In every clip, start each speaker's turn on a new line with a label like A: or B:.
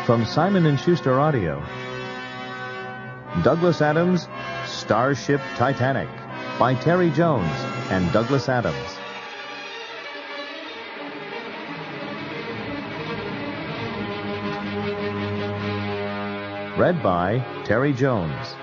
A: From Simon & Schuster Audio, Douglas Adams' Starship Titanic by Terry Jones and Douglas Adams. Read by Terry Jones.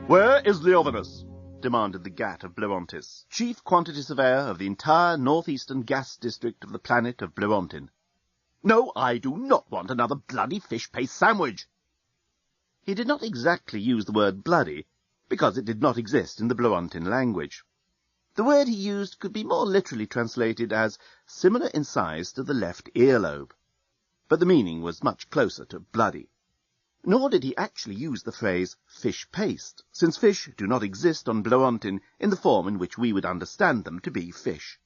B: "Where is Leovinus?" demanded the Gat of Blerontis, chief quantity surveyor of the entire northeastern gas district of the planet of Blerontin. "No, I do not want another bloody fish paste sandwich." He did not exactly use the word bloody, because it did not exist in the Blerontin language. The word he used could be more literally translated as similar in size to the left earlobe, but the meaning was much closer to bloody. Nor did he actually use the phrase fish paste, since fish do not exist on Blerontin in the form in which we would understand them to be fish.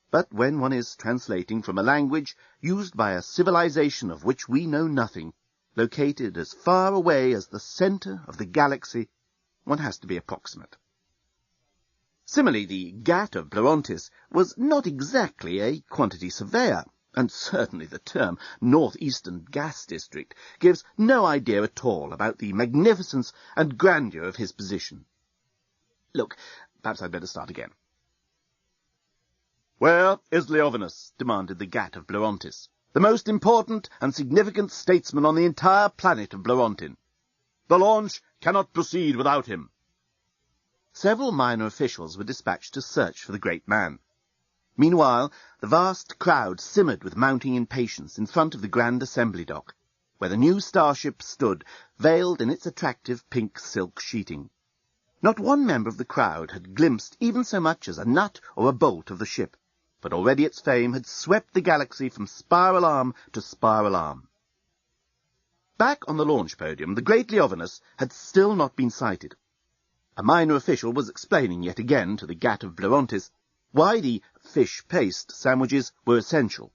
B: But when one is translating from a language used by a civilization of which we know nothing, located as far away as the center of the galaxy, one has to be approximate. Similarly, the Gat of Blerontis was not exactly a quantity surveyor, and certainly the term Northeastern Gas District gives no idea at all about the magnificence and grandeur of his position. Look, perhaps I'd better start again. "Where is Leovinus?" demanded the Gat of Blerontis, "the most important and significant statesman on the entire planet of Blerontin. The launch cannot proceed without him." Several minor officials were dispatched to search for the great man. Meanwhile, the vast crowd simmered with mounting impatience in front of the Grand Assembly Dock, where the new starship stood, veiled in its attractive pink silk sheeting. Not one member of the crowd had glimpsed even so much as a nut or a bolt of the ship, but already its fame had swept the galaxy from spiral arm to spiral arm. Back on the launch podium, the great Leovinus had still not been sighted. A minor official was explaining yet again to the Gat of Blerontis why the fish paste sandwiches were essential.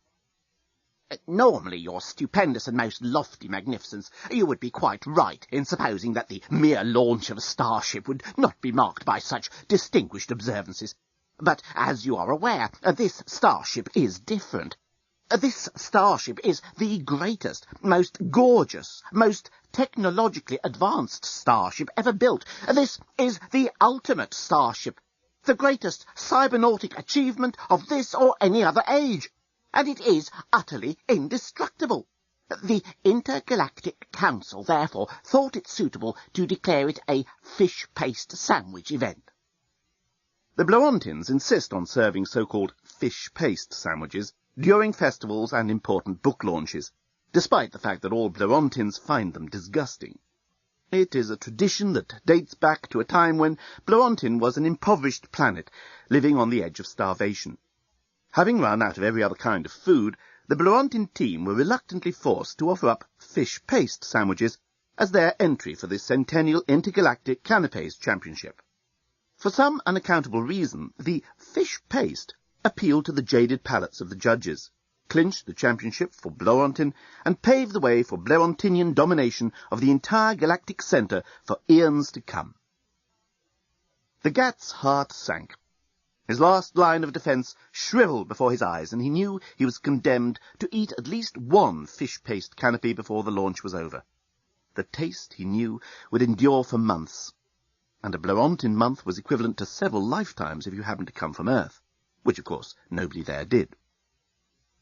B: "Normally, your stupendous and most lofty magnificence, you would be quite right in supposing that the mere launch of a starship would not be marked by such distinguished observances. But, as you are aware, this starship is different. This starship is the greatest, most gorgeous, most technologically advanced starship ever built. This is the ultimate starship, the greatest cybernautic achievement of this or any other age, and it is utterly indestructible. The Intergalactic Council, therefore, thought it suitable to declare it a fish paste sandwich event." The Blerontins insist on serving so-called fish paste sandwiches during festivals and important book launches, despite the fact that all Blerontins find them disgusting. It is a tradition that dates back to a time when Blerontin was an impoverished planet, living on the edge of starvation. Having run out of every other kind of food, the Blerontin team were reluctantly forced to offer up fish paste sandwiches as their entry for the Centennial Intergalactic Canapés Championship. For some unaccountable reason, the fish paste appealed to the jaded palates of the judges, clinched the championship for Blerontin, and paved the way for Blerontinian domination of the entire galactic centre for eons to come. The Gat's heart sank. His last line of defence shrivelled before his eyes, and he knew he was condemned to eat at least one fish paste canopy before the launch was over. The taste, he knew, would endure for months, and a Blerontin month was equivalent to several lifetimes if you happened to come from Earth, which, of course, nobody there did.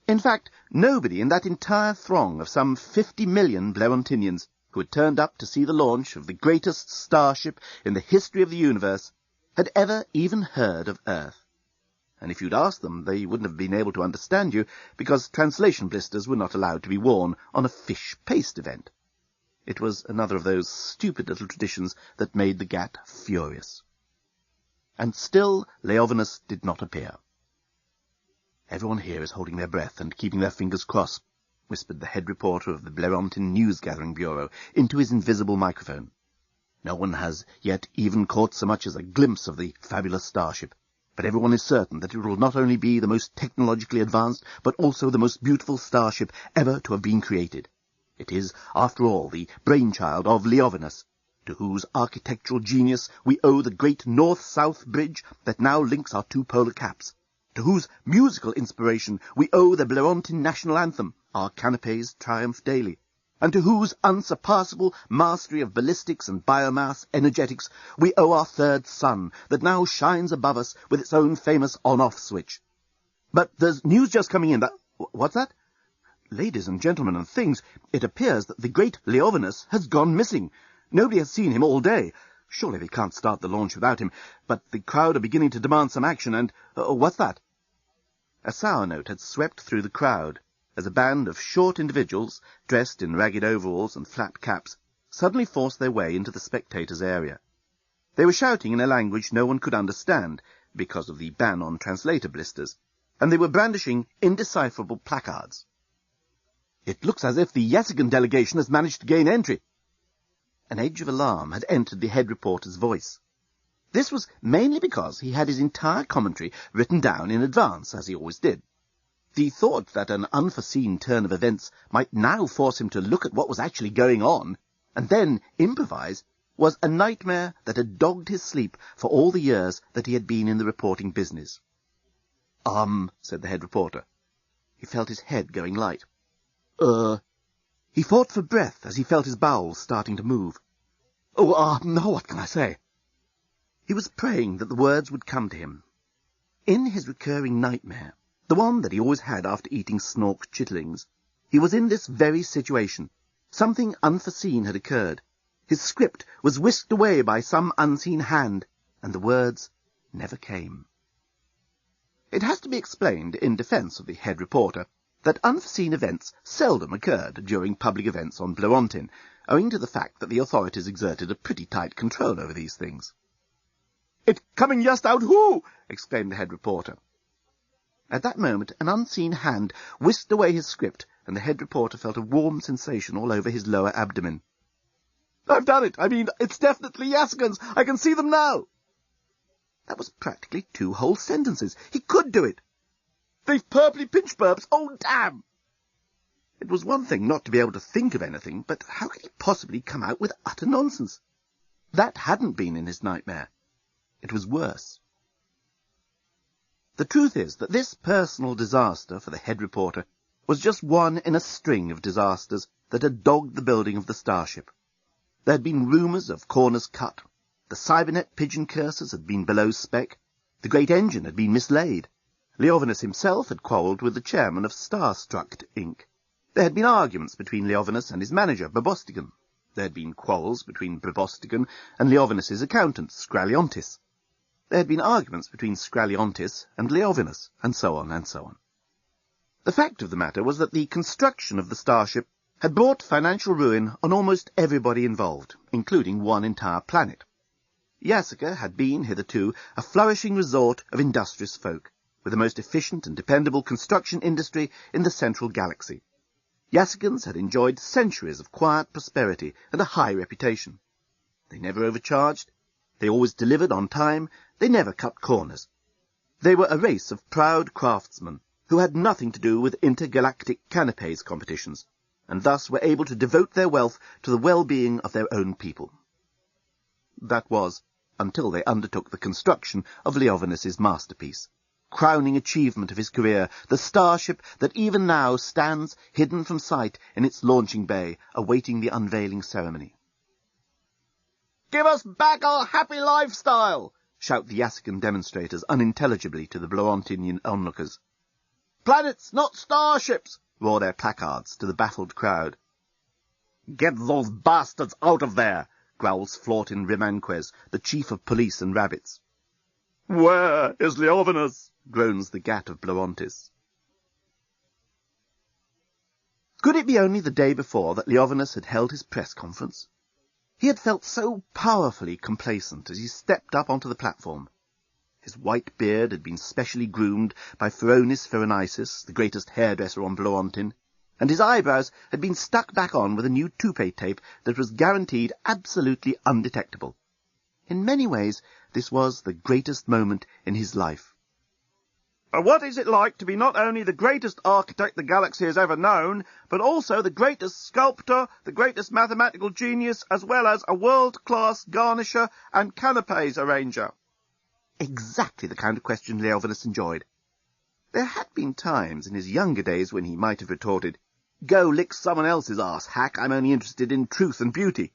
B: In fact, nobody in that entire throng of some 50 million Blerontinians who had turned up to see the launch of the greatest starship in the history of the universe had ever even heard of Earth. And if you'd asked them, they wouldn't have been able to understand you, because translation blisters were not allowed to be worn on a fish paste event. It was another of those stupid little traditions that made the Gat furious. And still Leovinus did not appear. "Everyone here is holding their breath and keeping their fingers crossed," whispered the head reporter of the Blerontin News-Gathering Bureau into his invisible microphone. "No one has yet even caught so much as a glimpse of the fabulous starship, but everyone is certain that it will not only be the most technologically advanced, but also the most beautiful starship ever to have been created. It is, after all, the brainchild of Leovinus, to whose architectural genius we owe the great north-south bridge that now links our two polar caps, to whose musical inspiration we owe the Blerontin national anthem, Our Canapes Triumph Daily, and to whose unsurpassable mastery of ballistics and biomass energetics we owe our third sun that now shines above us with its own famous on-off switch. But there's news just coming in that... What's that? Ladies and gentlemen and things, it appears that the great Leovinus has gone missing. Nobody has seen him all day. Surely they can't start the launch without him, but the crowd are beginning to demand some action, and... what's that? A sour note had swept through the crowd as a band of short individuals, dressed in ragged overalls and flat caps, suddenly forced their way into the spectators' area. They were shouting in a language no one could understand, because of the ban on translator blisters, and they were brandishing indecipherable placards. "It looks as if the Yassigan delegation has managed to gain entry." An edge of alarm had entered the head reporter's voice. This was mainly because he had his entire commentary written down in advance, as he always did. The thought that an unforeseen turn of events might now force him to look at what was actually going on, and then improvise, was a nightmare that had dogged his sleep for all the years that he had been in the reporting business. Said the head reporter. He felt his head going light. He fought for breath as he felt his bowels starting to move. No, what can I say? He was praying that the words would come to him. In his recurring nightmare, the one that he always had after eating snork chitterlings, he was in this very situation. Something unforeseen had occurred. His script was whisked away by some unseen hand, and the words never came. It has to be explained in defence of the head reporter that unforeseen events seldom occurred during public events on Blerontin, owing to the fact that the authorities exerted a pretty tight control over these things. "It's coming just out, who?" exclaimed the head reporter. At that moment an unseen hand whisked away his script, and the head reporter felt a warm sensation all over his lower abdomen. "I've done it! I mean, it's definitely Yassigans! I can see them now!" That was practically 2 whole sentences. He could do it. "They've purply pinch burps! Oh, damn!" It was one thing not to be able to think of anything, but how could he possibly come out with utter nonsense? That hadn't been in his nightmare. It was worse. The truth is that this personal disaster for the head reporter was just one in a string of disasters that had dogged the building of the Starship. There had been rumours of corners cut. The Cybernet pigeon cursors had been below spec. The great engine had been mislaid. Leovinus himself had quarrelled with the chairman of Starstruck Inc. There had been arguments between Leovinus and his manager, Brebostigan. There had been quarrels between Brebostigan and Leovinus's accountant, Scraliontis. There had been arguments between Scraliontis and Leovinus, and so on and so on. The fact of the matter was that the construction of the Starship had brought financial ruin on almost everybody involved, including one entire planet. Yassica had been, hitherto, a flourishing resort of industrious folk, with the most efficient and dependable construction industry in the central galaxy. Yassicans had enjoyed centuries of quiet prosperity and a high reputation. They never overcharged. They always delivered on time. They never cut corners. They were a race of proud craftsmen who had nothing to do with intergalactic canapes competitions, and thus were able to devote their wealth to the well-being of their own people. That was, until they undertook the construction of Leovinus's masterpiece, crowning achievement of his career, the Starship that even now stands hidden from sight in its launching bay, awaiting the unveiling ceremony. "Give us back our happy lifestyle!" shout the Yassican demonstrators unintelligibly to the Blerontinian onlookers. "Planets, not starships!" roar their placards to the baffled crowd. "Get those bastards out of there!" growls Flortin Rimanquez, the chief of police and rabbits. "Where is Leovinus?" groans the Gat of Blerontis. Could it be only the day before that Leovinus had held his press conference? He had felt so powerfully complacent as he stepped up onto the platform. His white beard had been specially groomed by Feronis Feronisis, the greatest hairdresser on Blerontin, and his eyebrows had been stuck back on with a new toupee tape that was guaranteed absolutely undetectable. In many ways, this was the greatest moment in his life. What is it like to be not only the greatest architect the galaxy has ever known, but also the greatest sculptor, the greatest mathematical genius, as well as a world-class garnisher and canapes arranger? Exactly the kind of question Leovinus enjoyed. There had been times in his younger days when he might have retorted, "Go lick someone else's arse, hack, I'm only interested in truth and beauty."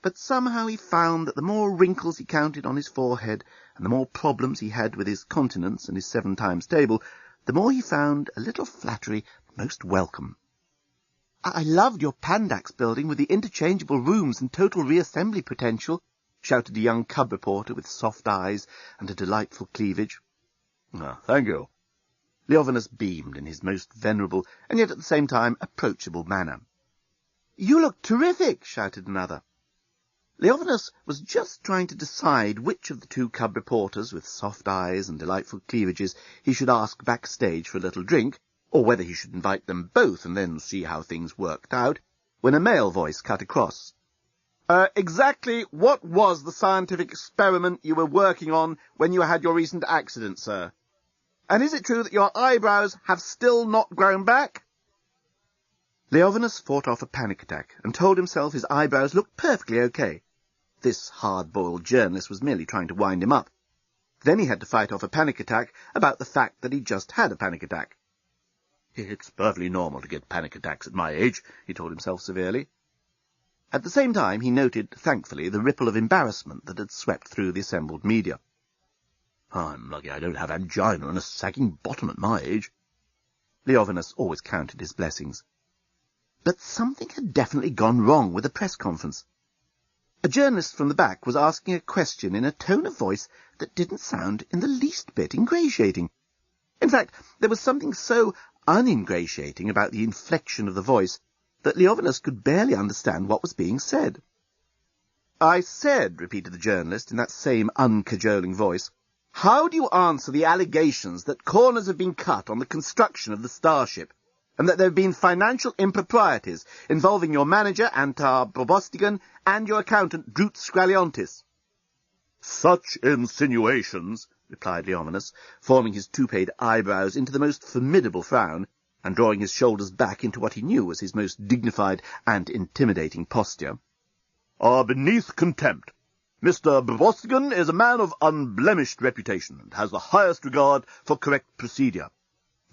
B: But somehow he found that the more wrinkles he counted on his forehead, and the more problems he had with his continence and his 7 times table, the more he found a little flattery most welcome. "I loved your Pandax building with the interchangeable rooms and total reassembly potential," shouted a young cub reporter with soft eyes and a delightful cleavage. Thank you." Leovinus beamed in his most venerable and yet at the same time approachable manner. "You look terrific," shouted another. Leovinus was just trying to decide which of the 2 cub reporters with soft eyes and delightful cleavages he should ask backstage for a little drink, or whether he should invite them both and then see how things worked out, when a male voice cut across. Exactly what was the scientific experiment you were working on when you had your recent accident, sir? And is it true that your eyebrows have still not grown back?" Leovinus fought off a panic attack and told himself his eyebrows looked perfectly okay. This hard-boiled journalist was merely trying to wind him up. Then he had to fight off a panic attack about the fact that he'd just had a panic attack. "It's perfectly normal to get panic attacks at my age," he told himself severely. At the same time he noted, thankfully, the ripple of embarrassment that had swept through the assembled media. "I'm lucky I don't have angina and a sagging bottom at my age." Leovinus always counted his blessings. But something had definitely gone wrong with the press conference. A journalist from the back was asking a question in a tone of voice that didn't sound in the least bit ingratiating. In fact, there was something so uningratiating about the inflection of the voice that Leovinus could barely understand what was being said. "I said," repeated the journalist in that same uncajoling voice, "how do you answer the allegations that corners have been cut on the construction of the Starship, and that there have been financial improprieties involving your manager, Antar Bobostigan, and your accountant, Drut Scraliontis?" "Such insinuations," replied Leovinus, forming his touped eyebrows into the most formidable frown, and drawing his shoulders back into what he knew was his most dignified and intimidating posture, "are beneath contempt. Mr. Bobostigan is a man of unblemished reputation, and has the highest regard for correct procedure.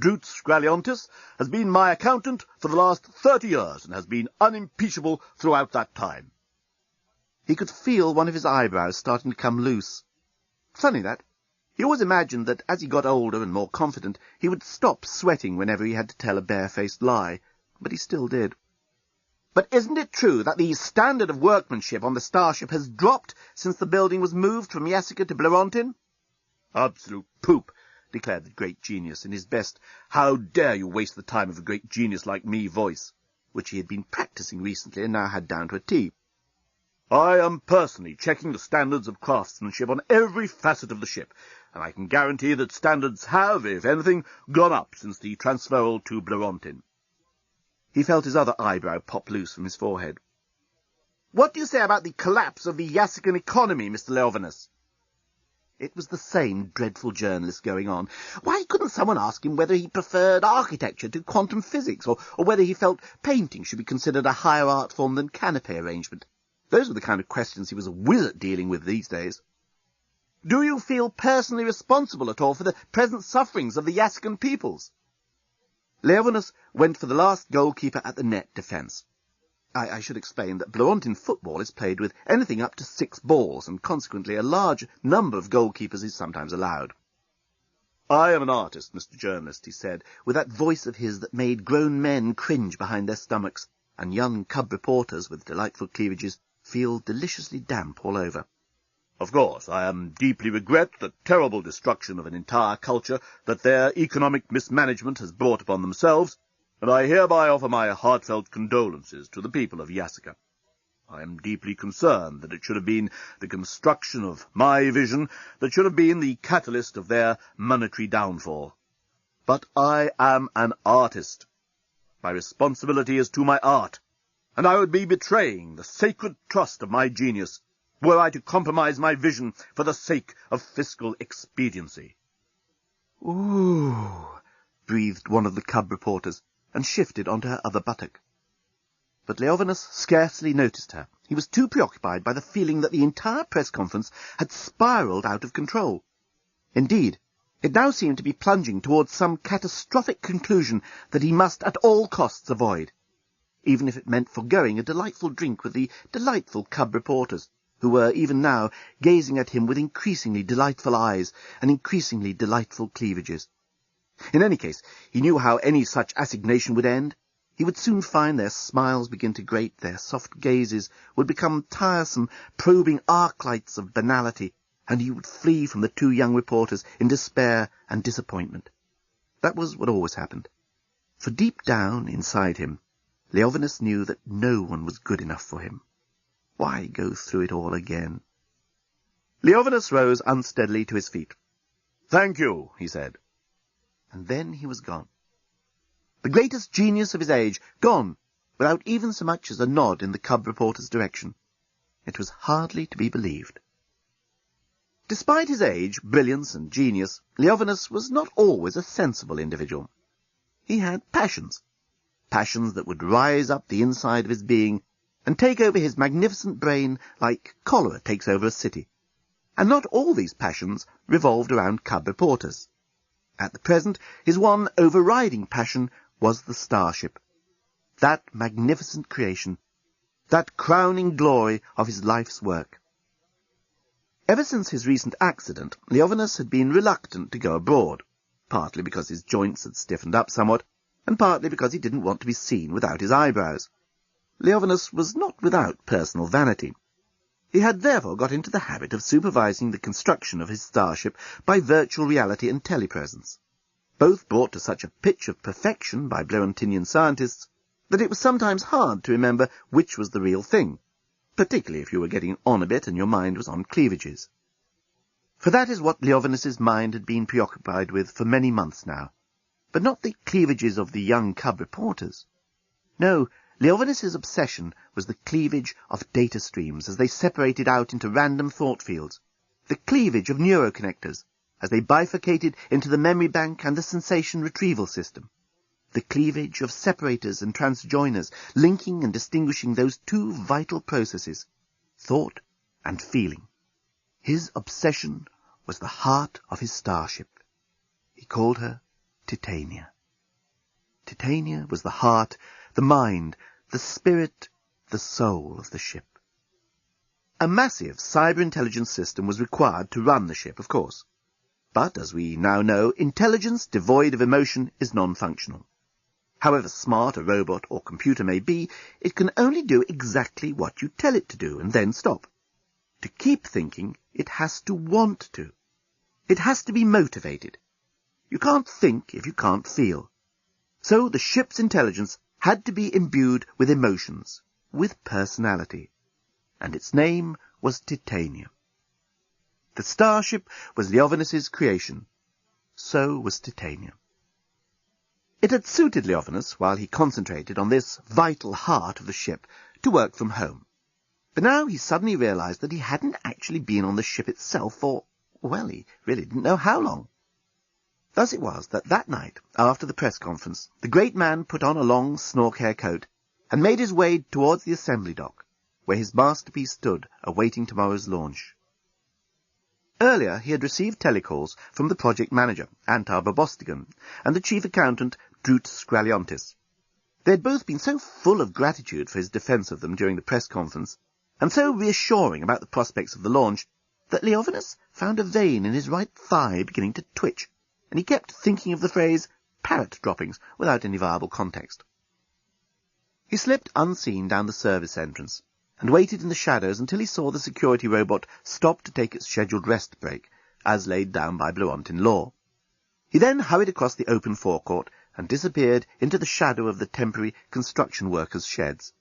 B: Drut Scraliontis has been my accountant for the last 30 years, and has been unimpeachable throughout that time." He could feel one of his eyebrows starting to come loose. Funny that. He always imagined that as he got older and more confident, he would stop sweating whenever he had to tell a barefaced lie, but he still did. "But isn't it true that the standard of workmanship on the Starship has dropped since the building was moved from Yessica to Blerontin?" "Absolute poop," declared the great genius in his best "how dare you waste the time of a great genius like me" voice, which he had been practising recently and now had down to a T. "I am personally checking the standards of craftsmanship on every facet of the ship, and I can guarantee that standards have, if anything, gone up since the transferal to Blerontin." He felt his other eyebrow pop loose from his forehead. "What do you say about the collapse of the Yassican economy, Mr. Leovinus?" It was the same dreadful journalist going on. Why couldn't someone ask him whether he preferred architecture to quantum physics, or whether he felt painting should be considered a higher art form than canapé arrangement? Those were the kind of questions he was a whiz at dealing with these days. "Do you feel personally responsible at all for the present sufferings of the Yassican peoples?" Leovinus went for the last goalkeeper at the net defence. I should explain that Blerontin football is played with anything up to 6 balls, and consequently a large number of goalkeepers is sometimes allowed. "I am an artist, Mr. Journalist," he said, with that voice of his that made grown men cringe behind their stomachs, and young cub reporters with delightful cleavages feel deliciously damp all over. "Of course, I deeply regret the terrible destruction of an entire culture that their economic mismanagement has brought upon themselves, and I hereby offer my heartfelt condolences to the people of Yessica. I am deeply concerned that it should have been the construction of my vision that should have been the catalyst of their monetary downfall. But I am an artist. My responsibility is to my art, and I would be betraying the sacred trust of my genius were I to compromise my vision for the sake of fiscal expediency." "Ooh," breathed one of the cub reporters, and shifted onto her other buttock. But Leovinus scarcely noticed her. He was too preoccupied by the feeling that the entire press conference had spiralled out of control. Indeed, it now seemed to be plunging towards some catastrophic conclusion that he must at all costs avoid, even if it meant foregoing a delightful drink with the delightful cub reporters, who were even now gazing at him with increasingly delightful eyes and increasingly delightful cleavages. In any case, he knew how any such assignation would end. He would soon find their smiles begin to grate, their soft gazes would become tiresome, probing arc-lights of banality, and he would flee from the two young reporters in despair and disappointment. That was what always happened. For deep down inside him, Leovinus knew that no one was good enough for him. Why go through it all again? Leovinus rose unsteadily to his feet. "Thank you," he said. And then he was gone. The greatest genius of his age gone, without even so much as a nod in the cub reporter's direction. It was hardly to be believed. Despite his age, brilliance, and genius, Leovinus was not always a sensible individual. He had passions that would rise up the inside of his being and take over his magnificent brain like cholera takes over a city. And not all these passions revolved around cub reporters. At the present, his one overriding passion was the Starship, that magnificent creation, that crowning glory of his life's work. Ever since his recent accident, Leovinus had been reluctant to go abroad, partly because his joints had stiffened up somewhat, and partly because he didn't want to be seen without his eyebrows. Leovinus was not without personal vanity. He had therefore got into the habit of supervising the construction of his starship by virtual reality and telepresence, both brought to such a pitch of perfection by Bloentinian scientists that it was sometimes hard to remember which was the real thing, particularly if you were getting on a bit and your mind was on cleavages. For that is what Leovinus's mind had been preoccupied with for many months now, but not the cleavages of the young cub reporters. No, Leovinus's obsession was the cleavage of data streams as they separated out into random thought fields, the cleavage of neuroconnectors as they bifurcated into the memory bank and the sensation retrieval system, the cleavage of separators and transjoiners linking and distinguishing those two vital processes, thought and feeling. His obsession was the heart of his starship. He called her Titania. Titania was the heart, the mind, the spirit, the soul of the ship. A massive cyber-intelligence system was required to run the ship, of course. But, as we now know, intelligence devoid of emotion is non-functional. However smart a robot or computer may be, it can only do exactly what you tell it to do and then stop. To keep thinking, it has to want to. It has to be motivated. You can't think if you can't feel. So the ship's intelligence had to be imbued with emotions, with personality. And its name was Titania. The starship was Leovinus's creation. So was Titania. It had suited Leovinus, while he concentrated on this vital heart of the ship, to work from home. But now he suddenly realized that he hadn't actually been on the ship itself for, well, he really didn't know how long. Thus it was that night, after the press conference, the great man put on a long snork-hair coat and made his way towards the assembly dock, where his masterpiece stood, awaiting tomorrow's launch. Earlier he had received telecalls from the project manager, Antar Bobostigan, and the chief accountant, Drut Skraliontis. They had both been so full of gratitude for his defence of them during the press conference, and so reassuring about the prospects of the launch, that Leovinus found a vein in his right thigh beginning to twitch, and he kept thinking of the phrase parrot droppings without any viable context. He slipped unseen down the service entrance, and waited in the shadows until he saw the security robot stop to take its scheduled rest break, as laid down by Bloentin law. He then hurried across the open forecourt and disappeared into the shadow of the temporary construction workers' sheds.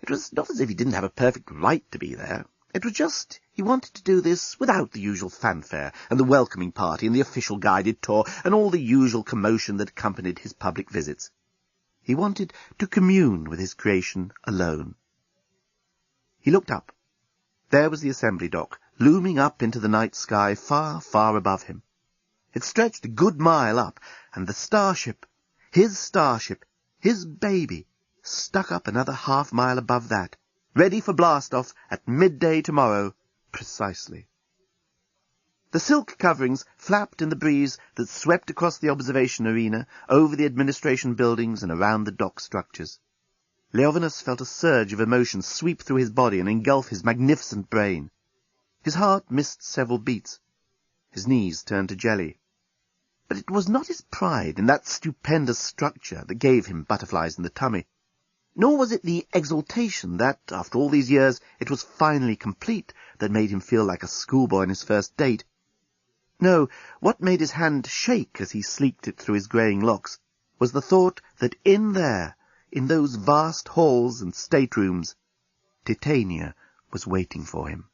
B: It was not as if he didn't have a perfect right to be there. It was just he wanted to do this without the usual fanfare and the welcoming party and the official guided tour and all the usual commotion that accompanied his public visits. He wanted to commune with his creation alone. He looked up. There was the assembly dock, looming up into the night sky far, far above him.
C: It stretched a good mile up, and the starship, his baby, stuck up another half-mile above that, ready for blast-off at midday tomorrow, precisely. The silk coverings flapped in the breeze that swept across the observation arena, over the administration buildings and around the dock structures. Leovinus felt a surge of emotion sweep through his body and engulf his magnificent brain. His heart missed several beats. His knees turned to jelly. But it was not his pride in that stupendous structure that gave him butterflies in the tummy, nor was it the exultation that, after all these years, it was finally complete that made him feel like a schoolboy on his first date. No, what made his hand shake as he sleeked it through his greying locks was the thought that in there, in those vast halls and staterooms, Titania was waiting for him.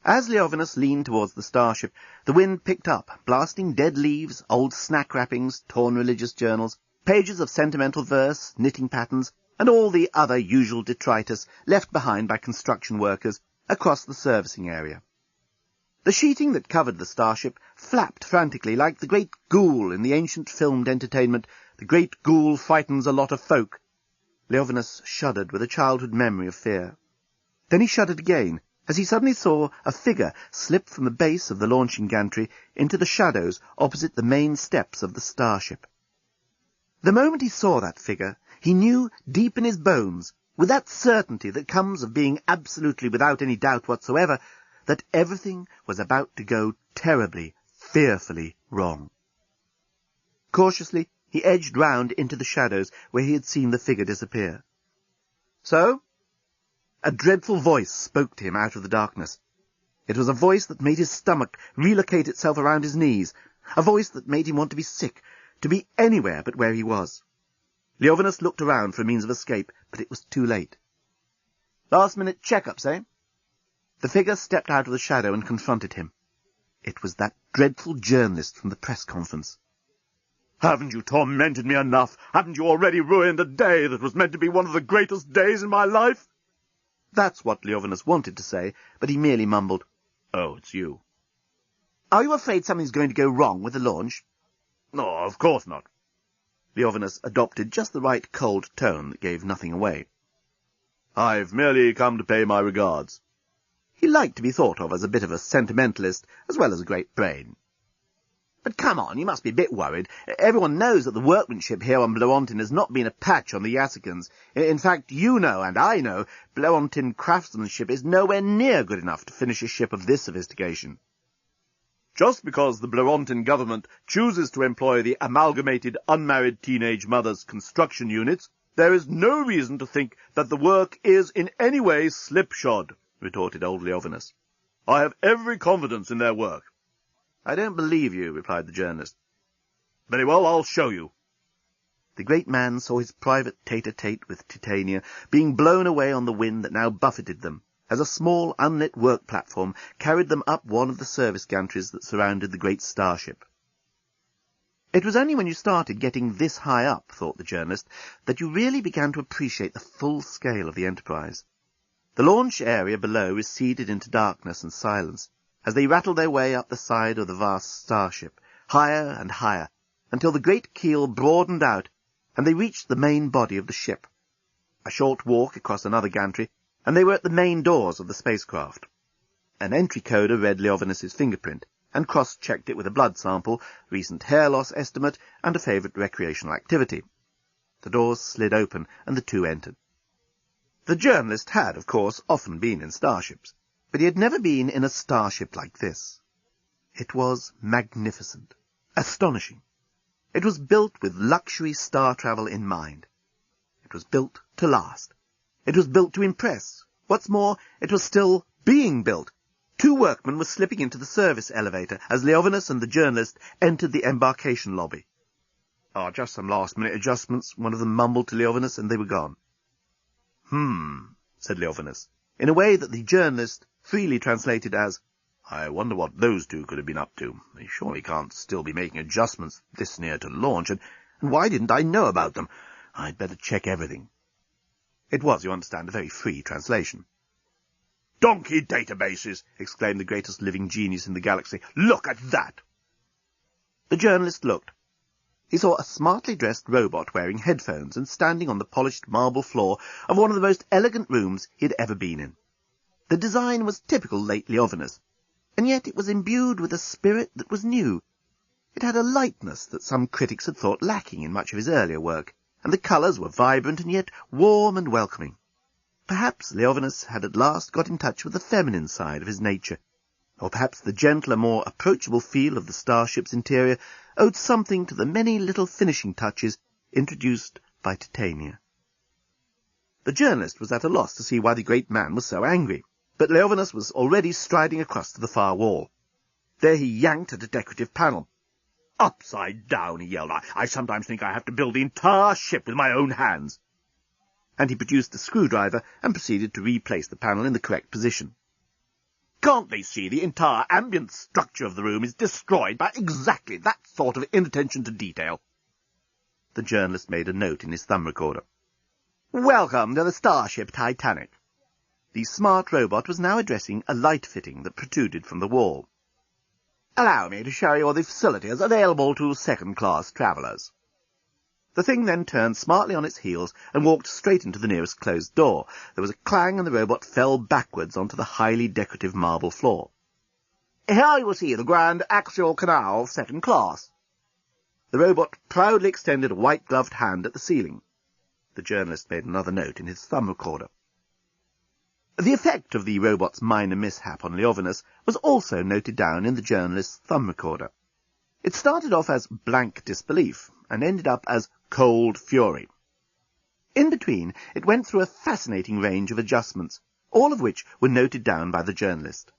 C: As Leovinus leaned towards the starship, the wind picked up, blasting dead leaves, old snack wrappings, torn religious journals, pages of sentimental verse, knitting patterns, and all the other usual detritus left behind by construction workers across the servicing area. The sheeting that covered the starship flapped frantically like the great ghoul in the ancient filmed entertainment, The Great Ghoul Frightens a Lot of Folk. Leovinus shuddered with a childhood memory of fear. Then he shuddered again, as he suddenly saw a figure slip from the base of the launching gantry into the shadows opposite the main steps of the starship. The moment he saw that figure, he knew deep in his bones, with that certainty that comes of being absolutely without any doubt whatsoever, that everything was about to go terribly, fearfully wrong. Cautiously, he edged round into the shadows where he had seen the figure disappear. So, a dreadful voice spoke to him out of the darkness. It was a voice that made his stomach relocate itself around his knees, a voice that made him want to be sick, to be anywhere but where he was. Leovinus looked around for a means of escape, but it was too late. Last-minute check-ups, eh? The figure stepped out of the shadow and confronted him. It was that dreadful journalist from the press conference. "Haven't you tormented me enough? Haven't you already ruined a day that was meant to be one of the greatest days in my life?" That's what Leovinus wanted to say, but he merely mumbled, "Oh, it's you." "Are you afraid something's going to go wrong with the launch?" "No, of course not." Leovinus adopted just the right cold tone that gave nothing away. "I've merely come to pay my regards." He liked to be thought of as a bit of a sentimentalist, as well as a great brain. "But come on, you must be a bit worried. Everyone knows that the workmanship here on Bloontin has not been a patch on the Yassicans. In fact, you know, and I know, Bloontin craftsmanship is nowhere near good enough to finish a ship of this sophistication." "Just because the Bloontin government chooses to employ the amalgamated unmarried teenage mothers construction units, there is no reason to think that the work is in any way slipshod," retorted old Leovinus. "I have every confidence in their work." "I don't believe you," replied the journalist. "Very well, I'll show you." The great man saw his private tete-a-tete with Titania being blown away on the wind that now buffeted them, as a small unlit work platform carried them up one of the service gantries that surrounded the great starship. It was only when you started getting this high up, thought the journalist, that you really began to appreciate the full scale of the enterprise. The launch area below receded into darkness and silence, as they rattled their way up the side of the vast starship, higher and higher, until the great keel broadened out, and they reached the main body of the ship. A short walk across another gantry, and they were at the main doors of the spacecraft. An entry coder read Leovinus's fingerprint, and cross-checked it with a blood sample, recent hair loss estimate, and a favourite recreational activity. The doors slid open, and the two entered. The journalist had, of course, often been in starships, but he had never been in a starship like this. It was magnificent, astonishing. It was built with luxury star travel in mind. It was built to last. It was built to impress. What's more, it was still being built. Two workmen were slipping into the service elevator as Leovinus and the journalist entered the embarkation lobby. "Oh, just some last-minute adjustments," one of them mumbled to Leovinus, and they were gone. Said Leovinus, in a way that the journalist freely translated as, "I wonder what those two could have been up to. They surely can't still be making adjustments this near to launch, and why didn't I know about them? I'd better check everything." It was, you understand, a very free translation. donkey databases!" exclaimed the greatest living genius in the galaxy. "Look at that!" The journalist looked. He saw a smartly dressed robot wearing headphones and standing on the polished marble floor of one of the most elegant rooms he had ever been in. The design was typical late Leovinus, and yet it was imbued with a spirit that was new. It had a lightness that some critics had thought lacking in much of his earlier work, and the colours were vibrant and yet warm and welcoming. Perhaps Leovinus had at last got in touch with the feminine side of his nature, or perhaps the gentler, more approachable feel of the starship's interior owed something to the many little finishing touches introduced by Titania. The journalist was at a loss to see why the great man was so angry, but Leovinus was already striding across to the far wall. There he yanked at a decorative panel. "Upside down," he yelled. I sometimes think I have to build the entire ship with my own hands." And he produced a screwdriver and proceeded to replace the panel in the correct position. "Can't they see the entire ambient structure of the room is destroyed by exactly that sort of inattention to detail?" The journalist made a note in his thumb recorder. "Welcome to the Starship Titanic." The smart robot was now addressing a light fitting that protruded from the wall. "Allow me to show you the facilities available to second-class travellers." The thing then turned smartly on its heels and walked straight into the nearest closed door. There was a clang, and the robot fell backwards onto the highly decorative marble floor. "Here you will see the grand axial canal of second class." The robot proudly extended a white-gloved hand at the ceiling. The journalist made another note in his thumb recorder. The effect of the robot's minor mishap on Leovinus was also noted down in the journalist's thumb recorder. It started off as blank disbelief and ended up as cold fury. In between, it went through a fascinating range of adjustments, all of which were noted down by the journalist.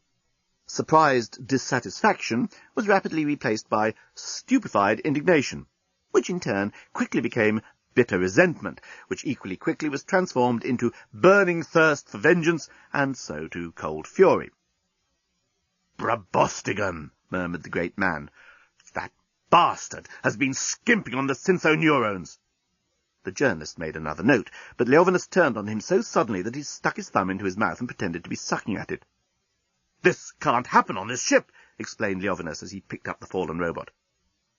C: Surprised dissatisfaction was rapidly replaced by stupefied indignation, which in turn quickly became bitter resentment, which equally quickly was transformed into burning thirst for vengeance, and so to cold fury. "Brabostigan," murmured the great man. "That bastard has been skimping on the synthoneurons." The journalist made another note, but Leovinus turned on him so suddenly that he stuck his thumb into his mouth and pretended to be sucking at it. "This can't happen on this ship," explained Leovinus as he picked up the fallen robot.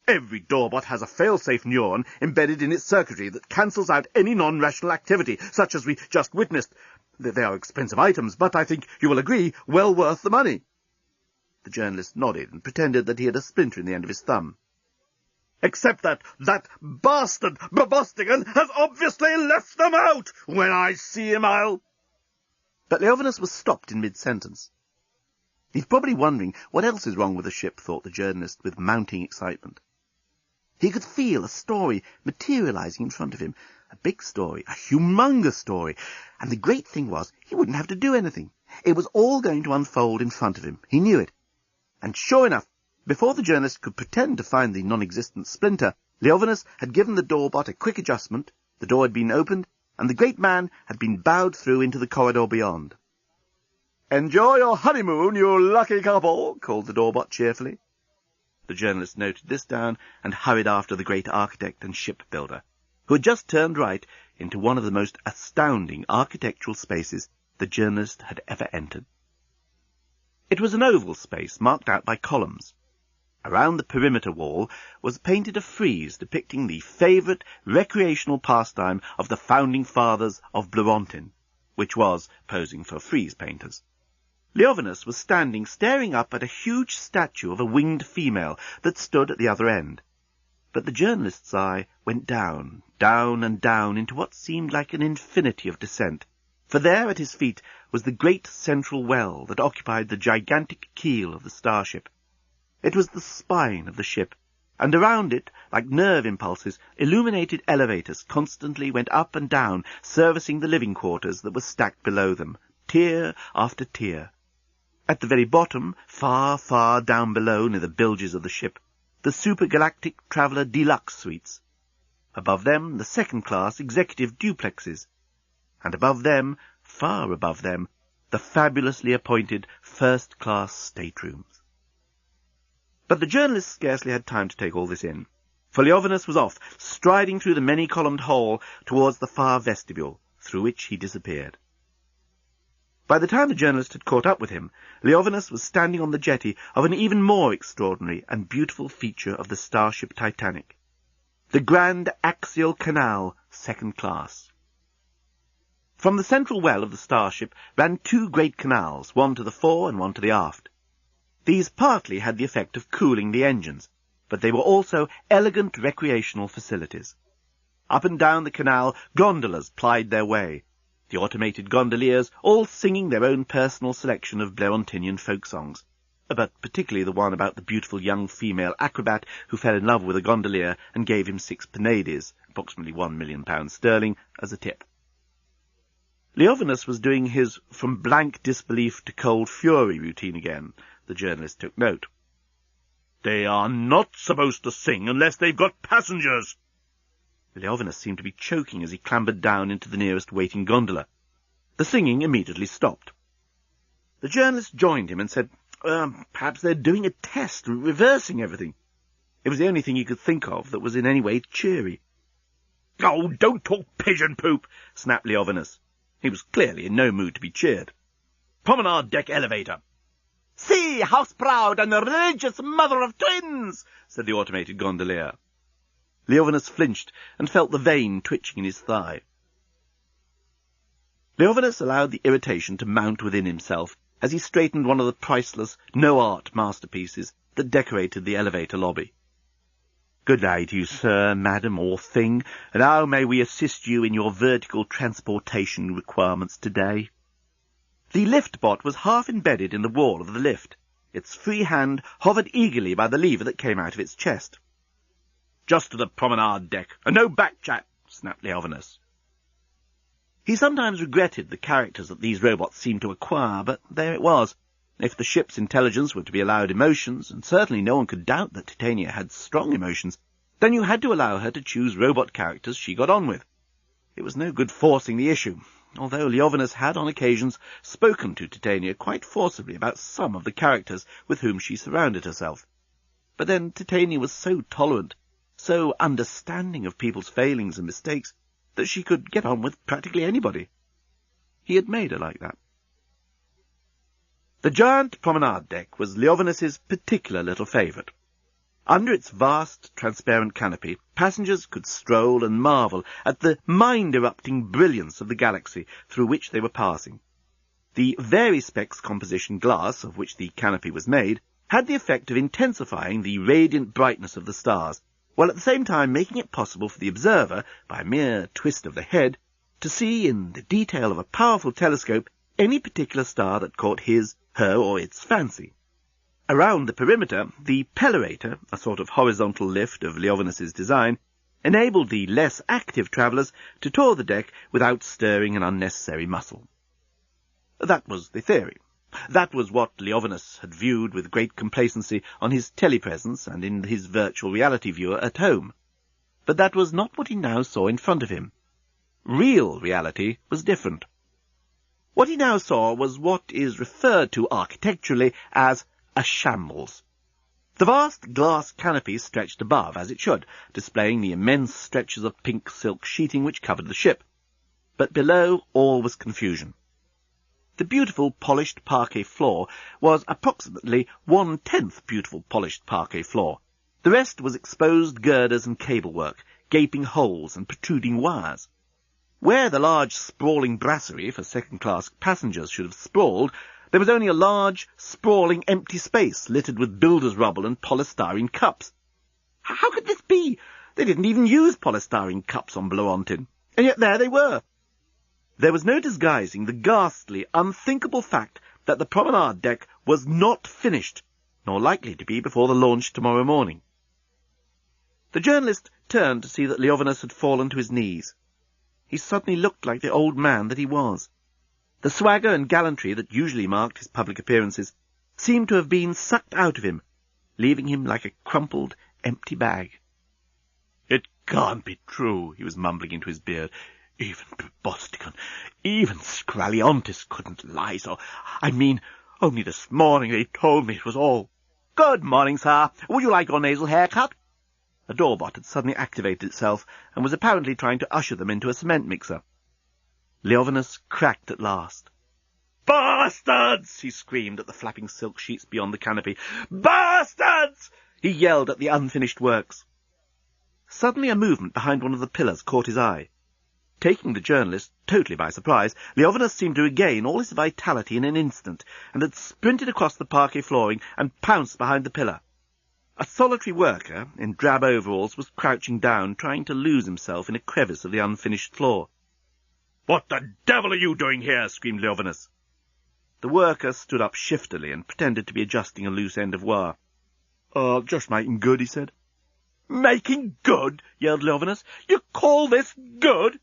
C: "Every doorbot has a fail-safe neuron embedded in its circuitry that cancels out any non-rational activity, such as we just witnessed. They are expensive items, but I think you will agree, well worth the money." The journalist nodded and pretended that he had a splinter in the end of his thumb. "Except that bastard Brabostigan has obviously left them out. When I see him, I'll—" But Leovinus was stopped in mid-sentence. "He's probably wondering what else is wrong with the ship," thought the journalist with mounting excitement. He could feel a story materializing in front of him, a big story, a humongous story, and the great thing was he wouldn't have to do anything. It was all going to unfold in front of him. He knew it. And sure enough, before the journalist could pretend to find the non-existent splinter, Leovinus had given the doorbot a quick adjustment, the door had been opened, and the great man had been bowed through into the corridor beyond. "Enjoy your honeymoon, you lucky couple," called the doorbot cheerfully. The journalist noted this down and hurried after the great architect and shipbuilder, who had just turned right into one of the most astounding architectural spaces the journalist had ever entered. It was an oval space marked out by columns. Around the perimeter wall was painted a frieze depicting the favourite recreational pastime of the founding fathers of Bleuontin, which was posing for frieze painters. Leovinus was standing staring up at a huge statue of a winged female that stood at the other end. But the journalist's eye went down, down and down into what seemed like an infinity of descent, for there at his feet was the great central well that occupied the gigantic keel of the starship. It was the spine of the ship, and around it, like nerve impulses, illuminated elevators constantly went up and down, servicing the living quarters that were stacked below them, tier after tier. At the very bottom, far, far down below near the bilges of the ship, the supergalactic traveller deluxe suites. Above them, the second-class executive duplexes. And above them, far above them, the fabulously appointed first-class staterooms. But the journalist scarcely had time to take all this in, for Leovinus was off, striding through the many-columned hall towards the far vestibule, through which he disappeared. By the time the journalist had caught up with him, Leovinus was standing on the jetty of an even more extraordinary and beautiful feature of the Starship Titanic, the Grand Axial Canal, second class. From the central well of the starship ran two great canals, one to the fore and one to the aft. These partly had the effect of cooling the engines, but they were also elegant recreational facilities. Up and down the canal, gondolas plied their way, the automated gondoliers all singing their own personal selection of Blerontinian folk songs, but particularly the one about the beautiful young female acrobat who fell in love with a gondolier and gave him 6 penades, approximately £1 million sterling, as a tip. Leovinus was doing his from blank disbelief to cold fury routine again. The journalist took note.
B: "They are not supposed to sing unless they've got passengers."
C: Leovinus seemed to be choking as he clambered down into the nearest waiting gondola. The singing immediately stopped. The journalist joined him and said, perhaps they're doing a test, reversing everything. It was the only thing he could think of that was in any way cheery.
B: "Oh, don't talk pigeon poop,"
C: snapped Leovinus. He was clearly in no mood to be cheered.
B: "Promenade deck elevator."
C: "See, house proud and religious mother of twins," said the automated gondolier. Leovinus flinched and felt the vein twitching in his thigh. Leovinus allowed the irritation to mount within himself as he straightened one of the priceless, no-art masterpieces that decorated the elevator lobby. "Good day to you, sir, madam, or thing, and how may we assist you in your vertical transportation requirements today?" The lift bot was half embedded in the wall of the lift. Its free hand hovered eagerly by the lever that came out of its chest.
B: "Just to the promenade deck, and no back chat," snapped Leovinus.
C: He sometimes regretted the characters that these robots seemed to acquire, but there it was. If the ship's intelligence were to be allowed emotions, and certainly no one could doubt that Titania had strong emotions, then you had to allow her to choose robot characters she got on with. It was no good forcing the issue, although Leovinus had on occasions spoken to Titania quite forcibly about some of the characters with whom she surrounded herself. But then Titania was so tolerant, so understanding of people's failings and mistakes, that she could get on with practically anybody. He had made her like that. The giant promenade deck was Leovinus's particular little favourite. Under its vast, transparent canopy, passengers could stroll and marvel at the mind-erupting brilliance of the galaxy through which they were passing. The vari-specs composition glass, of which the canopy was made, had the effect of intensifying the radiant brightness of the stars, while at the same time making it possible for the observer, by a mere twist of the head, to see in the detail of a powerful telescope any particular star that caught his, her, or its fancy. Around the perimeter, the pellator, a sort of horizontal lift of Leovinus's design, enabled the less active travellers to tour the deck without stirring an unnecessary muscle. That was the theory. That was what Leovinus had viewed with great complacency on his telepresence and in his virtual reality viewer at home. But that was not what he now saw in front of him. Real reality was different. What he now saw was what is referred to architecturally as a shambles. The vast glass canopy stretched above, as it should, displaying the immense stretches of pink silk sheeting which covered the ship. But below all was confusion. The beautiful polished parquet floor was approximately 1/10 beautiful polished parquet floor. The rest was exposed girders and cablework, gaping holes and protruding wires. Where the large sprawling brasserie for second-class passengers should have sprawled, there was only a large, sprawling empty space littered with builder's rubble and polystyrene cups. How could this be? They didn't even use polystyrene cups on Blerontin, and yet there they were. There was no disguising the ghastly, unthinkable fact that the promenade deck was not finished, nor likely to be before the launch tomorrow morning. The journalist turned to see that Leovinus had fallen to his knees. He suddenly looked like the old man that he was. The swagger and gallantry that usually marked his public appearances seemed to have been sucked out of him, leaving him like a crumpled, empty bag.
B: "It can't be true," he was mumbling into his beard. "Even Probosticon, even Scraliontis couldn't lie so. I mean, only this morning they told me it was all."
C: "Good morning, sir. Would you like your nasal hair cut?" A doorbot had suddenly activated itself and was apparently trying to usher them into a cement mixer. Leovinus cracked at last. "Bastards!" he screamed at the flapping silk sheets beyond the canopy. "Bastards!" he yelled at the unfinished works. Suddenly a movement behind one of the pillars caught his eye. Taking the journalist totally by surprise, Leovinus seemed to regain all his vitality in an instant, and had sprinted across the parquet flooring and pounced behind the pillar. A solitary worker, in drab overalls, was crouching down, trying to lose himself in a crevice of the unfinished floor. "What the devil are you doing here?" screamed Leovinus. The worker stood up shiftily and pretended to be adjusting a loose end of wire. "Just making good," he said. "Making good?" yelled Leovinus. "You call this good?"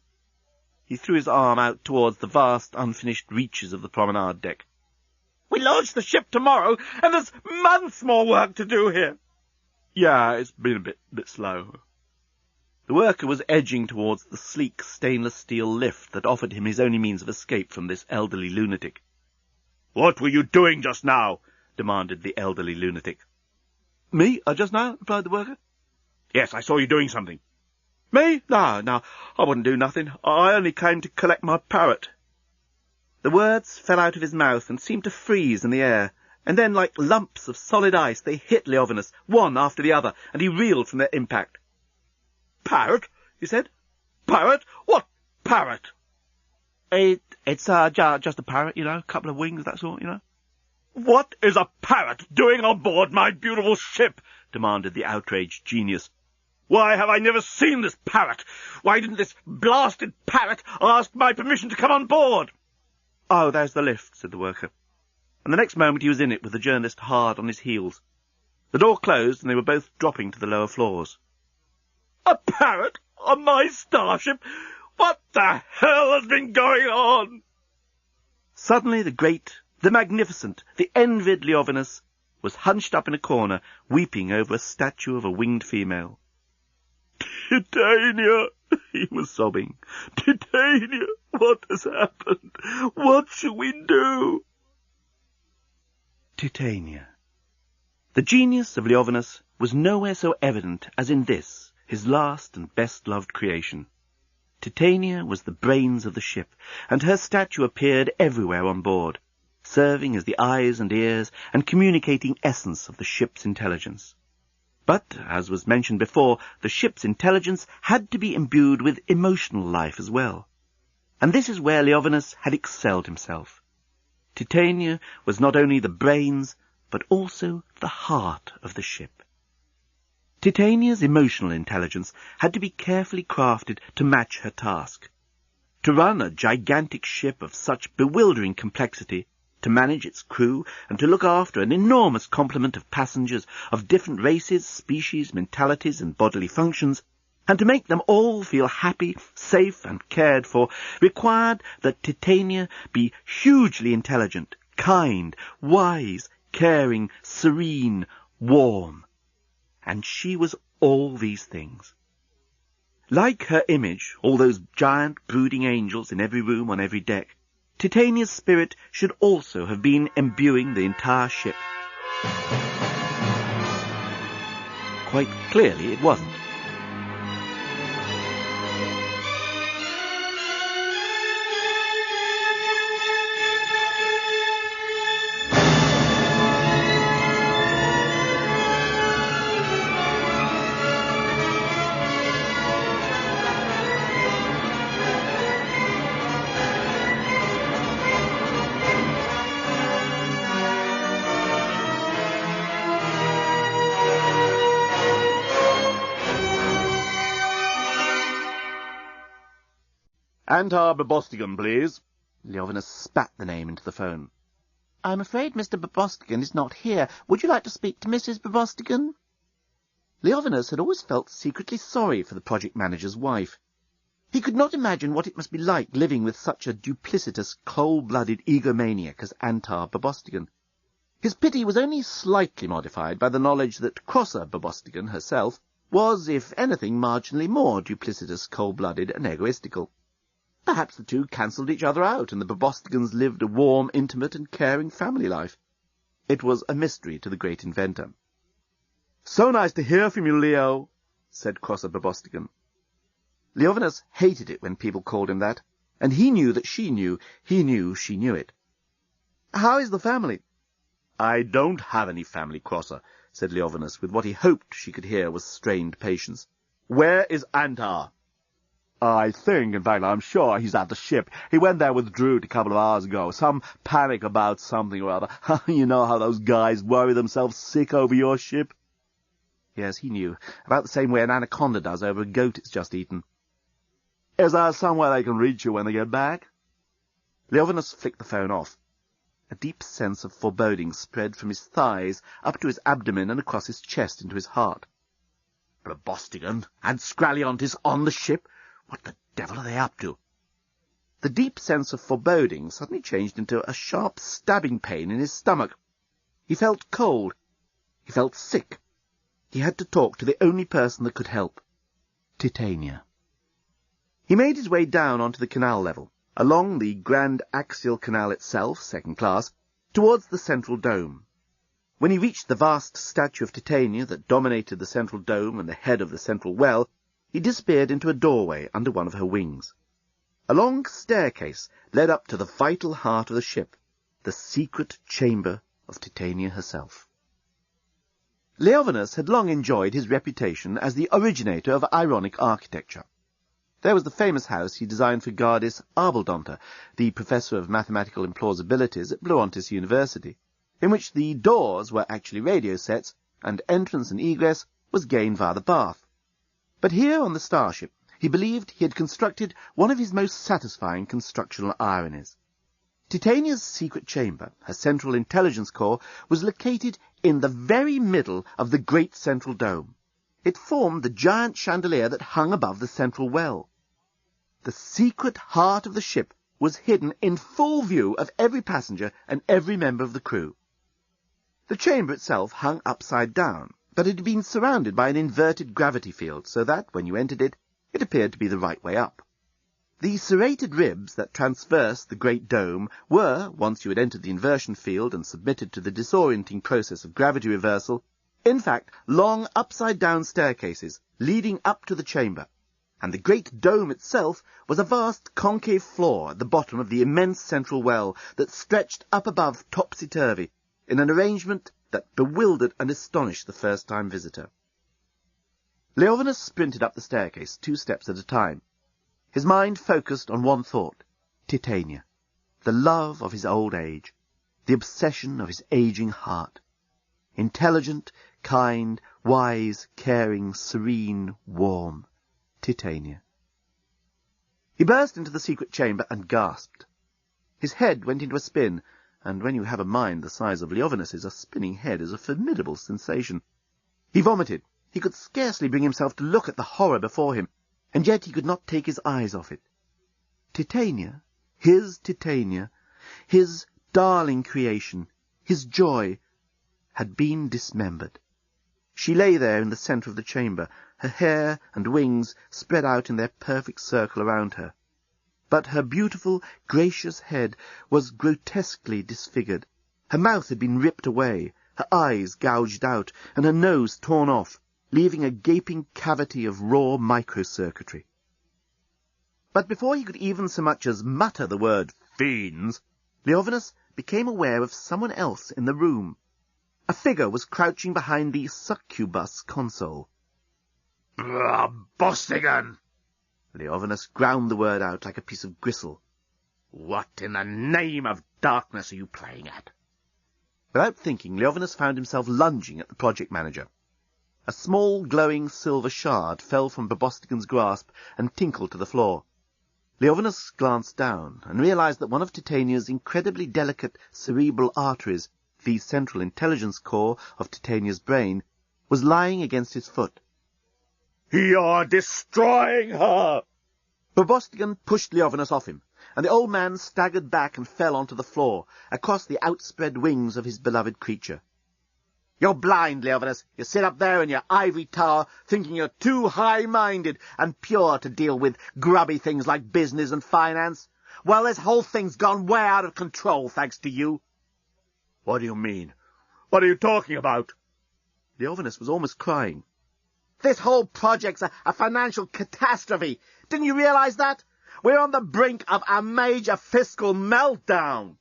C: He threw his arm out towards the vast, unfinished reaches of the promenade deck. "We launch the ship tomorrow, and there's months more work to do here." "Yeah, it's been a bit slow." The worker was edging towards the sleek stainless steel lift that offered him his only means of escape from this elderly lunatic. "What were you doing just now?" demanded the elderly lunatic. "Me, just now?" replied the worker. "Yes, I saw you doing something." "Me? No, I wouldn't do nothing. I only came to collect my parrot." The words fell out of his mouth and seemed to freeze in the air, and then, like lumps of solid ice, they hit Leovinus, one after the other, and he reeled from their impact. "Parrot?" he said. "Parrot? What parrot?" It's just a parrot, a couple of wings, that sort, "What is a parrot doing on board my beautiful ship?" demanded the outraged genius. "Why have I never seen this parrot? Why didn't this blasted parrot ask my permission to come on board?" "Oh, there's the lift," said the worker. And the next moment he was in it, with the journalist hard on his heels. The door closed, and they were both dropping to the lower floors. "A parrot on my starship? What the hell has been going on?" Suddenly the great, the magnificent, the envied Leovinus was hunched up in a corner, weeping over a statue of a winged female. "Titania," he was sobbing. "Titania, what has happened? What shall we do?" Titania. The genius of Leovinus was nowhere so evident as in this, his last and best-loved creation. Titania was the brains of the ship, and her statue appeared everywhere on board, serving as the eyes and ears and communicating essence of the ship's intelligence. But, as was mentioned before, the ship's intelligence had to be imbued with emotional life as well. And this is where Leovinus had excelled himself. Titania was not only the brains, but also the heart of the ship. Titania's emotional intelligence had to be carefully crafted to match her task. To run a gigantic ship of such bewildering complexity, to manage its crew, and to look after an enormous complement of passengers of different races, species, mentalities, and bodily functions, and to make them all feel happy, safe, and cared for, required that Titania be hugely intelligent, kind, wise, caring, serene, warm. And she was all these things. Like her image, all those giant brooding angels in every room on every deck, Titania's spirit should also have been imbuing the entire ship. Quite clearly it wasn't.
B: Antar Babostigan, please.
C: Leovinus spat the name into the phone. "I'm afraid Mr. Babostigan is not here. Would you like to speak to Mrs. Babostigan?" Leovinus had always felt secretly sorry for the project manager's wife. He could not imagine what it must be like living with such a duplicitous, cold-blooded egomaniac as Antar Babostigan. His pity was only slightly modified by the knowledge that Crosser Babostigan herself was, if anything, marginally more duplicitous, cold-blooded, and egoistical. Perhaps the two cancelled each other out, and the Babostigans lived a warm, intimate, and caring family life. It was a mystery to the great inventor. "So nice to hear from you, Leo," said Crosser Babostigan. Leovinus hated it when people called him that, and he knew that she knew he knew it. How is the family?"
B: "I don't have any family, Crosser," said Leovinus, with what he hoped she could hear was strained patience. "Where is Antar?" "I think, in fact, I'm sure he's at the ship. He went there with Drood a couple of hours ago. Some panic about something or other. You know how those guys worry themselves sick over your ship?"
C: Yes, he knew, about the same way an anaconda does over a goat it's just eaten.
B: "Is there somewhere they can reach you when they get back?"
C: Leovinus flicked the phone off. A deep sense of foreboding spread from his thighs up to his abdomen and across his chest into his heart.
B: Probostigan and Scraliontis on the ship? What the devil are they up to?
C: The deep sense of foreboding suddenly changed into a sharp stabbing pain in his stomach. He felt cold. He felt sick. He had to talk to the only person that could help. Titania. He made his way down onto the canal level, along the Grand Axial Canal itself, second class, towards the central dome. When he reached the vast statue of Titania that dominated the central dome and the head of the central well, he disappeared into a doorway under one of her wings. A long staircase led up to the vital heart of the ship, the secret chamber of Titania herself. Leovinus had long enjoyed his reputation as the originator of ironic architecture. There was the famous house he designed for Gardis Arbaldonta, the professor of mathematical implausibilities at Blerontis University, in which the doors were actually radio sets, and entrance and egress was gained via the bath. But here on the Starship, he believed he had constructed one of his most satisfying constructional ironies. Titania's secret chamber, her central intelligence core, was located in the very middle of the great central dome. It formed the giant chandelier that hung above the central well. The secret heart of the ship was hidden in full view of every passenger and every member of the crew. The chamber itself hung upside down, but it had been surrounded by an inverted gravity field, so that, when you entered it, it appeared to be the right way up. The serrated ribs that traversed the great dome were, once you had entered the inversion field and submitted to the disorienting process of gravity reversal, in fact, long upside-down staircases leading up to the chamber, and the great dome itself was a vast concave floor at the bottom of the immense central well that stretched up above topsy-turvy in an arrangement that bewildered and astonished the first-time visitor. Leovinus sprinted up the staircase 2 steps at a time. His mind focused on one thought, Titania, the love of his old age, the obsession of his aging heart. Intelligent, kind, wise, caring, serene, warm. Titania. He burst into the secret chamber and gasped. His head went into a spin, and when you have a mind the size of Leovinus's, a spinning head is a formidable sensation. He vomited. He could scarcely bring himself to look at the horror before him, and yet he could not take his eyes off it. Titania, his darling creation, his joy, had been dismembered. She lay there in the centre of the chamber, her hair and wings spread out in their perfect circle around her. But her beautiful, gracious head was grotesquely disfigured. Her mouth had been ripped away, her eyes gouged out, and her nose torn off, leaving a gaping cavity of raw microcircuitry. But before he could even so much as mutter the word fiends, Leovinus became aware of someone else in the room. A figure was crouching behind the succubus console.
B: Bostigan!
C: Leovinus ground the word out like a piece of gristle.
B: What in the name of darkness are you playing at?
C: Without thinking, Leovinus found himself lunging at the project manager. A small, glowing silver shard fell from Probostigan's grasp and tinkled to the floor. Leovinus glanced down and realized that one of Titania's incredibly delicate cerebral arteries, the central intelligence core of Titania's brain, was lying against his foot.
B: You're destroying her!
C: Probostigan pushed Leovinus off him, and the old man staggered back and fell onto the floor, across the outspread wings of his beloved creature. You're blind, Leovinus. You sit up there in your ivory tower, thinking you're too high-minded and pure to deal with grubby things like business and finance. Well, this whole thing's gone way out of control, thanks to you.
B: What do you mean? What are you talking about?
C: Leovinus was almost crying.
B: This whole project's a financial catastrophe. Didn't you realize that? We're on the brink of a major fiscal meltdown.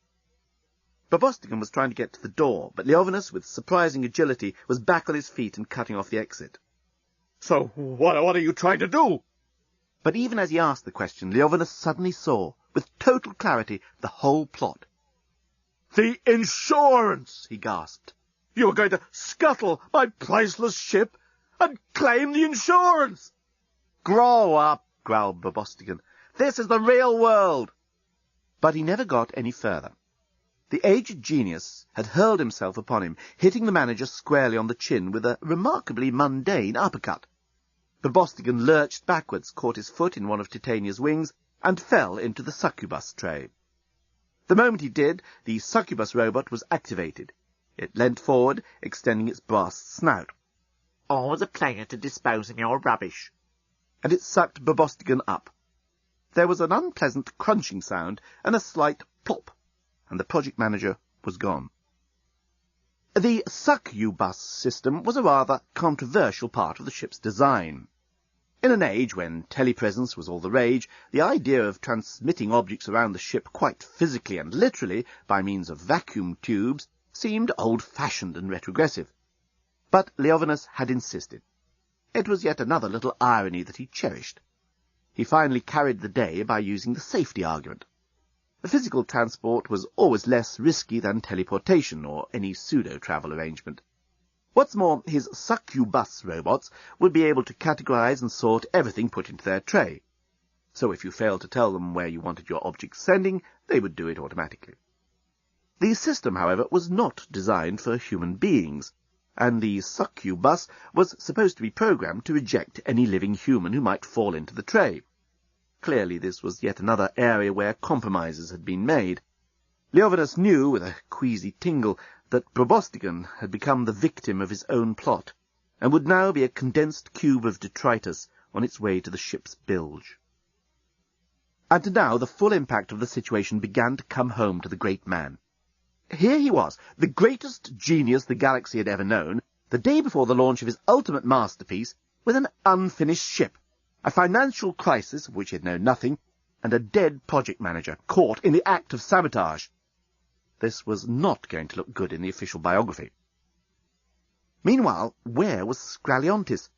C: Bobostigan was trying to get to the door, but Leovinus, with surprising agility, was back on his feet and cutting off the exit.
B: So, what are you trying to do?
C: But even as he asked the question, Leovinus suddenly saw, with total clarity, the whole plot.
B: The insurance, he gasped. You were going to scuttle my priceless ship and claim the insurance.
C: Grow up, growled Bobostigan. This is the real world. But he never got any further. The aged genius had hurled himself upon him, hitting the manager squarely on the chin with a remarkably mundane uppercut. Bobostigan lurched backwards, caught his foot in one of Titania's wings, and fell into the succubus tray. The moment he did, the succubus robot was activated. It leant forward, extending its brass snout.
D: Always a pleasure to dispose of your rubbish.
C: And it sucked Bobostigan up. There was an unpleasant crunching sound and a slight plop, and the project manager was gone. The succubus system was a rather controversial part of the ship's design. In an age when telepresence was all the rage, the idea of transmitting objects around the ship quite physically and literally by means of vacuum tubes seemed old-fashioned and retrogressive. But Leovinus had insisted. It was yet another little irony that he cherished. He finally carried the day by using the safety argument. The physical transport was always less risky than teleportation or any pseudo-travel arrangement. What's more, his succubus robots would be able to categorize and sort everything put into their tray. So if you failed to tell them where you wanted your object sending, they would do it automatically. The system, however, was not designed for human beings, and the succubus was supposed to be programmed to reject any living human who might fall into the tray. Clearly this was yet another area where compromises had been made. Leovinus knew, with a queasy tingle, that Bobostigan had become the victim of his own plot, and would now be a condensed cube of detritus on its way to the ship's bilge. And now the full impact of the situation began to come home to the great man. Here he was, the greatest genius the galaxy had ever known, the day before the launch of his ultimate masterpiece, with an unfinished ship, a financial crisis of which he had known nothing, and a dead project manager caught in the act of sabotage. This was not going to look good in the official biography. Meanwhile, where was Scraliontis?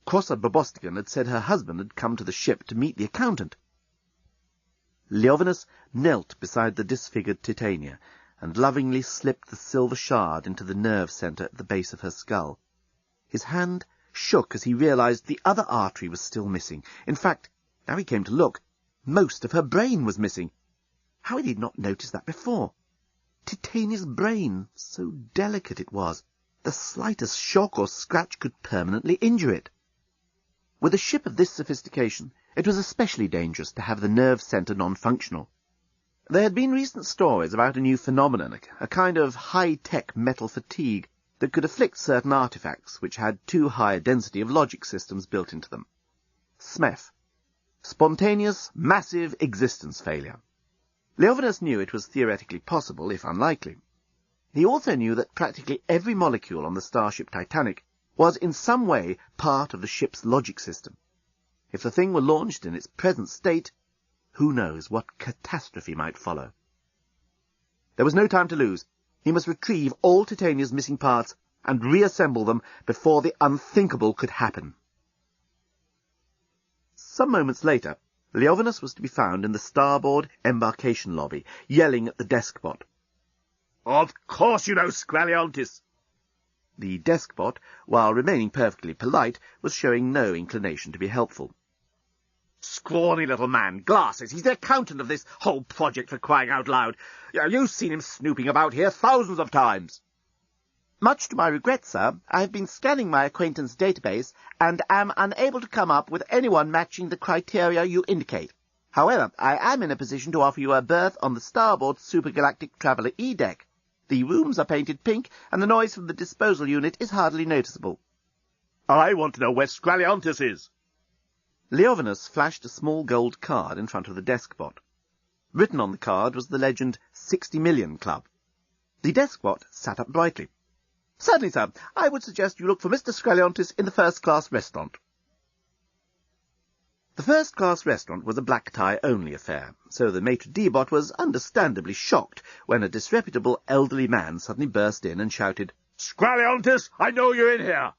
C: Crosser Bobostigan had said her husband had come to the ship to meet the accountant. Leovinus knelt beside the disfigured Titania, and lovingly slipped the silver shard into the nerve centre at the base of her skull. His hand shook as he realized the other artery was still missing. In fact, now he came to look, most of her brain was missing. How had he not noticed that before? Titania's brain, so delicate it was, the slightest shock or scratch could permanently injure it. With a ship of this sophistication, it was especially dangerous to have the nerve centre non-functional. There had been recent stories about a new phenomenon, a kind of high-tech metal fatigue that could afflict certain artifacts which had too high a density of logic systems built into them. SMEF. Spontaneous, massive existence failure. Leovinus knew it was theoretically possible, if unlikely. He also knew that practically every molecule on the Starship Titanic was in some way part of the ship's logic system. If the thing were launched in its present state, who knows what catastrophe might follow. There was no time to lose. He must retrieve all Titania's missing parts and reassemble them before the unthinkable could happen. Some moments later, Leovinus was to be found in the starboard embarkation lobby, yelling at the deskbot.
B: Of course you know Scraliontis.
C: The deskbot, while remaining perfectly polite, was showing no inclination to be helpful.
B: Scrawny little man, glasses, he's the accountant of this whole project, for crying out loud. You've seen him snooping about here thousands of times.
C: Much to my regret, sir, I have been scanning my acquaintance database and am unable to come up with anyone matching the criteria you indicate. However, I am in a position to offer you a berth on the starboard supergalactic traveller E-deck. The rooms are painted pink, and the noise from the disposal unit is hardly noticeable.
B: I want to know where Scraliontis is.
C: Leovinus flashed a small gold card in front of the deskbot. Written on the card was the legend 60 Million Club. The deskbot sat up brightly. Certainly, sir. I would suggest you look for Mr. Scraliontis in the first-class restaurant. The first-class restaurant was a black-tie-only affair, so the maitre d' was understandably shocked when a disreputable elderly man suddenly burst in and shouted,
B: "Scraliontis, I know you're in here!"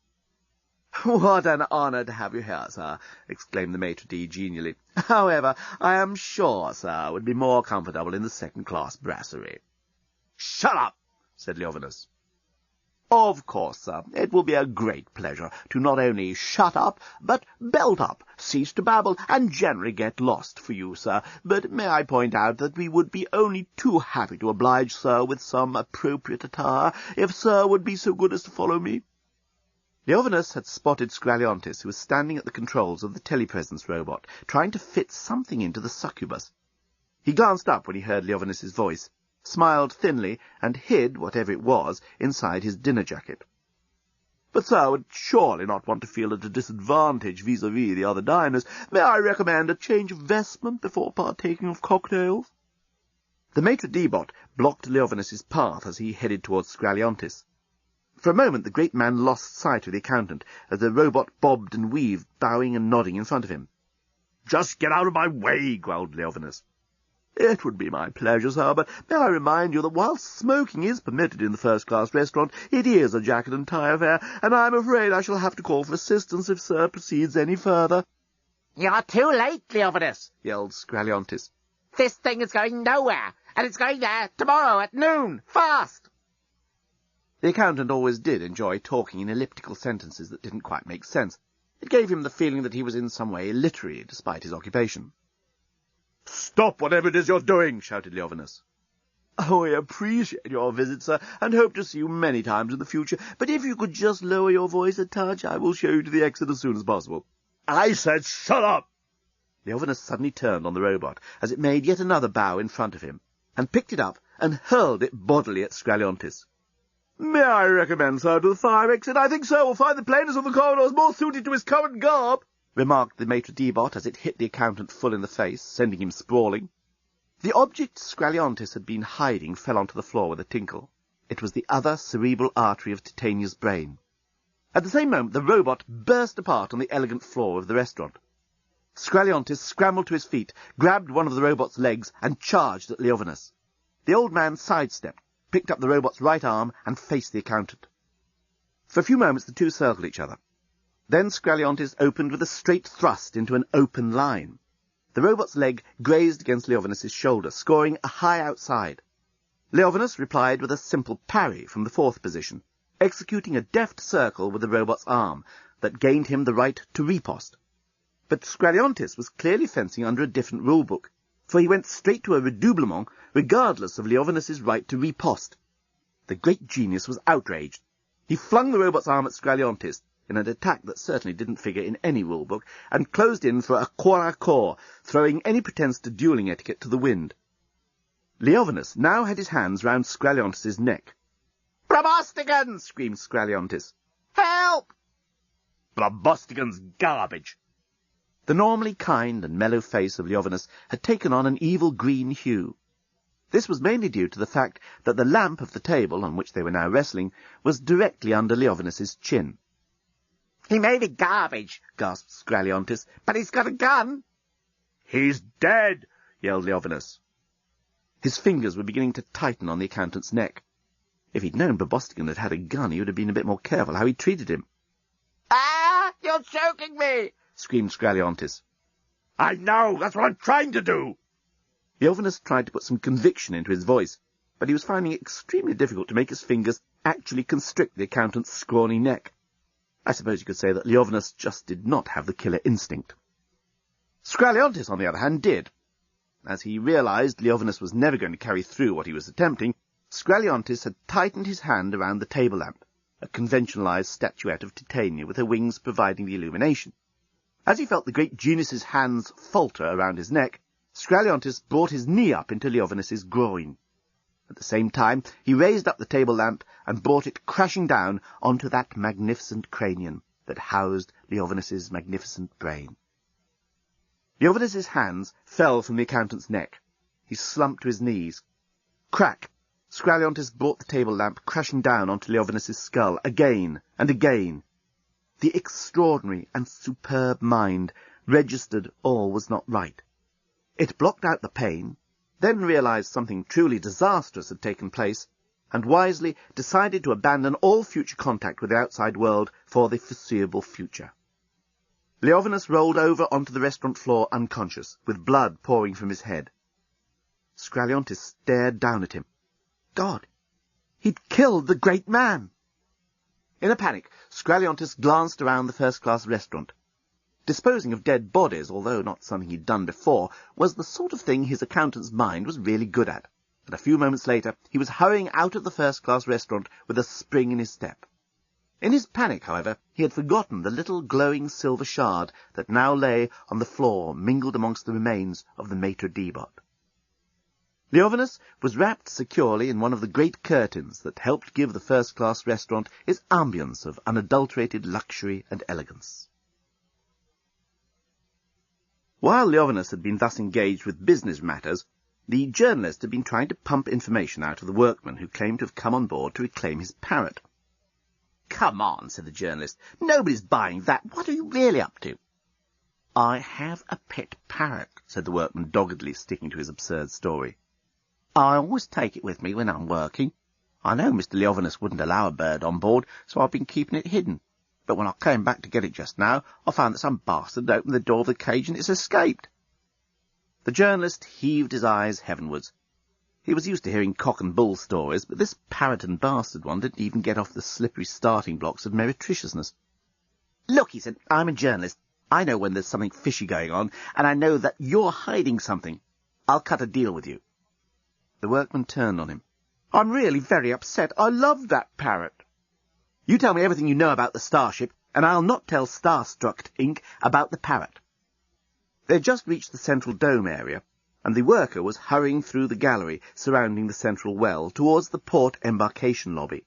C: "What an honour to have you here, sir," exclaimed the maitre d' genially. "However, I am sure, sir, would be more comfortable in the second-class brasserie."
B: "Shut up!" said Leovinus.
C: "Of course, sir, it will be a great pleasure to not only shut up, but belt up, cease to babble, and generally get lost for you, sir. But may I point out that we would be only too happy to oblige sir with some appropriate attire, if sir would be so good as to follow me." Leovinus had spotted Scraliontis, who was standing at the controls of the telepresence robot, trying to fit something into the succubus. He glanced up when he heard Leovinus's voice, smiled thinly, and hid whatever it was inside his dinner jacket. "But sir would surely not want to feel at a disadvantage vis-à-vis the other diners. May I recommend a change of vestment before partaking of cocktails?" The maitre d' blocked Leovinus's path as he headed towards Scraliontis. For a moment the great man lost sight of the accountant, as the robot bobbed and weaved, bowing and nodding in front of him.
B: "Just get out of my way," growled Leovinus.
C: "It would be my pleasure, sir, but may I remind you that while smoking is permitted in the first-class restaurant, it is a jacket and tie affair, and I'm afraid I shall have to call for assistance if sir proceeds any further."
D: You're too late, Leovinus,
C: yelled Scraliontis.
D: This thing is going nowhere, and it's going there tomorrow at noon. Fast!
C: The accountant always did enjoy talking in elliptical sentences that didn't quite make sense. It gave him the feeling that he was in some way literary, despite his occupation.
B: "Stop whatever it is you're doing!" shouted Leovinus.
C: "Oh, we appreciate your visit, sir, and hope to see you many times in the future, but if you could just lower your voice a touch, I will show you to the exit as soon as possible."
B: "I said shut up!"
C: Leovinus suddenly turned on the robot, as it made yet another bow in front of him, and picked it up and hurled it bodily at Scraliontis. "May I recommend, sir, to the fire exit? I think sir will find the plainness of the corridors more suited to his current garb," remarked the maitre d' as it hit the accountant full in the face, sending him sprawling. The object Scraliontis had been hiding fell onto the floor with a tinkle. It was the other cerebral artery of Titania's brain. At the same moment the robot burst apart on the elegant floor of the restaurant. Scraliontis scrambled to his feet, grabbed one of the robot's legs, and charged at Leovinus. The old man sidestepped, picked up the robot's right arm, and faced the accountant. For a few moments the two circled each other. Then Scraliontis opened with a straight thrust into an open line. The robot's leg grazed against Leovinus's shoulder, scoring a high outside. Leovinus replied with a simple parry from the fourth position, executing a deft circle with the robot's arm that gained him the right to riposte. But Scraliontis was clearly fencing under a different rule-book, for he went straight to a redoublement, regardless of Leovinus's right to riposte. The great genius was outraged. He flung the robot's arm at Scraliontis, in an attack that certainly didn't figure in any rule-book, and closed in for a corps-à-corps, throwing any pretence to duelling etiquette to the wind. Leovinus now had his hands round Scraliontis's neck.
D: Probostigans!
C: Screamed Scraliontis.
D: Help!
B: "Probostigans garbage!"
C: The normally kind and mellow face of Leovinus had taken on an evil green hue. This was mainly due to the fact that the lamp of the table, on which they were now wrestling, was directly under Leovinus's chin.
D: He may be garbage,
C: gasped Scraliontis,
D: but he's got a gun.
B: "He's dead!"
C: yelled Leovinus. His fingers were beginning to tighten on the accountant's neck. If he'd known Probostigan had had a gun, he would have been a bit more careful how he treated him.
D: Ah! You're choking me!
C: Screamed Scraliontis.
B: "I know! That's what I'm trying to do!"
C: Leovinus tried to put some conviction into his voice, but he was finding it extremely difficult to make his fingers actually constrict the accountant's scrawny neck. I suppose you could say that Leovinus just did not have the killer instinct. Scraliontis, on the other hand, did. As he realized Leovinus was never going to carry through what he was attempting, Scraliontis had tightened his hand around the table lamp, a conventionalized statuette of Titania with her wings providing the illumination. As he felt the great genius's hands falter around his neck, Scraliontis brought his knee up into Leovinus's groin. At the same time, he raised up the table lamp and brought it crashing down onto that magnificent cranium that housed Leovinus's magnificent brain. Leovinus's hands fell from the accountant's neck. He slumped to his knees. Crack! Scraliontis brought the table lamp crashing down onto Leovinus's skull again and again. The extraordinary and superb mind registered all was not right. It blocked out the pain, then realized something truly disastrous had taken place, and wisely decided to abandon all future contact with the outside world for the foreseeable future. Leovinus rolled over onto the restaurant floor unconscious, with blood pouring from his head. Skraliontis stared down at him. God! He'd killed the great man! In a panic, Skraliontis glanced around the first-class restaurant. Disposing of dead bodies, although not something he'd done before, was the sort of thing his accountant's mind was really good at, and a few moments later he was hurrying out of the first-class restaurant with a spring in his step. In his panic, however, he had forgotten the little glowing silver shard that now lay on the floor mingled amongst the remains of the maitre d'. Leovinus was wrapped securely in one of the great curtains that helped give the first-class restaurant its ambience of unadulterated luxury and elegance. While Leovinus had been thus engaged with business matters, the journalist had been trying to pump information out of the workman who claimed to have come on board to reclaim his parrot. "Come on," said the journalist. "Nobody's buying that. What are you really up to?" "I have a pet parrot," said the workman doggedly, sticking to his absurd story. "I always take it with me when I'm working. I know Mr. Leovinus wouldn't allow a bird on board, so I've been keeping it hidden. But when I came back to get it just now, I found that some bastard had opened the door of the cage and it's escaped." The journalist heaved his eyes heavenwards. He was used to hearing cock and bull stories, but this parrot and bastard one didn't even get off the slippery starting blocks of meretriciousness. "Look," he said, "I'm a journalist. I know when there's something fishy going on, and I know that you're hiding something. I'll cut a deal with you." The workman turned on him. "I'm really very upset. I love that parrot." "You tell me everything you know about the Starship, and I'll not tell Starstruck Inc. about the parrot." They had just reached the central dome area, and the worker was hurrying through the gallery surrounding the central well towards the port embarkation lobby.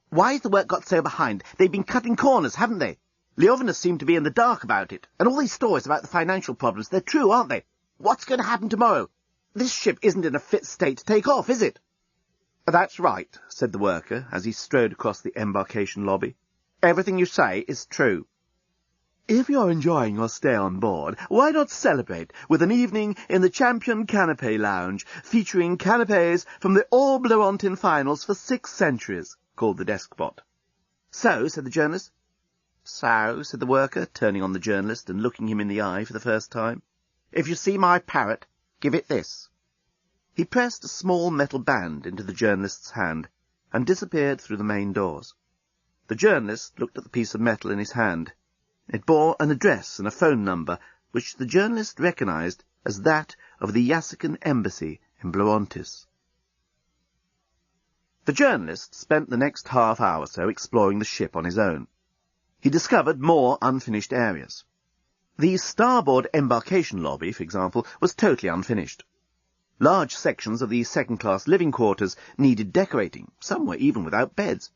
C: "Why's the work got so behind? They've been cutting corners, haven't they? Leovinus seemed to be in the dark about it, and all these stories about the financial problems, they're true, aren't they? What's going to happen tomorrow? This ship isn't in a fit state to take off, is it?" "That's right," said the worker as he strode across the embarkation lobby. "Everything you say is true." "If you're enjoying your stay on board, why not celebrate with an evening in the Champion Canapé Lounge, featuring canapés from the All-Blerontin finals for 6 centuries, called the deskbot. "So," said the journalist. "So," said the worker, turning on the journalist and looking him in the eye for the first time. "If you see my parrot, give it this." He pressed a small metal band into the journalist's hand and disappeared through the main doors. The journalist looked at the piece of metal in his hand. It bore an address and a phone number, which the journalist recognized as that of the Yassican embassy in Blerontis. The journalist spent the next half hour or so exploring the ship on his own. He discovered more unfinished areas. The starboard embarkation lobby, for example, was totally unfinished. Large sections of the second-class living quarters needed decorating, some were even without beds.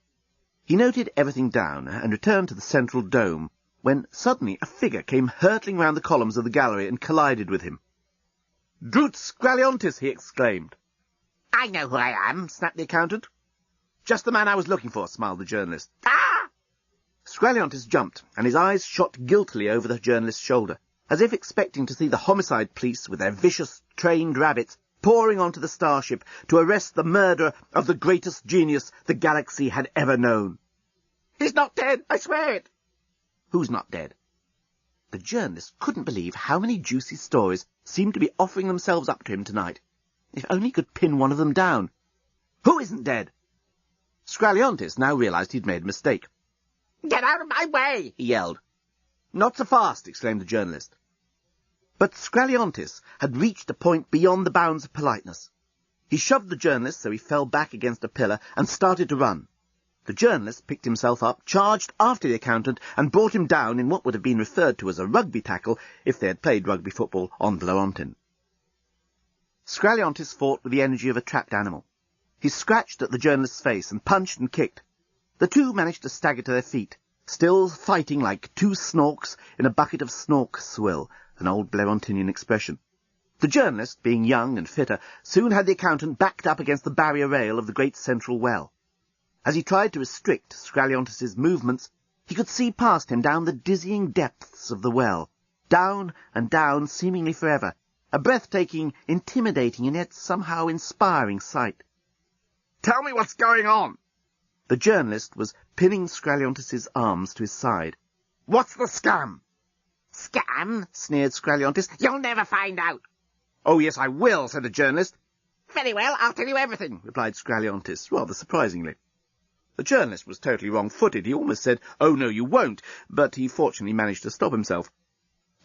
C: He noted everything down and returned to the central dome, when suddenly a figure came hurtling round the columns of the gallery and collided with him. "Drut Skraliontis!" he exclaimed.
D: "I know who I am,"
C: snapped the accountant. "Just the man I was looking for," smiled the journalist.
D: "Ah!"
C: Skraliontis jumped, and his eyes shot guiltily over the journalist's shoulder, as if expecting to see the homicide police with their vicious, trained rabbits pouring onto the starship to arrest the murderer of the greatest genius the galaxy had ever known.
D: "He's not dead, I swear it."
C: "Who's not dead?" The journalist couldn't believe how many juicy stories seemed to be offering themselves up to him tonight. If only he could pin one of them down. "Who isn't dead?" Skraliontis now realized he'd made a mistake.
D: "Get out of my way!"
C: he yelled. "Not so fast!" exclaimed the journalist. But Skraliontis had reached a point beyond the bounds of politeness. He shoved the journalist so he fell back against a pillar and started to run. The journalist picked himself up, charged after the accountant, and brought him down in what would have been referred to as a rugby tackle if they had played rugby football on Blerontin. Skraliontis fought with the energy of a trapped animal. He scratched at the journalist's face and punched and kicked. The two managed to stagger to their feet, still fighting like two snorks in a bucket of snork swill, an old Blerontinian expression. The journalist, being young and fitter, soon had the accountant backed up against the barrier rail of the great central well. As he tried to restrict Skraliontis's movements, he could see past him down the dizzying depths of the well, down and down seemingly forever, a breathtaking, intimidating, and yet somehow inspiring sight.
B: Tell me what's going on.
C: The journalist was pinning Scraliontis's arms to his side.
B: What's the scam?
D: Scam?
C: Sneered Scraliontis.
D: You'll never find out.
B: Oh, yes, I will, said the journalist.
D: Very well, I'll tell you everything,
C: replied Scraliontis, rather surprisingly. The journalist was totally wrong-footed. He almost said, "Oh, no, you won't," but he fortunately managed to stop himself.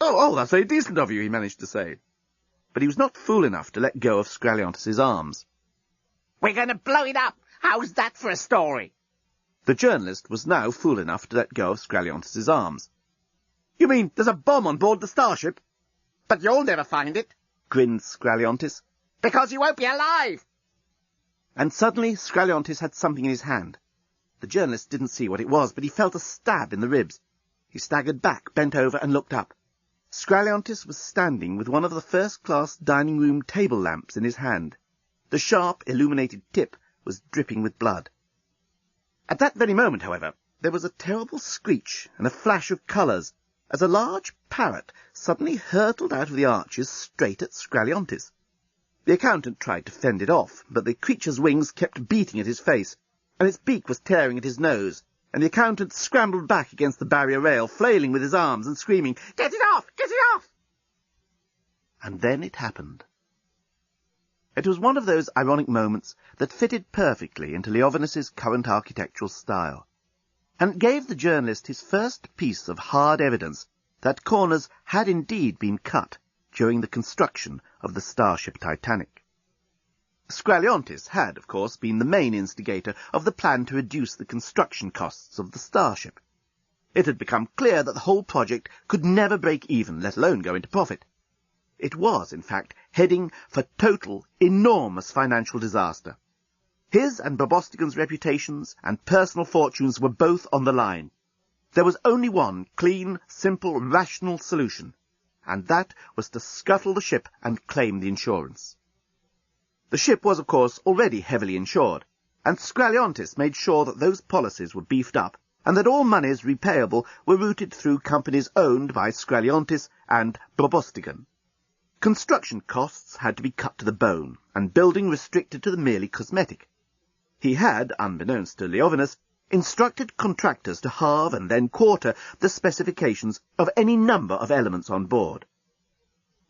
C: Oh, that's very decent of you," he managed to say. But he was not fool enough to let go of Scraliontis's arms.
D: We're going to blow it up. How's that for a story?
C: The journalist was now fool enough to let go of Scraliontis's arms. "You mean there's a bomb on board the Starship?"
D: But you'll never find it,
C: grinned Scraliontis.
D: Because you won't be alive.
C: And suddenly Scraliontis had something in his hand. The journalist didn't see what it was, but he felt a stab in the ribs. He staggered back, bent over, and looked up. Scraliontis was standing with one of the first-class dining-room table lamps in his hand. The sharp, illuminated tip was dripping with blood. At that very moment, however, there was a terrible screech and a flash of colours as a large parrot suddenly hurtled out of the arches straight at Scraliontis. The accountant tried to fend it off, but the creature's wings kept beating at his face, and its beak was tearing at his nose, and the accountant scrambled back against the barrier rail, flailing with his arms and screaming,
D: "Get it off! Get it off!"
C: And then it happened. It was one of those ironic moments that fitted perfectly into Leovinus's current architectural style, and it gave the journalist his first piece of hard evidence that corners had indeed been cut during the construction of the Starship Titanic. Scraliontis had, of course, been the main instigator of the plan to reduce the construction costs of the Starship. It had become clear that the whole project could never break even, let alone go into profit. It was, in fact, heading for total, enormous financial disaster. His and Bobostigan's reputations and personal fortunes were both on the line. There was only one clean, simple, rational solution, and that was to scuttle the ship and claim the insurance. The ship was, of course, already heavily insured, and Scraliontis made sure that those policies were beefed up, and that all monies repayable were routed through companies owned by Scraliontis and Bobostigan. Construction costs had to be cut to the bone, and building restricted to the merely cosmetic. He had, unbeknownst to Leovinus, instructed contractors to halve and then quarter the specifications of any number of elements on board.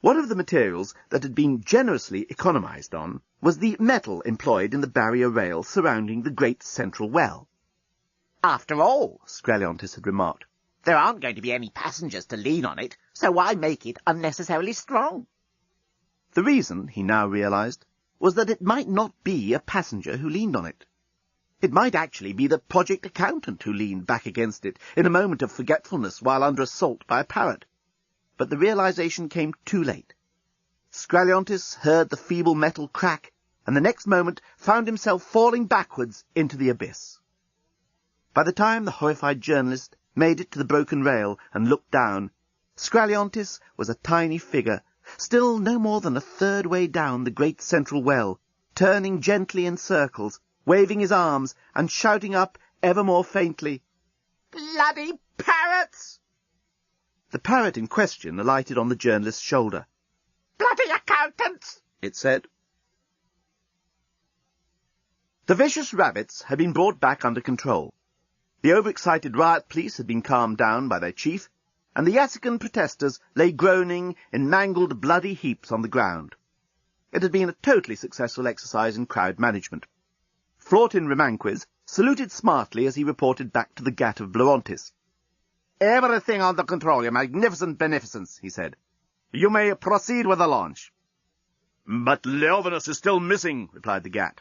C: One of the materials that had been generously economized on was the metal employed in the barrier rail surrounding the great central well.
D: After all,
C: Scraliontis had remarked,
D: there aren't going to be any passengers to lean on it, so why make it unnecessarily strong?
C: The reason, he now realized, was that it might not be a passenger who leaned on it. It might actually be the project accountant who leaned back against it in a moment of forgetfulness while under assault by a parrot. But the realization came too late. Scraliontis heard the feeble metal crack, and the next moment found himself falling backwards into the abyss. By the time the horrified journalist made it to the broken rail and looked down, Scraliontis was a tiny figure, still no more than a third way down the great central well, turning gently in circles, waving his arms, and shouting up ever more faintly,
D: "Bloody parrots!"
C: The parrot in question alighted on the journalist's shoulder.
D: "Bloody accountants!"
C: it said. The vicious rabbits had been brought back under control. The overexcited riot police had been calmed down by their chief, and the Yassican protesters lay groaning in mangled, bloody heaps on the ground. It had been a totally successful exercise in crowd management. Flortin Romanquez saluted smartly as he reported back to the Gat of Blorontis.
B: "Everything under control, your magnificent beneficence," he said. "You may proceed with the launch." "But Leovinus is still missing," replied the Gat.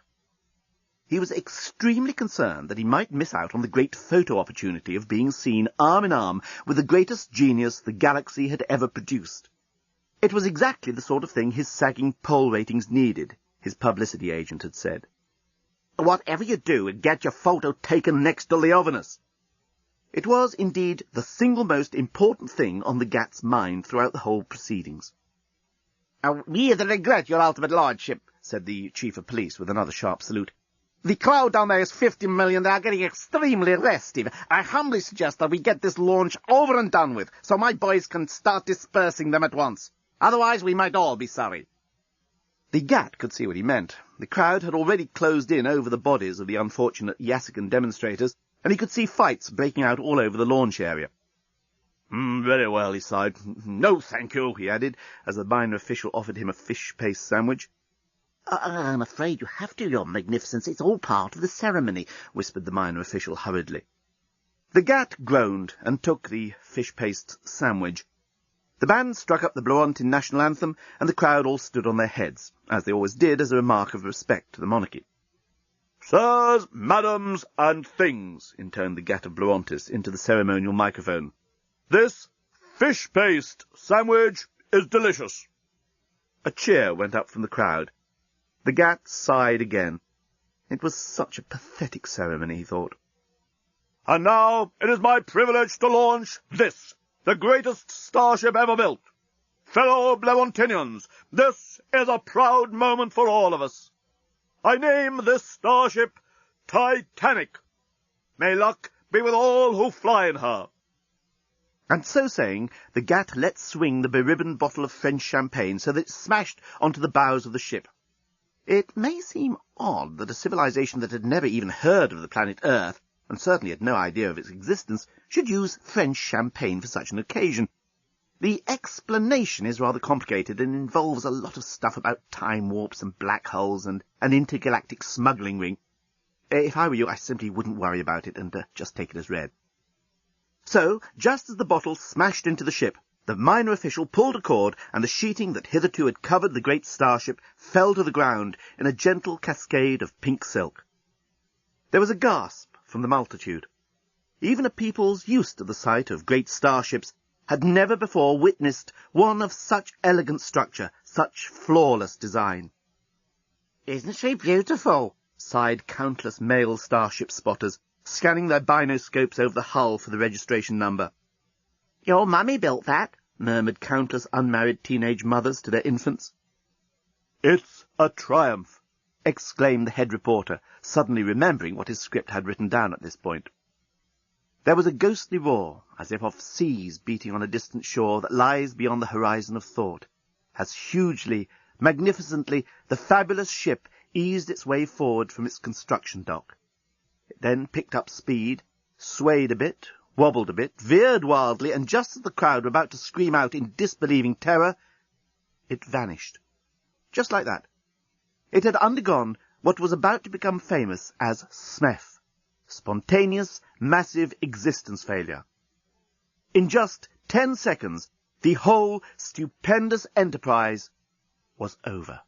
C: He was extremely concerned that he might miss out on the great photo opportunity of being seen arm in arm with the greatest genius the galaxy had ever produced. It was exactly the sort of thing his sagging poll ratings needed, his publicity agent had said.
B: "Whatever you do, get your photo taken next to Leovinus."
C: It was, indeed, the single most important thing on the Gat's mind throughout the whole proceedings.
B: "We regret your ultimate lordship,"
C: said the chief of police with another sharp salute.
D: The crowd down there is 50 million. They are getting extremely restive. I humbly suggest that we get this launch over and done with, so my boys can start dispersing them at once. Otherwise, we might all be sorry.
C: The Gat could see what he meant. The crowd had already closed in over the bodies of the unfortunate Yassican demonstrators, and he could see fights breaking out all over the launch area. Very well, he sighed. No, thank you, he added, as the minor official offered him a fish paste sandwich.
D: I'm afraid you have to, Your Magnificence. It's all part of the ceremony,
C: whispered the minor official hurriedly. The Gat groaned and took the fish paste sandwich. The band struck up the Blorontin national anthem, and the crowd all stood on their heads, as they always did as a remark of respect to the monarchy. Sirs, madams, and things, intoned the Gat of Blorontis into the ceremonial microphone. This fish paste sandwich is delicious. A cheer went up from the crowd. The Gat sighed again. It was such a pathetic ceremony, he thought. And now it is my privilege to launch this, the greatest starship ever built. Fellow Blerontinians, this is a proud moment for all of us. I name this starship Titanic. May luck be with all who fly in her. And so saying, the Gat let swing the beribboned bottle of French champagne so that it smashed onto the bows of the ship. It may seem odd that a civilization that had never even heard of the planet Earth, and certainly had no idea of its existence, should use French champagne for such an occasion. The explanation is rather complicated and involves a lot of stuff about time warps and black holes and an intergalactic smuggling ring. If I were you, I simply wouldn't worry about it and just take it as read. So, just as the bottle smashed into the ship, the minor official pulled a cord, and the sheeting that hitherto had covered the great starship fell to the ground in a gentle cascade of pink silk. There was a gasp from the multitude. Even a peoples used to the sight of great starships had never before witnessed one of such elegant structure, such flawless design.
D: "Isn't she beautiful?"
C: sighed countless male starship spotters, scanning their binoscopes over the hull for the registration number.
D: "Your mummy built that,"
C: murmured countless unmarried teenage mothers to their infants. "It's a triumph," exclaimed the head reporter, suddenly remembering what his script had written down at this point. There was a ghostly roar, as if of seas beating on a distant shore that lies beyond the horizon of thought, as hugely, magnificently, the fabulous ship eased its way forward from its construction dock. It then picked up speed, swayed a bit, wobbled a bit, veered wildly, and just as the crowd were about to scream out in disbelieving terror, it vanished. Just like that. It had undergone what was about to become famous as SMEF, spontaneous, massive existence failure. In just 10 seconds, the whole stupendous enterprise was over.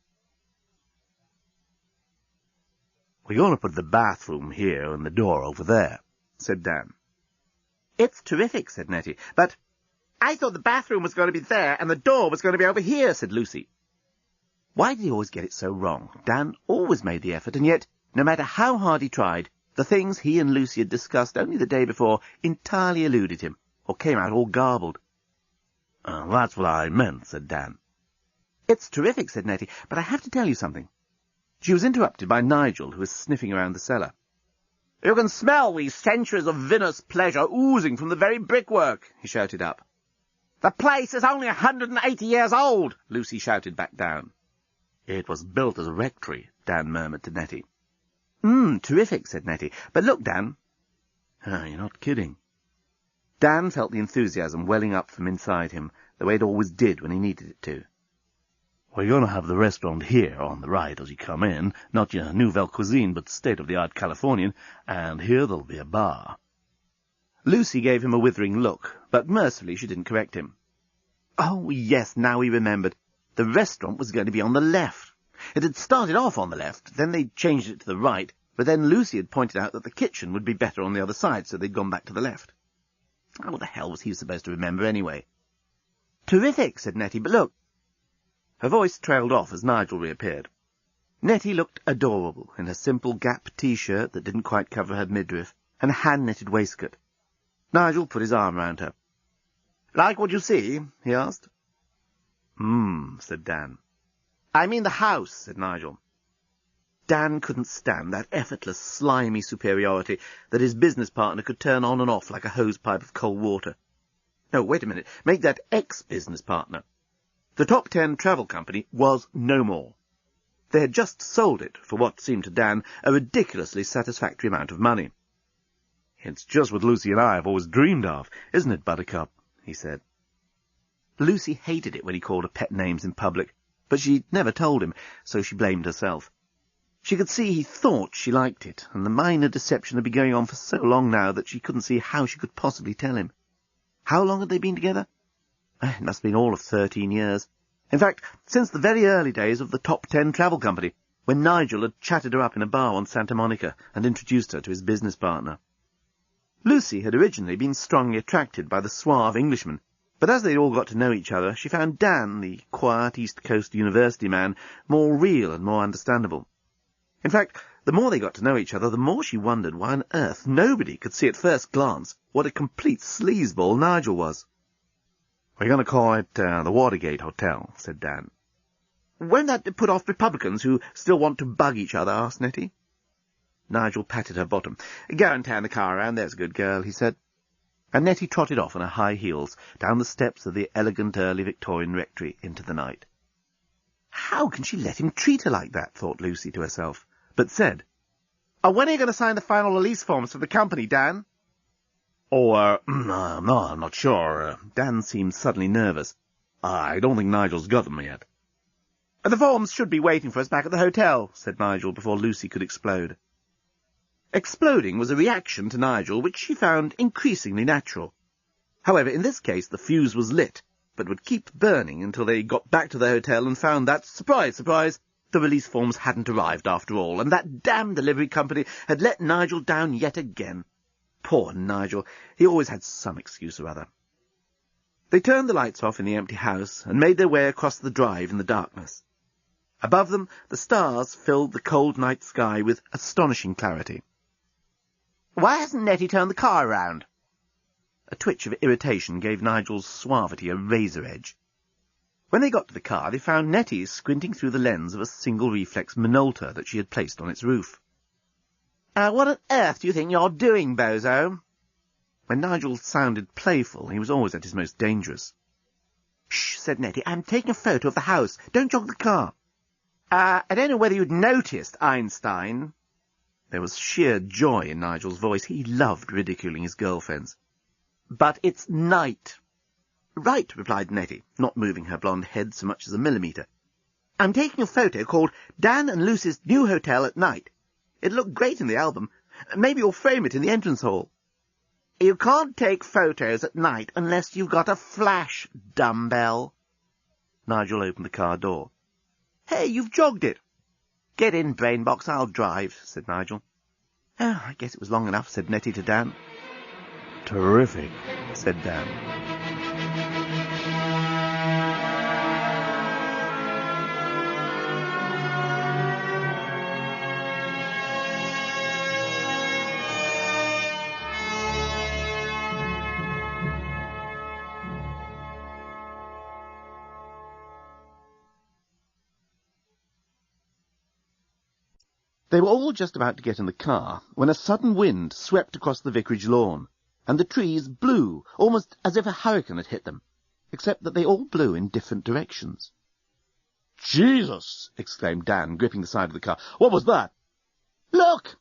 C: "We're going to put the bathroom here and the door over there," said Dan.
D: "It's terrific," said Nettie, "but I thought the bathroom was going to be there and the door was going to be over here," said Lucy.
C: Why did he always get it so wrong? Dan always made the effort, and yet, no matter how hard he tried, the things he and Lucy had discussed only the day before entirely eluded him, or came out all garbled. "That's what I meant," said Dan. "It's terrific," said Nettie, "but I have to tell you something." She was interrupted by Nigel, who was sniffing around the cellar.
D: "You can smell these centuries of vinous pleasure oozing from the very brickwork," he shouted up. "The place is only 180 years old," Lucy shouted back down.
C: "It was built as a rectory," Dan murmured to Nettie. Terrific," said Nettie. "But look, Dan." You're not kidding." Dan felt the enthusiasm welling up from inside him, the way it always did when he needed it to. "We're going to have the restaurant here on the right as you come in, not your nouvelle cuisine, but state-of-the-art Californian, and here there'll be a bar." Lucy gave him a withering look, but mercifully she didn't correct him. Oh, yes, now he remembered. The restaurant was going to be on the left. It had started off on the left, then they'd changed it to the right, but then Lucy had pointed out that the kitchen would be better on the other side, so they'd gone back to the left. What the hell was he supposed to remember anyway? "Terrific," said Nettie, "but look." Her voice trailed off as Nigel reappeared. Nettie looked adorable in her simple Gap T-shirt that didn't quite cover her midriff, and a hand-knitted waistcoat. Nigel put his arm round her. "Like what you see?" he asked. Said Dan. "I mean the house," said Nigel. Dan couldn't stand that effortless, slimy superiority that his business partner could turn on and off like a hosepipe of cold water. No, wait a minute. Make that ex-business partner. The Top 10 travel company was no more. They had just sold it for what seemed to Dan a ridiculously satisfactory amount of money. "It's just what Lucy and I have always dreamed of, isn't it, Buttercup?" he said. Lucy hated it when he called her pet names in public, but she never told him, so she blamed herself. She could see he thought she liked it, and the minor deception had been going on for so long now that she couldn't see how she could possibly tell him. How long had they been together? It must have been all of 13 years. In fact, since the very early days of the Top 10 travel company, when Nigel had chatted her up in a bar on Santa Monica and introduced her to his business partner. Lucy had originally been strongly attracted by the suave Englishman, but as they all got to know each other, she found Dan, the quiet East Coast university man, more real and more understandable. In fact, the more they got to know each other, the more she wondered why on earth nobody could see at first glance what a complete sleazeball Nigel was. "We're going to call it the Watergate Hotel," said Dan. "Won't that put off Republicans who still want to bug each other?" asked Nettie. Nigel patted her bottom. "Go and turn the car around, there's a good girl," he said. And Nettie trotted off on her high heels down the steps of the elegant early Victorian rectory into the night. How can she let him treat her like that, thought Lucy to herself, but said, "When are you going to sign the final release forms for the company, Dan?"
B: No, I'm not sure.
C: Dan seemed suddenly nervous.
B: I don't think Nigel's got them yet.
C: "The forms should be waiting for us back at the hotel," said Nigel before Lucy could explode. Exploding was a reaction to Nigel which she found increasingly natural. However, in this case the fuse was lit, but would keep burning until they got back to the hotel and found that, surprise, surprise, the release forms hadn't arrived after all, and that damned delivery company had let Nigel down yet again. Poor Nigel, he always had some excuse or other. They turned the lights off in the empty house and made their way across the drive in the darkness. Above them, the stars filled the cold night sky with astonishing clarity. "Why hasn't Nettie turned the car round?" A twitch of irritation gave Nigel's suavity a razor edge. When they got to the car, they found Nettie squinting through the lens of a single-reflex Minolta that she had placed on its roof. "What on earth do you think you're doing, bozo?" When Nigel sounded playful, he was always at his most dangerous. "Shh," said Nettie. "I'm taking a photo of the house. Don't jog the car." I don't know whether you'd noticed, Einstein." There was sheer joy in Nigel's voice. He loved ridiculing his girlfriends. "But it's night." "Right," replied Nettie, not moving her blonde head so much as a millimetre. "I'm taking a photo called Dan and Lucy's New Hotel at Night. It'll look great in the album. Maybe you'll frame it in the entrance hall." "You can't take photos at night unless you've got a flash, dumbbell." Nigel opened the car door. "Hey, you've jogged it." "Get in, brainbox, I'll drive," said Nigel. "Oh, I guess it was long enough," said Nettie to Dan.
B: "Terrific,"
C: said Dan. They were all just about to get in the car when a sudden wind swept across the vicarage lawn, and the trees blew, almost as if a hurricane had hit them, except that they all blew in different directions.
B: "Jesus!" exclaimed Dan, gripping the side of the car. "What was that?"
C: "Look!"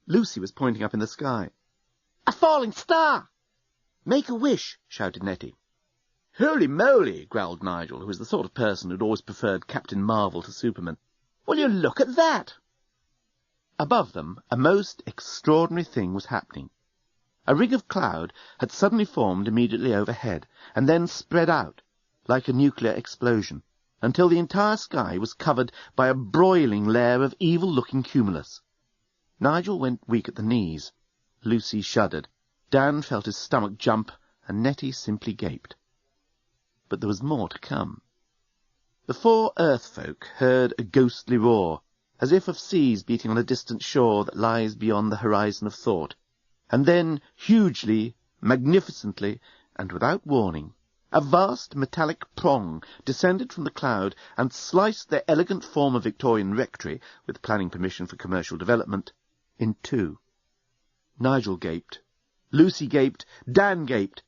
C: Lucy was pointing up in the sky. "A falling star!" "Make a wish!" shouted Nettie.
B: "Holy moly!" growled Nigel, who was the sort of person who'd always preferred Captain Marvel to Superman.
C: "Will you look at that?" Above them, a most extraordinary thing was happening. A ring of cloud had suddenly formed immediately overhead, and then spread out, like a nuclear explosion, until the entire sky was covered by a broiling layer of evil-looking cumulus. Nigel went weak at the knees. Lucy shuddered. Dan felt his stomach jump, and Nettie simply gaped. But there was more to come. The four Earth folk heard a ghostly roar, as if of seas beating on a distant shore that lies beyond the horizon of thought, and then, hugely, magnificently, and without warning, A vast metallic prong descended from the cloud and sliced their elegant former Victorian rectory, with planning permission for commercial development, in two. Nigel gaped. Lucy gaped. Dan gaped.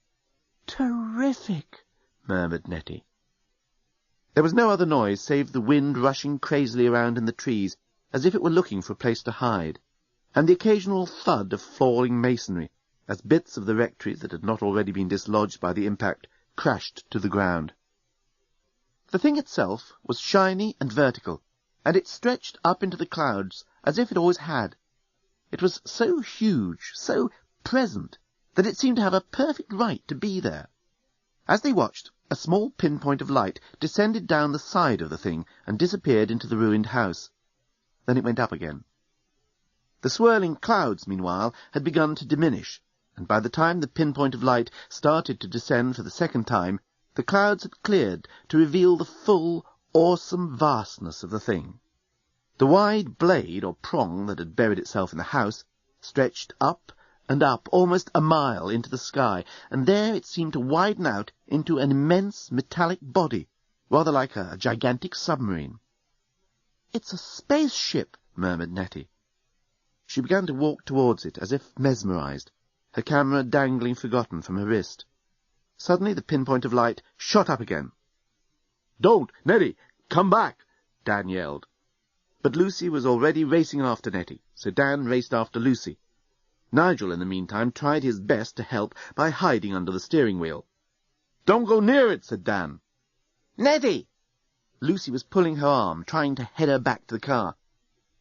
C: "Terrific," murmured Nettie. There was no other noise save the wind rushing crazily around in the trees, as if it were looking for a place to hide, and the occasional thud of falling masonry, as bits of the rectory that had not already been dislodged by the impact crashed to the ground. The thing itself was shiny and vertical, and it stretched up into the clouds as if it always had. It was so huge, so present, that it seemed to have a perfect right to be there. As they watched, a small pinpoint of light descended down the side of the thing and disappeared into the ruined house. Then it went up again. The swirling clouds, meanwhile, had begun to diminish, and by the time the pinpoint of light started to descend for the second time, the clouds had cleared to reveal the full, awesome vastness of the thing. The wide blade or prong that had buried itself in the house stretched up and up almost a mile into the sky, and there it seemed to widen out into an immense metallic body, rather like a gigantic submarine. "It's a spaceship," murmured Nettie. She began to walk towards it, as if mesmerized, her camera dangling forgotten from her wrist. Suddenly the pinpoint of light shot up again. "Don't, Nettie! Come back!" Dan yelled. But Lucy was already racing after Nettie, so Dan raced after Lucy. Nigel, in the meantime, tried his best to help by hiding under the steering wheel. "Don't go near it," said Dan.
D: Nettie!
C: Lucy was pulling her arm, trying to head her back to the car.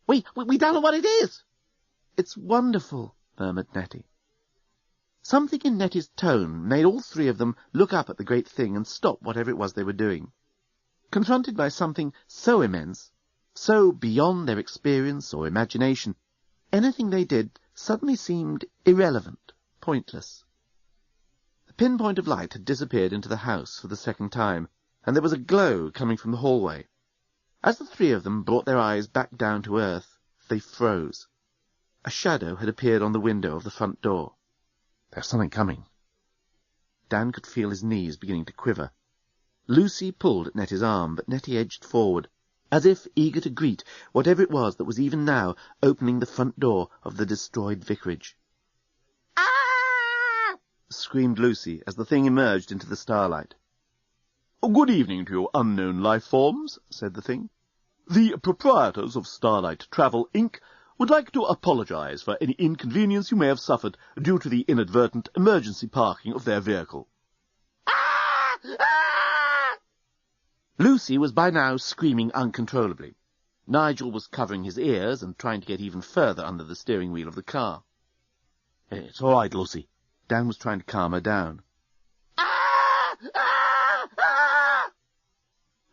D: We don't know what it is."
C: "It's wonderful," murmured Nettie. Something in Nettie's tone made all three of them look up at the great thing and stop whatever it was they were doing. Confronted by something so immense, so beyond their experience or imagination, anything they did suddenly seemed irrelevant, pointless. The pinpoint of light had disappeared into the house for the second time, and there was a glow coming from the hallway. As the three of them brought their eyes back down to earth, they froze. A shadow had appeared on the window of the front door. "There's something coming." Dan could feel his knees beginning to quiver. Lucy pulled at Nettie's arm, but Nettie edged forward, as if eager to greet whatever it was that was even now opening the front door of the destroyed vicarage.
D: "Ah!"
C: screamed Lucy as the thing emerged into the starlight.
B: "Good evening to you, unknown life forms," said the thing. "The proprietors of Starlight Travel, Inc. would like to apologize for any inconvenience you may have suffered due to the inadvertent emergency parking of their vehicle."
D: "Ah! Ah!"
C: Lucy was by now screaming uncontrollably. Nigel was covering his ears and trying to get even further under the steering wheel of the car.
B: "It's all right, Lucy."
C: Dan was trying to calm her down.
D: "Ah! Ah! Ah!"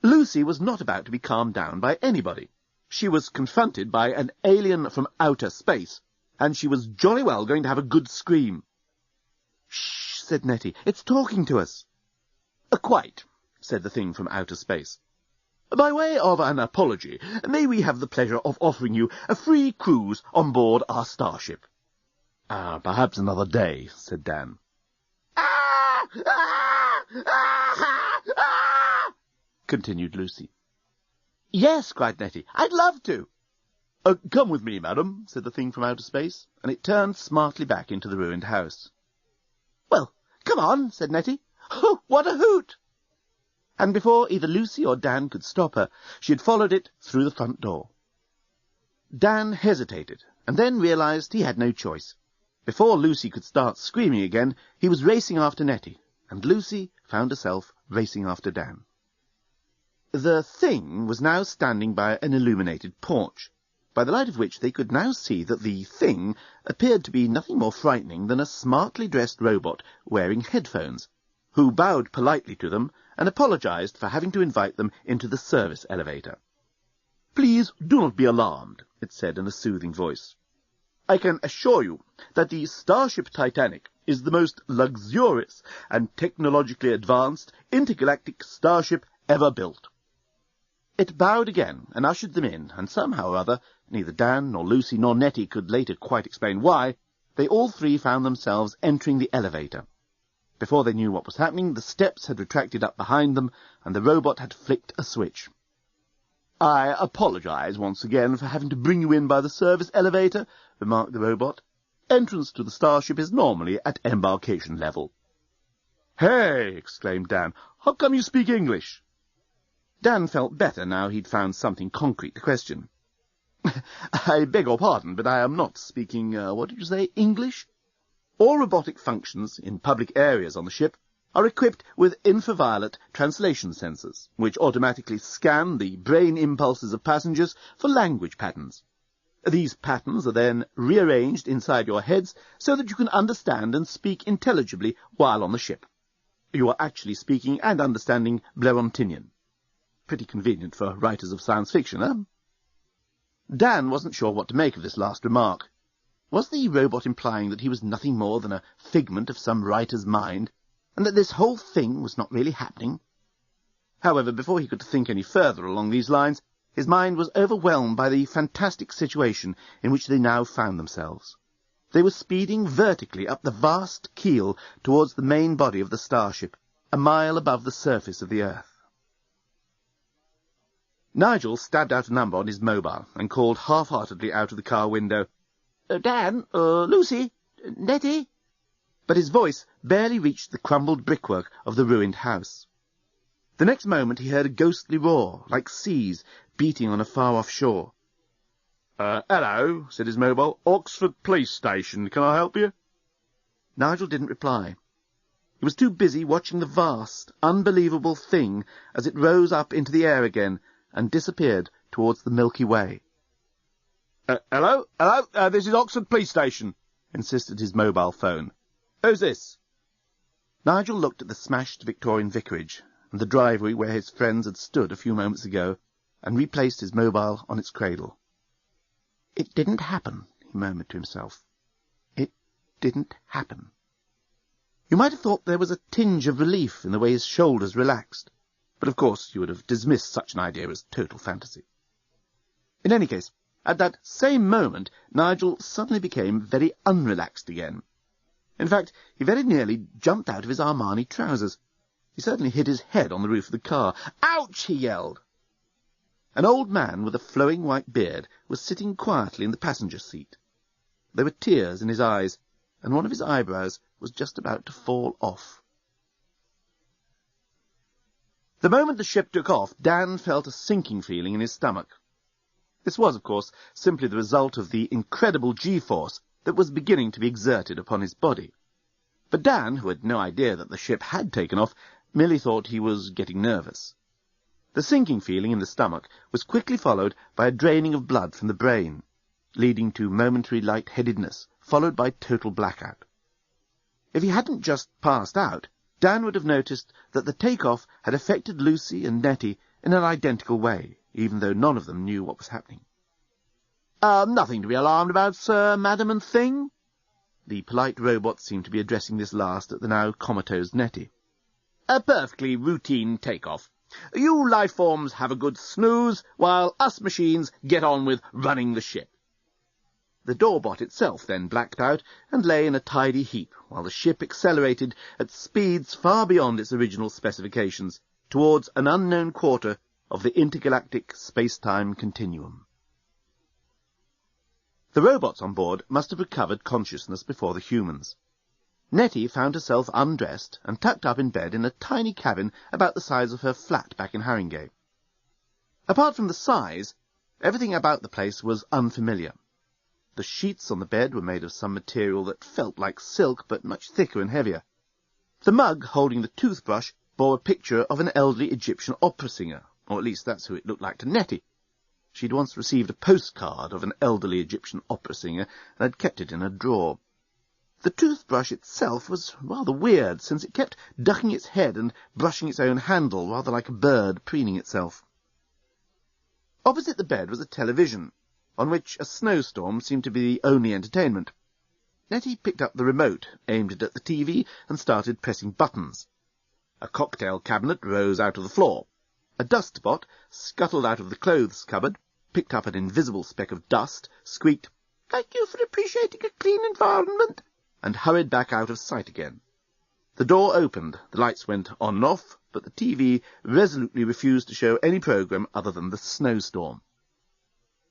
C: Lucy was not about to be calmed down by anybody. She was confronted by an alien from outer space, and she was jolly well going to have a good scream. "Shh," said Nettie. "It's talking to us."
B: "Quite," said the thing from outer space. "By way of an apology, may we have the pleasure of offering you a free cruise on board our starship?" "Perhaps another day," said Dan.
D: "Ah! Ah! Ah! Ah!"
C: continued Lucy. "Yes," cried Nettie. "I'd love to."
B: "Come with me, madam," said the thing from outer space, and it turned smartly back into the ruined house.
C: "Well, come on," said Nettie. "Oh, what a hoot!" And before either Lucy or Dan could stop her, she had followed it through the front door. Dan hesitated, and then realized he had no choice. Before Lucy could start screaming again, he was racing after Nettie, and Lucy found herself racing after Dan. The thing was now standing by an illuminated porch, by the light of which they could now see that the thing appeared to be nothing more frightening than a smartly dressed robot wearing headphones, who bowed politely to them and apologized for having to invite them into the service elevator.
B: "Please do not be alarmed," it said in a soothing voice. "I can assure you that the Starship Titanic is the most luxurious and technologically advanced intergalactic starship ever built."
C: It bowed again and ushered them in, and somehow or other, neither Dan nor Lucy nor Nettie could later quite explain why, they all three found themselves entering the elevator.
B: Before they knew what was happening, the steps had retracted up behind them, and the robot had flicked a switch. "I apologize once again for having to bring you in by the service elevator," remarked the robot. "Entrance to the starship is normally at embarkation level." "Hey!" exclaimed Dan. "How come you speak English?" Dan felt better now he'd found something concrete to question. "I beg your pardon, but I am not speaking, what did you say, English? All robotic functions in public areas on the ship are equipped with infraviolet translation sensors, which automatically scan the brain impulses of passengers for language patterns. These patterns are then rearranged inside your heads so that you can understand and speak intelligibly while on the ship. You are actually speaking and understanding Blerontinian. Pretty convenient for writers of science fiction, eh?" Dan wasn't sure what to make of this last remark. Was the robot implying that he was nothing more than a figment of some writer's mind, and that this whole thing was not really happening? However, before he could think any further along these lines, his mind was overwhelmed by the fantastic situation in which they now found themselves. They were speeding vertically up the vast keel towards the main body of the starship, a mile above the surface of the Earth. Nigel stabbed out a number on his mobile and called half-heartedly out of the car window, "Dan, Lucy, Nettie?" But his voice barely reached the crumbled brickwork of the ruined house. The next moment he heard a ghostly roar, like seas beating on a far-off shore. "Hello," said his mobile. "Oxford Police Station. Can I help you?" Nigel didn't reply. He was too busy watching the vast, unbelievable thing as it rose up into the air again and disappeared towards the Milky Way. Hello, this is Oxford Police Station," insisted his mobile phone. "Who's this?" Nigel looked at the smashed Victorian vicarage and the driveway where his friends had stood a few moments ago, and replaced his mobile on its cradle. "It didn't happen," he murmured to himself. "It didn't happen." You might have thought there was a tinge of relief in the way his shoulders relaxed, but of course you would have dismissed such an idea as total fantasy. In any case, at that same moment, Nigel suddenly became very unrelaxed again. In fact, he very nearly jumped out of his Armani trousers. He certainly hit his head on the roof of the car. "Ouch!" he yelled. An old man with a flowing white beard was sitting quietly in the passenger seat. There were tears in his eyes, and one of his eyebrows was just about to fall off. The moment the ship took off, Dan felt a sinking feeling in his stomach. This was, of course, simply the result of the incredible G-force that was beginning to be exerted upon his body. But Dan, who had no idea that the ship had taken off, merely thought he was getting nervous. The sinking feeling in the stomach was quickly followed by a draining of blood from the brain, leading to momentary light-headedness, followed by total blackout. If he hadn't just passed out, Dan would have noticed that the take-off had affected Lucy and Nettie in an identical way, even though none of them knew what was happening. "Nothing to be alarmed about, sir, madam and thing?" The polite robot seemed to be addressing this last at the now comatose Nettie. "A perfectly routine take-off. You life forms have a good snooze, while us machines get on with running the ship." The doorbot itself then blacked out and lay in a tidy heap, while the ship accelerated at speeds far beyond its original specifications, towards an unknown quarter of the intergalactic space-time continuum. The robots on board must have recovered consciousness before the humans. Nettie found herself undressed and tucked up in bed in a tiny cabin about the size of her flat back in Haringey. Apart from the size, everything about the place was unfamiliar. The sheets on the bed were made of some material that felt like silk, but much thicker and heavier. The mug holding the toothbrush bore a picture of an elderly Egyptian opera singer, or at least that's who it looked like to Nettie. She'd once received a postcard of an elderly Egyptian opera singer and had kept it in a drawer. The toothbrush itself was rather weird, since it kept ducking its head and brushing its own handle, rather like a bird preening itself. Opposite the bed was a television, on which a snowstorm seemed to be the only entertainment. Nettie picked up the remote, aimed it at the TV, and started pressing buttons. A cocktail cabinet rose out of the floor. A dustbot scuttled out of the clothes cupboard, picked up an invisible speck of dust, squeaked, "Thank you for appreciating a clean environment," and hurried back out of sight again. The door opened, the lights went on and off, but the TV resolutely refused to show any program other than the snowstorm.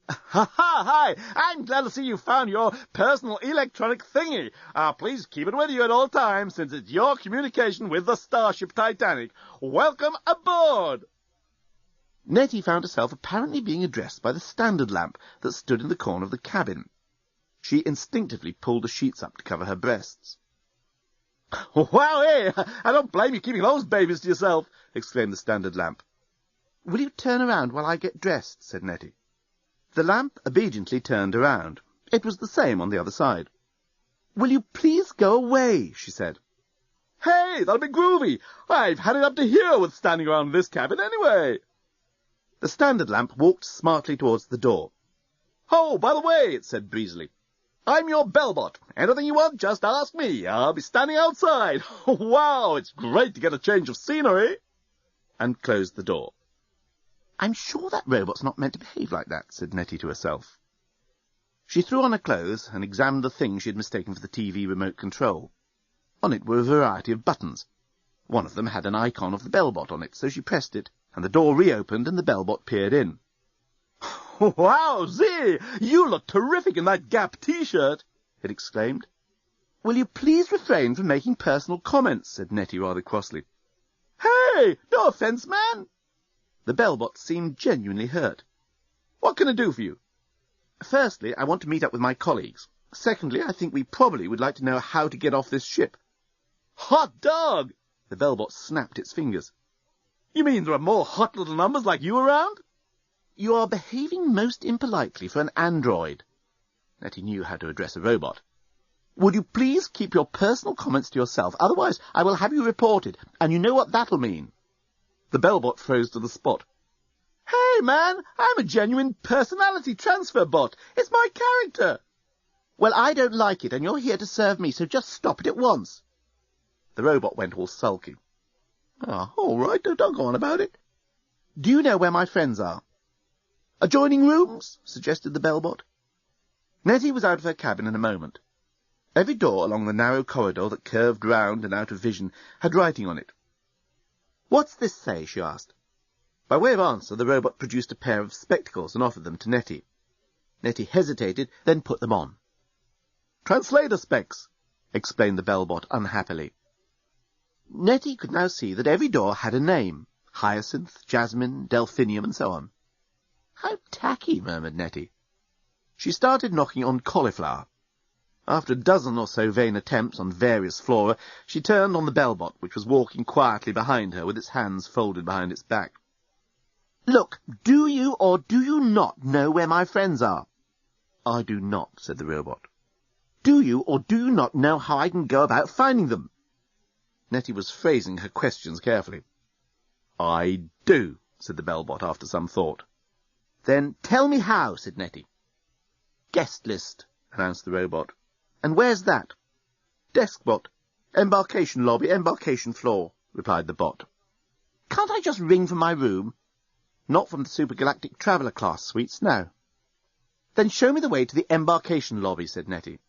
B: Hi! I'm glad to see you found your personal electronic thingy. Please keep it with you at all times, since it's your communication with the Starship Titanic. Welcome aboard! Nettie found herself apparently being addressed by the standard lamp that stood in the corner of the cabin. She instinctively pulled the sheets up to cover her breasts. Wow, hey! I don't blame you keeping those babies to yourself, exclaimed the standard lamp. Will you turn around while I get dressed? Said Nettie. The lamp obediently turned around. It was the same on the other side. Will you please go away? She said. Hey, that'll be groovy. I've had it up to here with standing around in this cabin anyway. The standard lamp walked smartly towards the door. Oh, by the way, it said breezily, I'm your bellbot. Anything you want, just ask me. I'll be standing outside. Wow, it's great to get a change of scenery. And closed the door. I'm sure that robot's not meant to behave like that, said Nettie to herself. She threw on her clothes and examined the thing she had mistaken for the TV remote control. On it were a variety of buttons. One of them had an icon of the bellbot on it, so she pressed it, and the door reopened and the bellbot peered in. Wow, Z! You look terrific in that Gap T-shirt, it exclaimed. Will you please refrain from making personal comments, said Nettie rather crossly. Hey, no offence, man. The bellbot seemed genuinely hurt. What can I do for you? Firstly, I want to meet up with my colleagues. Secondly, I think we probably would like to know how to get off this ship. Hot dog! The bellbot snapped its fingers. You mean there are more hot little numbers like you around? You are behaving most impolitely for an android. Nettie knew how to address a robot. Would you please keep your personal comments to yourself, otherwise I will have you reported, and you know what that'll mean. The bellbot froze to the spot. Hey, man, I'm a genuine personality transfer bot. It's my character. Well, I don't like it, and you're here to serve me, so just stop it at once. The robot went all sulky. All right, don't go on about it. Do you know where my friends are? Adjoining rooms, suggested the bellbot. Nettie was out of her cabin in a moment. Every door along the narrow corridor that curved round and out of vision had writing on it. What's this say? She asked. By way of answer, the robot produced a pair of spectacles and offered them to Nettie. Nettie hesitated, then put them on. Translator specs, explained the bellbot unhappily. Nettie could now see that every door had a name. Hyacinth, Jasmine, Delphinium, and so on. How tacky, murmured Nettie. She started knocking on Cauliflower. After a dozen or so vain attempts on various flora, she turned on the bellbot, which was walking quietly behind her with its hands folded behind its back. Look, do you or do you not know where my friends are? I do not, said the robot. Do you or do you not know how I can go about finding them? Nettie was phrasing her questions carefully. I do, said the bellbot after some thought. Then tell me how, said Nettie. Guest list, announced the robot. And where's that? Desk bot. Embarkation lobby, embarkation floor, replied the bot. Can't I just ring from my room? Not from the supergalactic traveller class suites, no. Then show me the way to the embarkation lobby, said Nettie.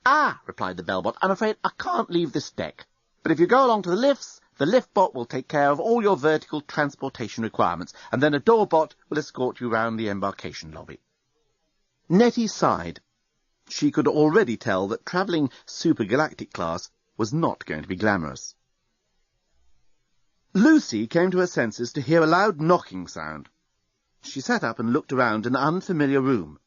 B: Ah, replied the bellbot, I'm afraid I can't leave this deck. But if you go along to the lifts, the lift bot will take care of all your vertical transportation requirements, and then a door bot will escort you round the embarkation lobby. Nettie sighed. She could already tell that travelling supergalactic class was not going to be glamorous. Lucy came to her senses to hear a loud knocking sound. She sat up and looked around an unfamiliar room.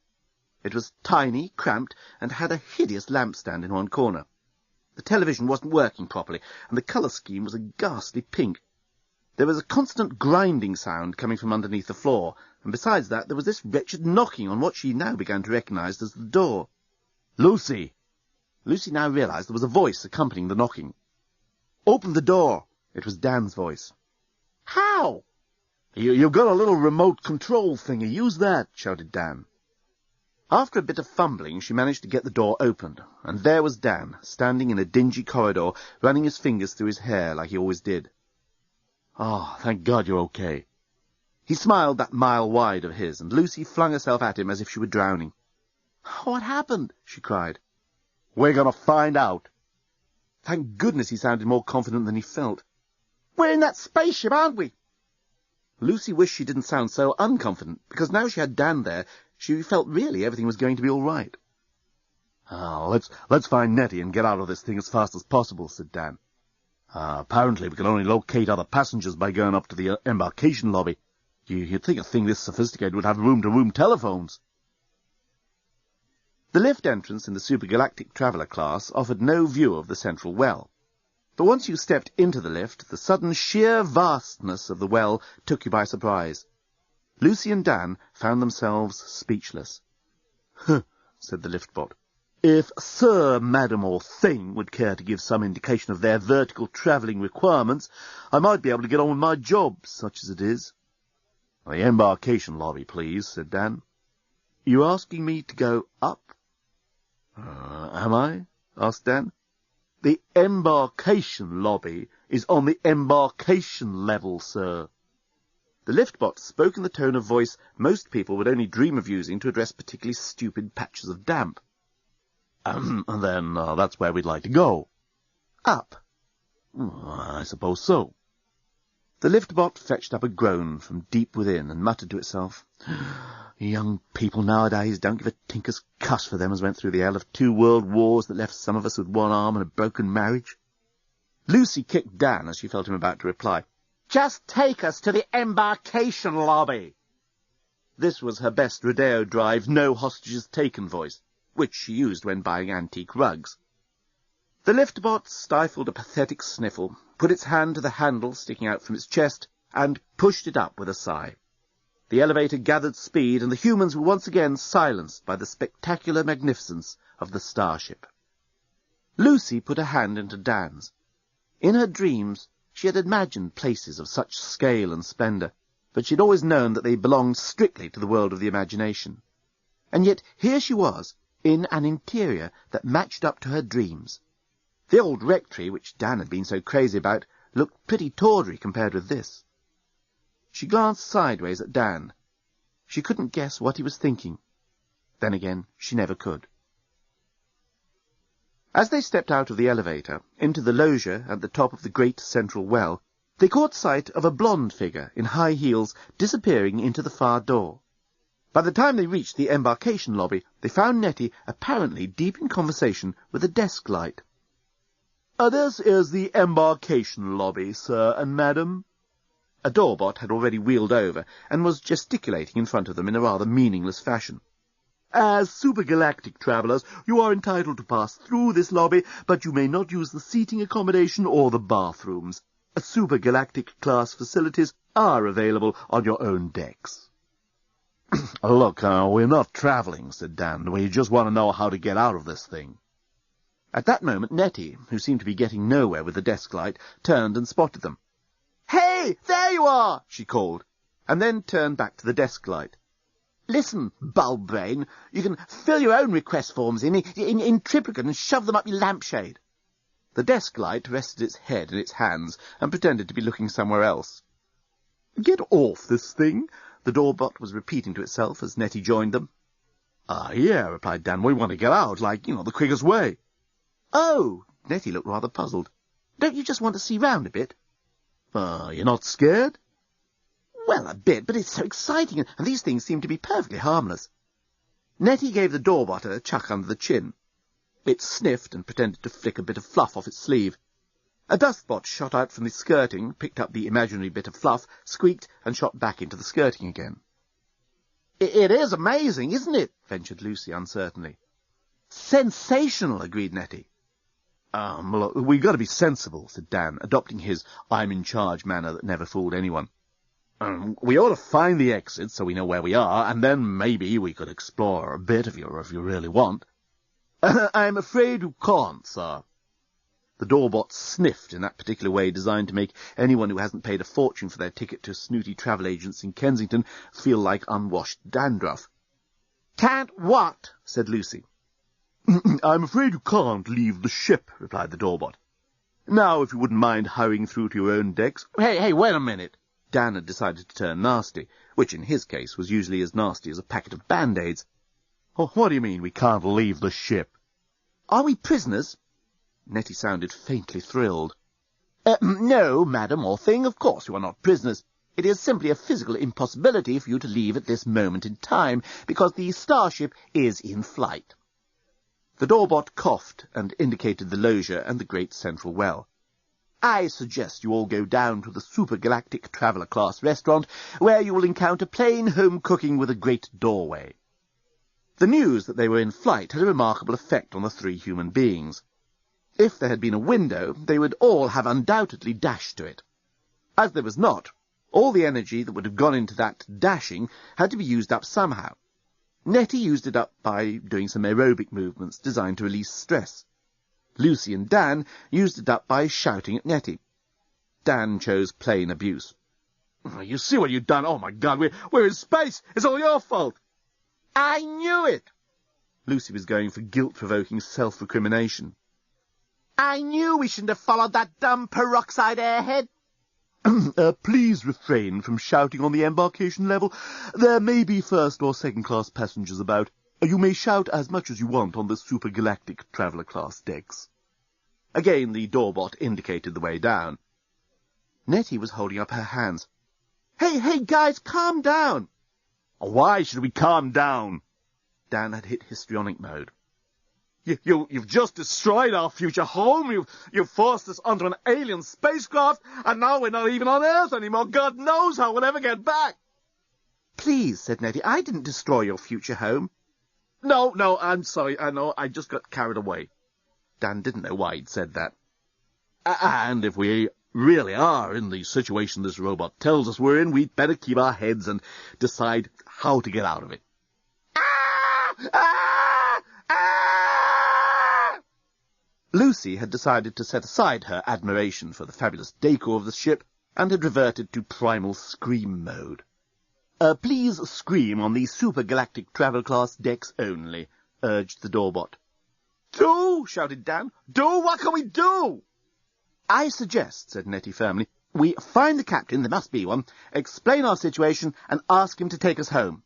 B: It was tiny, cramped, and had a hideous lampstand in one corner. The television wasn't working properly, and the colour scheme was a ghastly pink. There was a constant grinding sound coming from underneath the floor, and besides that there was this wretched knocking on what she now began to recognise as the door. Lucy! Lucy now realised there was a voice accompanying the knocking. Open the door! It was Dan's voice. How? You've got a little remote control thingy. Use that, shouted Dan. After a bit of fumbling, she managed to get the door opened, and there was Dan, standing in a dingy corridor, running his fingers through his hair like he always did. Oh, thank God you're okay. He smiled that mile wide of his, and Lucy flung herself at him as if she were drowning. What happened? She cried. We're going to find out. Thank goodness he sounded more confident than he felt.
D: We're in that spaceship, aren't we?
B: Lucy wished she didn't sound so unconfident, because now she had Dan there, she felt really everything was going to be all right. Let's find Nettie and get out of this thing as fast as possible, said Dan. Apparently we can only locate other passengers by going up to the embarkation lobby. You'd think a thing this sophisticated would have room-to-room telephones. The lift entrance in the supergalactic traveller class offered no view of the central well. But once you stepped into the lift, the sudden sheer vastness of the well took you by surprise. Lucy and Dan found themselves speechless. "Huh," said the liftbot. "If Sir, Madam, or Thing would care to give some indication of their vertical travelling requirements, I might be able to get on with my job, such as it is." "The embarkation lobby, please," said Dan. "You asking me to go up?" Am I?" asked Dan. "The embarkation lobby is on the embarkation level, sir." The liftbot spoke in the tone of voice most people would only dream of using to address particularly stupid patches of damp. And then that's where we'd like to go." "Up?" "I suppose so." The liftbot fetched up a groan from deep within and muttered to itself, "Young people nowadays don't give a tinker's cuss for them as went through the hell of 2 world wars that left some of us with 1 arm and a broken marriage." Lucy kicked Dan as she felt him about to reply.
D: "Just take us to the embarkation lobby."
B: This was her best Rodeo Drive, no hostages taken voice, which she used when buying antique rugs. The liftbot stifled a pathetic sniffle, put its hand to the handle sticking out from its chest, and pushed it up with a sigh. The elevator gathered speed, and the humans were once again silenced by the spectacular magnificence of the starship. Lucy put a hand into Dan's. In her dreams, she had imagined places of such scale and splendour, but she had always known that they belonged strictly to the world of the imagination. And yet here she was, in an interior that matched up to her dreams. The old rectory, which Dan had been so crazy about, looked pretty tawdry compared with this. She glanced sideways at Dan. She couldn't guess what he was thinking. Then again, she never could. As they stepped out of the elevator, into the loggia at the top of the great central well, they caught sight of a blonde figure in high heels disappearing into the far door. By the time they reached the embarkation lobby, they found Nettie apparently deep in conversation with a desk light. "This is the embarkation lobby, sir and madam." A doorbot had already wheeled over, and was gesticulating in front of them in a rather meaningless fashion. "As supergalactic travellers, you are entitled to pass through this lobby, but you may not use the seating accommodation or the bathrooms. Supergalactic class facilities are available on your own decks." "Look, we're not travelling," said Dan. "We just want to know how to get out of this thing." At that moment, Nettie, who seemed to be getting nowhere with the desk light, turned and spotted them. "Hey, there you are!" she called, and then turned back to the desk light. "Listen, bulb brain, you can fill your own request forms in triplicate and shove them up your lampshade." The desk light rested its head in its hands and pretended to be looking somewhere else. "Get off this thing," the doorbot was repeating to itself as Nettie joined them. Yeah," replied Dan. "We want to get out, the quickest way." "Oh," Nettie looked rather puzzled. "Don't you just want to see round a bit?" You're not scared?" "Well, a bit, but it's so exciting, and these things seem to be perfectly harmless." Nettie gave the doorbot a chuck under the chin. It sniffed and pretended to flick a bit of fluff off its sleeve. A dustbot shot out from the skirting, picked up the imaginary bit of fluff, squeaked, and shot back into the skirting again. It is amazing, isn't it?" ventured Lucy uncertainly. "Sensational," agreed Nettie. Look, we've got to be sensible," said Dan, adopting his I'm-in-charge manner that never fooled anyone. "We ought to find the exit so we know where we are, and then maybe we could explore a bit if you really want." "I'm afraid you can't, sir." The doorbot sniffed in that particular way designed to make anyone who hasn't paid a fortune for their ticket to snooty travel agents in Kensington feel like unwashed dandruff. "Can't what?" said Lucy. "I'm afraid you can't leave the ship," replied the doorbot. "Now, if you wouldn't mind hurrying through to your own decks—" Hey, wait a minute. Dan had decided to turn nasty, which in his case was usually as nasty as a packet of Band-Aids. "Oh, what do you mean we can't leave the ship?" "Are we prisoners?"
C: Nettie sounded faintly thrilled. No, madam or thing, of course you are not prisoners. It is simply a physical impossibility for you to leave at this moment in time, because the Starship is in flight. The doorbot coughed and indicated the loggia and the great central well. I suggest you all go down to the supergalactic traveller-class restaurant, where you will encounter plain home cooking with a great doorway. The news that they were in flight had a remarkable effect on the three human beings. If there had been a window, they would all have undoubtedly dashed to it. As there was not, all the energy that would have gone into that dashing had to be used up somehow. Nettie used it up by doing some aerobic movements designed to release stress. Lucy and Dan used it up by shouting at Nettie. Dan chose plain abuse.
B: You see what you've done? Oh, my God, we're in space! It's all your fault!
C: I knew it! Lucy was going for guilt-provoking self-recrimination. I knew we shouldn't have followed that dumb peroxide airhead. Please refrain from shouting on the embarkation level. There may be first or second-class passengers about. You may shout as much as you want on the supergalactic traveller-class decks. Again the doorbot indicated the way down. Nettie was holding up her hands. Hey, guys, calm down!
B: Why should we calm down?
C: Dan had hit histrionic mode.
B: You've just destroyed our future home. You've forced us onto an alien spacecraft, and now we're not even on Earth anymore. God knows how we'll ever get back.
C: Please, said Nettie, I didn't destroy your future home.
B: No, I'm sorry. I know, I just got carried away.
C: Dan didn't know why he'd said that.
B: And if we really are in the situation this robot tells us we're in, we'd better keep our heads and decide how to get out of it.
C: Lucy had decided to set aside her admiration for the fabulous decor of the ship and had reverted to primal scream mode. Please scream on the supergalactic travel-class decks only, urged the doorbot.
B: Do! Shouted Dan. Do! What can we do?
C: I suggest, said Nettie firmly, we find the captain, there must be one, explain our situation, and ask him to take us home.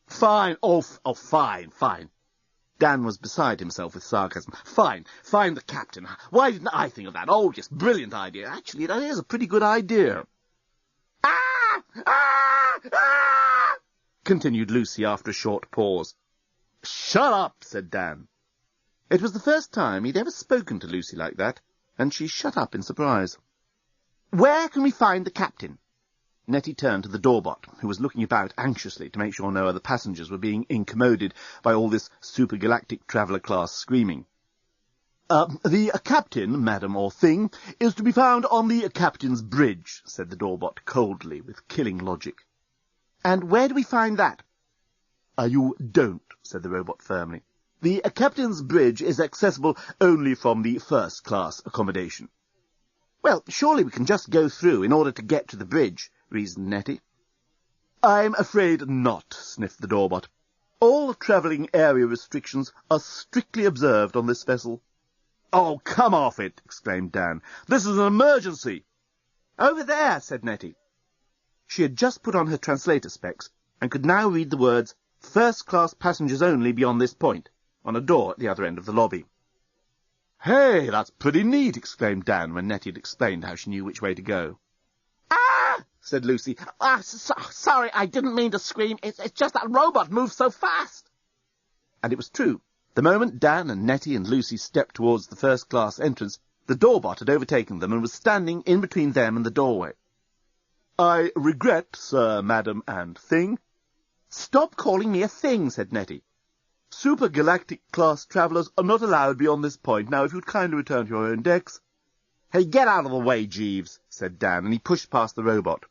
B: Fine. Oh, fine.
C: Dan was beside himself with sarcasm.
B: Fine, find the captain. Why didn't I think of that? Oh, just brilliant idea.
C: Actually, that is a pretty good idea. Continued Lucy after a short pause.
B: Shut up, said Dan.
C: It was the first time he'd ever spoken to Lucy like that, and she shut up in surprise. Where can we find the captain? Nettie turned to the doorbot, who was looking about anxiously to make sure no other passengers were being incommoded by all this supergalactic traveller-class screaming. The captain, madam or thing, is to be found on the captain's bridge, said the doorbot coldly, with killing logic. And where do we find that? You don't, said the robot firmly. The captain's bridge is accessible only from the first-class accommodation. Well, surely we can just go through in order to get to the bridge, reasoned Nettie. I'm afraid not, sniffed the doorbot. All travelling area restrictions are strictly observed on this vessel.
B: Oh, come off it, exclaimed Dan. This is an emergency.
C: Over there, said Nettie. She had just put on her translator specs and could now read the words, first-class passengers only beyond this point, on a door at the other end of the lobby.
B: Hey, that's pretty neat, exclaimed Dan when Nettie had explained how she knew which way to go.
C: Said Lucy. Sorry, I didn't mean to scream. It's just that robot moves so fast. And it was true. The moment Dan and Nettie and Lucy stepped towards the first-class entrance, the doorbot had overtaken them and was standing in between them and the doorway. I regret, sir, madam, and thing. Stop calling me a thing, said Nettie. Supergalactic class travellers are not allowed beyond this point. Now, if you'd kindly return to your own decks.
B: Hey, get out of the way, Jeeves, said Dan, and he pushed past the robot.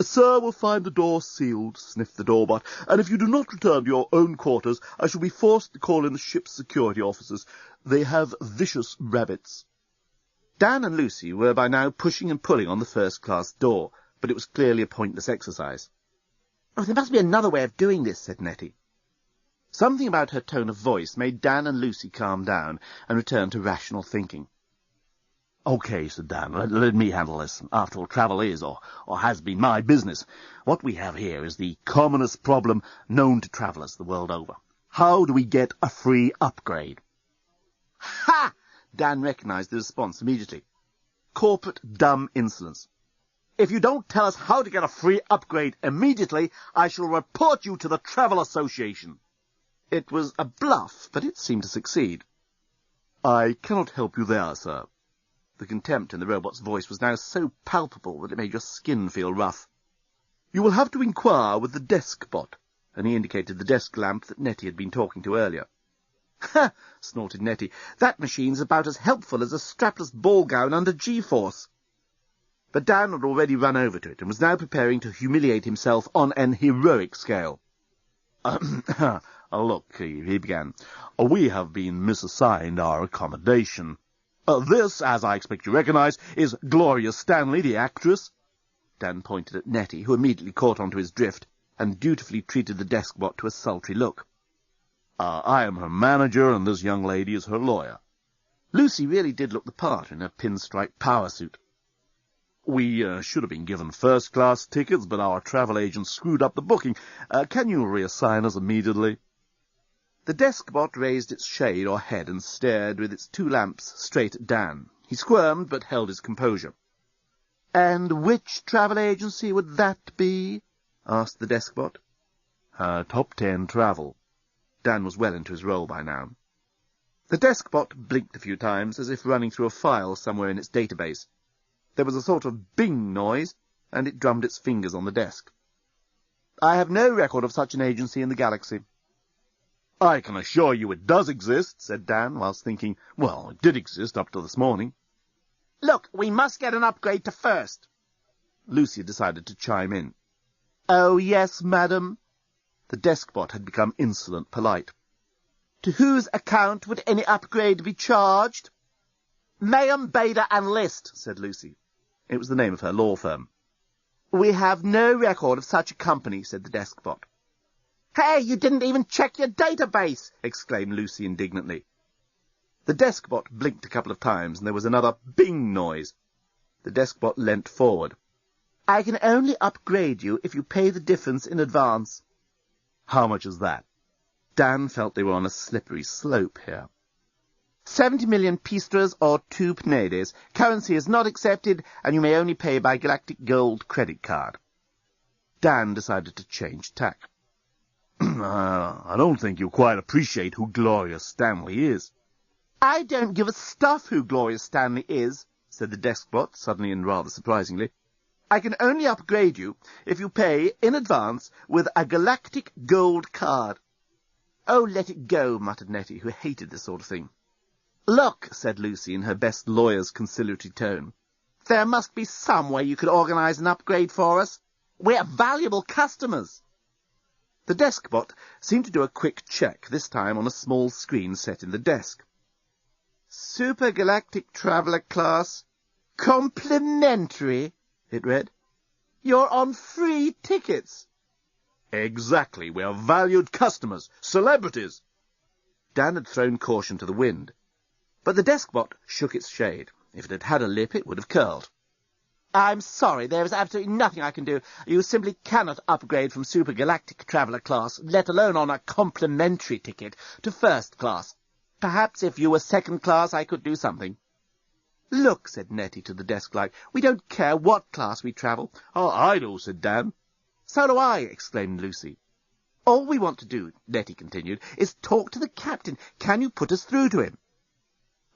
C: Sir will find the door sealed, sniffed the doorbot, and if you do not return to your own quarters, I shall be forced to call in the ship's security officers. They have vicious rabbits. Dan and Lucy were by now pushing and pulling on the first-class door, but it was clearly a pointless exercise. Oh, there must be another way of doing this, said Nettie. Something about her tone of voice made Dan and Lucy calm down and return to rational thinking.
B: Okay, said Dan, let me handle this. After all, travel is, or has been, my business. What we have here is the commonest problem known to travellers the world over. How do we get a free upgrade?
C: Ha! Dan recognised the response immediately. Corporate dumb insolence. "If you don't tell us how to get a free upgrade immediately, I shall report you to the Travel Association." It was a bluff, but it seemed to succeed. "I cannot help you there, sir." The contempt in the robot's voice was now so palpable that it made your skin feel rough. "You will have to inquire with the desk bot," and he indicated the desk lamp that Nettie had been talking to earlier. "Ha!" snorted Nettie. "That machine's about as helpful as a strapless ball gown under G-force." But Dan had already run over to it and was now preparing to humiliate himself on an heroic scale.
B: Look, he began, we have been misassigned our accommodation. This, as I expect you recognize, is Gloria Stanley, the actress." Dan pointed at Nettie, who immediately caught on to his drift, and dutifully treated the desk-bot to a sultry look. I am her manager, and this young lady is her lawyer." Lucy really did look the part in her pinstripe power suit. "We should have been given first-class tickets, but our travel agent screwed up the booking. Can you reassign us immediately?" The desk-bot raised its shade or head and stared with its two lamps straight at Dan. He squirmed, but held his composure. "And which travel agency would that be?" asked the desk-bot. Top 10 Travel."
C: Dan was well into his role by now. The desk-bot blinked a few times, as if running through a file somewhere in its database. There was a sort of bing noise, and it drummed its fingers on the desk. "I have no record of such an agency in the galaxy."
B: "I can assure you it does exist," said Dan, whilst thinking, well, it did exist up to this morning.
D: "Look, we must get an upgrade to first."
C: Lucy decided to chime in. "Oh, yes, madam." The desk-bot had become insolent polite. "To whose account would any upgrade be charged?"
D: "Mayhem, Bader and List," said Lucy.
C: It was the name of her law firm. "We have no record of such a company," said the desk-bot.
D: "Hey, you didn't even check your database!"
C: exclaimed Lucy indignantly. The desk-bot blinked a couple of times, and there was another bing noise. The desk-bot leant forward. "I can only upgrade you if you pay the difference in advance."
B: "How much is that?"
C: Dan felt they were on a slippery slope here. 70 million piastres or 2 pneides. Currency is not accepted, and you may only pay by galactic gold credit card. Dan decided to change tack.
B: I don't think you quite appreciate who Gloria Stanley is."
C: "I don't give a stuff who Gloria Stanley is," said the desk-bot, suddenly and rather surprisingly. "I can only upgrade you if you pay in advance with a galactic gold card." "Oh, let it go," muttered Nettie, who hated this sort of thing. "Look," said Lucy in her best lawyer's conciliatory tone, "there must be some way you could organise an upgrade for us. We're valuable customers." The desk-bot seemed to do a quick check, this time on a small screen set in the desk. "Supergalactic Traveller Class, complimentary," it read. "You're on free tickets."
B: "Exactly. We are valued customers, celebrities."
C: Dan had thrown caution to the wind, but the desk-bot shook its shade. If it had had a lip, it would have curled. "I'm sorry, there is absolutely nothing I can do. You simply cannot upgrade from Supergalactic Traveller Class, let alone on a complimentary ticket, to first class. Perhaps if you were second class I could do something." "Look," said Nettie to the desk light, "we don't care what class we travel."
B: "Oh, I do," said Dan.
C: "So do I," exclaimed Lucy. "All we want to do," Nettie continued, "is talk to the captain. Can you put us through to him?"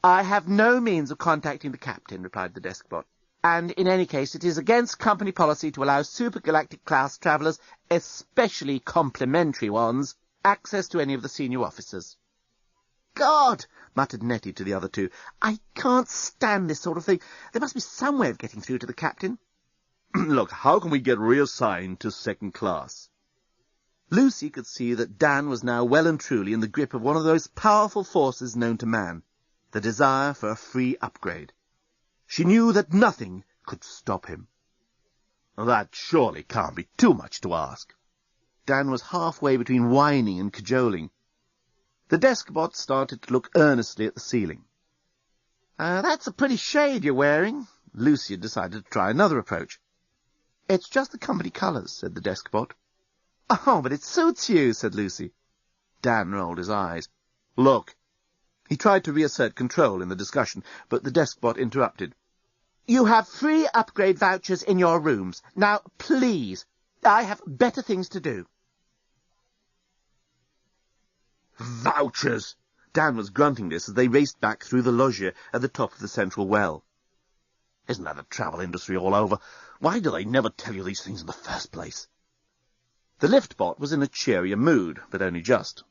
C: "I have no means of contacting the captain," replied the desk-bot. "And in any case, it is against company policy to allow supergalactic class travellers, especially complimentary ones, access to any of the senior officers." "God!" muttered Nettie to the other two. "I can't stand this sort of thing. There must be some way of getting through to the captain."
B: "Look, how can we get reassigned to second class?"
C: Lucy could see that Dan was now well and truly in the grip of one of those powerful forces known to man, the desire for a free upgrade. She knew that nothing could stop him.
B: "That surely can't be too much to ask."
C: Dan was halfway between whining and cajoling. The desk-bot started to look earnestly at the ceiling. "That's a pretty shade you're wearing." Lucy had decided to try another approach. "It's just the company colours," said the desk-bot. "Oh, but it suits you," said Lucy. Dan rolled his eyes.
B: "Look, He tried to reassert control in the discussion, but the deskbot interrupted. "You have free upgrade vouchers in your rooms. Now, please, I have better things to do." Vouchers! Dan was grunting this as they raced back through the loggia at the top of the central well. Isn't that the travel industry all over? Why do they never tell you these things in the first place? The liftbot was in a cheerier mood, but only just.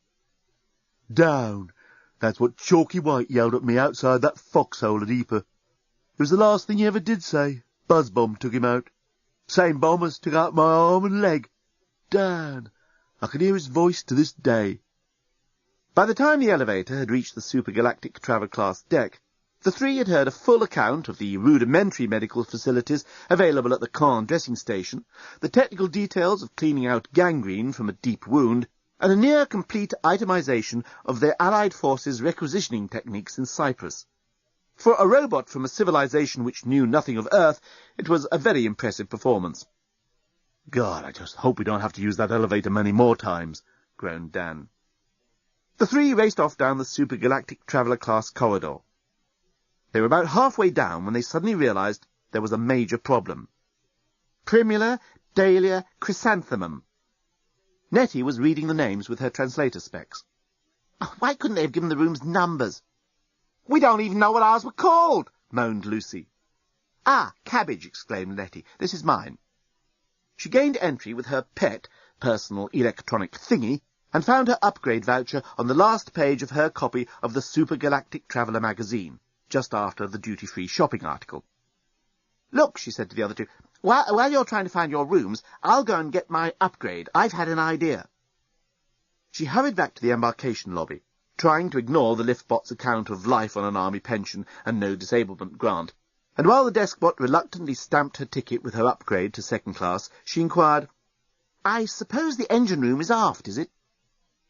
B: "Down! That's what Chalky White yelled at me outside that foxhole at Ypres. It was the last thing he ever did say. Buzz bomb took him out. Same bomb as took out my arm and leg. Dan! I can hear his voice to this day." By the time the elevator had reached the supergalactic travel class deck, the three had heard a full account of the rudimentary medical facilities available at the Caen dressing station, the technical details of cleaning out gangrene from a deep wound, and a near-complete itemization of their Allied forces' requisitioning techniques in Cyprus. For a robot from a civilization which knew nothing of Earth, it was a very impressive performance. "God, I just hope we don't have to use that elevator many more times," groaned Dan. The three raced off down the supergalactic traveller-class corridor. They were about halfway down when they suddenly realized there was a major problem. Primula, Dahlia, Chrysanthemum. Nettie was reading the names with her translator specs. "Why couldn't they have given the rooms numbers?" "We don't even know what ours were called," moaned Lucy. "Ah, cabbage," exclaimed Nettie. "This is mine." She gained entry with her pet, personal electronic thingy, and found her upgrade voucher on the last page of her copy of the Supergalactic Traveller magazine, just after the duty-free shopping article. "Look," she said to the other two, while you're trying to find your rooms, I'll go and get my upgrade. I've had an idea." She hurried back to the embarkation lobby, trying to ignore the liftbot's account of life on an army pension and no disablement grant, and while the deskbot reluctantly stamped her ticket with her upgrade to second class, she inquired, "I suppose the engine room is aft, is it?"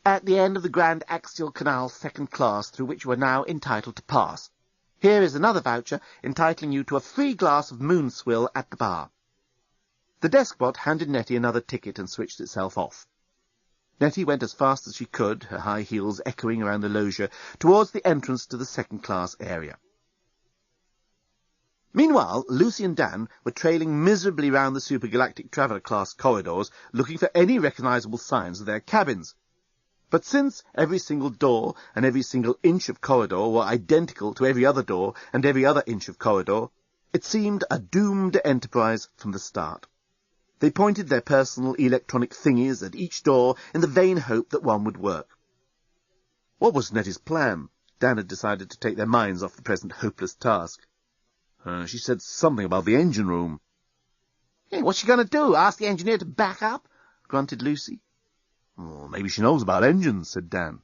B: "At the end of the Grand Axial Canal second class, through which you are now entitled to pass. Here is another voucher entitling you to a free glass of moon swill at the bar." The deskbot handed Nettie another ticket and switched itself off. Nettie went as fast as she could, her high heels echoing around the loggia, towards the entrance to the second-class area. Meanwhile, Lucy and Dan were trailing miserably round the supergalactic traveller-class corridors, looking for any recognisable signs of their cabins. But since every single door and every single inch of corridor were identical to every other door and every other inch of corridor, it seemed a doomed enterprise from the start. They pointed their personal electronic thingies at each door in the vain hope that one would work. What was Nettie's plan? Dan had decided to take their minds off the present hopeless task. She said something about the engine room. "Hey, what's she going to do? Ask the engineer to back up?" grunted Lucy. "Oh, maybe she knows about engines," said Dan.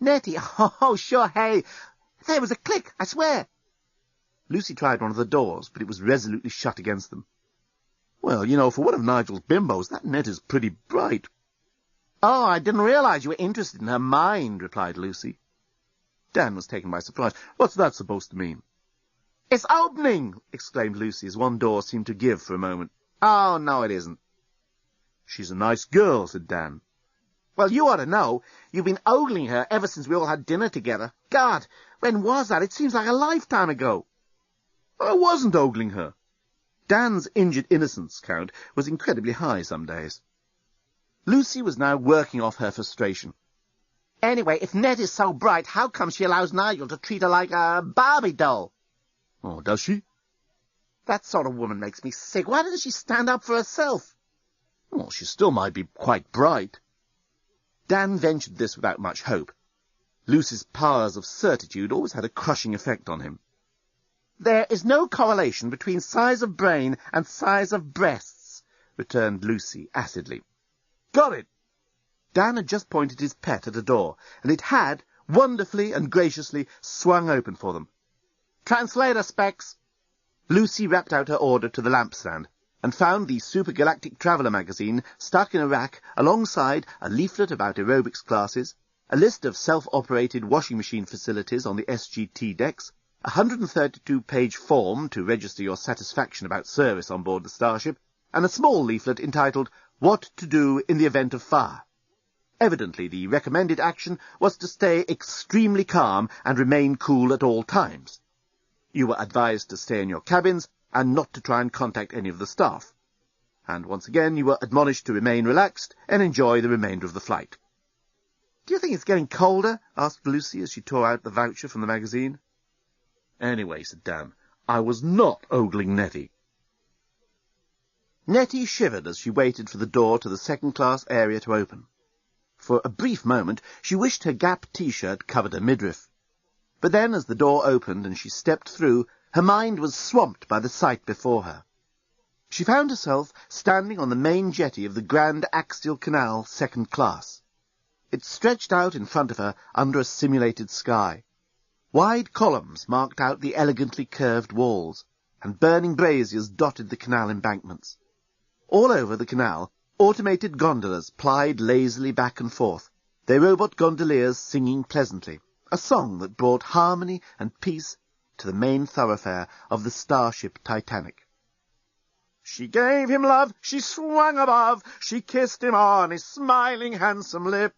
B: "Nettie, oh, sure, hey, there was a click, I swear." Lucy tried one of the doors, but it was resolutely shut against them. "Well, you know, for one of Nigel's bimbos, that net is pretty bright." "Oh, I didn't realize you were interested in her mind," replied Lucy. Dan was taken by surprise. "What's that supposed to mean?" "It's opening!" exclaimed Lucy, as one door seemed to give for a moment. "Oh, no, it isn't." "She's a nice girl," said Dan. "Well, you ought to know. You've been ogling her ever since we all had dinner together. God, when was that? It seems like a lifetime ago." "I wasn't ogling her." Dan's injured innocence count was incredibly high some days. Lucy was now working off her frustration. "Anyway, if Ned is so bright, how come she allows Nigel to treat her like a Barbie doll?" "Oh, does she?"
D: "That sort of woman makes me sick. Why doesn't she stand up for herself?"
B: "Well, she still might be quite bright." Dan ventured this without much hope. Lucy's powers of certitude always had a crushing effect on him.
D: "There is no correlation between size of brain and size of breasts," returned Lucy acidly.
B: "Got it!"
C: Dan had just pointed his pet at a door, and it had, wonderfully and graciously, swung open for them.
D: "Translator specs."
C: Lucy rapped out her order to the lampstand, and found the Supergalactic Traveller magazine stuck in a rack alongside a leaflet about aerobics classes, a list of self-operated washing machine facilities on the SGT decks, a 132-page form to register your satisfaction about service on board the Starship, and a small leaflet entitled What to Do in the Event of Fire. Evidently, the recommended action was to stay extremely calm and remain cool at all times. You were advised to stay in your cabins and not to try and contact any of the staff. And once again, you were admonished to remain relaxed and enjoy the remainder of the flight. "Do you think it's getting colder?" asked Lucy as she tore out the voucher from the magazine. "Anyway," said Dan, "I was not ogling Nettie." Nettie shivered as she waited for the door to the second-class area to open. For a brief moment, she wished her Gap T-shirt covered her midriff. But then, as the door opened and she stepped through, her mind was swamped by the sight before her. She found herself standing on the main jetty of the Grand Axial Canal, second class. It stretched out in front of her under a simulated sky. Wide columns marked out the elegantly curved walls, and burning braziers dotted the canal embankments. All over the canal, automated gondolas plied lazily back and forth, their robot gondoliers singing pleasantly, a song that brought harmony and peace to the main thoroughfare of the Starship Titanic. She gave him love, she swung above, she kissed him on his smiling handsome lip.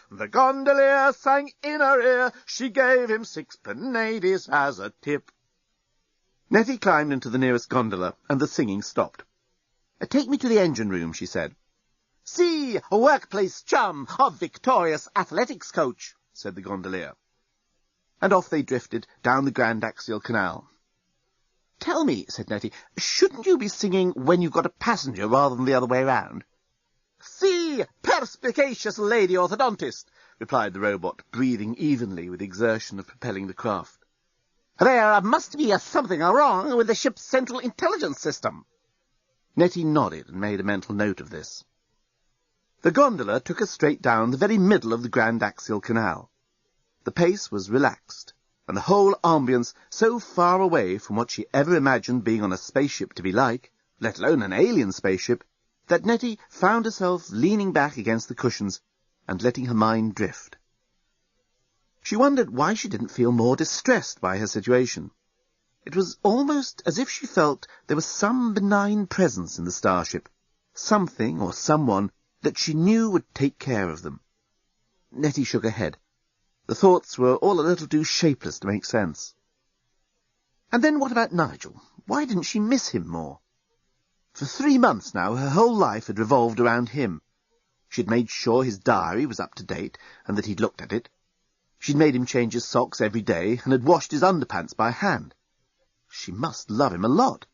C: The gondolier sang in her ear, she gave him 6 penades as a tip. Nettie climbed into the nearest gondola, and the singing stopped. "Take me to the engine room," she said. "See, a workplace chum of victorious athletics coach," said the gondolier. And off they drifted down the Grand Axial Canal. "Tell me," said Nettie, "shouldn't you be singing when you've got a passenger rather than the other way round?" "See, perspicacious lady orthodontist," replied the robot, breathing evenly with the exertion of propelling the craft. "There must be something wrong with the ship's central intelligence system." Nettie nodded and made a mental note of this. The gondola took us straight down the very middle of the Grand Axial Canal. The pace was relaxed, and the whole ambience so far away from what she ever imagined being on a spaceship to be like, let alone an alien spaceship, that Nettie found herself leaning back against the cushions and letting her mind drift. She wondered why she didn't feel more distressed by her situation. It was almost as if she felt there was some benign presence in the starship, something or someone that she knew would take care of them. Nettie shook her head. The thoughts were all a little too shapeless to make sense. And then what about Nigel? Why didn't she miss him more? For 3 months now, her whole life had revolved around him. She'd made sure his diary was up to date, and that he'd looked at it. She'd made him change his socks every day, and had washed his underpants by hand. She must love him a lot.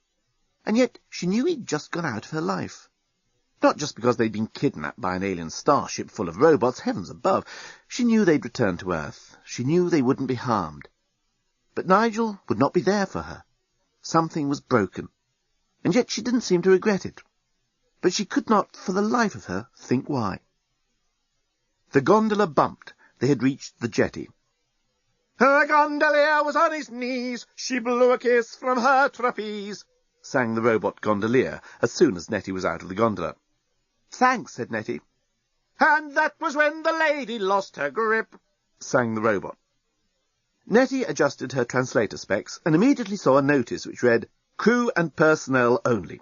C: And yet she knew he'd just gone out of her life. Not just because they'd been kidnapped by an alien starship full of robots, heavens above. She knew they'd return to Earth. She knew they wouldn't be harmed. But Nigel would not be there for her. Something was broken. And yet she didn't seem to regret it. But she could not, for the life of her, think why. The gondola bumped. They had reached the jetty. "Her gondolier was on his knees, she blew a kiss from her trapeze," sang the robot gondolier as soon as Nettie was out of the gondola. "Thanks," said Nettie. "And that was when the lady lost her grip," sang the robot. Nettie adjusted her translator specs and immediately saw a notice which read, "Crew and personnel only."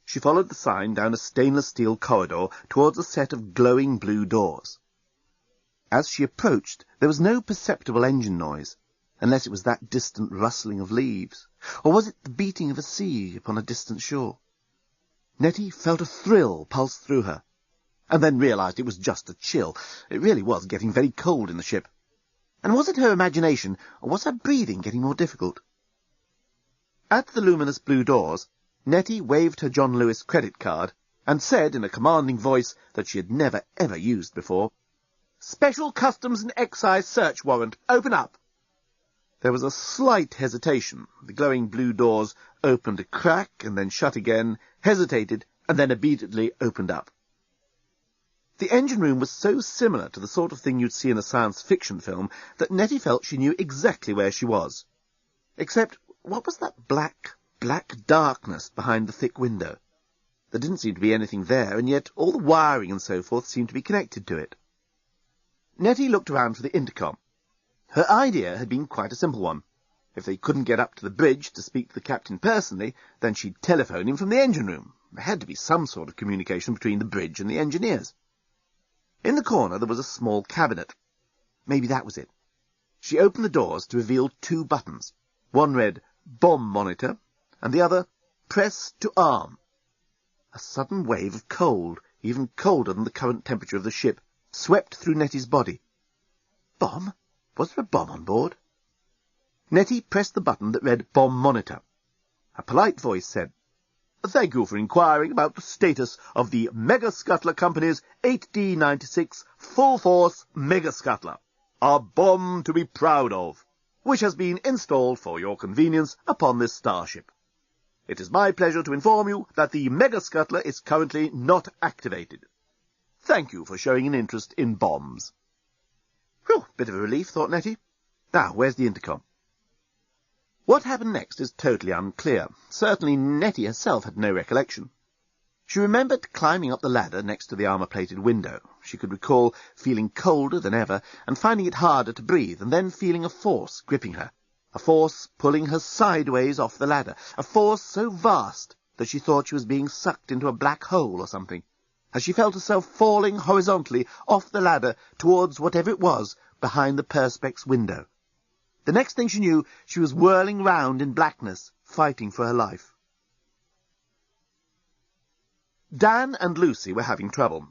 C: She followed the sign down a stainless steel corridor towards a set of glowing blue doors. As she approached, there was no perceptible engine noise, unless it was that distant rustling of leaves, or was it the beating of a sea upon a distant shore? Nettie felt a thrill pulse through her, and then realized it was just a chill. It really was getting very cold in the ship. And was it her imagination, or was her breathing getting more difficult? At the luminous blue doors, Nettie waved her John Lewis credit card and said in a commanding voice that she had never ever used before, "Special Customs and Excise search warrant. Open up." There was a slight hesitation. The glowing blue doors opened a crack and then shut again, hesitated, and then immediately opened up. The engine room was so similar to the sort of thing you'd see in a science fiction film that Nettie felt she knew exactly where she was. Except, what was that black darkness behind the thick window? There didn't seem to be anything there, and yet all the wiring and so forth seemed to be connected to it. Nettie looked around for the intercom. Her idea had been quite a simple one. If they couldn't get up to the bridge to speak to the captain personally, then she'd telephone him from the engine room. There had to be some sort of communication between the bridge and the engineers. In the corner there was a small cabinet. Maybe that was it. She opened the doors to reveal 2 buttons. One read, Bomb Monitor, and the other, Press to Arm. A sudden wave of cold, even colder than the current temperature of the ship, swept through Nettie's body. Bomb? Was there a bomb on board? Nettie pressed the button that read Bomb Monitor. A polite voice said, Thank you for inquiring about the status of the Mega Scuttler Company's 8D96 Full Force Mega Scuttler, a bomb to be proud of, which has been installed for your convenience upon this starship. It is my pleasure to inform you that the Mega Scuttler is currently not activated. Thank you for showing an interest in bombs. Whew, bit of a relief, thought Nettie. Now, where's the intercom? What happened next is totally unclear. Certainly Nettie herself had no recollection. She remembered climbing up the ladder next to the armour-plated window. She could recall feeling colder than ever and finding it harder to breathe, and then feeling a force gripping her, a force pulling her sideways off the ladder, a force so vast that she thought she was being sucked into a black hole or something, as she felt herself falling horizontally off the ladder towards whatever it was behind the perspex window. The next thing she knew, she was whirling round in blackness, fighting for her life. Dan and Lucy were having trouble.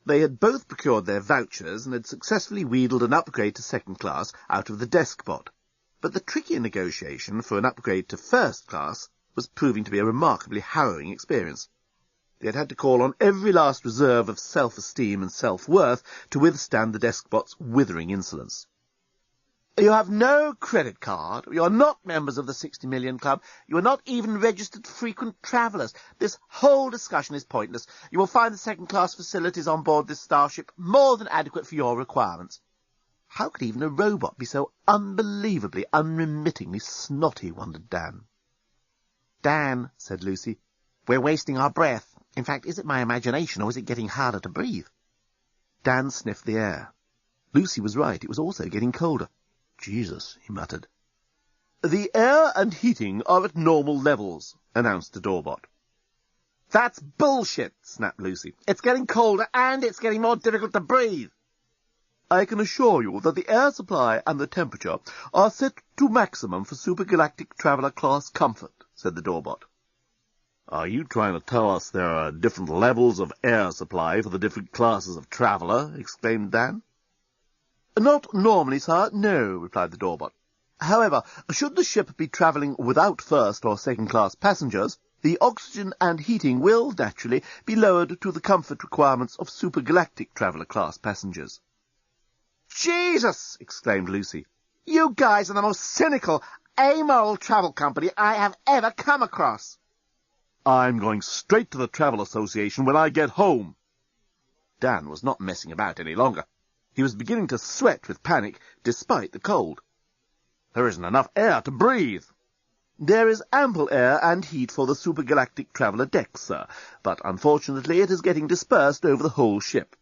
C: They had both procured their vouchers and had successfully wheedled an upgrade to second class out of the desk bot. But the trickier negotiation for an upgrade to first class was proving to be a remarkably harrowing experience. They had had to call on every last reserve of self-esteem and self-worth to withstand the desk bot's withering insolence. You have no credit card, you are not members of the 60 Million Club, you are not even registered frequent travellers. This whole discussion is pointless. You will find the second-class facilities on board this starship more than adequate for your requirements. How could even a robot be so unbelievably, unremittingly snotty, wondered Dan. Dan, said Lucy, we're wasting our breath. In fact, is it my imagination, or is it getting harder to breathe? Dan sniffed the air. Lucy was right, it was also getting colder. Jesus, he muttered. The air and heating are at normal levels, announced the doorbot. That's bullshit, snapped Lucy. It's getting colder and it's getting more difficult to breathe. I can assure you that the air supply and the temperature are set to maximum for supergalactic traveller class comfort, said the doorbot. Are you trying to tell us there are different levels of air supply for the different classes of traveller? Exclaimed Dan. Not normally, sir, no, replied the doorbot. However, should the ship be travelling without first or second-class passengers, the oxygen and heating will, naturally, be lowered to the comfort requirements of supergalactic traveller-class passengers. Jesus! Exclaimed Lucy. You guys are the most cynical, amoral travel company I have ever come across. I'm going straight to the Travel Association when I get home. Dan was not messing about any longer. He was beginning to sweat with panic, despite the cold. There isn't enough air to breathe. There is ample air and heat for the supergalactic traveller deck, sir, but unfortunately it is getting dispersed over the whole ship.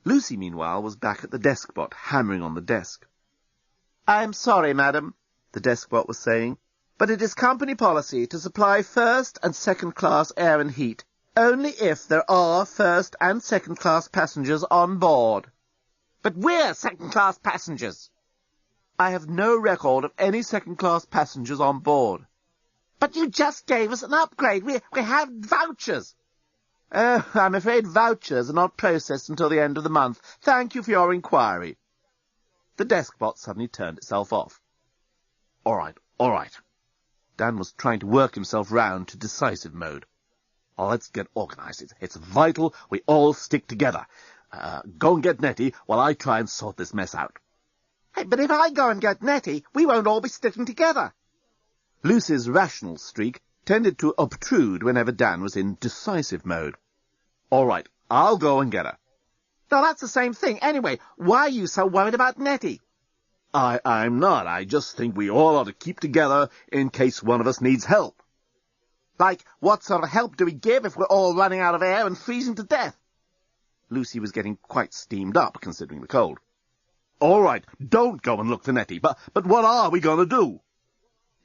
C: Lucy, meanwhile, was back at the desk-bot, hammering on the desk. I'm sorry, madam, the desk-bot was saying, but it is company policy to supply first and second-class air and heat, only if there are first and second-class passengers on board. But we're second-class passengers. I have no record of any second-class passengers on board. But you just gave us an upgrade. We have vouchers. Oh, I'm afraid vouchers are not processed until the end of the month. Thank you for your inquiry. The desk-bot suddenly turned itself off. All right. Dan was trying to work himself round to decisive mode. Oh, let's get organised. It's vital we all stick together. Go and get Nettie while I try and sort this mess out. Hey, but if I go and get Nettie, we won't all be sticking together. Lucy's rational streak tended to obtrude whenever Dan was in decisive mode. All right, I'll go and get her. No, that's the same thing. Anyway, why are you so worried about Nettie? I'm not. I just think we all ought to keep together in case one of us needs help. Like, what sort of help do we give if we're all running out of air and freezing to death? Lucy was getting quite steamed up, considering the cold. All right, don't go and look for Nettie, but what are we going to do?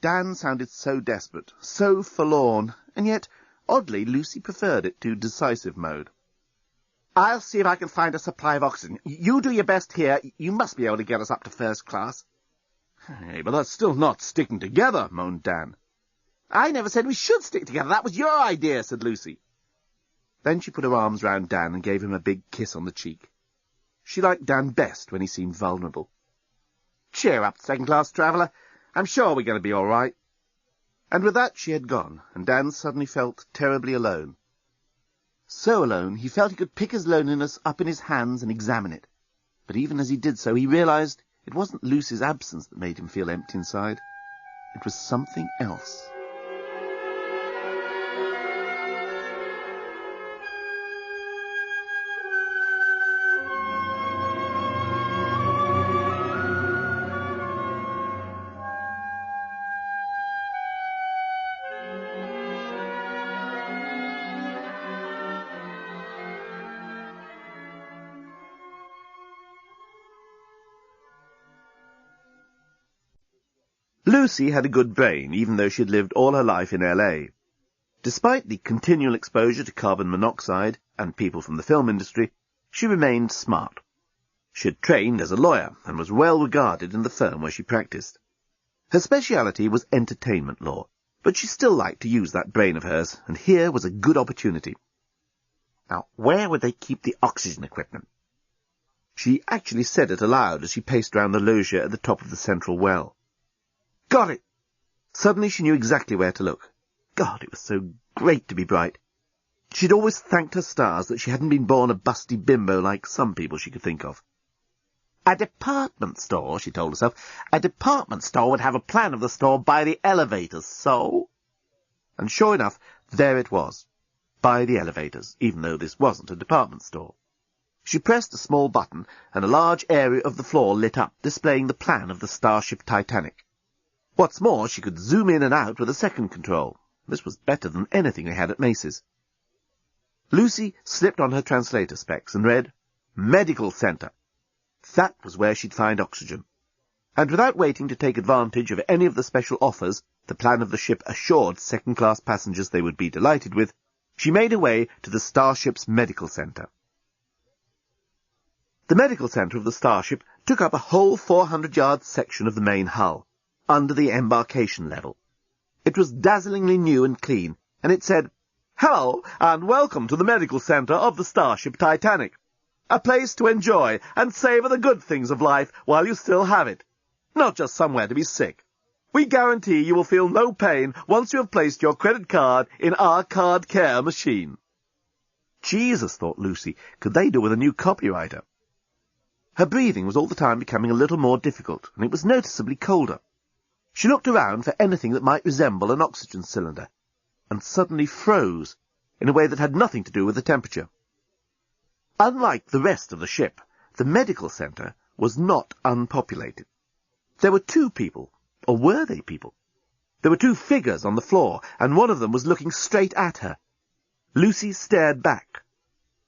C: Dan sounded so desperate, so forlorn, and yet, oddly, Lucy preferred it to decisive mode.
D: I'll see if I can find a supply of oxygen. You do your best here. You must be able to get us up to first class.
B: Hey, but that's still not sticking together, moaned Dan.
D: I never said we should stick together. That was your idea, said Lucy.
C: Then she put her arms round Dan and gave him a big kiss on the cheek. She liked Dan best when he seemed vulnerable.
D: Cheer up, second-class traveller. I'm sure we're going to be all right.
C: And with that she had gone, and Dan suddenly felt terribly alone. So alone, he felt he could pick his loneliness up in his hands and examine it. But even as he did so, he realized it wasn't Lucy's absence that made him feel empty inside. It was something else. Lucy had a good brain, even though she had lived all her life in L.A. Despite the continual exposure to carbon monoxide and people from the film industry, she remained smart. She had trained as a lawyer and was well regarded in the firm where she practiced. Her speciality was entertainment law, but she still liked to use that brain of hers, and here was a good opportunity.
D: Now, where would they keep the oxygen equipment?
C: She actually said it aloud as she paced round the loggia at the top of the central well. Got it! Suddenly she knew exactly where to look. God, it was so great to be bright. She'd always thanked her stars that she hadn't been born a busty bimbo like some people she could think of.
D: A department store, she told herself. A department store would have a plan of the store by the elevators, so...
C: And sure enough, there it was, by the elevators, even though this wasn't a department store. She pressed a small button, and a large area of the floor lit up, displaying the plan of the Starship Titanic. What's more, she could zoom in and out with a second control. This was better than anything they had at Macy's. Lucy slipped on her translator specs and read, Medical Center. That was where she'd find oxygen. And without waiting to take advantage of any of the special offers the plan of the ship assured second-class passengers they would be delighted with, she made her way to the Starship's medical center. The medical center of the Starship took up a whole 400-yard section of the main hull, under the embarkation level. It was dazzlingly new and clean, and it said, Hello, and welcome to the medical center of the Starship Titanic. A place to enjoy and savor the good things of life while you still have it. Not just somewhere to be sick. We guarantee you will feel no pain once you have placed your credit card in our card care machine. Jesus, thought Lucy, could they do with a new copywriter? Her breathing was all the time becoming a little more difficult, and it was noticeably colder. She looked around for anything that might resemble an oxygen cylinder, and suddenly froze, in a way that had nothing to do with the temperature. Unlike the rest of the ship, the medical center was not unpopulated. There were two people, or were they people? There were two figures on the floor, and one of them was looking straight at her. Lucy stared back.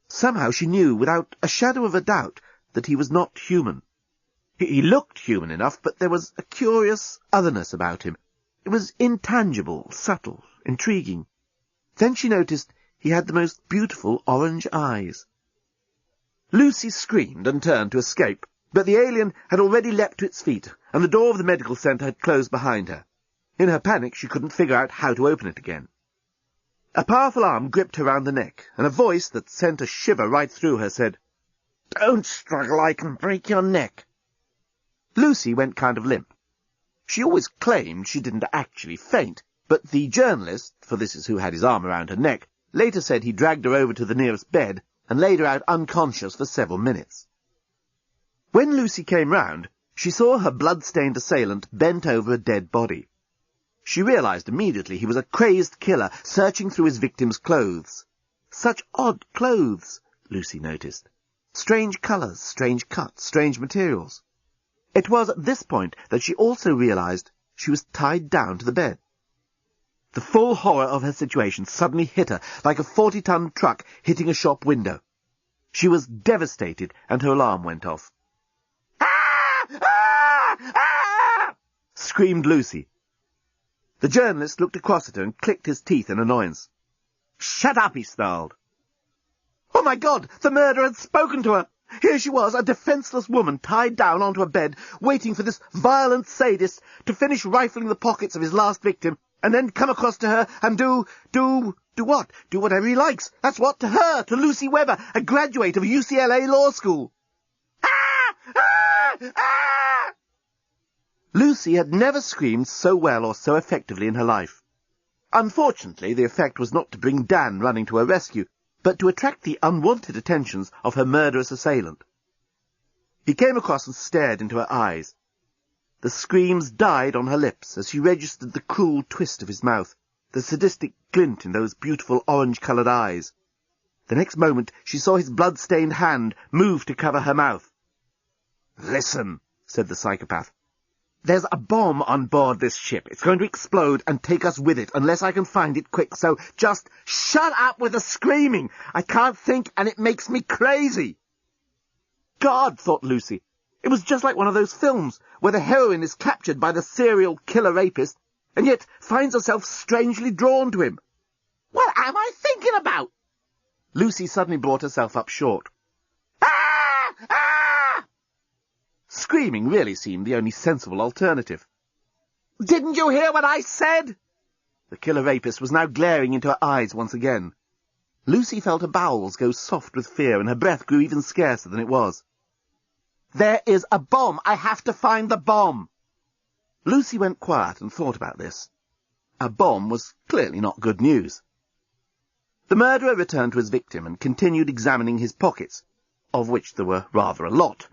C: Somehow she knew, without a shadow of a doubt, that he was not human. He looked human enough, but there was a curious otherness about him. It was intangible, subtle, intriguing. Then she noticed he had the most beautiful orange eyes. Lucy screamed and turned to escape, but the alien had already leapt to its feet, and the door of the medical center had closed behind her. In her panic, she couldn't figure out how to open it again. A powerful arm gripped her round the neck, and a voice that sent a shiver right through her said, Don't struggle, I can break your neck. Lucy went kind of limp. She always claimed she didn't actually faint, but the journalist, for this is who had his arm around her neck, later said he dragged her over to the nearest bed and laid her out unconscious for several minutes. When Lucy came round, she saw her blood-stained assailant bent over a dead body. She realized immediately he was a crazed killer searching through his victim's clothes. Such odd clothes, Lucy noticed. Strange colours, strange cuts, strange materials. It was at this point that she also realized she was tied down to the bed. The full horror of her situation suddenly hit her like a 40-ton truck hitting a shop window. She was devastated, and her alarm went off. "Ah! Ah! Ah!" screamed Lucy. The journalist looked across at her and clicked his teeth in annoyance. "Shut up," he snarled. Oh, my God! The murderer had spoken to her! Here she was, a defenceless woman, tied down onto a bed, waiting for this violent sadist to finish rifling the pockets of his last victim, and then come across to her and do what? Do whatever he likes. That's what, to her, to Lucy Weber, a graduate of UCLA Law School. Ah! Ah! Ah! Lucy had never screamed so well or so effectively in her life. Unfortunately, the effect was not to bring Dan running to her rescue, but to attract the unwanted attentions of her murderous assailant. He came across and stared into her eyes. The screams died on her lips as she registered the cruel twist of his mouth, the sadistic glint in those beautiful orange-coloured eyes. The next moment she saw his blood-stained hand move to cover her mouth. "Listen," said the psychopath. "There's a bomb on board this ship. It's going to explode and take us with it unless I can find it quick, so just shut up with the screaming. I can't think and it makes me crazy." God, thought Lucy. It was just like one of those films where the heroine is captured by the serial killer rapist and yet finds herself strangely drawn to him. What am I thinking about? Lucy suddenly brought herself up short. Ah! Ah! Screaming really seemed the only sensible alternative. "Didn't you hear what I said?" The killer rapist was now glaring into her eyes once again. Lucy felt her bowels go soft with fear and her breath grew even scarcer than it was. "There is a bomb. I have to find the bomb." Lucy went quiet and thought about this. A bomb was clearly not good news. The murderer returned to his victim and continued examining his pockets, of which there were rather a lot.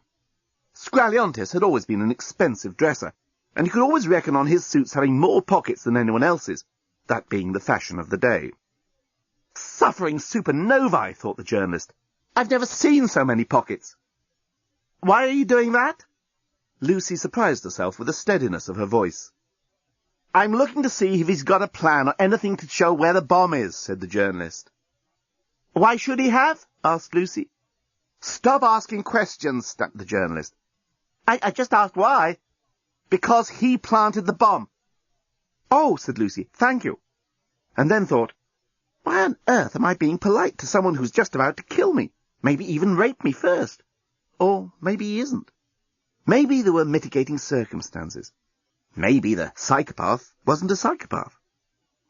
C: Squaliontis had always been an expensive dresser, and you could always reckon on his suits having more pockets than anyone else's, that being the fashion of the day. Suffering supernovae, thought the journalist. I've never seen so many pockets. Why are you doing that? Lucy surprised herself with the steadiness of her voice. I'm looking to see if he's got a plan or anything to show where the bomb is, said the journalist. Why should he have? Asked Lucy. Stop asking questions, snapped the journalist. I just asked why. Because he planted the bomb. Oh, said Lucy, thank you. And then thought, why on earth am I being polite to someone who's just about to kill me? Maybe even rape me first. Or maybe he isn't. Maybe there were mitigating circumstances. Maybe the psychopath wasn't a psychopath.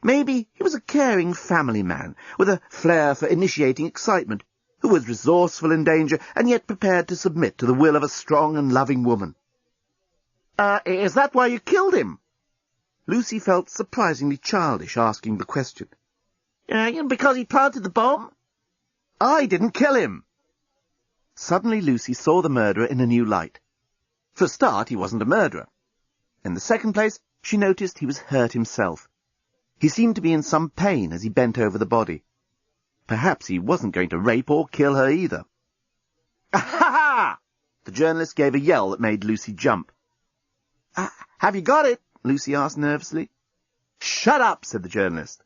C: Maybe he was a caring family man with a flair for initiating excitement, who was resourceful in danger and yet prepared to submit to the will of a strong and loving woman. Is that why you killed him? Lucy felt surprisingly childish asking the question. Because he planted the bomb? I didn't kill him. Suddenly Lucy saw the murderer in a new light. For a start, he wasn't a murderer. In the second place, she noticed he was hurt himself. He seemed to be in some pain as he bent over the body. Perhaps he wasn't going to rape or kill her either. Ah-ha-ha! The journalist gave a yell that made Lucy jump. Have you got it? Lucy asked nervously. Shut up, said the journalist.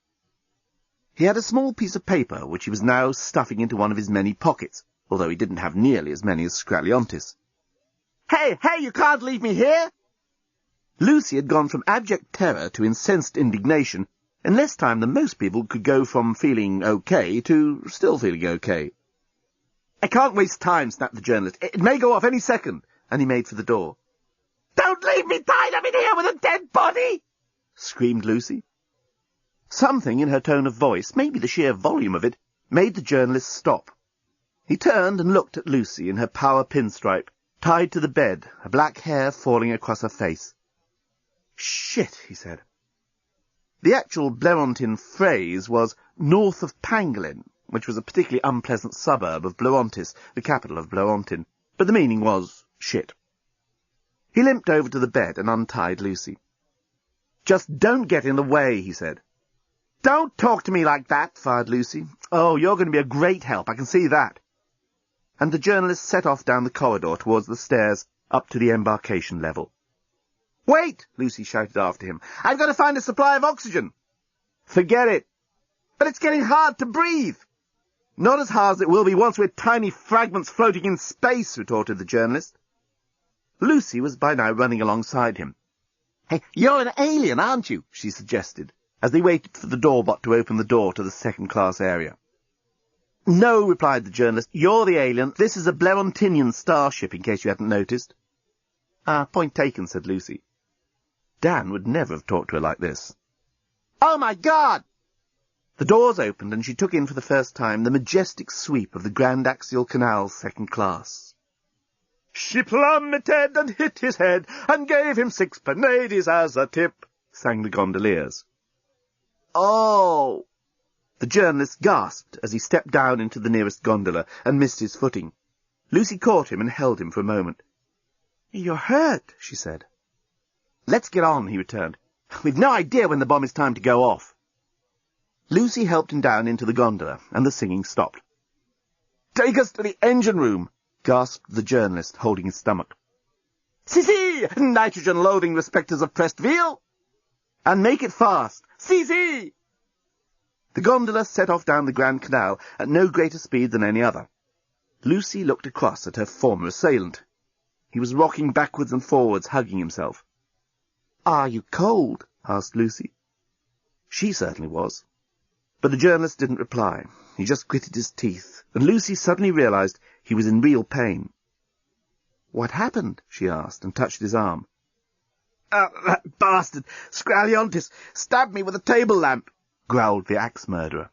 C: He had a small piece of paper which he was now stuffing into one of his many pockets, although he didn't have nearly as many as Squaliontis. Hey, you can't leave me here! Lucy had gone from abject terror to incensed indignation in less time than most people could go from feeling okay to still feeling okay. I can't waste time, snapped the journalist. It may go off any second, and he made for the door. Don't leave me tied up in here with a dead body! Screamed Lucy. Something in her tone of voice, maybe the sheer volume of it, made the journalist stop. He turned and looked at Lucy in her power pinstripe, tied to the bed, her black hair falling across her face. Shit, he said. The actual Blerontin phrase was north of Pangolin, which was a particularly unpleasant suburb of Blerontis, the capital of Blerontin, but the meaning was shit. He limped over to the bed and untied Lucy. Just don't get in the way, he said. Don't talk to me like that, fired Lucy. Oh, you're going to be a great help, I can see that. And the journalist set off down the corridor towards the stairs up to the embarkation level. Wait, Lucy shouted after him. I've got to find a supply of oxygen. Forget it. But it's getting hard to breathe. Not as hard as it will be once we're tiny fragments floating in space, retorted the journalist. Lucy was by now running alongside him. Hey, you're an alien, aren't you? She suggested, as they waited for the doorbot to open the door to the second-class area. No, replied the journalist. You're the alien. This is a Blerontinian starship, in case you hadn't noticed. Point taken, said Lucy. Dan would never have talked to her like this.
D: Oh, my God!
C: The doors opened, and she took in for the first time the majestic sweep of the Grand Axial Canal second class. She plummeted and hit his head, and gave him 6 penades as a tip, sang the gondoliers. Oh! The journalist gasped as he stepped down into the nearest gondola and missed his footing. Lucy caught him and held him for a moment. You're hurt, she said. Let's get on, he returned. We've no idea when the bomb is time to go off. Lucy helped him down into the gondola, and the singing stopped. Take us to the engine room, gasped the journalist, holding his stomach. Si, nitrogen-loathing respecters of pressed veal. And make it fast. Si. The gondola set off down the Grand Canal at no greater speed than any other. Lucy looked across at her former assailant. He was rocking backwards and forwards, hugging himself. Are you cold? Asked Lucy. She certainly was. But the journalist didn't reply. He just gritted his teeth, and Lucy suddenly realized he was in real pain. What happened? She asked, and touched his arm.
D: That bastard, Scraliontis, stabbed me with a table lamp,
C: growled the axe-murderer.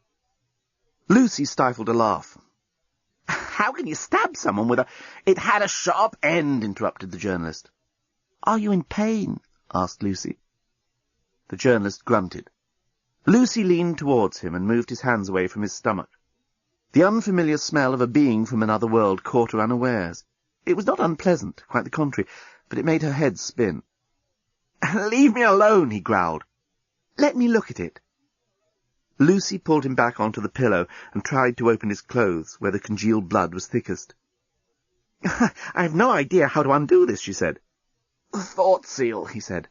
C: Lucy stifled a laugh.
D: How can you stab someone with a... It had a sharp end, interrupted the journalist.
C: Are you in pain? Asked Lucy. The journalist grunted. Lucy leaned towards him and moved his hands away from his stomach. The unfamiliar smell of a being from another world caught her unawares. It was not unpleasant, quite the contrary, but it made her head spin.
D: Leave me alone, he growled.
C: Let me look at it. Lucy pulled him back onto the pillow and tried to open his clothes, where the congealed blood was thickest.
D: I have no idea how to undo this, she said.
C: Thought seal, he said.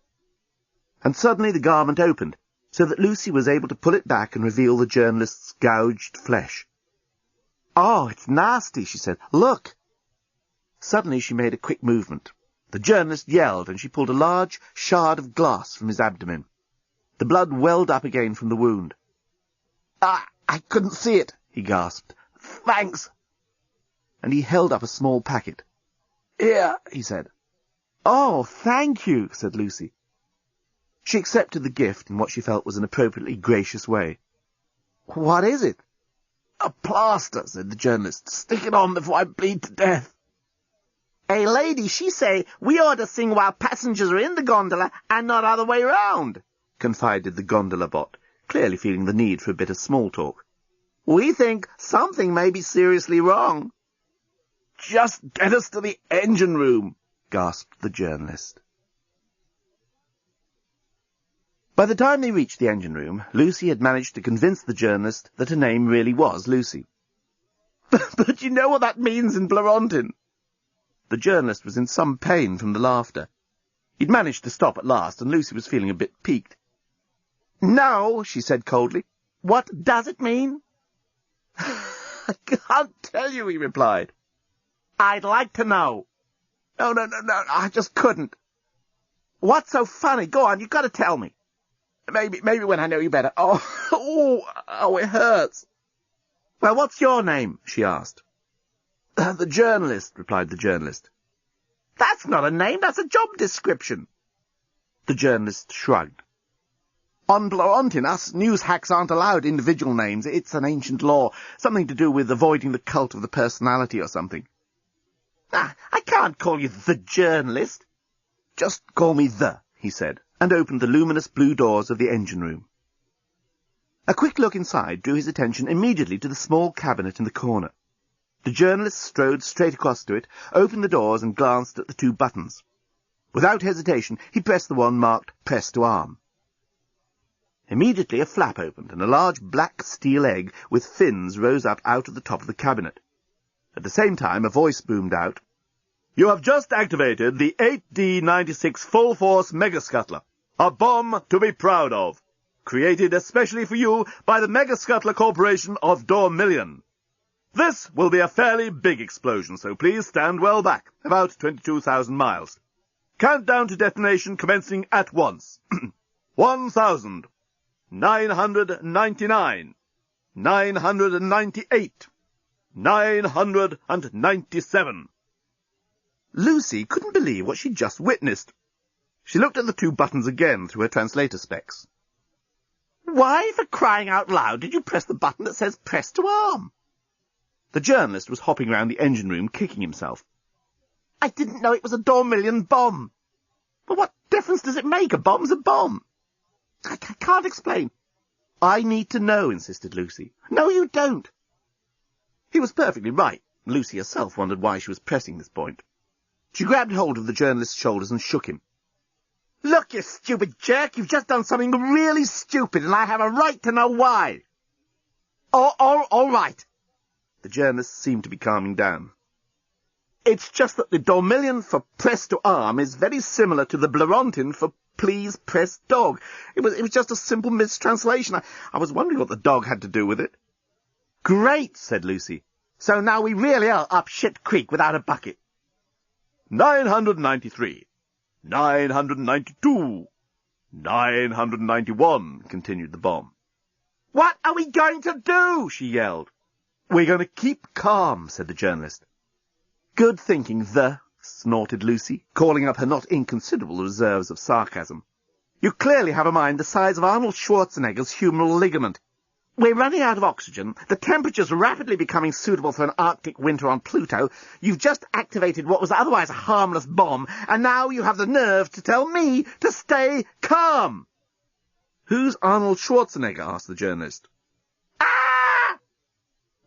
C: And suddenly the garment opened, so that Lucy was able to pull it back and reveal the journalist's gouged flesh.
D: Oh, it's nasty, she said. Look!
C: Suddenly she made a quick movement. The journalist yelled, and she pulled a large shard of glass from his abdomen. The blood welled up again from the wound.
D: I couldn't see it, he gasped. Thanks.
C: And he held up a small packet.
D: Here, he said.
C: Oh, thank you, said Lucy. She accepted the gift in what she felt was an appropriately gracious way.
D: What is it?
C: A plaster, said the journalist. Stick it on before I bleed to death.
D: Hey, lady, she say we ought to sing while passengers are in the gondola and not other way round,
C: confided the gondola bot, clearly feeling the need for a bit of small talk.
D: We think something may be seriously wrong.
C: Just get us to the engine room, gasped the journalist. By the time they reached the engine room, Lucy had managed to convince the journalist that her name really was Lucy.
D: But you know what that means in Blerontin?
C: The journalist was in some pain from the laughter. He'd managed to stop at last, and Lucy was feeling a bit piqued.
D: No, she said coldly. What does it mean?
C: I can't tell you, he replied.
D: I'd like to know.
C: No, I just couldn't.
D: What's so funny? Go on, you've got to tell me.
C: Maybe when I know you better. Oh, it hurts.
D: Well, what's your name? She asked.
C: The journalist, replied the journalist.
D: That's not a name, that's a job description.
C: The journalist shrugged.
D: On Blerontin, us news hacks aren't allowed individual names. It's an ancient law, something to do with avoiding the cult of the personality or something. I can't call you the journalist.
C: Just call me the, he said, and opened the luminous blue doors of the engine room. A quick look inside drew his attention immediately to the small cabinet in the corner. The journalist strode straight across to it, opened the doors and glanced at the 2 buttons. Without hesitation, he pressed the one marked Press to Arm. Immediately a flap opened, and a large black steel egg with fins rose up out of the top of the cabinet. At the same time, a voice boomed out, "You have just activated the 8D-96 Full-Force Megascuttler, a bomb to be proud of, created especially for you by the Megascuttler Corporation of Dormillion. This will be a fairly big explosion, so please stand well back, about 22,000 miles. Countdown to detonation commencing at once. 1,000. 999. 998.
B: 997.
C: Lucy couldn't believe what she'd just witnessed. She looked at the two buttons again through her translator specs. Why, for crying out loud, did you press the button that says press to arm? The journalist was hopping round the engine room, kicking himself. I didn't know it was a Dormillion bomb. But what difference does it make? A bomb's a bomb. I can't explain. I need to know, insisted Lucy. No, you don't. He was perfectly right. Lucy herself wondered why she was pressing this point. She grabbed hold of the journalist's shoulders and shook him. Look, you stupid jerk, you've just done something really stupid, and I have a right to know why. All right. The journalist seemed to be calming down. It's just that the Dormillion for press to arm is very similar to the Blerontin for please press dog. It was just a simple mistranslation. I was wondering what the dog had to do with it. Great, said Lucy. So now we really are up shit creek without a bucket.
B: 993. 992. 991, continued the bomb.
C: What are we going to do? She yelled. We're going to keep calm, said the journalist. Good thinking, snorted Lucy, calling up her not inconsiderable reserves of sarcasm. You clearly have a mind the size of Arnold Schwarzenegger's humeral ligament. We're running out of oxygen, the temperature's rapidly becoming suitable for an Arctic winter on Pluto, you've just activated what was otherwise a harmless bomb, and now you have the nerve to tell me to stay calm. Who's Arnold Schwarzenegger? Asked the journalist. Ah!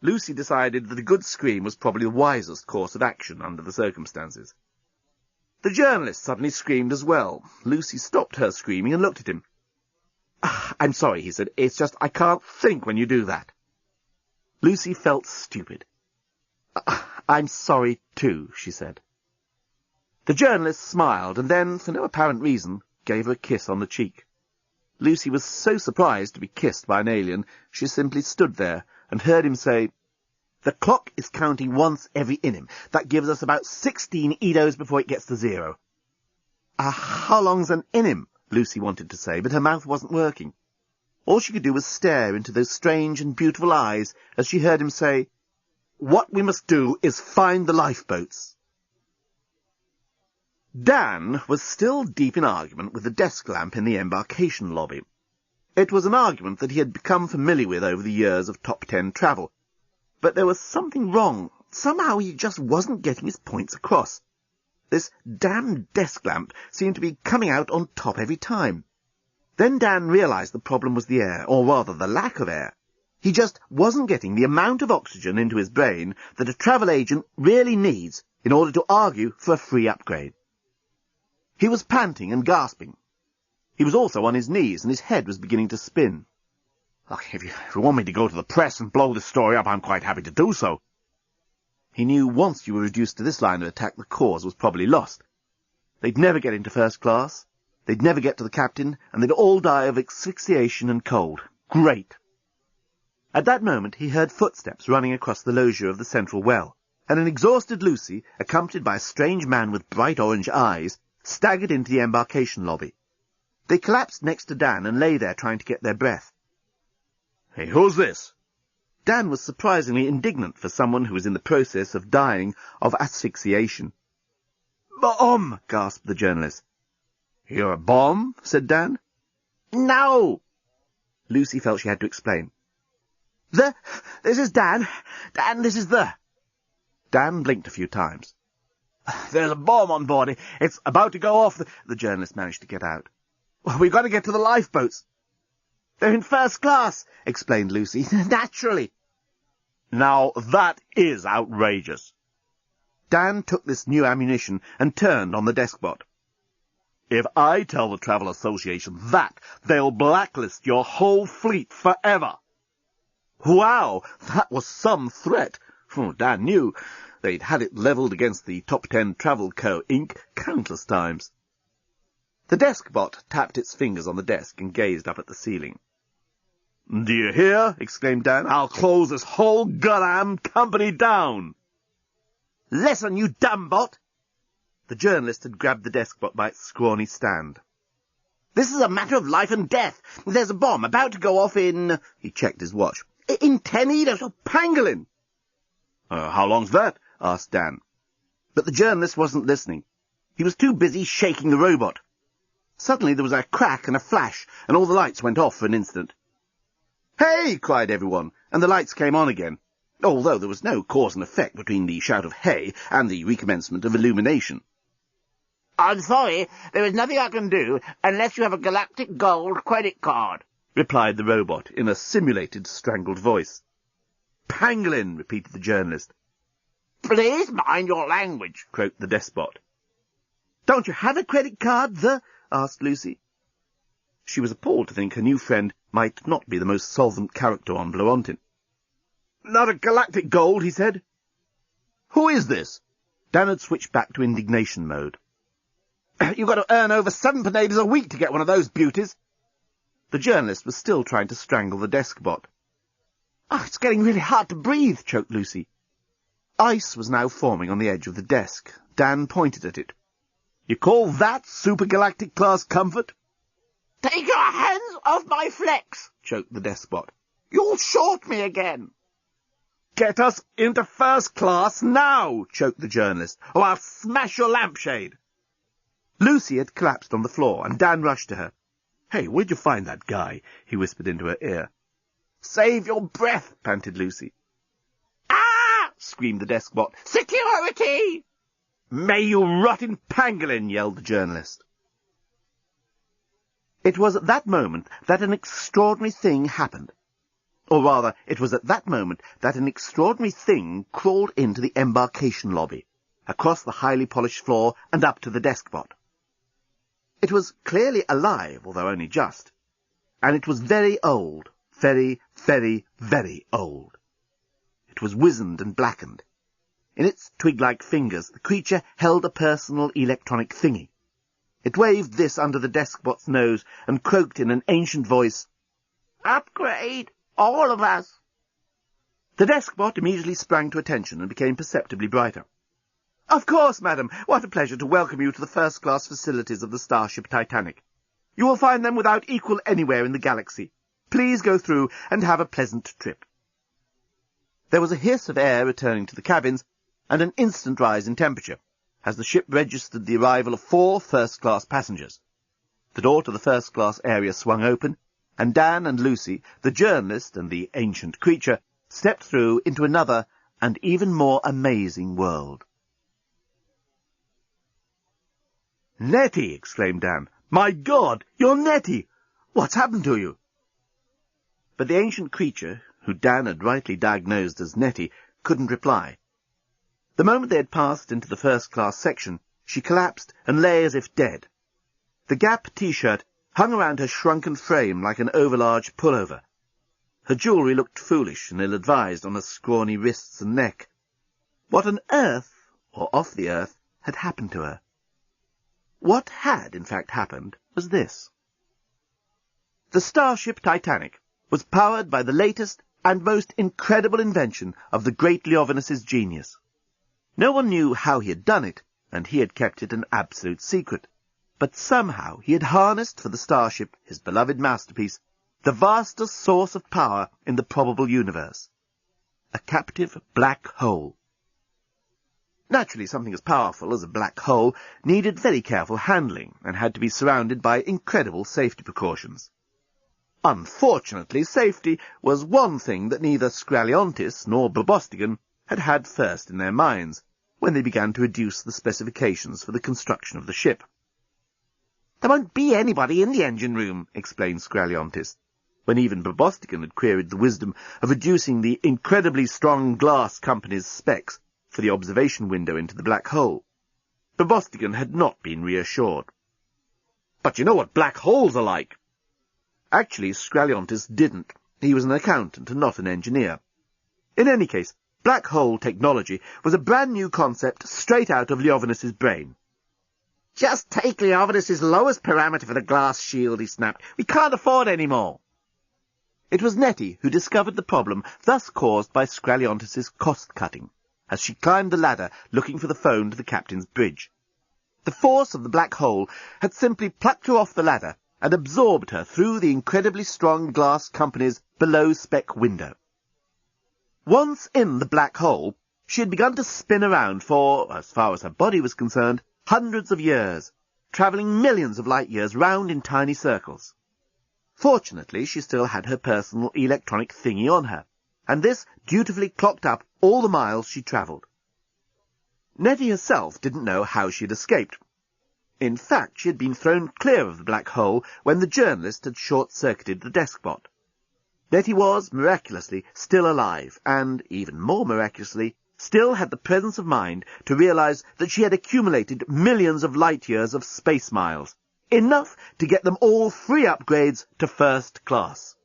C: Lucy decided that a good scream was probably the wisest course of action under the circumstances. The journalist suddenly screamed as well. Lucy stopped her screaming and looked at him. I'm sorry, he said. It's just I can't think when you do that. Lucy felt stupid. I'm sorry too, she said. The journalist smiled and then, for no apparent reason, gave her a kiss on the cheek. Lucy was so surprised to be kissed by an alien, she simply stood there and heard him say, The clock is counting once every innim. That gives us about 16 Edos before it gets to 0. How long's an innim? Lucy wanted to say, but her mouth wasn't working. All she could do was stare into those strange and beautiful eyes as she heard him say, What we must do is find the lifeboats. Dan was still deep in argument with the desk lamp in the embarkation lobby. It was an argument that he had become familiar with over the years of top 10 travel. But there was something wrong. Somehow he just wasn't getting his points across. This damned desk lamp seemed to be coming out on top every time. Then Dan realized the problem was the air, or rather the lack of air. He just wasn't getting the amount of oxygen into his brain that a travel agent really needs in order to argue for a free upgrade. He was panting and gasping. He was also on his knees, and his head was beginning to spin. If you want me to go to the press and blow this story up, I'm quite happy to do so. He knew once you were reduced to this line of attack, the cause was probably lost. They'd never get into first class, they'd never get to the captain, and they'd all die of asphyxiation and cold. Great! At that moment he heard footsteps running across the loggia of the central well, and an exhausted Lucy, accompanied by a strange man with bright orange eyes, staggered into the embarkation lobby. They collapsed next to Dan and lay there trying to get their breath.
B: Hey, who's this?
C: Dan was surprisingly indignant for someone who was in the process of dying of asphyxiation. Bomb! Gasped the journalist.
B: You're a bomb? Said Dan.
C: No! Lucy felt she had to explain. This is Dan. Dan, this is the... Dan blinked a few times.
B: There's a bomb on board. It's about to go off.
C: The journalist managed to get out. We've got to get to the lifeboats. They're in first class, explained Lucy. Naturally.
B: Now that is outrageous.
C: Dan took this new ammunition and turned on the deskbot.
B: If I tell the Travel Association that, they'll blacklist your whole fleet forever.
C: Wow, that was some threat. Dan knew they'd had it levelled against the Top 10 Travel Co. Inc. countless times. The deskbot tapped its fingers on the desk and gazed up at the ceiling.
B: Do you hear? Exclaimed Dan. I'll close this whole goddamn company down.
C: Listen, you dumb bot! The journalist had grabbed the deskbot by its scrawny stand. This is a matter of life and death. There's a bomb about to go off in... He checked his watch. In 10 Edos. Oh, pangolin! How long's that?" asked Dan. But the journalist wasn't listening. He was too busy shaking the robot. Suddenly there was a crack and a flash, and all the lights went off for an instant. "Hey!" cried everyone, and the lights came on again, although there was no cause and effect between the shout of "hey" and the recommencement of illumination.
D: "I'm sorry, there is nothing I can do unless you have a galactic gold credit card,"
C: replied the robot in a simulated, strangled voice. "Pangolin," repeated the journalist.
D: "Please mind your language,"
C: croaked the despot. "Don't you have a credit card, asked Lucy. She was appalled to think her new friend might not be the most solvent character on Blorontin. "Not a galactic gold," he said. "Who is this?" Dan had switched back to indignation mode. "You've got to earn over 7 penades a week to get one of those beauties." The journalist was still trying to strangle the deskbot. "Oh, it's getting really hard to breathe," choked Lucy. Ice was now forming on the edge of the desk. Dan pointed at it. "You call that supergalactic class comfort?"
D: "Take your hands off my flex," choked the despot. "You'll short me again."
C: "Get us into first class now," choked the journalist, "or I'll smash your lampshade." Lucy had collapsed on the floor, and Dan rushed to her. "Hey, where'd you find that guy?" he whispered into her ear. "Save your breath," panted Lucy.
D: "Ah!"
C: screamed the deskbot.
D: "Security!"
C: "May you rot in pangolin!" yelled the journalist. It was at that moment that an extraordinary thing happened. Or rather, it was at that moment that an extraordinary thing crawled into the embarkation lobby, across the highly polished floor and up to the deskbot. It was clearly alive, although only just, and it was very old, very, very, very old. It was wizened and blackened. In its twig-like fingers, the creature held a personal electronic thingy. It waved this under the deskbot's nose and croaked in an ancient voice, "Upgrade, all of us." The deskbot immediately sprang to attention and became perceptibly brighter. "Of course, madam. What a pleasure to welcome you to the first-class facilities of the Starship Titanic. You will find them without equal anywhere in the galaxy. Please go through and have a pleasant trip." There was a hiss of air returning to the cabins, and an instant rise in temperature, as the ship registered the arrival of 4 first-class passengers. The door to the first-class area swung open, and Dan and Lucy, the journalist and the ancient creature, stepped through into another and even more amazing world. "Nettie!" exclaimed Dan. "My God, you're Nettie! What's happened to you?" But the ancient creature, who Dan had rightly diagnosed as Nettie, couldn't reply. The moment they had passed into the first-class section, she collapsed and lay as if dead. The Gap T-shirt hung around her shrunken frame like an overlarge pullover. Her jewellery looked foolish and ill-advised on her scrawny wrists and neck. What on earth, or off the earth, had happened to her? What had, in fact, happened was this. The Starship Titanic was powered by the latest and most incredible invention of the great Leovinus's genius. No one knew how he had done it, and he had kept it an absolute secret. But somehow he had harnessed for the Starship, his beloved masterpiece, the vastest source of power in the probable universe. A captive black hole. Naturally, something as powerful as a black hole needed very careful handling, and had to be surrounded by incredible safety precautions. Unfortunately, safety was one thing that neither Scraliontis nor Bobostigan had first in their minds, when they began to reduce the specifications for the construction of the ship. "There won't be anybody in the engine room," explained Scraliontis, when even Bobostigan had queried the wisdom of reducing the incredibly strong glass company's specs for the observation window into the black hole. Bobostigan had not been reassured. "But you know what black holes are like." Actually, Scraliontis didn't. He was an accountant and not an engineer. In any case, black hole technology was a brand-new concept straight out of Leovinus's brain. "Just take Leovinus's lowest parameter for the glass shield," he snapped. "We can't afford any more." It was Nettie who discovered the problem thus caused by Scraliontis's cost-cutting, as she climbed the ladder looking for the phone to the captain's bridge. The force of the black hole had simply plucked her off the ladder and absorbed her through the incredibly strong glass company's below-spec window. Once in the black hole, She had begun to spin around for, as far as her body was concerned, hundreds of years, travelling millions of light years round in tiny circles. Fortunately, she still had her personal electronic thingy on her, and this dutifully clocked up all the miles she travelled. Nettie herself didn't know how she had escaped. In fact, she had been thrown clear of the black hole when the journalist had short-circuited the deskbot. Nettie was, miraculously, still alive, and, even more miraculously, still had the presence of mind to realise that she had accumulated millions of light-years of space miles, enough to get them all 3 upgrades to first class.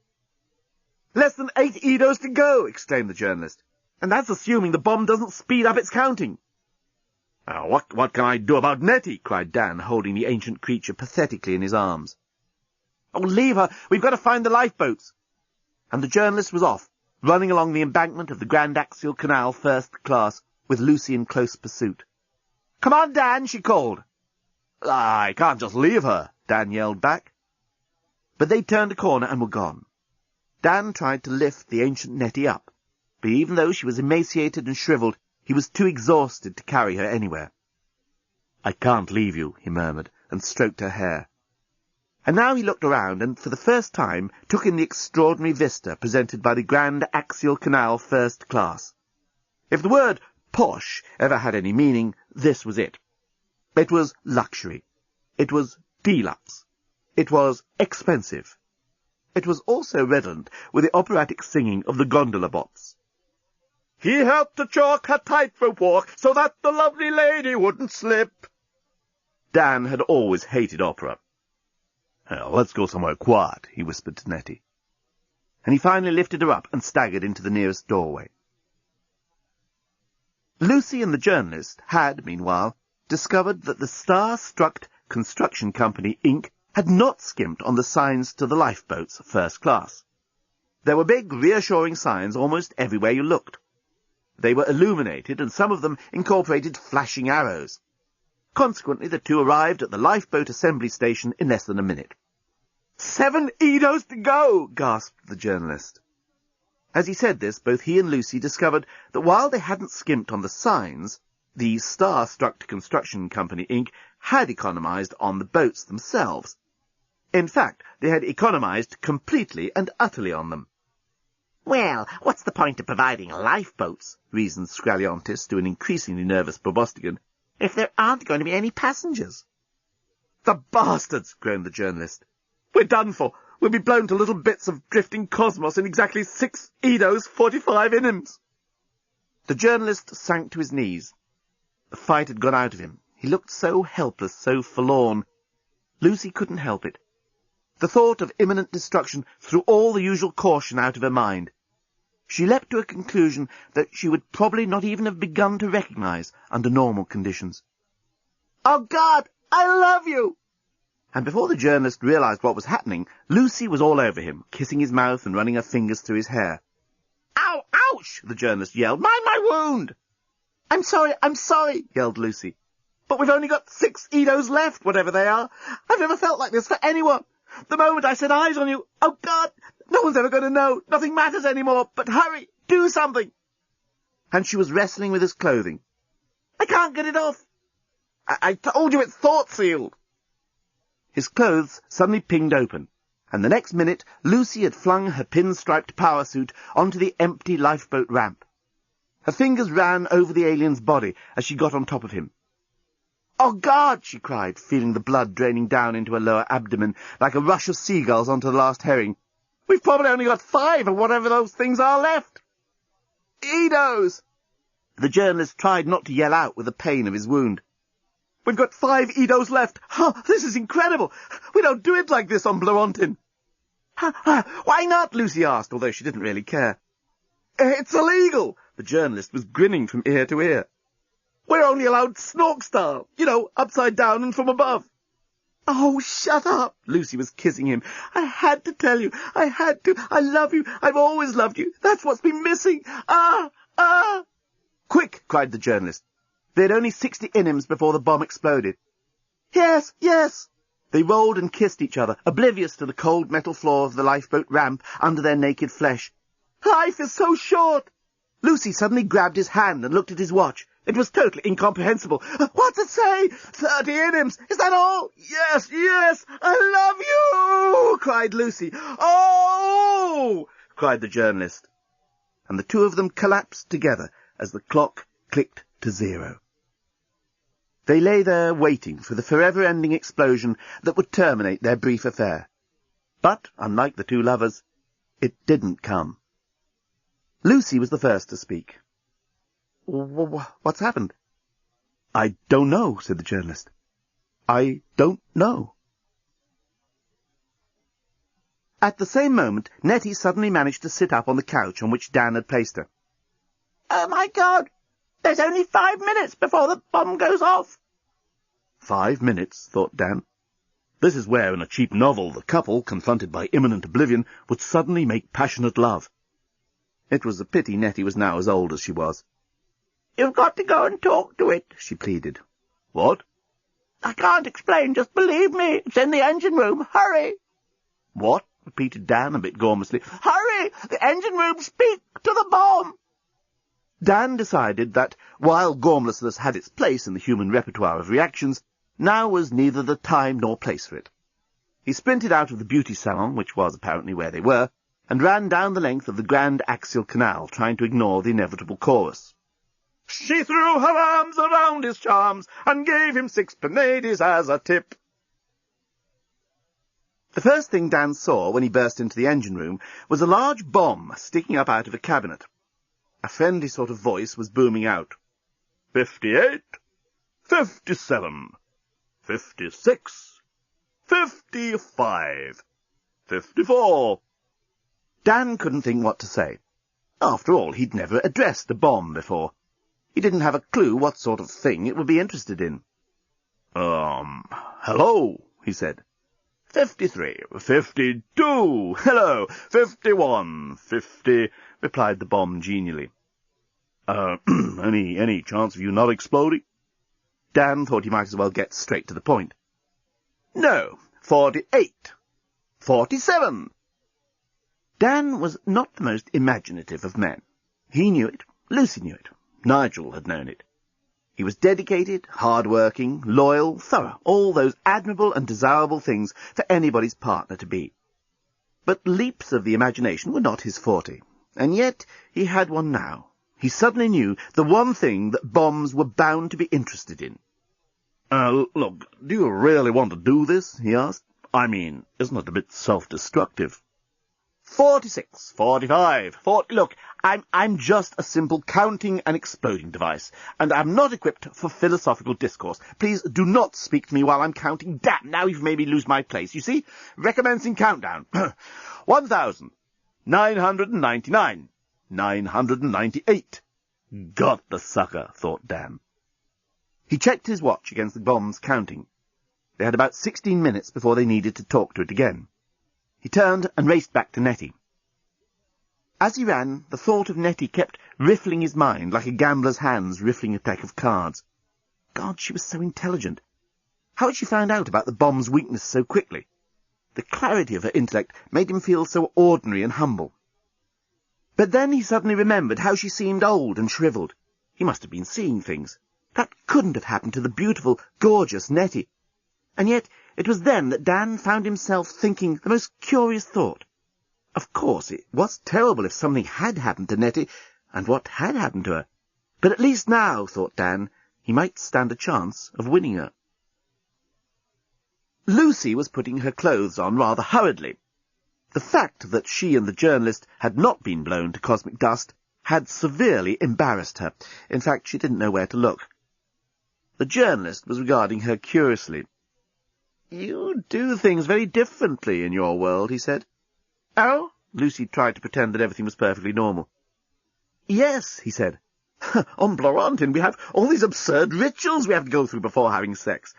C: "Less than 8 Edos to go," exclaimed the journalist. "And that's assuming the bomb doesn't speed up its counting." What can I do about Nettie?" cried Dan, holding the ancient creature pathetically in his arms. "Oh, leave her! We've got to find the lifeboats!" And the journalist was off, running along the embankment of the Grand Axial Canal first class, with Lucy in close pursuit. "Come on, Dan," she called. "I can't just leave her," Dan yelled back. But they turned a corner and were gone. Dan tried to lift the ancient Nettie up, but even though she was emaciated and shriveled, he was too exhausted to carry her anywhere. "I can't leave you," he murmured, and stroked her hair. And now he looked around and, for the first time, took in the extraordinary vista presented by the Grand Axial Canal first class. If the word posh ever had any meaning, this was it. It was luxury. It was deluxe. It was expensive. It was also redolent with the operatic singing of the gondola bots. "He helped to chalk her tightrope walk so that the lovely lady wouldn't slip." Dan had always hated opera. "Let's go somewhere quiet," he whispered to Nettie. And he finally lifted her up and staggered into the nearest doorway. Lucy and the journalist had, meanwhile, discovered that the Star-Struck Construction Company, Inc. had not skimped on the signs to the lifeboats first class. There were big, reassuring signs almost everywhere you looked. They were illuminated, and some of them incorporated flashing arrows. Consequently, the two arrived at the lifeboat assembly station in less than a minute. 7 Edos to go!" gasped the journalist. As he said this, both he and Lucy discovered that while they hadn't skimped on the signs, the Star-Struck Construction Company, Inc. had economized on the boats themselves. In fact, they had economized completely and utterly on them. "Well, what's the point of providing lifeboats," reasoned Scraliontis to an increasingly nervous Probostigan, "if there aren't going to be any passengers?" "The bastards!" groaned the journalist. "We're done for. We'll be blown to little bits of drifting cosmos in exactly 6 Edos, 45 Inims." The journalist sank to his knees. The fight had gone out of him. He looked so helpless, so forlorn. Lucy couldn't help it. The thought of imminent destruction threw all the usual caution out of her mind. She leapt to a conclusion that she would probably not even have begun to recognize under normal conditions. "Oh, God, I love you!" And before the journalist realized what was happening, Lucy was all over him, kissing his mouth and running her fingers through his hair. "Ow! Ouch!" the journalist yelled. "Mind my wound!" I'm sorry, yelled Lucy. "But we've only got 6 Edos left, whatever they are. I've never felt like this for anyone. The moment I set eyes on you, oh God, no one's ever going to know. Nothing matters anymore, but hurry, do something." And she was wrestling with his clothing. "I can't get it off." I told you it's thought-sealed." His clothes suddenly pinged open, and the next minute Lucy had flung her pin-striped power suit onto the empty lifeboat ramp. Her fingers ran over the alien's body as she got on top of him. "Oh, God!" she cried, feeling the blood draining down into her lower abdomen like a rush of seagulls onto the last herring. "We've probably only got 5 of whatever those things are left." "Edos!" The journalist tried not to yell out with the pain of his wound. "We've got 5 Edos left. Oh, this is incredible. We don't do it like this on Blorontin." "Why not?" Lucy asked, although she didn't really care. "It's illegal." The journalist was grinning from ear to ear. "We're only allowed snork style, upside down and from above." "Oh, shut up." Lucy was kissing him. "I had to tell you. I had to. I love you. I've always loved you. That's what's been missing. Ah! "Quick!" cried the journalist. They had only 60 Inims before the bomb exploded. Yes. They rolled and kissed each other, oblivious to the cold metal floor of the lifeboat ramp under their naked flesh. "Life is so short." Lucy suddenly grabbed his hand and looked at his watch. It was totally incomprehensible. "What's it say? 30 innims. Is that all?" "Yes, yes, I love you!" cried Lucy. "Oh!" cried the journalist. And the two of them collapsed together as the clock clicked to 0. They lay there waiting for the forever-ending explosion that would terminate their brief affair. But, unlike the two lovers, it didn't come. Lucy was the first to speak. "What's happened?" "I don't know," said the journalist. "I don't know." At the same moment, Nettie suddenly managed to sit up on the couch on which Dan had placed her. "Oh, my God! There's only 5 minutes before the bomb goes off." 5 minutes, thought Dan. This is where, in a cheap novel, the couple, confronted by imminent oblivion, would suddenly make passionate love. It was a pity Nettie was now as old as she was. "You've got to go and talk to it," she pleaded. "What?" "I can't explain, just believe me. It's in the engine room. Hurry!" "What?" repeated Dan a bit gormlessly. "Hurry! The engine room! Speak to the bomb!" Dan decided that, while gormlessness had its place in the human repertoire of reactions, now was neither the time nor place for it. He sprinted out of the beauty salon, which was apparently where they were, and ran down the length of the Grand Axial Canal, trying to ignore the inevitable chorus. "She threw her arms around his charms and gave him 6 penades as a tip." The first thing Dan saw when he burst into the engine room was a large bomb sticking up out of a cabinet. A friendly sort of voice was booming out. 58, 57, 56, 55, 54. Dan couldn't think what to say. After all, he'd never addressed a bomb before. He didn't have a clue what sort of thing it would be interested in. Hello, he said. 53, 52, hello, 51, 50, replied the bomb genially. Any chance of you not exploding? Dan thought he might as well get straight to the point. No, 48, 47. Dan was not the most imaginative of men. He knew it, Lucy knew it, Nigel had known it. He was dedicated, hard-working, loyal, thorough, all those admirable and desirable things for anybody's partner to be. But leaps of the imagination were not his forte, and yet he had one now. He suddenly knew the one thing that bombs were bound to be interested in. Look, do you really want to do this? He asked. I mean, isn't it a bit self-destructive? 46, 45, 40... Look, I'm just a simple counting and exploding device, and I'm not equipped for philosophical discourse. Please do not speak to me while I'm counting. Damn, now you've made me lose my place. You see? Recommencing countdown. 1,999. 998. Got the sucker, thought Dan. He checked his watch against the bomb's counting. They had about 16 minutes before they needed to talk to it again. He turned and raced back to Nettie. As he ran, the thought of Nettie kept riffling his mind like a gambler's hands riffling a deck of cards. God, she was so intelligent. How had she found out about the bomb's weakness so quickly? The clarity of her intellect made him feel so ordinary and humble. But then he suddenly remembered how she seemed old and shriveled. He must have been seeing things. That couldn't have happened to the beautiful, gorgeous Nettie. And yet it was then that Dan found himself thinking the most curious thought. Of course, it was terrible if something had happened to Nettie, and what had happened to her. But at least now, thought Dan, he might stand a chance of winning her. Lucy was putting her clothes on rather hurriedly. The fact that she and the journalist had not been blown to cosmic dust had severely embarrassed her. In fact, she didn't know where to look. The journalist was regarding her curiously. "You do things very differently in your world," he said. "Oh?" Lucy tried to pretend that everything was perfectly normal. "Yes," he said. "On Blorontin we have all these absurd rituals we have to go through before having sex.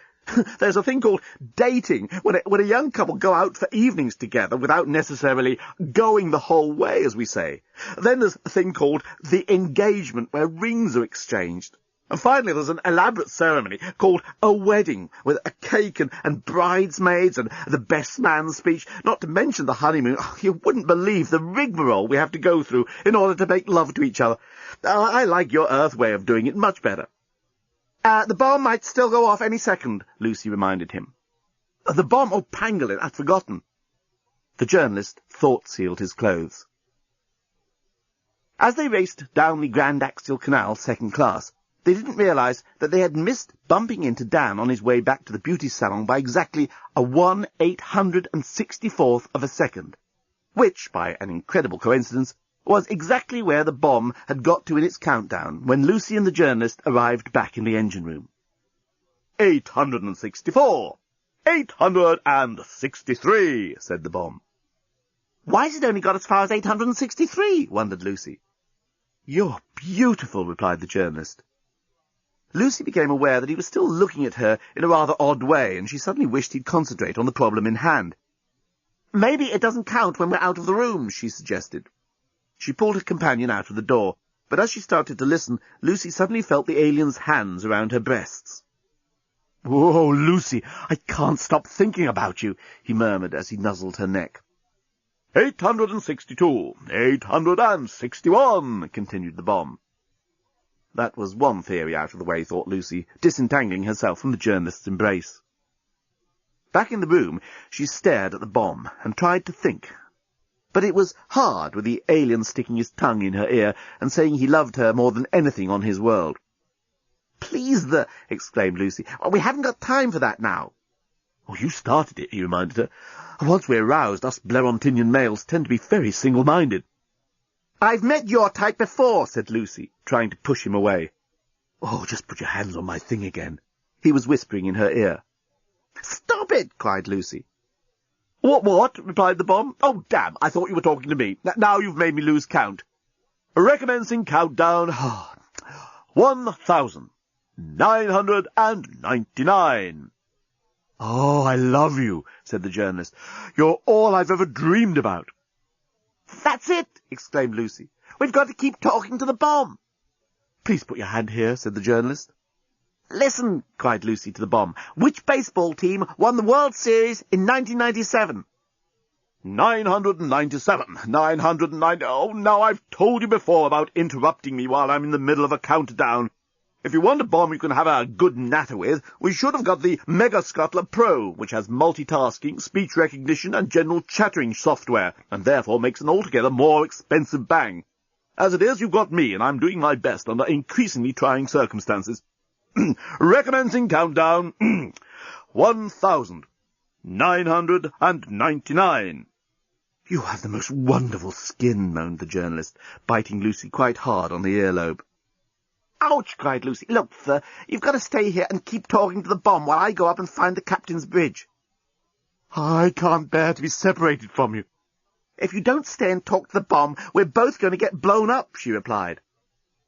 C: There's a thing called dating, when a young couple go out for evenings together without necessarily going the whole way, as we say. Then there's a thing called the engagement, where rings are exchanged.
D: And finally there's an elaborate ceremony called a wedding, with a cake and bridesmaids and the best man's speech, not to mention the honeymoon. Oh, you wouldn't believe the rigmarole we have to go through in order to make love to each other. I like your Earth way of doing it much better. The bomb might still go off any second, Lucy reminded him. The bomb? Oh, Pangolin, I'd forgotten. The journalist thought-sealed his clothes. As they raced down the Grand Axial Canal second class, they didn't realise that they had missed bumping into Dan on his way back to the beauty salon by exactly a 1/864th of a second, which, by an incredible coincidence, was exactly where the bomb had got to in its countdown when Lucy and the journalist arrived back in the engine room. 864! 863, said the bomb. Why has it only got as far as 863? Wondered Lucy. You're beautiful, replied the journalist. Lucy became aware that he was still looking at her in a rather odd way, and she suddenly wished he'd concentrate on the problem in hand. Maybe it doesn't count when we're out of the room, she suggested. She pulled her companion out of the door, but as she started to listen, Lucy suddenly felt the alien's hands around her breasts. "Oh, Lucy, I can't stop thinking about you," he murmured as he nuzzled her neck. 862, 861, continued the bomb. That was one theory out of the way, thought Lucy, disentangling herself from the journalist's embrace. Back in the room, she stared at the bomb and tried to think. But it was hard with the alien sticking his tongue in her ear and saying he loved her more than anything on his world. "Please, exclaimed Lucy. "We haven't got time for that now." "Oh, you started it," he reminded her. "Once we're roused, us Blerontinian males tend to be very single-minded." "I've met your type before," said Lucy, trying to push him away. "Oh, just put your hands on my thing again," he was whispering in her ear. "Stop it!" cried Lucy. What? Replied the bomb. "Oh, damn, I thought you were talking to me. Now you've made me lose count. Recommencing countdown. 1,999. "Oh, I love you," said the journalist. "You're all I've ever dreamed about." "That's it!" exclaimed Lucy. "We've got to keep talking to the bomb." "Please put your hand here," said the journalist. "Listen," cried Lucy to the bomb. "Which baseball team won the World Series in 1997? 997. 990. Oh, now I've told you before about interrupting me while I'm in the middle of a countdown. If you want a bomb you can have a good natter with, we should have got the Mega Scuttler Pro, which has multitasking, speech recognition, and general chattering software, and therefore makes an altogether more expensive bang. As it is, you've got me, and I'm doing my best under increasingly trying circumstances. Recommencing countdown. 1,999. "You have the most wonderful skin," moaned the journalist, biting Lucy quite hard on the earlobe. "Ouch!" cried Lucy. "Look, sir, you've got to stay here and keep talking to the bomb while I go up and find the captain's bridge." "I can't bear to be separated from you." "If you don't stay and talk to the bomb, we're both going to get blown up," she replied.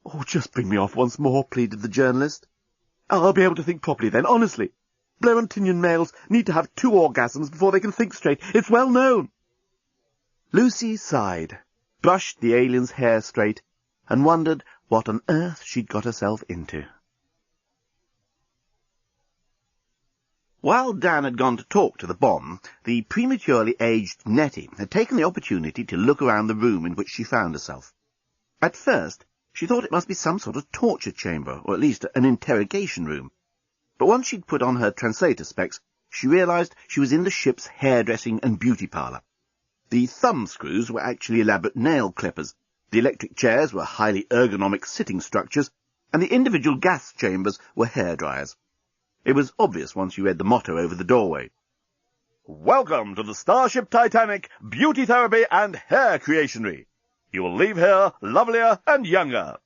D: "Oh, just bring me off once more," pleaded the journalist. "I'll be able to think properly then, honestly. Blerontinian males need to have 2 orgasms before they can think straight. It's well known." Lucy sighed, brushed the alien's hair straight, and wondered what on earth she'd got herself into. While Dan had gone to talk to the bomb, the prematurely aged Nettie had taken the opportunity to look around the room in which she found herself. At first, she thought it must be some sort of torture chamber, or at least an interrogation room. But once she'd put on her translator specs, she realized she was in the ship's hairdressing and beauty parlour. The thumbscrews were actually elaborate nail clippers, the electric chairs were highly ergonomic sitting structures, and the individual gas chambers were hairdryers. It was obvious once you read the motto over the doorway. "Welcome to the Starship Titanic Beauty Therapy and Hair Creationery. You will leave here lovelier and younger."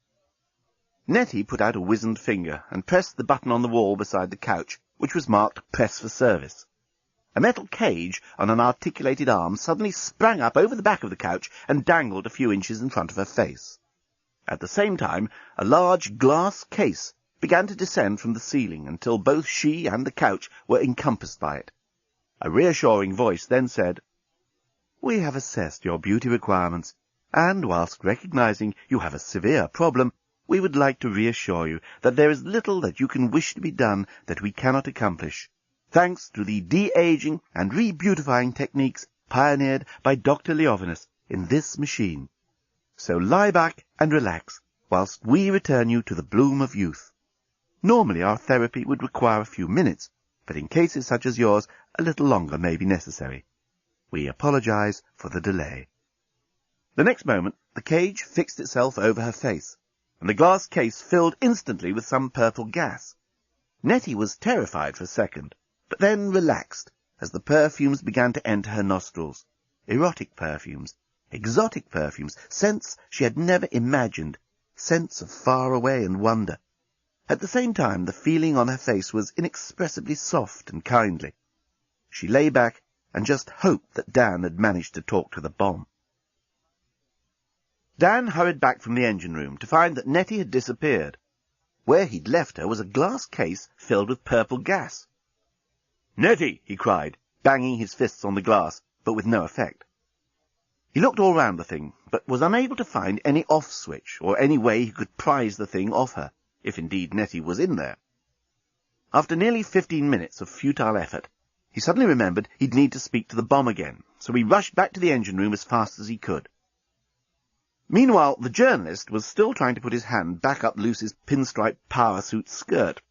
D: Nettie put out a wizened finger and pressed the button on the wall beside the couch, which was marked Press for Service. A metal cage on an articulated arm suddenly sprang up over the back of the couch and dangled a few inches in front of her face. At the same time, a large glass case began to descend from the ceiling until both she and the couch were encompassed by it. A reassuring voice then said, "We have assessed your beauty requirements, and whilst recognizing you have a severe problem,
C: we would like to reassure you that there is little that you can wish to be done that we cannot accomplish, thanks to the de-aging and re-beautifying techniques pioneered by Dr. Leovinus in this machine. So lie back and relax, whilst we return you to the bloom of youth. Normally our therapy would require a few minutes, but in cases such as yours, a little longer may be necessary. We apologize for the delay. The next moment, the cage fixed itself over her face, and the glass case filled instantly with some purple gas. Nettie was terrified for a second, but then relaxed as the perfumes began to enter her nostrils. Erotic perfumes, exotic perfumes, scents she had never imagined, scents of far away and wonder. At the same time, the feeling on her face was inexpressibly soft and kindly. She lay back and just hoped that Dan had managed to talk to the bomb. Dan hurried back from the engine room to find that Nettie had disappeared. Where he'd left her was a glass case filled with purple gas. "Nettie!" he cried, banging his fists on the glass, but with no effect. He looked all round the thing, but was unable to find any off switch or any way he could prise the thing off her, if indeed Nettie was in there. After nearly 15 minutes of futile effort, he suddenly remembered he'd need to speak to the bomb again, so he rushed back to the engine room as fast as he could. Meanwhile, the journalist was still trying to put his hand back up Lucy's pinstripe power suit skirt.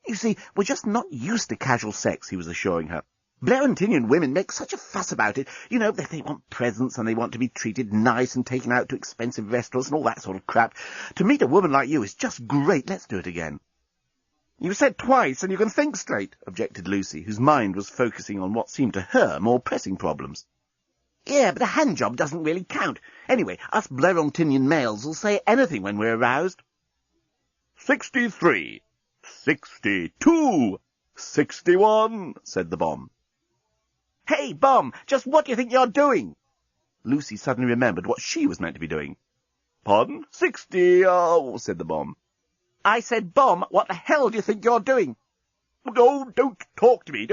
C: "You see, we're just not used to casual sex," he was assuring her. "Blairantinian women make such a fuss about it. You know, they want presents and they want to be treated nice and taken out to expensive restaurants and all that sort of crap. To meet a woman like you is just great. Let's do it again." "You said twice and you can think straight," objected Lucy, whose mind was focusing on what seemed to her more pressing problems. "Yeah, but a hand job doesn't really count. Anyway, us Blairantinian males will say anything when we're aroused." 63, 62, 61, said the bomb. "Hey, bomb, just what do you think you're doing?" Lucy suddenly remembered what she was meant to be doing. "Pardon? 60, said the bomb. "I said, bomb, what the hell do you think you're doing?" "No, don't talk to me,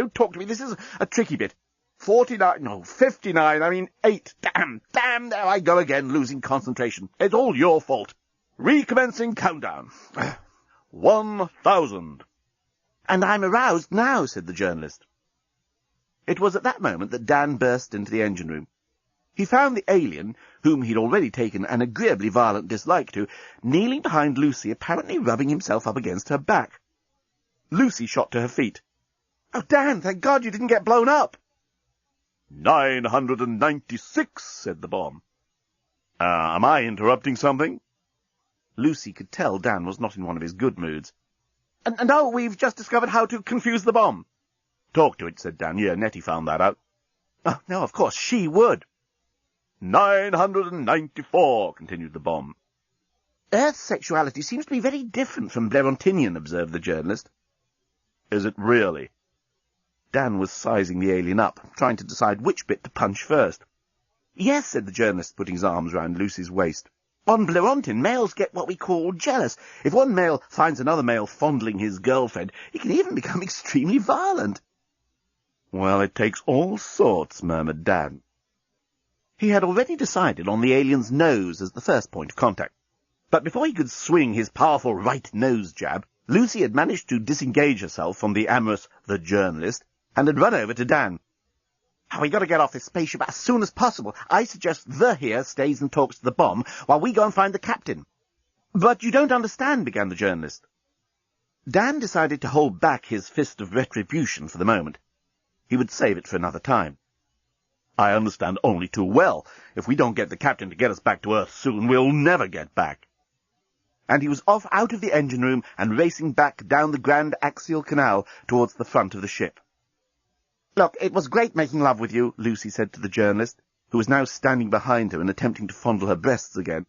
C: This is a tricky bit. 49, no, 59, 8. Damn, there I go again, losing concentration. It's all your fault. Recommencing countdown. 1,000. "And I'm aroused now," said the journalist. It was at that moment that Dan burst into the engine room. He found the alien, whom he'd already taken an agreeably violent dislike to, kneeling behind Lucy, apparently rubbing himself up against her back. Lucy shot to her feet. "Oh, Dan, thank God you didn't get blown up." 996, said the bomb. Am I interrupting something?" Lucy could tell Dan was not in one of his good moods. No, we've just discovered how to confuse the bomb." "Talk to it," said Dan. "Yeah, Nettie found that out." "Oh, no, of course, she would." 994, continued the bomb. "Earth sexuality seems to be very different from Blairantinian," observed the journalist. "Is it really?" Dan was sizing the alien up, trying to decide which bit to punch first. "Yes," said the journalist, putting his arms round Lucy's waist. "On Blairantin, males get what we call jealous. If one male finds another male fondling his girlfriend, he can even become extremely violent." "Well, it takes all sorts," murmured Dan. He had already decided on the alien's nose as the first point of contact. But before he could swing his powerful right nose jab, Lucy had managed to disengage herself from the amorous the journalist and had run over to Dan. "We got to get off this spaceship as soon as possible. I suggest the here stays and talks to the bomb while we go and find the captain." "But you don't understand," began the journalist. Dan decided to hold back his fist of retribution for the moment. He would save it for another time. "I understand only too well. If we don't get the captain to get us back to Earth soon, we'll never get back." And he was off out of the engine room and racing back down the Grand Axial Canal towards the front of the ship. "Look, it was great making love with you," Lucy said to the journalist, who was now standing behind her and attempting to fondle her breasts again.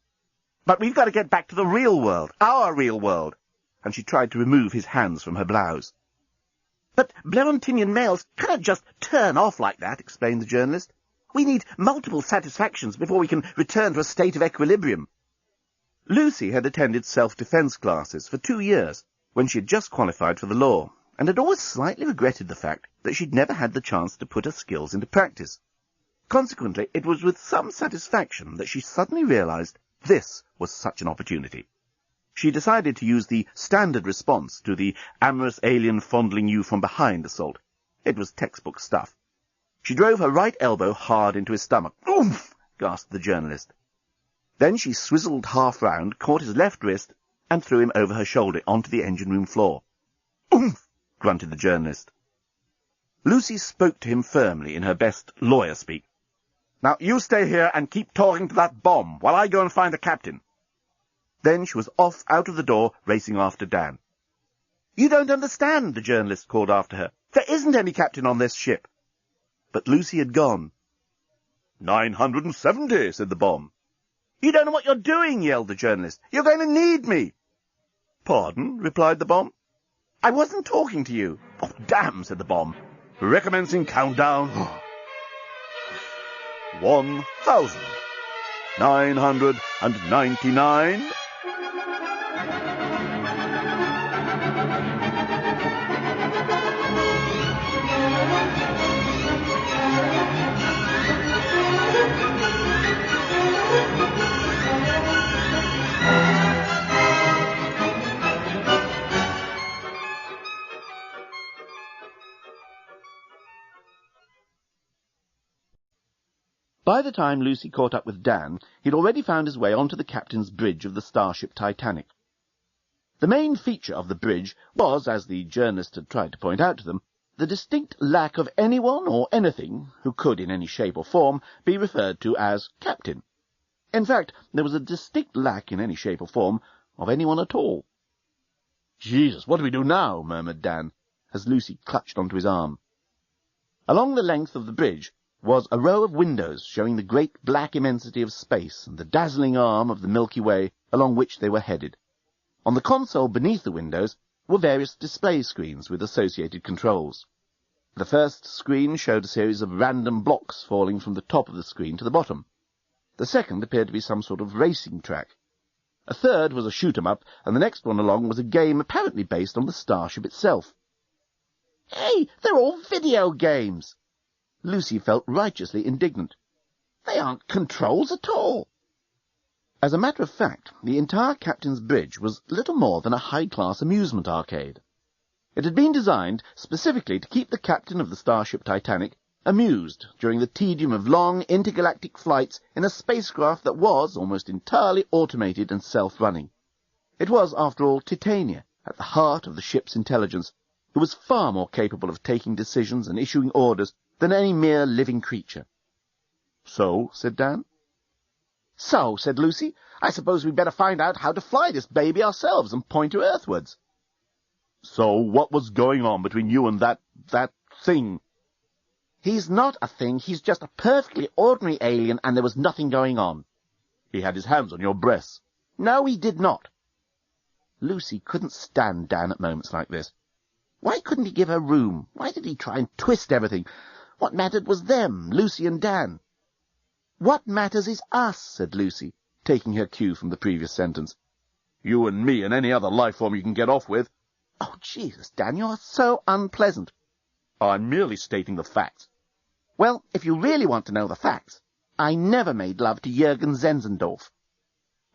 C: "But we've got to get back to the real world, our real world." And she tried to remove his hands from her blouse. "But Blairantinian males cannot just turn off like that," explained the journalist. "We need multiple satisfactions before we can return to a state of equilibrium." Lucy had attended self-defense classes for 2 years, when she had just qualified for the law, and had always slightly regretted the fact that she'd never had the chance to put her skills into practice. Consequently, it was with some satisfaction that she suddenly realized this was such an opportunity. She decided to use the standard response to the amorous alien fondling you from behind assault. It was textbook stuff. She drove her right elbow hard into his stomach. "Oomph!" gasped the journalist. Then she swizzled half round, caught his left wrist, and threw him over her shoulder onto the engine-room floor. "Oomph!" grunted the journalist. Lucy spoke to him firmly in her best lawyer-speak. "Now you stay here and keep talking to that bomb while I go and find the captain." Then she was off out of the door, racing after Dan. "You don't understand," the journalist called after her. "There isn't any captain on this ship." But Lucy had gone.
B: 970, said the bomb.
C: "You don't know what you're doing," yelled the journalist. "You're going to need me."
B: "Pardon?" replied the bomb.
C: "I wasn't talking to you."
B: "Oh, damn," said the bomb. "Recommencing countdown. 1,999.
C: By the time Lucy caught up with Dan, he'd already found his way onto the captain's bridge of the Starship Titanic. The main feature of the bridge was, as the journalist had tried to point out to them, the distinct lack of anyone or anything who could, in any shape or form, be referred to as captain. In fact, there was a distinct lack in any shape or form of anyone at all.
B: "Jesus, what do we do now?" murmured Dan,
C: as Lucy clutched onto his arm. Along the length of the bridge was a row of windows showing the great black immensity of space and the dazzling arm of the Milky Way along which they were headed. On the console beneath the windows were various display screens with associated controls. The first screen showed a series of random blocks falling from the top of the screen to the bottom. The second appeared to be some sort of racing track. A third was a shoot-'em-up, and the next one along was a game apparently based on the starship itself. "Hey, they're all video games!" Lucy felt righteously indignant. "They aren't controls at all." As a matter of fact, the entire captain's bridge was little more than a high-class amusement arcade. It had been designed specifically to keep the captain of the Starship Titanic amused during the tedium of long intergalactic flights in a spacecraft that was almost entirely automated and self-running. It was, after all, Titania, at the heart of the ship's intelligence, who was far more capable of taking decisions and issuing orders than any mere living creature.
B: "So?" said Dan.
C: "So," said Lucy, "I suppose we'd better find out how to fly this baby ourselves and point her earthwards."
B: "So what was going on between you and that thing?"
C: "He's not a thing. He's just a perfectly ordinary alien, and there was nothing going on."
B: "He had his hands on your breasts."
C: "No, he did not." Lucy couldn't stand Dan at moments like this. Why couldn't he give her room? Why did he try and twist everything? What mattered was them, Lucy and Dan. "What matters is us," said Lucy, taking her cue from the previous sentence.
B: "You and me and any other life form you can get off with."
C: "Oh, Jesus, Dan, you're so unpleasant."
B: "I'm merely stating the facts."
C: "Well, if you really want to know the facts, I never made love to Jürgen Zinzendorf."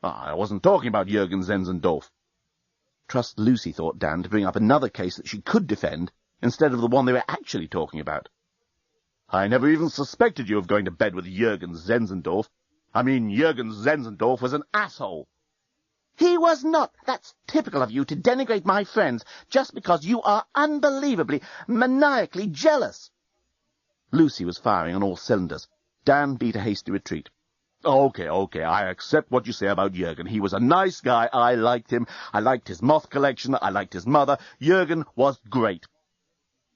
B: "I wasn't talking about Jürgen Zinzendorf."
C: Trust Lucy, thought Dan, to bring up another case that she could defend, instead of the one they were actually talking about.
B: "I never even suspected you of going to bed with Jürgen Zinzendorf. I mean, Jürgen Zinzendorf was an asshole."
C: "He was not. That's typical of you to denigrate my friends just because you are unbelievably, maniacally jealous." Lucy was firing on all cylinders. Dan beat a hasty retreat.
B: Okay, I accept what you say about Jürgen. He was a nice guy. I liked him. I liked his moth collection. I liked his mother. Jürgen was great.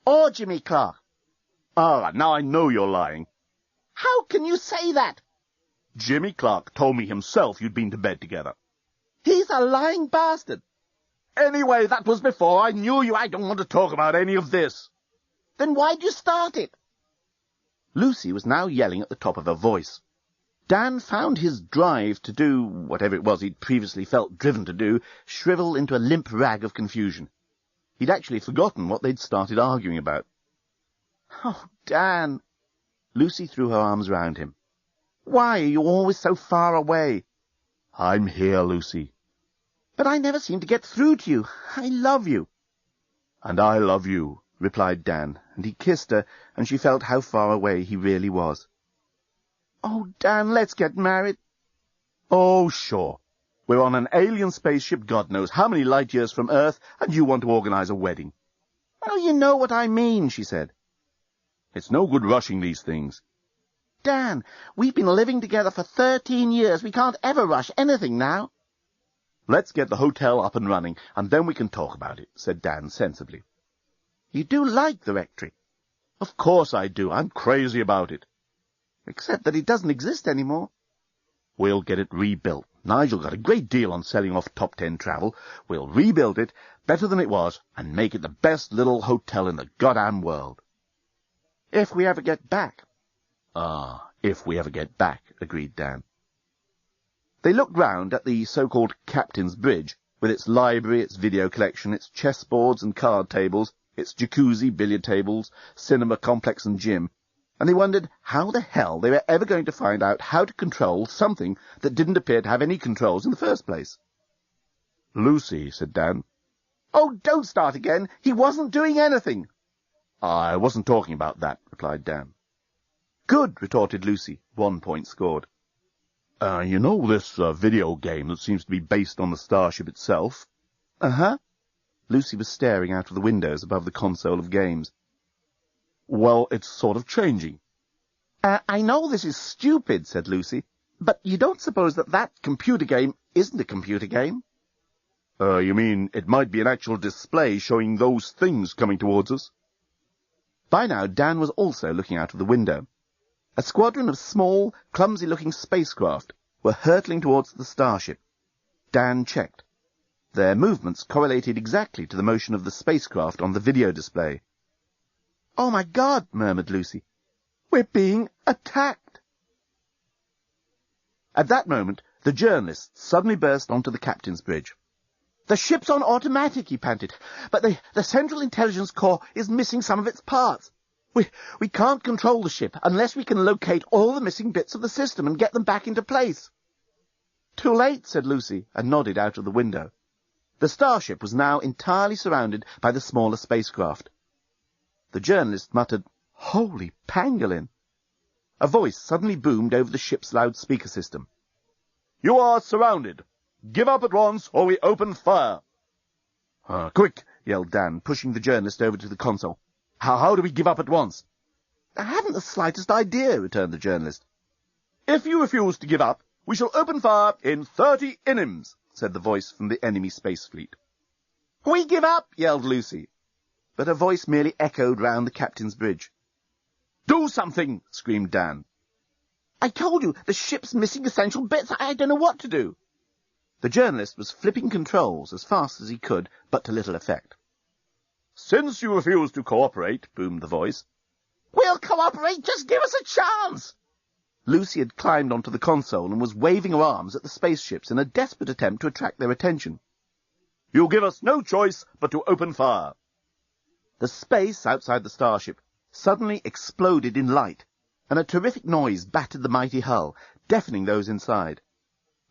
C: Or Jimmy Clark.
B: Ah, now I know you're lying.
C: How can you say that?
B: Jimmy Clark told me himself you'd been to bed together.
C: He's a lying bastard.
B: Anyway, that was before I knew you. I don't want to talk about any of this.
C: Then why'd you start it? Lucy was now yelling at the top of her voice. Dan found his drive to do whatever it was he'd previously felt driven to do shrivel into a limp rag of confusion. He'd actually forgotten what they'd started arguing about. "Oh, Dan!" Lucy threw her arms round him. "Why are you always so far away?"
B: "I'm here, Lucy."
C: But I never seem to get through to you. I love you.
B: And I love you, replied Dan, and he kissed her, and she felt how far away he really was.
C: Oh, Dan, let's get married.
B: Oh, sure. We're on an alien spaceship, God knows how many light years from Earth, and you want to organize a wedding.
C: Well, you know what I mean, she said.
B: It's no good rushing these things.
C: Dan, we've been living together for 13 years. We can't ever rush anything now.
B: Let's get the hotel up and running, and then we can talk about it, said Dan sensibly.
C: You do like the rectory?
B: Of course I do. I'm crazy about it.
C: Except that it doesn't exist anymore.
B: We'll get it rebuilt. Nigel got a great deal on selling off top 10 travel. We'll rebuild it, better than it was, and make it the best little hotel in the goddamn world.
C: If we ever get back.
B: If we ever get back, agreed Dan. They looked round at the so-called Captain's Bridge, with its library, its video collection, its chessboards and card tables, its jacuzzi, billiard tables, cinema complex and gym, and they wondered how the hell they were ever going to find out how to control something that didn't appear to have any controls in the first place.
C: Lucy, said Dan. Oh, don't start again. He wasn't doing anything.
B: I wasn't talking about that, replied Dan.
C: Good, retorted Lucy. 1 point scored.
B: You know this video game that seems to be based on the Starship itself?
C: Uh-huh.
B: Lucy was staring out of the windows above the console of games. Well, it's sort of changing.
C: I know this is stupid, said Lucy, but you don't suppose that computer game isn't a computer game?
B: You mean it might be an actual display showing those things coming towards us?
C: By now, Dan was also looking out of the window. A squadron of small, clumsy-looking spacecraft were hurtling towards the Starship. Dan checked. Their movements correlated exactly to the motion of the spacecraft on the video display. Oh, my God, murmured Lucy. We're being attacked. At that moment, the journalist suddenly burst onto the captain's bridge. The ship's on automatic, he panted, but the Central Intelligence Corps is missing some of its parts. We can't control the ship unless we can locate all the missing bits of the system and get them back into place. Too late, said Lucy, and nodded out of the window. The Starship was now entirely surrounded by the smaller spacecraft. The journalist muttered, Holy pangolin! A voice suddenly boomed over the ship's loudspeaker system.
B: You are surrounded. Give up at once, or we open fire.
C: Quick, yelled Dan, pushing the journalist over to the console.
B: How do we give up at once?
C: I haven't the slightest idea, returned the journalist.
B: If you refuse to give up, we shall open fire in 30 inims, said the voice from the enemy space fleet.
C: We give up, yelled Lucy. But her voice merely echoed round the captain's bridge.
B: Do something, screamed Dan.
C: I told you, the ship's missing essential bits. I don't know what to do. The journalist was flipping controls as fast as he could, but to little effect.
B: Since you refuse to cooperate, boomed the voice.
C: We'll cooperate, just give us a chance! Lucy had climbed onto the console and was waving her arms at the spaceships in a desperate attempt to attract their attention.
B: You give us no choice but to open fire.
C: The space outside the Starship suddenly exploded in light, and a terrific noise battered the mighty hull, deafening those inside.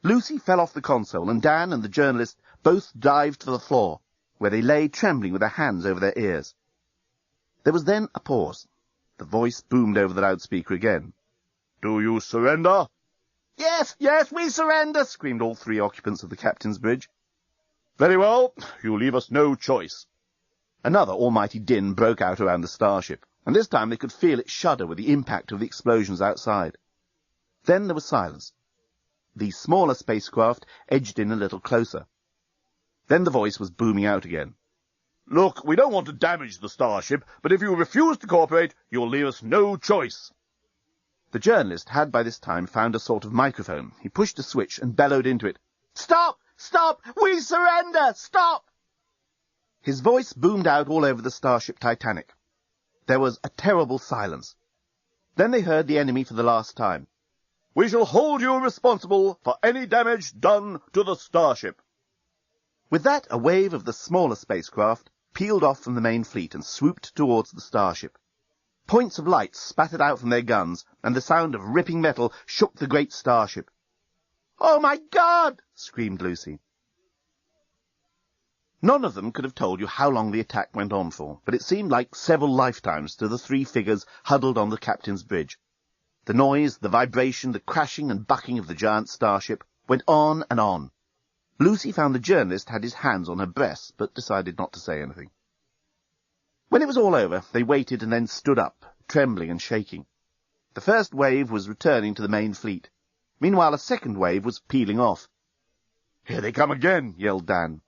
C: Lucy fell off the console, and Dan and the journalist both dived to the floor, where they lay trembling with their hands over their ears. There was then a pause. The voice boomed over the loudspeaker again.
B: Do you surrender?
C: Yes, we surrender, screamed all 3 occupants of the captain's bridge.
B: Very well, you leave us no choice.
C: Another almighty din broke out around the Starship, and this time they could feel it shudder with the impact of the explosions outside. Then there was silence. The smaller spacecraft edged in a little closer. Then the voice was booming out again.
B: Look, we don't want to damage the Starship, but if you refuse to cooperate, you'll leave us no choice.
C: The journalist had by this time found a sort of microphone. He pushed a switch and bellowed into it. Stop! Stop! We surrender! Stop! His voice boomed out all over the Starship Titanic. There was a terrible silence. Then they heard the enemy for the last time.
B: We shall hold you responsible for any damage done to the Starship.
C: With that, a wave of the smaller spacecraft peeled off from the main fleet and swooped towards the Starship. Points of light spattered out from their guns, and the sound of ripping metal shook the great Starship. Oh, my God! Screamed Lucy. None of them could have told you how long the attack went on for, but it seemed like several lifetimes to the three figures huddled on the captain's bridge. The noise, the vibration, the crashing and bucking of the giant starship went on and on. Lucy found the journalist had his hands on her breasts, but decided not to say anything. When it was all over, they waited and then stood up, trembling and shaking. The first wave was returning to the main fleet. Meanwhile, a second wave was peeling off. "Here they come again," yelled Dan.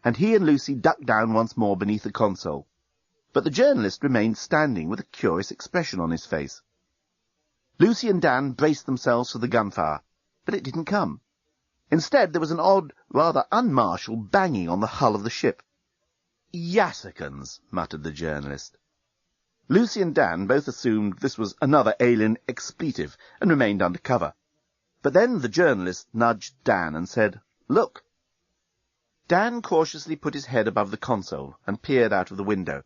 C: And he and Lucy ducked down once more beneath the console. But the journalist remained standing with a curious expression on his face. Lucy and Dan braced themselves for the gunfire, but it didn't come. Instead, there was an odd, rather unmartial banging on the hull of the ship. "Yassicans," muttered the journalist. Lucy and Dan both assumed this was another alien expletive and remained under cover. But then the journalist nudged Dan and said, "Look." Dan cautiously put his head above the console and peered out of the window.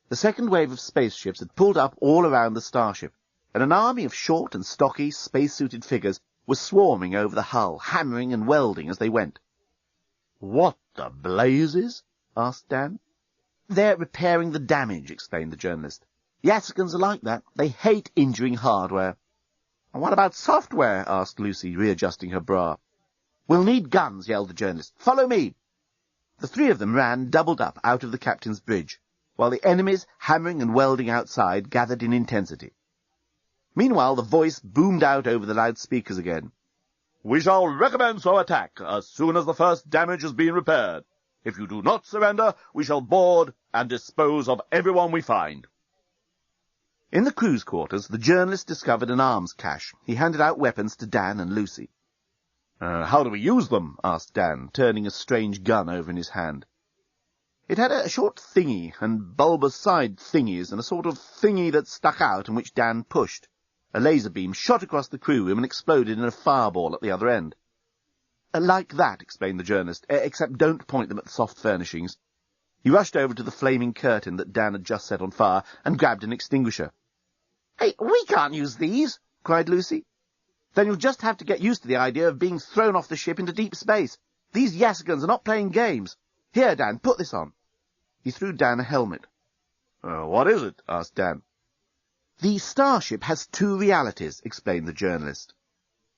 C: The second wave of spaceships had pulled up all around the starship, and an army of short and stocky, space-suited figures was swarming over the hull, hammering and welding as they went. "What the blazes?" asked Dan. "They're repairing the damage," explained the journalist. "Yassicans are like that. They hate injuring hardware." "And what about software?" asked Lucy, readjusting her bra. "We'll need guns," yelled the journalist. "Follow me." The three of them ran doubled up out of the captain's bridge, while the enemies, hammering and welding outside, gathered in intensity. Meanwhile, the voice boomed out over the loudspeakers again. "We shall recommence our attack as soon as the first damage has been repaired. If you do not surrender, we shall board and dispose of everyone we find." In the crew's quarters, the journalist discovered an arms cache. He handed out weapons to Dan and Lucy. How do we use them?" asked Dan, turning a strange gun over in his hand. It had a short thingy and bulbous side thingies and a sort of thingy that stuck out and which Dan pushed. A laser beam shot across the crew room and exploded in a fireball at the other end. "Like that," explained the journalist, "except don't point them at the soft furnishings." He rushed over to the flaming curtain that Dan had just set on fire and grabbed an extinguisher. "Hey, we can't use these!" cried Lucy. "Then you'll just have to get used to the idea of being thrown off the ship into deep space. These Yassicans are not playing games. Here, Dan, put this on." He threw Dan a helmet. "What is it?" asked Dan. "The starship has two realities," explained the journalist.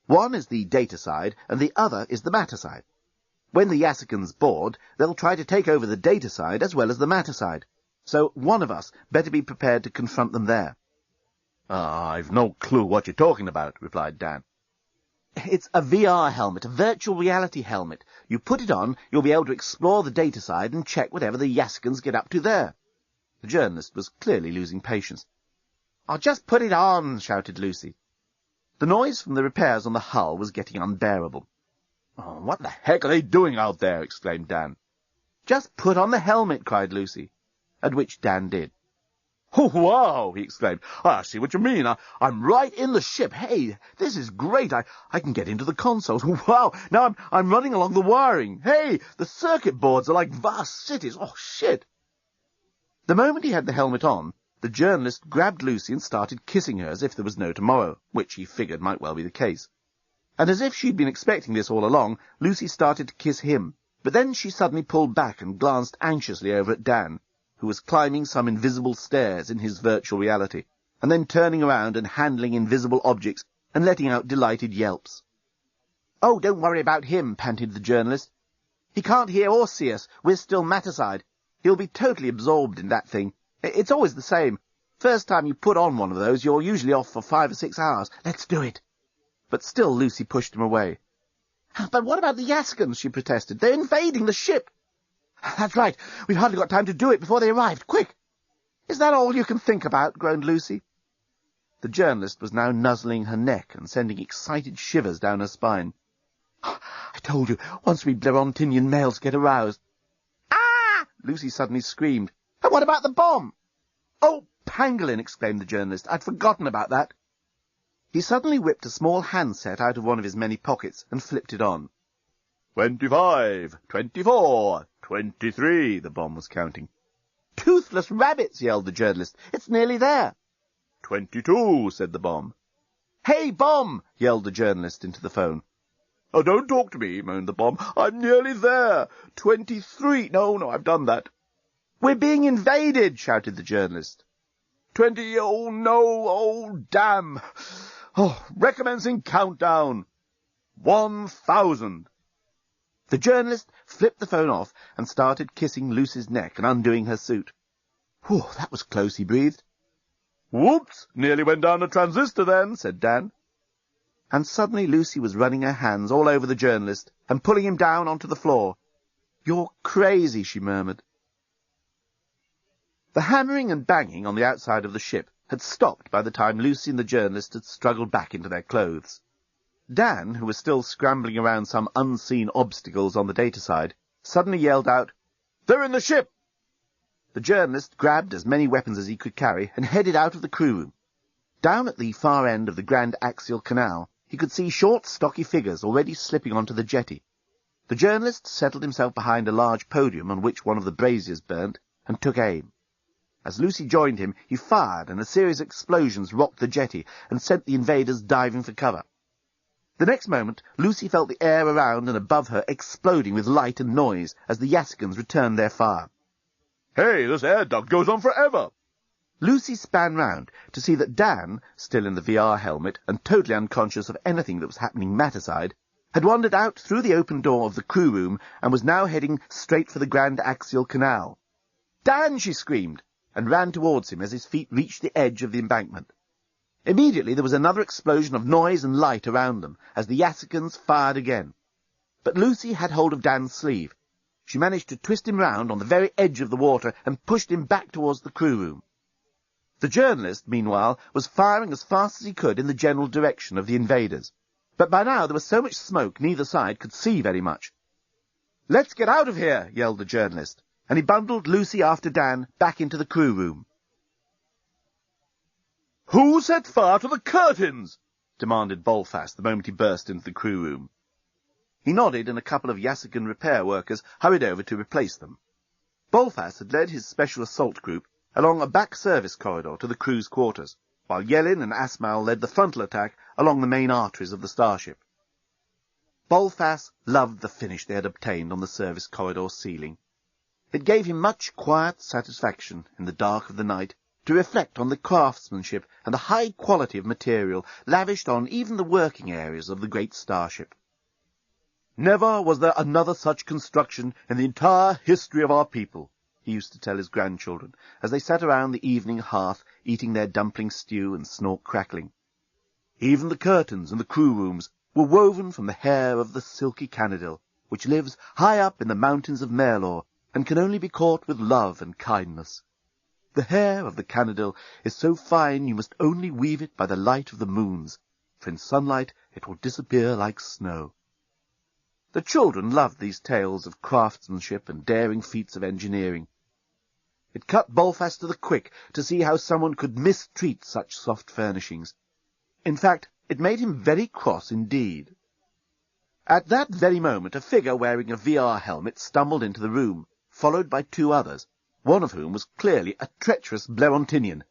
C: "One is the data side, and the other is the matter side. When the Yassicans board, they'll try to take over the data side as well as the matter side. So one of us better be prepared to confront them there." "I've no clue what you're talking about," replied Dan. "It's a VR helmet, a virtual reality helmet. You put it on, you'll be able to explore the data side and check whatever the Yassicans get up to there." The journalist was clearly losing patience. "I'll just put it on," shouted Lucy. The noise from the repairs on the hull was getting unbearable. "What the heck are they doing out there?" exclaimed Dan. "Just put on the helmet," cried Lucy, at which Dan did. "Oh, wow!" he exclaimed. "I see what you mean. I'm right in the ship. Hey, this is great. I can get into the consoles. Wow! Now I'm running along the wiring. Hey, the circuit boards are like vast cities. Oh, shit!" The moment he had the helmet on, the journalist grabbed Lucy and started kissing her as if there was no tomorrow, which he figured might well be the case. And as if she'd been expecting this all along, Lucy started to kiss him, but then she suddenly pulled back and glanced anxiously over at Dan, who was climbing some invisible stairs in his virtual reality, and then turning around and handling invisible objects and letting out delighted yelps. "Oh, don't worry about him," panted the journalist. "He can't hear or see us. We're still matter side. He'll be totally absorbed in that thing. It's always the same. First time you put on one of those, you're usually off for 5 or 6 hours. Let's do it." But still Lucy pushed him away. "But what about the Yassicans?" she protested. "They're invading the ship." "That's right. We've hardly got time to do it before they arrived. Quick!" "Is that all you can think about?" groaned Lucy. The journalist was now nuzzling her neck and sending excited shivers down her spine. "I told you, once we Blerontinian males get aroused." "Ah!" Lucy suddenly screamed. "And what about the bomb?" "Oh, pangolin!" exclaimed the journalist. "I'd forgotten about that." He suddenly whipped a small handset out of one of his many pockets and flipped it on. 25, 24, 23, the bomb was counting. "Toothless rabbits!" yelled the journalist. "It's nearly there." 22, said the bomb. "Hey, bomb!" yelled the journalist into the phone.
D: "Oh, don't talk to me," moaned the bomb. "I'm nearly there. 23. No, I've done that."
C: "We're being invaded," shouted the journalist.
D: 20. Oh, no. Oh, damn. Oh, recommencing countdown. 1,000.
C: The journalist flipped the phone off and started kissing Lucy's neck and undoing her suit. "Whew, that was close," he breathed.
D: "Whoops, nearly went down a transistor then," said Dan.
C: And suddenly Lucy was running her hands all over the journalist and pulling him down onto the floor. "You're crazy," she murmured. The hammering and banging on the outside of the ship had stopped by the time Lucy and the journalist had struggled back into their clothes. Dan, who was still scrambling around some unseen obstacles on the data side, suddenly yelled out,
D: "They're in the ship!"
C: The journalist grabbed as many weapons as he could carry and headed out of the crew room. Down at the far end of the Grand Axial Canal, he could see short, stocky figures already slipping onto the jetty. The journalist settled himself behind a large podium on which one of the braziers burnt and took aim. As Lucy joined him, he fired, and a series of explosions rocked the jetty and sent the invaders diving for cover. The next moment, Lucy felt the air around and above her exploding with light and noise as the Yasikans returned their fire.
D: "Hey, this air duct goes on forever!"
C: Lucy span round to see that Dan, still in the VR helmet and totally unconscious of anything that was happening matterside, had wandered out through the open door of the crew room and was now heading straight for the Grand Axial Canal. "Dan!" she screamed, and ran towards him as his feet reached the edge of the embankment. Immediately there was another explosion of noise and light around them as the Yasikans fired again. But Lucy had hold of Dan's sleeve. She managed to twist him round on the very edge of the water and pushed him back towards the crew room. The journalist, meanwhile, was firing as fast as he could in the general direction of the invaders. But by now there was so much smoke neither side could see very much. "Let's get out of here," yelled the journalist, and he bundled Lucy after Dan back into the crew room.
D: "Who set fire to the curtains?" demanded Bolfast the moment he burst into the crew room.
C: He nodded, and a couple of Yasikan repair workers hurried over to replace them. Bolfast had led his special assault group along a back service corridor to the crew's quarters, while Yellin and Asmal led the frontal attack along the main arteries of the starship. Bolfast loved the finish they had obtained on the service corridor ceiling. It gave him much quiet satisfaction in the dark of the night to reflect on the craftsmanship and the high quality of material lavished on even the working areas of the great starship.
D: "Never was there another such construction in the entire history of our people," he used to tell his grandchildren,
C: as they sat around the evening hearth eating their dumpling stew and snork crackling.
D: "Even the curtains in the crew rooms were woven from the hair of the silky Canadil, which lives high up in the mountains of Merlor, and can only be caught with love and kindness. The hair of the Canadil is so fine you must only weave it by the light of the moons, for in sunlight it will disappear like snow." The children loved these tales of craftsmanship and daring feats of engineering. It cut Bolfast to the quick to see how someone could mistreat such soft furnishings. In fact, it made him very cross indeed. At that very moment, a figure wearing a VR helmet stumbled into the room, followed by two others, one of whom was clearly a treacherous Blerontinian.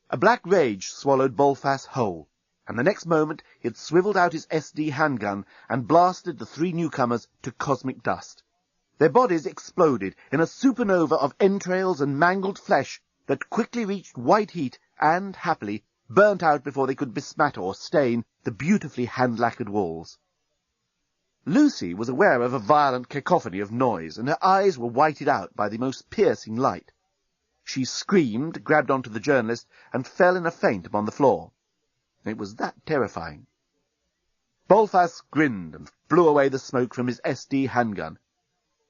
D: A black rage swallowed Bolfast whole, and the next moment he had swiveled out his SD handgun and blasted the three newcomers to cosmic dust. Their bodies exploded in a supernova of entrails and mangled flesh that quickly reached white heat and, happily, burnt out before they could besmatter or stain the beautifully hand-lacquered walls. Lucy was aware of a violent cacophony of noise, and her eyes were whited out by the most piercing light. She screamed, grabbed onto the journalist, and fell in a faint upon the floor. It was that terrifying. Bolfast grinned and blew away the smoke from his SD handgun.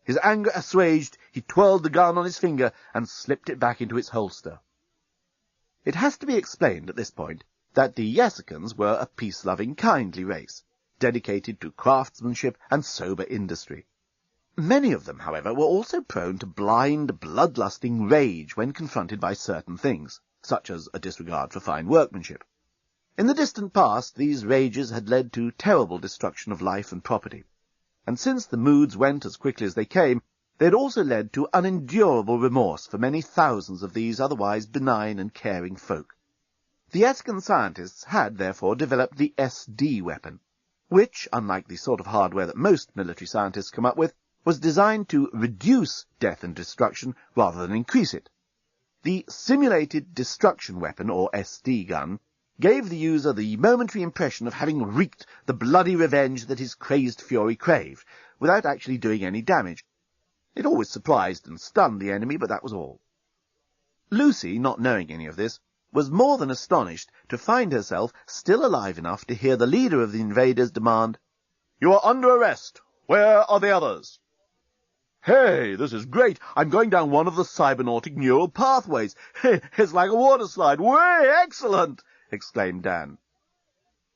D: His anger assuaged, he twirled the gun on his finger and slipped it back into its holster. It has to be explained at this point that the Yasikans were a peace-loving, kindly race, dedicated to craftsmanship and sober industry. Many of them, however, were also prone to blind, bloodlusting rage when confronted by certain things, such as a disregard for fine workmanship. In the distant past, these rages had led to terrible destruction of life and property, and since the moods went as quickly as they came, they had also led to unendurable remorse for many thousands of these otherwise benign and caring folk. The Yasikan scientists had, therefore, developed the SD weapon,
C: which, unlike the sort of hardware that most military scientists come up with, was designed to reduce death and destruction rather than increase it. The Simulated Destruction Weapon, or SD gun, gave the user the momentary impression of having wreaked the bloody revenge that his crazed fury craved, without actually doing any damage. It always surprised and stunned the enemy, but that was all. Lucy, not knowing any of this, was more than astonished to find herself still alive enough to hear the leader of the invaders demand,
B: "You are under arrest. Where are the others?"
D: "Hey, this is great. I'm going down one of the cybernautic neural pathways. It's like a water slide. Way excellent!" exclaimed Dan.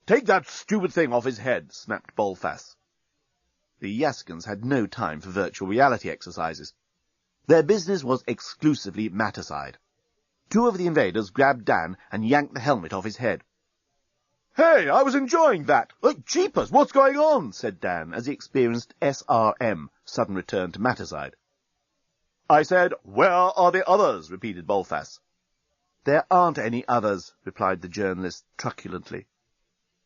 B: "Take that stupid thing off his head," snapped Bolfas.
C: The Yaskans had no time for virtual reality exercises. Their business was exclusively matter-side. Two of the invaders grabbed Dan and yanked the helmet off his head.
B: "Hey, I was enjoying that.
C: Jeepers, what's going on?" said Dan, as he experienced SRM, sudden return to matter-side.
B: "I said, where are the others?" repeated Bolfas.
C: "There aren't any others," replied the journalist truculently.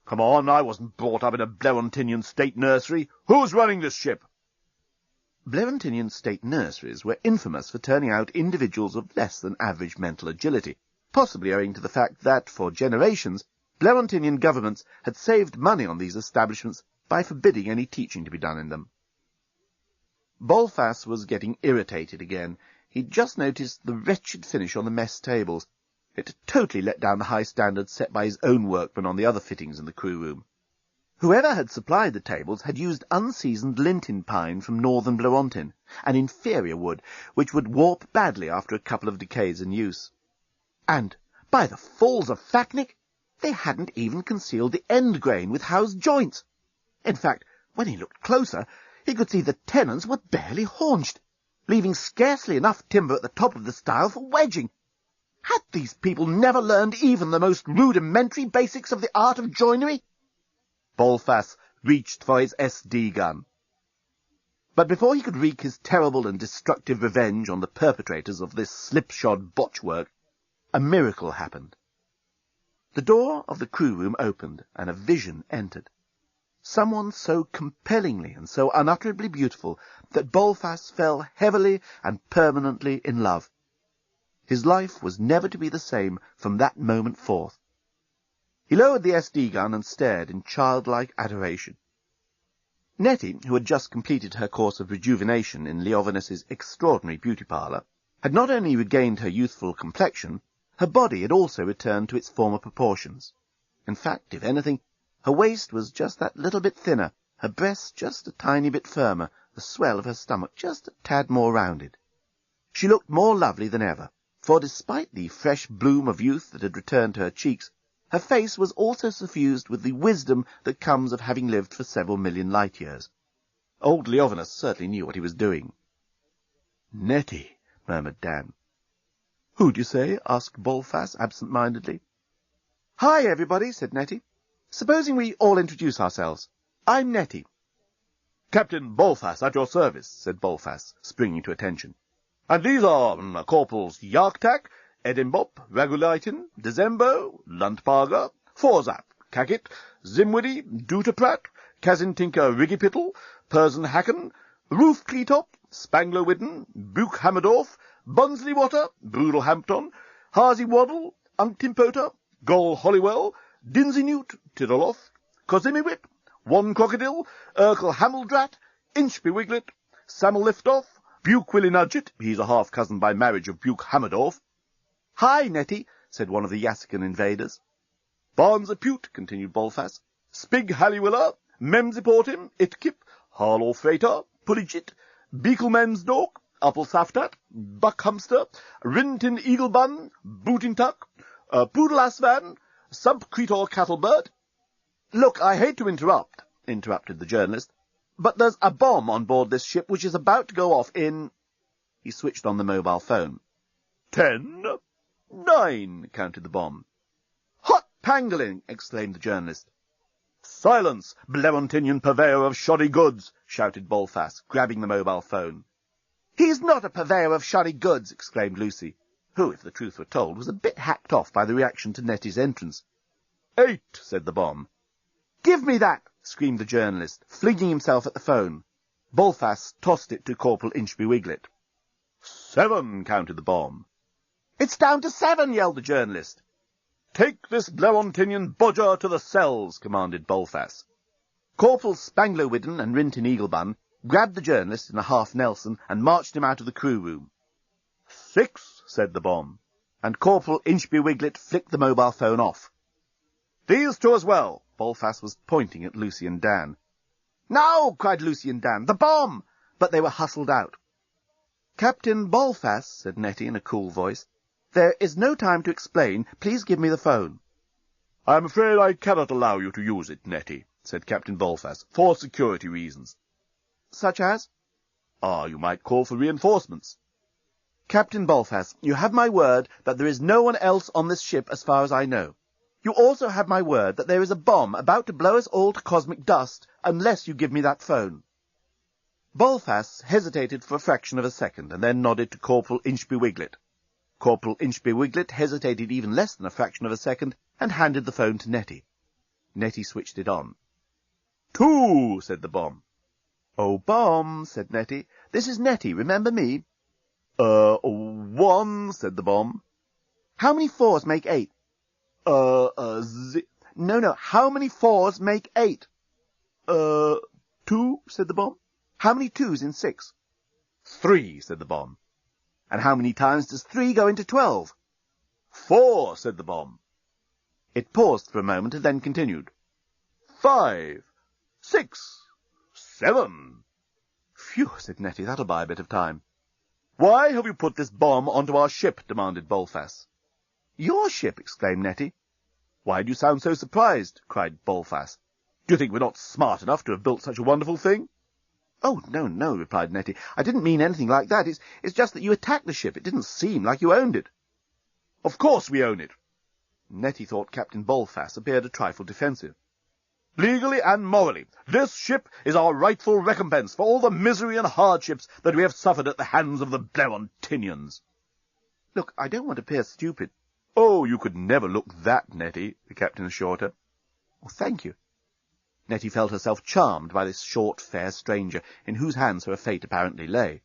B: "Come on, I wasn't brought up in a Blerontinian state nursery. Who's running this ship?"
C: Blerontinian state nurseries were infamous for turning out individuals of less than average mental agility, possibly owing to the fact that, for generations, Blerontinian governments had saved money on these establishments by forbidding any teaching to be done in them. Bolfas was getting irritated again. He'd just noticed the wretched finish on the mess tables. It had totally let down the high standards set by his own workmen on the other fittings in the crew room. Whoever had supplied the tables had used unseasoned Linton pine from northern Blerontin, an inferior wood which would warp badly after a couple of decades in use. And, by the falls of Thacnic, they hadn't even concealed the end grain with housed joints. In fact, when he looked closer, he could see the tenons were barely haunched, leaving scarcely enough timber at the top of the stile for wedging. Had these people never learned even the most rudimentary basics of the art of joinery? Bolfas reached for his SD gun. But before he could wreak his terrible and destructive revenge on the perpetrators of this slipshod botchwork, a miracle happened. The door of the crew room opened, and a vision entered. Someone so compellingly and so unutterably beautiful that Bolfas fell heavily and permanently in love. His life was never to be the same from that moment forth. He lowered the SD gun and stared in childlike adoration. Nettie, who had just completed her course of rejuvenation in Leovinus's extraordinary beauty parlour, had not only regained her youthful complexion, her body had also returned to its former proportions. In fact, if anything, her waist was just that little bit thinner, her breasts just a tiny bit firmer, the swell of her stomach just a tad more rounded. She looked more lovely than ever, for despite the fresh bloom of youth that had returned to her cheeks, her face was also suffused with the wisdom that comes of having lived for several million light-years. Old Leovinus certainly knew what he was doing. "Nettie," murmured Dan. "Who do you say?" asked Bolfas absent-mindedly. "Hi, everybody," said Nettie. "Supposing we all introduce ourselves. I'm Nettie."
B: "Captain Bolfas at your service," said Bolfas, springing to attention. "And these are Corporals Yarktak, Edimbop, Ragulitin, Dezembo, Luntparga, Forzap, Kakit, Zimwiddy, Dutaprat, Kazintinka Rigipittle, Persen Hacken, Roof Cleetop, Spangler-Widden, Buch Hammerdorf, Bunsley-Water, Brudel-Hampton, Harsey-Waddle, Unktimpota, Gol-Hollywell, Dinsey-Newt, Tiddleoff, Cosimiwip, One Crocodile, Urkel-Hameldrat, Inchby-Wiglet, Samel-Liftoff, Buch-Willy-Nudget, he's a half-cousin by marriage of Buch-Hammerdorf." "Hi, Nettie," said one of the Yaskan invaders. "Barnes-a-Pute," continued Bolfas, "Spig-Halliwiller, Memsiportim, Itkip, Harlaw-Freighter, Pulligit, Beekelmensdork, Appelsaftat, Buckhamster, Rintin-Eaglebun, Bootintuck, Poodle-Asvan, Sub-Cretor Cattlebird."
C: "Look, I hate to interrupt," interrupted the journalist, "but there's a bomb on board this ship which is about to go off in—" He switched on the mobile phone.
B: 10, 9, counted the bomb.
C: "Hot pangolin!" exclaimed the journalist.
B: "Silence, Blerontinian purveyor of shoddy goods!" shouted Bolfas, grabbing the mobile phone.
C: "He's not a purveyor of shoddy goods!" exclaimed Lucy, who, if the truth were told, was a bit hacked off by the reaction to Nettie's entrance.
B: 8, said the bomb.
C: "Give me that!" screamed the journalist, flinging himself at the phone. Bolfas tossed it to Corporal Inchby-Wiglet.
B: 7, counted the bomb.
C: It's down to 7, yelled the journalist.
B: Take this Blerontinian bodger to the cells, commanded Bolfas.
C: Corporals Spangler-Whiddon and Rintin Eaglebun grabbed the journalist in a half-Nelson and marched him out of the crew room.
B: 6, said the bomb.
C: And Corporal Inchby-Wiglet flicked the mobile phone off.
B: These two as well.
C: Bolfas was pointing at Lucy and Dan. No, cried Lucy and Dan, the bomb! But they were hustled out. Captain Bolfas, said Nettie in a cool voice, there is no time to explain. Please give me the phone.
B: I am afraid I cannot allow you to use it, Nettie, said Captain Bolfas, for security reasons.
C: Such as?
B: You might call for reinforcements.
C: Captain Bolfas, you have my word that there is no one else on this ship as far as I know. You also have my word that there is a bomb about to blow us all to cosmic dust unless you give me that phone. Bolfas hesitated for a fraction of a second and then nodded to Corporal Inchby-Wiglet. Corporal Inchby-Wiglet hesitated even less than a fraction of a second and handed the phone to Nettie. Nettie switched it on.
B: 2, said the bomb.
C: Oh, bomb, said Nettie. This is Nettie, remember me?
B: 1, said the bomb.
C: How many 4s make 8? No, how many 4s make 8?
B: 2, said the bomb.
C: How many 2s in 6?
B: 3, said the bomb.
C: And how many times does 3 go into 12?
B: 4, said the bomb.
C: It paused for a moment and then continued.
B: 5, 6, 7.
C: Phew, said Nettie, that'll buy a bit of time.
B: Why have you put this bomb onto our ship? Demanded Bolfas.
C: Your ship, exclaimed Nettie.
B: Why do you sound so surprised? Cried Bolfas. Do you think we're not smart enough to have built such a wonderful thing?
C: Oh, no, replied Nettie. I didn't mean anything like that. It's just that you attacked the ship. It didn't seem like you owned it.
B: Of course we own it.
C: Nettie thought Captain Bolfas appeared a trifle defensive.
B: Legally and morally, this ship is our rightful recompense for all the misery and hardships that we have suffered at the hands of the Blerontinians.
C: Look, I don't want to appear stupid.
B: Oh, you could never look that, Nettie, the captain assured her.
C: Oh, thank you. Nettie felt herself charmed by this short, fair stranger, in whose hands her fate apparently lay.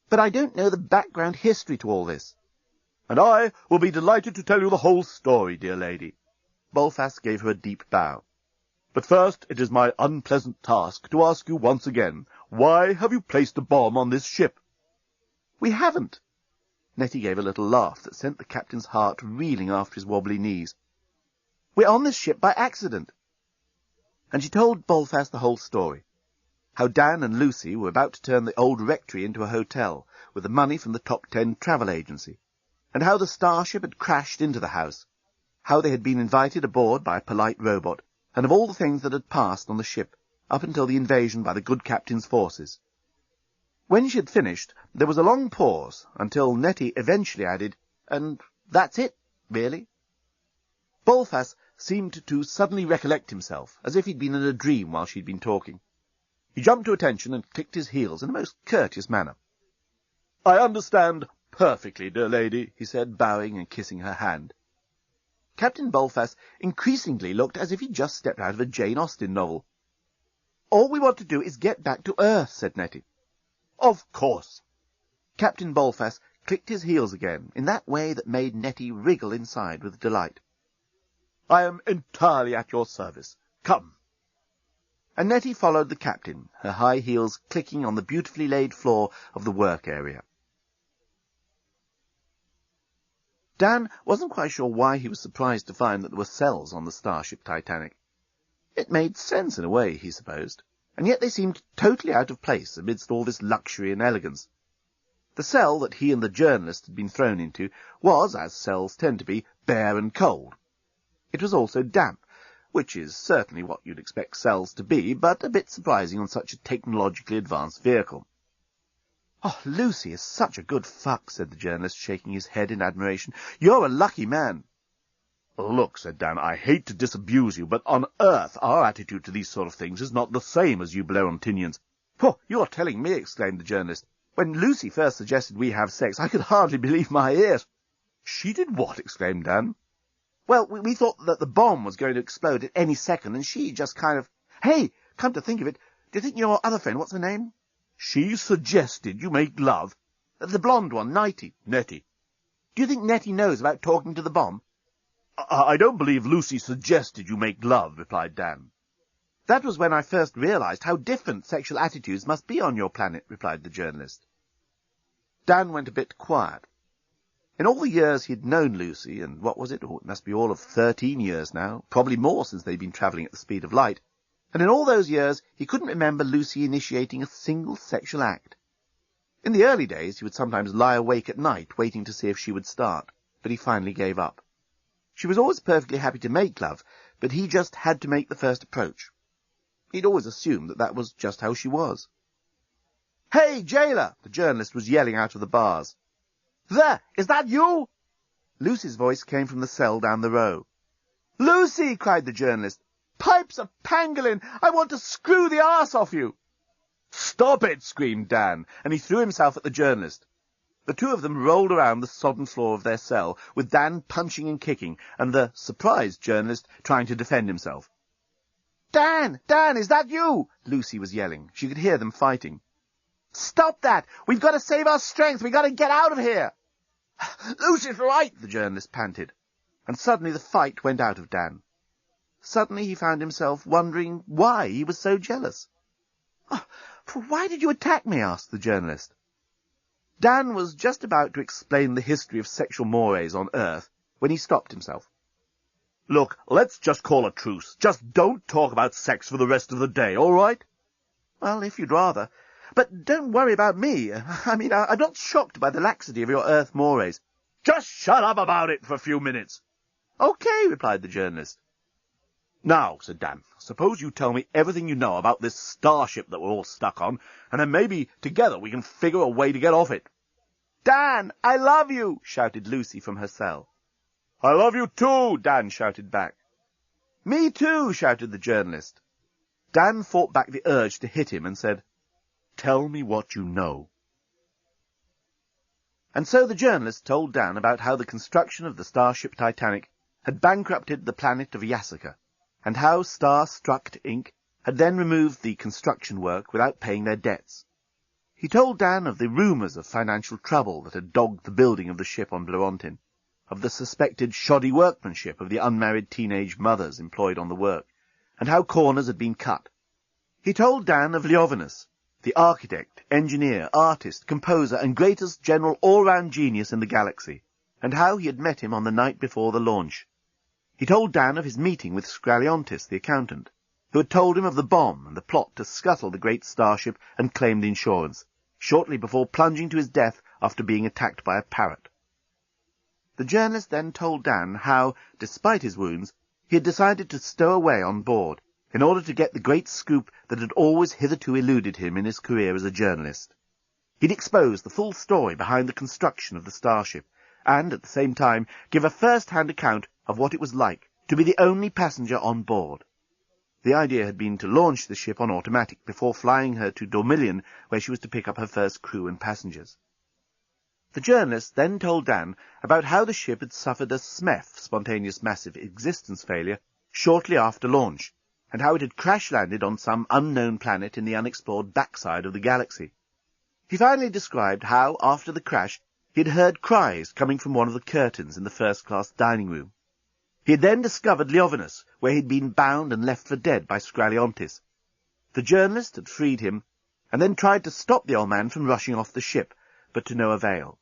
C: But I don't know the background history to all this.
B: And I will be delighted to tell you the whole story, dear lady.
C: Bolfas gave her a deep bow.
B: But first, it is my unpleasant task to ask you once again, why have you placed a bomb on this ship?
C: We haven't. Nettie gave a little laugh that sent the captain's heart reeling after his wobbly knees. We're on this ship by accident. And she told Bolfas the whole story. How Dan and Lucy were about to turn the old rectory into a hotel with the money from the top 10 travel agency, and how the Starship had crashed into the house, how they had been invited aboard by a polite robot, and of all the things that had passed on the ship up until the invasion by the good captain's forces. When she had finished, there was a long pause, until Nettie eventually added, and that's it, really. Bolfas seemed to suddenly recollect himself, as if he'd been in a dream while she'd been talking. He jumped to attention and clicked his heels in a most courteous manner.
B: I understand perfectly, dear lady, he said, bowing and kissing her hand.
C: Captain Bolfas increasingly looked as if he'd just stepped out of a Jane Austen novel. All we want to do is get back to Earth, said Nettie.
B: Of course.
C: Captain Bolfas clicked his heels again, in that way that made Nettie wriggle inside with delight.
B: I am entirely at your service. Come.
C: And Nettie followed the captain, her high heels clicking on the beautifully laid floor of the work area. Dan wasn't quite sure why he was surprised to find that there were cells on the Starship Titanic. It made sense in a way, he supposed, and yet they seemed totally out of place amidst all this luxury and elegance. The cell that he and the journalist had been thrown into was, as cells tend to be, bare and cold. It was also damp, which is certainly what you'd expect cells to be, but a bit surprising on such a technologically advanced vehicle. Oh, Lucy is such a good fuck, said the journalist, shaking his head in admiration. You're a lucky man.
B: Look, said Dan, I hate to disabuse you, but on Earth our attitude to these sort of things is not the same as you Blerontinians.
C: Oh, you're telling me, exclaimed the journalist. When Lucy first suggested we have sex, I could hardly believe my ears.
B: She did what? Exclaimed Dan.
C: Well, we thought that the bomb was going to explode at any second, and she just kind of
D: Hey, come to think of it, do you think your other friend, what's her name? She suggested you make love. The blonde one, Nettie. Do you think Nettie knows about talking to the bomb? I don't believe Lucy suggested you make love, replied Dan. That was when I first realized how different sexual attitudes must be on your planet, replied the journalist. Dan went a bit quiet. In all the years he'd known Lucy, and what was it? Oh, it must be all of 13 years now, probably more since they'd been travelling at the speed of light, and in all those years he couldn't remember Lucy initiating a single sexual act. In the early days he would sometimes lie awake at night waiting to see if she would start, but he finally gave up. She was always perfectly happy to make love, but he just had to make the first approach. He'd always assumed that that was just how she was. "Hey, jailer!" the journalist was yelling out of the bars. "There! Is that you?" Lucy's voice came from the cell down the row. "Lucy!" cried the journalist. "Pipes of pangolin! I want to screw the arse off you!" "Stop it!" screamed Dan, and he threw himself at the journalist. The two of them rolled around the sodden floor of their cell, with Dan punching and kicking, and the surprised journalist trying to defend himself. Dan, is that you?" Lucy was yelling. She could hear them fighting. "Stop that! We've got to save our strength! We've got to get out of here!" "Lucy's right!" the journalist panted. And suddenly the fight went out of Dan. Suddenly he found himself wondering why he was so jealous. "Oh, why did you attack me?" asked the journalist. Dan was just about to explain the history of sexual mores on Earth when he stopped himself. "Look, let's just call a truce. Just don't talk about sex for the rest of the day, all right?" "Well, if you'd rather. But don't worry about me. I'm not shocked by the laxity of your Earth mores." "Just shut up about it for a few minutes." "Okay," replied the journalist. "Now," said Dan, "suppose you tell me everything you know about this starship that we're all stuck on, and then maybe together we can figure a way to get off it." "Dan, I love you!" shouted Lucy from her cell. "I love you too!" Dan shouted back. "Me too!" shouted the journalist. Dan fought back the urge to hit him and said, "Tell me what you know." And so the journalist told Dan about how the construction of the Starship Titanic had bankrupted the planet of Yasaka, and how Star-Struck Inc. had then removed the construction work without paying their debts. He told Dan of the rumours of financial trouble that had dogged the building of the ship on Blorontin, of the suspected shoddy workmanship of the unmarried teenage mothers employed on the work, and how corners had been cut. He told Dan of Leovinus, the architect, engineer, artist, composer, and greatest general all-round genius in the galaxy, and how he had met him on the night before the launch. He told Dan of his meeting with Scraliontis, the accountant, who had told him of the bomb and the plot to scuttle the great starship and claim the insurance, shortly before plunging to his death after being attacked by a parrot. The journalist then told Dan how, despite his wounds, he had decided to stow away on board, in order to get the great scoop that had always hitherto eluded him in his career as a journalist. He'd expose the full story behind the construction of the starship, and, at the same time, give a first-hand account of what it was like to be the only passenger on board. The idea had been to launch the ship on automatic before flying her to Dormillion, where she was to pick up her first crew and passengers. The journalist then told Dan about how the ship had suffered a SMEF, spontaneous massive existence failure, shortly after launch, and how it had crash-landed on some unknown planet in the unexplored backside of the galaxy. He finally described how, after the crash, he had heard cries coming from one of the curtains in the first-class dining room. He had then discovered Leovinus, where he'd been bound and left for dead by Scraliontis. The journalist had freed him, and then tried to stop the old man from rushing off the ship, but to no avail.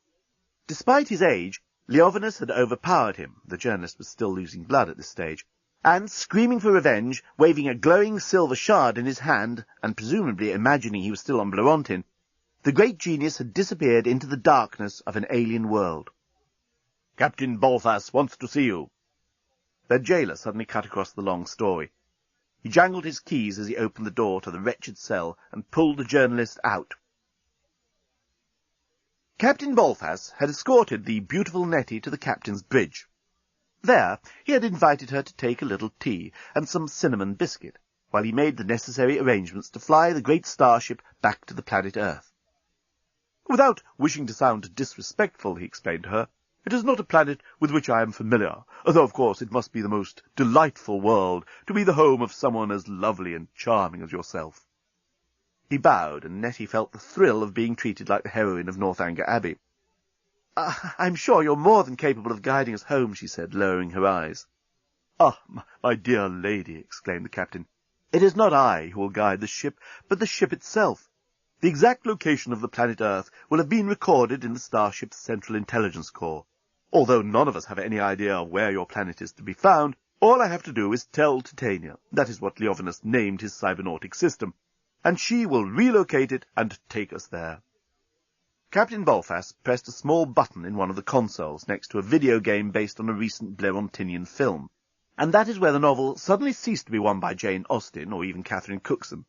D: Despite his age, Leovinus had overpowered him. The journalist was still losing blood at this stage, and, screaming for revenge, waving a glowing silver shard in his hand, and presumably imagining he was still on Blorontin, the great genius had disappeared into the darkness of an alien world. "Captain Balthas wants to see you." The jailer suddenly cut across the long story. He jangled his keys as he opened the door to the wretched cell and pulled the journalist out. Captain Balthas had escorted the beautiful Nettie to the captain's bridge. There he had invited her to take a little tea and some cinnamon biscuit, while he made the necessary arrangements to fly the great starship back to the planet Earth. Without wishing to sound disrespectful, he explained to her, It is not a planet with which I am familiar, though of course it must be the most delightful world to be the home of someone as lovely and charming as yourself." He bowed, and Nettie felt the thrill of being treated like the heroine of Northanger Abbey. "I'm sure you're more than capable of guiding us home," she said, lowering her eyes. "Ah, my dear lady," exclaimed the captain, "it is not I who will guide the ship, but the ship itself. The exact location of the planet Earth will have been recorded in the Starship's Central Intelligence Corps. Although none of us have any idea of where your planet is to be found, all I have to do is tell Titania, that is what Leovinus named his cybernautic system, and she will relocate it and take us there." Captain Bolfas pressed a small button in one of the consoles next to a video game based on a recent Blerontinian film, and that is where the novel suddenly ceased to be won by Jane Austen or even Catherine Cookson.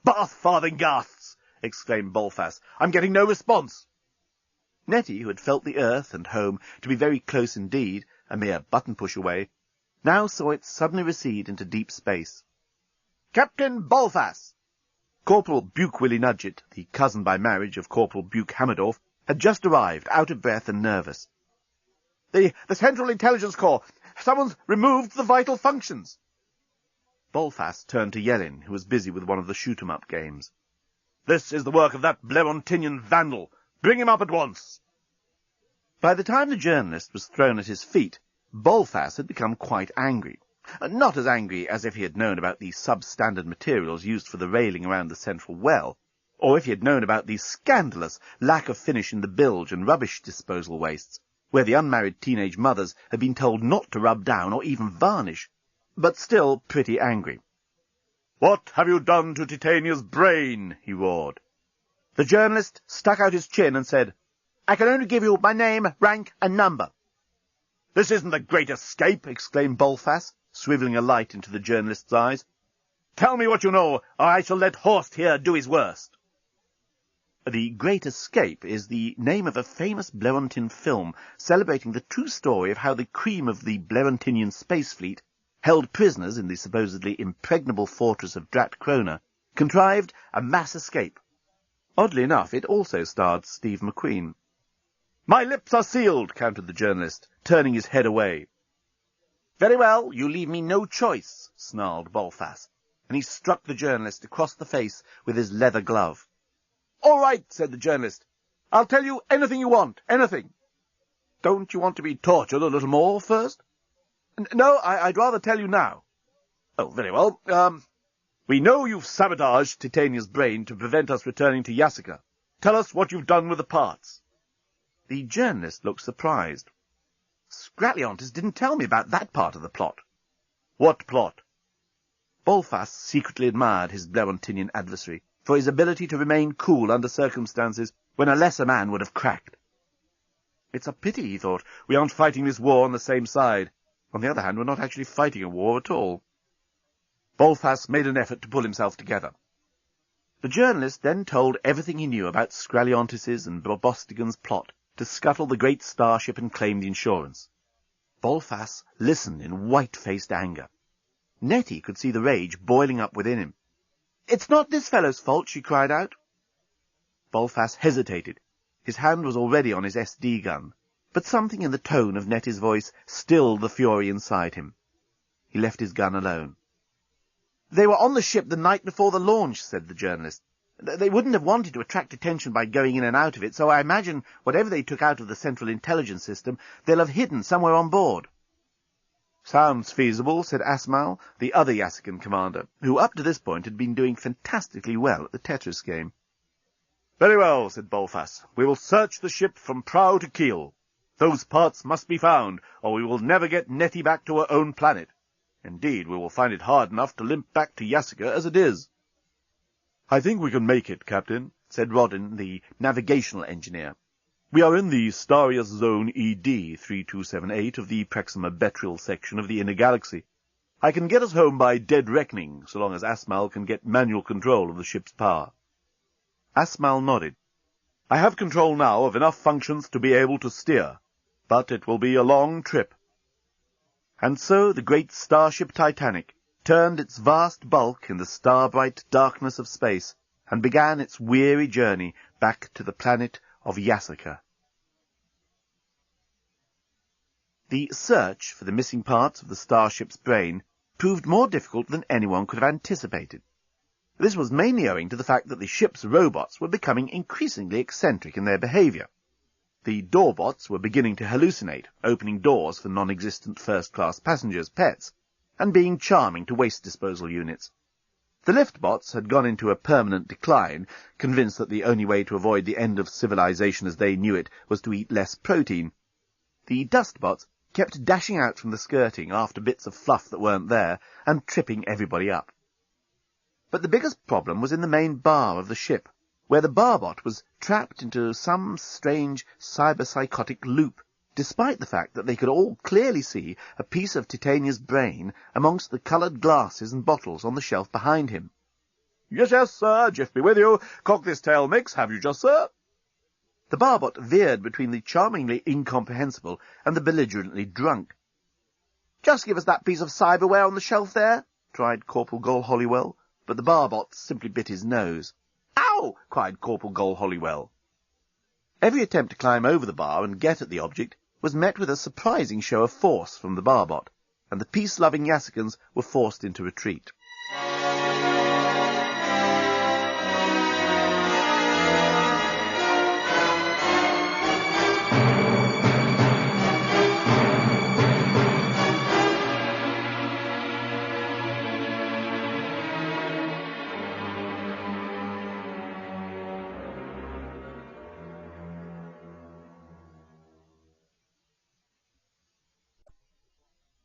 D: "Bath farthinghasts!" exclaimed Bolfas. "I'm getting no response." Nettie, who had felt the Earth and home to be very close indeed, a mere button-push away, now saw it suddenly recede into deep space. "Captain Bolfas!" Corporal Buke-Willie Nudgett, the cousin by marriage of Corporal Buke-Hammerdorf, had just arrived, out of breath and nervous. The Central Intelligence Corps! Someone's removed the vital functions!" Bolfas turned to Yellin, who was busy with one of the shoot-'em-up games. "This is the work of that Blerontinian vandal. Bring him up at once!" By the time the journalist was thrown at his feet, Bolfas had become quite angry. Not as angry as if he had known about the substandard materials used for the railing around the central well, or if he had known about the scandalous lack of finish in the bilge and rubbish disposal wastes, where the unmarried teenage mothers had been told not to rub down or even varnish, but still pretty angry. "What have you done to Titania's brain?" he roared. The journalist stuck out his chin and said, "I can only give you my name, rank, and number." "This isn't the Great Escape!" exclaimed Bolfas, swivelling a light into the journalist's eyes. "Tell me what you know, or I shall let Horst here do his worst." The Great Escape is the name of a famous Blerontin film celebrating the true story of how the cream of the Blerontinian space fleet, held prisoners in the supposedly impregnable fortress of Drat Krona, contrived a mass escape. Oddly enough, it also starred Steve McQueen. "My lips are sealed," countered the journalist, turning his head away. "Very well, you leave me no choice," snarled Bolfas, and he struck the journalist across the face with his leather glove. "All right," said the journalist. "I'll tell you anything you want, anything." "Don't you want to be tortured a little more first?" "No, I'd rather tell you now." "Oh, very well. We know you've sabotaged Titania's brain to prevent us returning to Yasika. Tell us what you've done with the parts." The journalist looked surprised. "Scraliontis didn't tell me about that part of the plot." "What plot?" Bolfas secretly admired his Blerontinian adversary for his ability to remain cool under circumstances when a lesser man would have cracked. It's a pity, he thought, we aren't fighting this war on the same side. On the other hand, we're not actually fighting a war at all. Bolfas made an effort to pull himself together. The journalist then told everything he knew about Scraliontis's and Bobostigan's plot to scuttle the great starship and claim the insurance. Bolfas listened in white-faced anger. Nettie could see the rage boiling up within him. "It's not this fellow's fault," she cried out. Bolfas hesitated. His hand was already on his SD gun, but something in the tone of Nettie's voice stilled the fury inside him. He left his gun alone. "They were on the ship the night before the launch," said the journalist. "They wouldn't have wanted to attract attention by going in and out of it, so I imagine whatever they took out of the Central Intelligence System, they'll have hidden somewhere on board." "Sounds feasible," said Asmal, the other Yasikan commander, who up to this point had been doing fantastically well at the Tetris game. "Very well," said Bolfas. "We will search the ship from prow to keel. Those parts must be found, or we will never get Nettie back to her own planet. Indeed, we will find it hard enough to limp back to Yasika as it is." "I think we can make it, Captain," said Rodin, the navigational engineer. "We are in the Starius Zone ED 3278 of the Proxima Betril section of the Inner Galaxy. I can get us home by dead reckoning, so long as Asmal can get manual control of the ship's power." Asmal nodded. "I have control now of enough functions to be able to steer, but it will be a long trip." And so the great Starship Titanic turned its vast bulk in the star-bright darkness of space and began its weary journey back to the planet of Yasika.
C: The search for the missing parts of the starship's brain proved more difficult than anyone could have anticipated. This was mainly owing to the fact that the ship's robots were becoming increasingly eccentric in their behaviour. The doorbots were beginning to hallucinate, opening doors for non-existent first-class passengers' pets, and being charming to waste disposal units. The liftbots had gone into a permanent decline, convinced that the only way to avoid the end of civilization as they knew it was to eat less protein. The dustbots kept dashing out from the skirting after bits of fluff that weren't there, and tripping everybody up. But the biggest problem was in the main bar of the ship, where the barbot was trapped into some strange cyberpsychotic loop, despite the fact that they could all clearly see a piece of Titania's brain amongst the coloured glasses and bottles on the shelf behind him.
B: Yes, yes, sir, Jiff be with you. Cock this tail mix, have you just, sir?
C: The barbot veered between the charmingly incomprehensible and the belligerently drunk. "Just give us that piece of cyberware on the shelf there," tried Corporal Gol-Hollywell, but the barbot simply bit his nose. "Ow!" cried Corporal Gol-Hollywell. Every attempt to climb over the bar and get at the object was met with a surprising show of force from the barbot, and the peace-loving Yassicans were forced into retreat.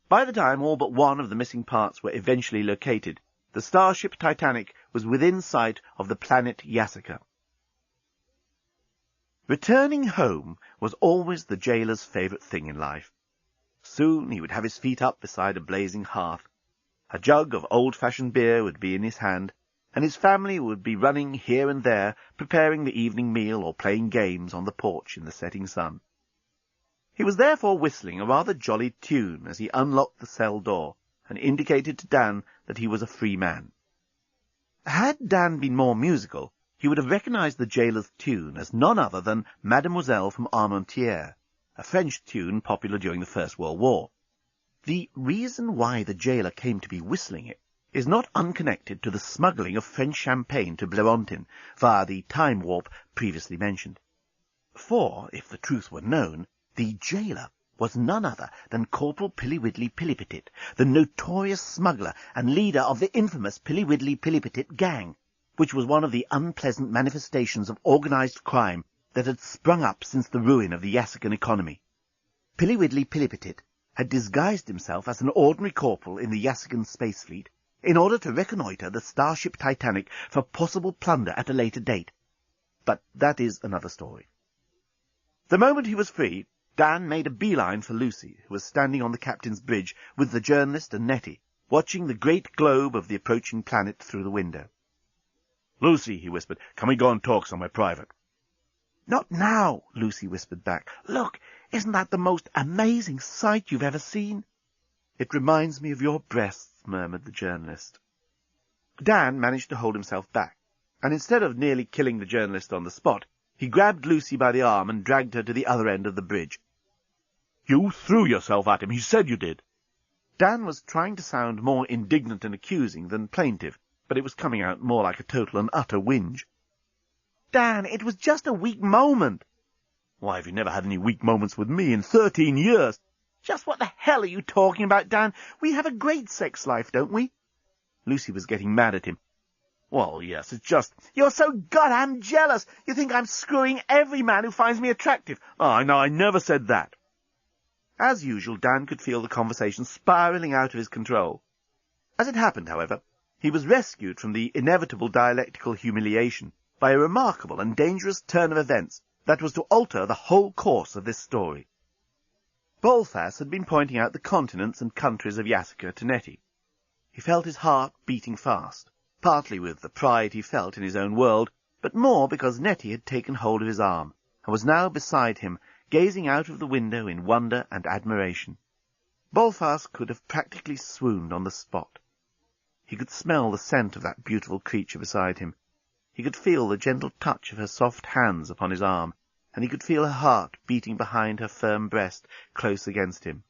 C: By the time all but one of the missing parts were eventually located, the Starship Titanic was within sight of the planet Yassica. Returning home was always the jailer's favourite thing in life. Soon he would have his feet up beside a blazing hearth. A jug of old-fashioned beer would be in his hand, and his family would be running here and there, preparing the evening meal or playing games on the porch in the setting sun. He was therefore whistling a rather jolly tune as he unlocked the cell door and indicated to Dan that he was a free man. Had Dan been more musical, he would have recognized the jailer's tune as none other than Mademoiselle from Armentières, a French tune popular during the First World War. The reason why the jailer came to be whistling it is not unconnected to the smuggling of French champagne to Blerontin via the time warp previously mentioned. For, if the truth were known, the jailer was none other than Corporal Pilliwidley-Pillipitit, the notorious smuggler and leader of the infamous Pilliwidley-Pillipitit gang, which was one of the unpleasant manifestations of organised crime that had sprung up since the ruin of the Yassican economy. Pilliwidley-Pillipitit had disguised himself as an ordinary corporal in the Yassican space fleet in order to reconnoitre the Starship Titanic for possible plunder at a later date. But that is another story. The moment he was free, Dan made a beeline for Lucy, who was standing on the captain's bridge with the journalist and Nettie, watching the great globe of the approaching planet through the window.
B: "Lucy," he whispered, "can we go and talk somewhere private?"
C: "Not now," Lucy whispered back. "Look, isn't that the most amazing sight you've ever seen?" "It reminds me of your breasts," murmured the journalist. Dan managed to hold himself back, and instead of nearly killing the journalist on the spot, he grabbed Lucy by the arm and dragged her to the other end of the bridge.
B: "You threw yourself at him. He said you did."
C: Dan was trying to sound more indignant and accusing than plaintive, but it was coming out more like a total and utter whinge. "Dan, it was just a weak moment."
B: "Why, have you never had any weak moments with me in 13 years?
C: "Just what the hell are you talking about, Dan? We have a great sex life, don't we?" Lucy was getting mad at him.
B: "Well, yes, it's just—"
C: "You're so goddamn jealous. You think I'm screwing every man who finds me attractive."
B: "Oh, no, I never said that."
C: As usual, Dan could feel the conversation spiralling out of his control. As it happened, however, he was rescued from the inevitable dialectical humiliation by a remarkable and dangerous turn of events that was to alter the whole course of this story. Bolfas had been pointing out the continents and countries of Yassica to Nettie. He felt his heart beating fast, partly with the pride he felt in his own world, but more because Nettie had taken hold of his arm, and was now beside him, gazing out of the window in wonder and admiration. Bolfas could have practically swooned on the spot. He could smell the scent of that beautiful creature beside him. He could feel the gentle touch of her soft hands upon his arm, and he could feel her heart beating behind her firm breast close against him.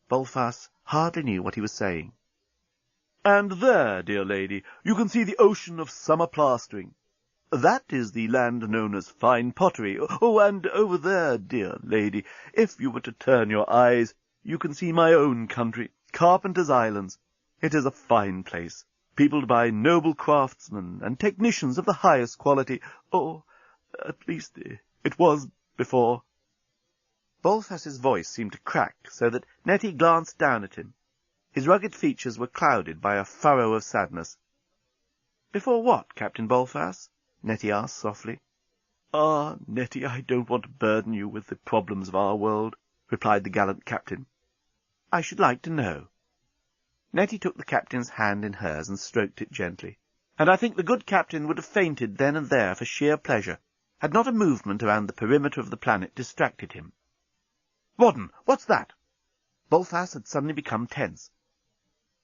C: Bolfas hardly knew what he was saying.
E: And there, dear lady, you can see the ocean of summer plastering. That is the land known as fine pottery. Oh, and over there, dear lady, if you were to turn your eyes, you can see my own country, Carpenter's Islands. It is a fine place, peopled by noble craftsmen and technicians of the highest quality. Oh, at least it was before.
C: Bolfas's voice seemed to crack, so that Nettie glanced down at him. His rugged features were clouded by a furrow of sadness. "Before what, Captain Bolfas?" Nettie asked softly.
E: "Ah, Nettie, I don't want to burden you with the problems of our world," replied the gallant captain.
C: "I should like to know." Nettie took the captain's hand in hers and stroked it gently, and I think the good captain would have fainted then and there for sheer pleasure, had not a movement around the perimeter of the planet distracted him.
E: "Wadden, what's that?"
C: Bolfas had suddenly become tense.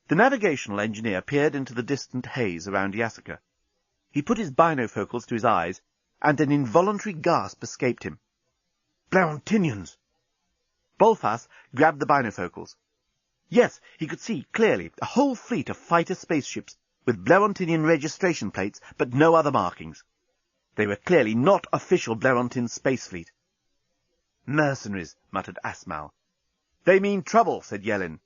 C: The navigational engineer peered into the distant haze around Yasaka. He put his binofocals to his eyes, and an involuntary gasp escaped him. "Blarontinians!" Bolfas grabbed the binofocals. Yes, he could see clearly a whole fleet of fighter spaceships with Blarontinian registration plates, but no other markings. They were clearly not official Blarontin space fleet. "Mercenaries," muttered Asmal.
E: "They mean trouble," said Yellin.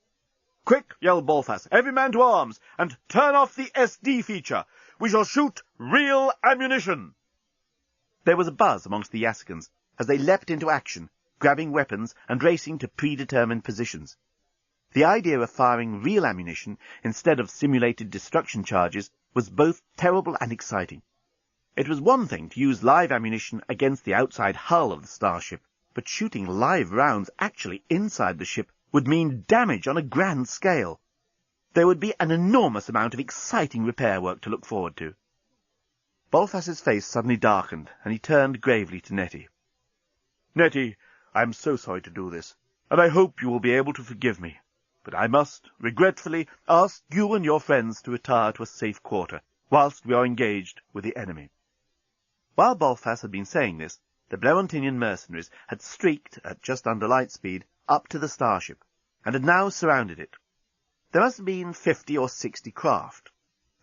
E: "Quick," yelled Bolfas, "every man to arms, and turn off the SD feature. We shall shoot real ammunition."
C: There was a buzz amongst the Yaskans as they leapt into action, grabbing weapons and racing to predetermined positions. The idea of firing real ammunition instead of simulated destruction charges was both terrible and exciting. It was one thing to use live ammunition against the outside hull of the starship, but shooting live rounds actually inside the ship would mean damage on a grand scale. There would be an enormous amount of exciting repair work to look forward to. Bolfas's face suddenly darkened, and he turned gravely to Nettie.
E: "Nettie, I am so sorry to do this, and I hope you will be able to forgive me. But I must, regretfully, ask you and your friends to retire to a safe quarter, whilst we are engaged with the enemy."
C: While Bolfas had been saying this, the Blarontinian mercenaries had streaked, at just under light speed, up to the starship, and had now surrounded it. There must have been 50 or 60 craft,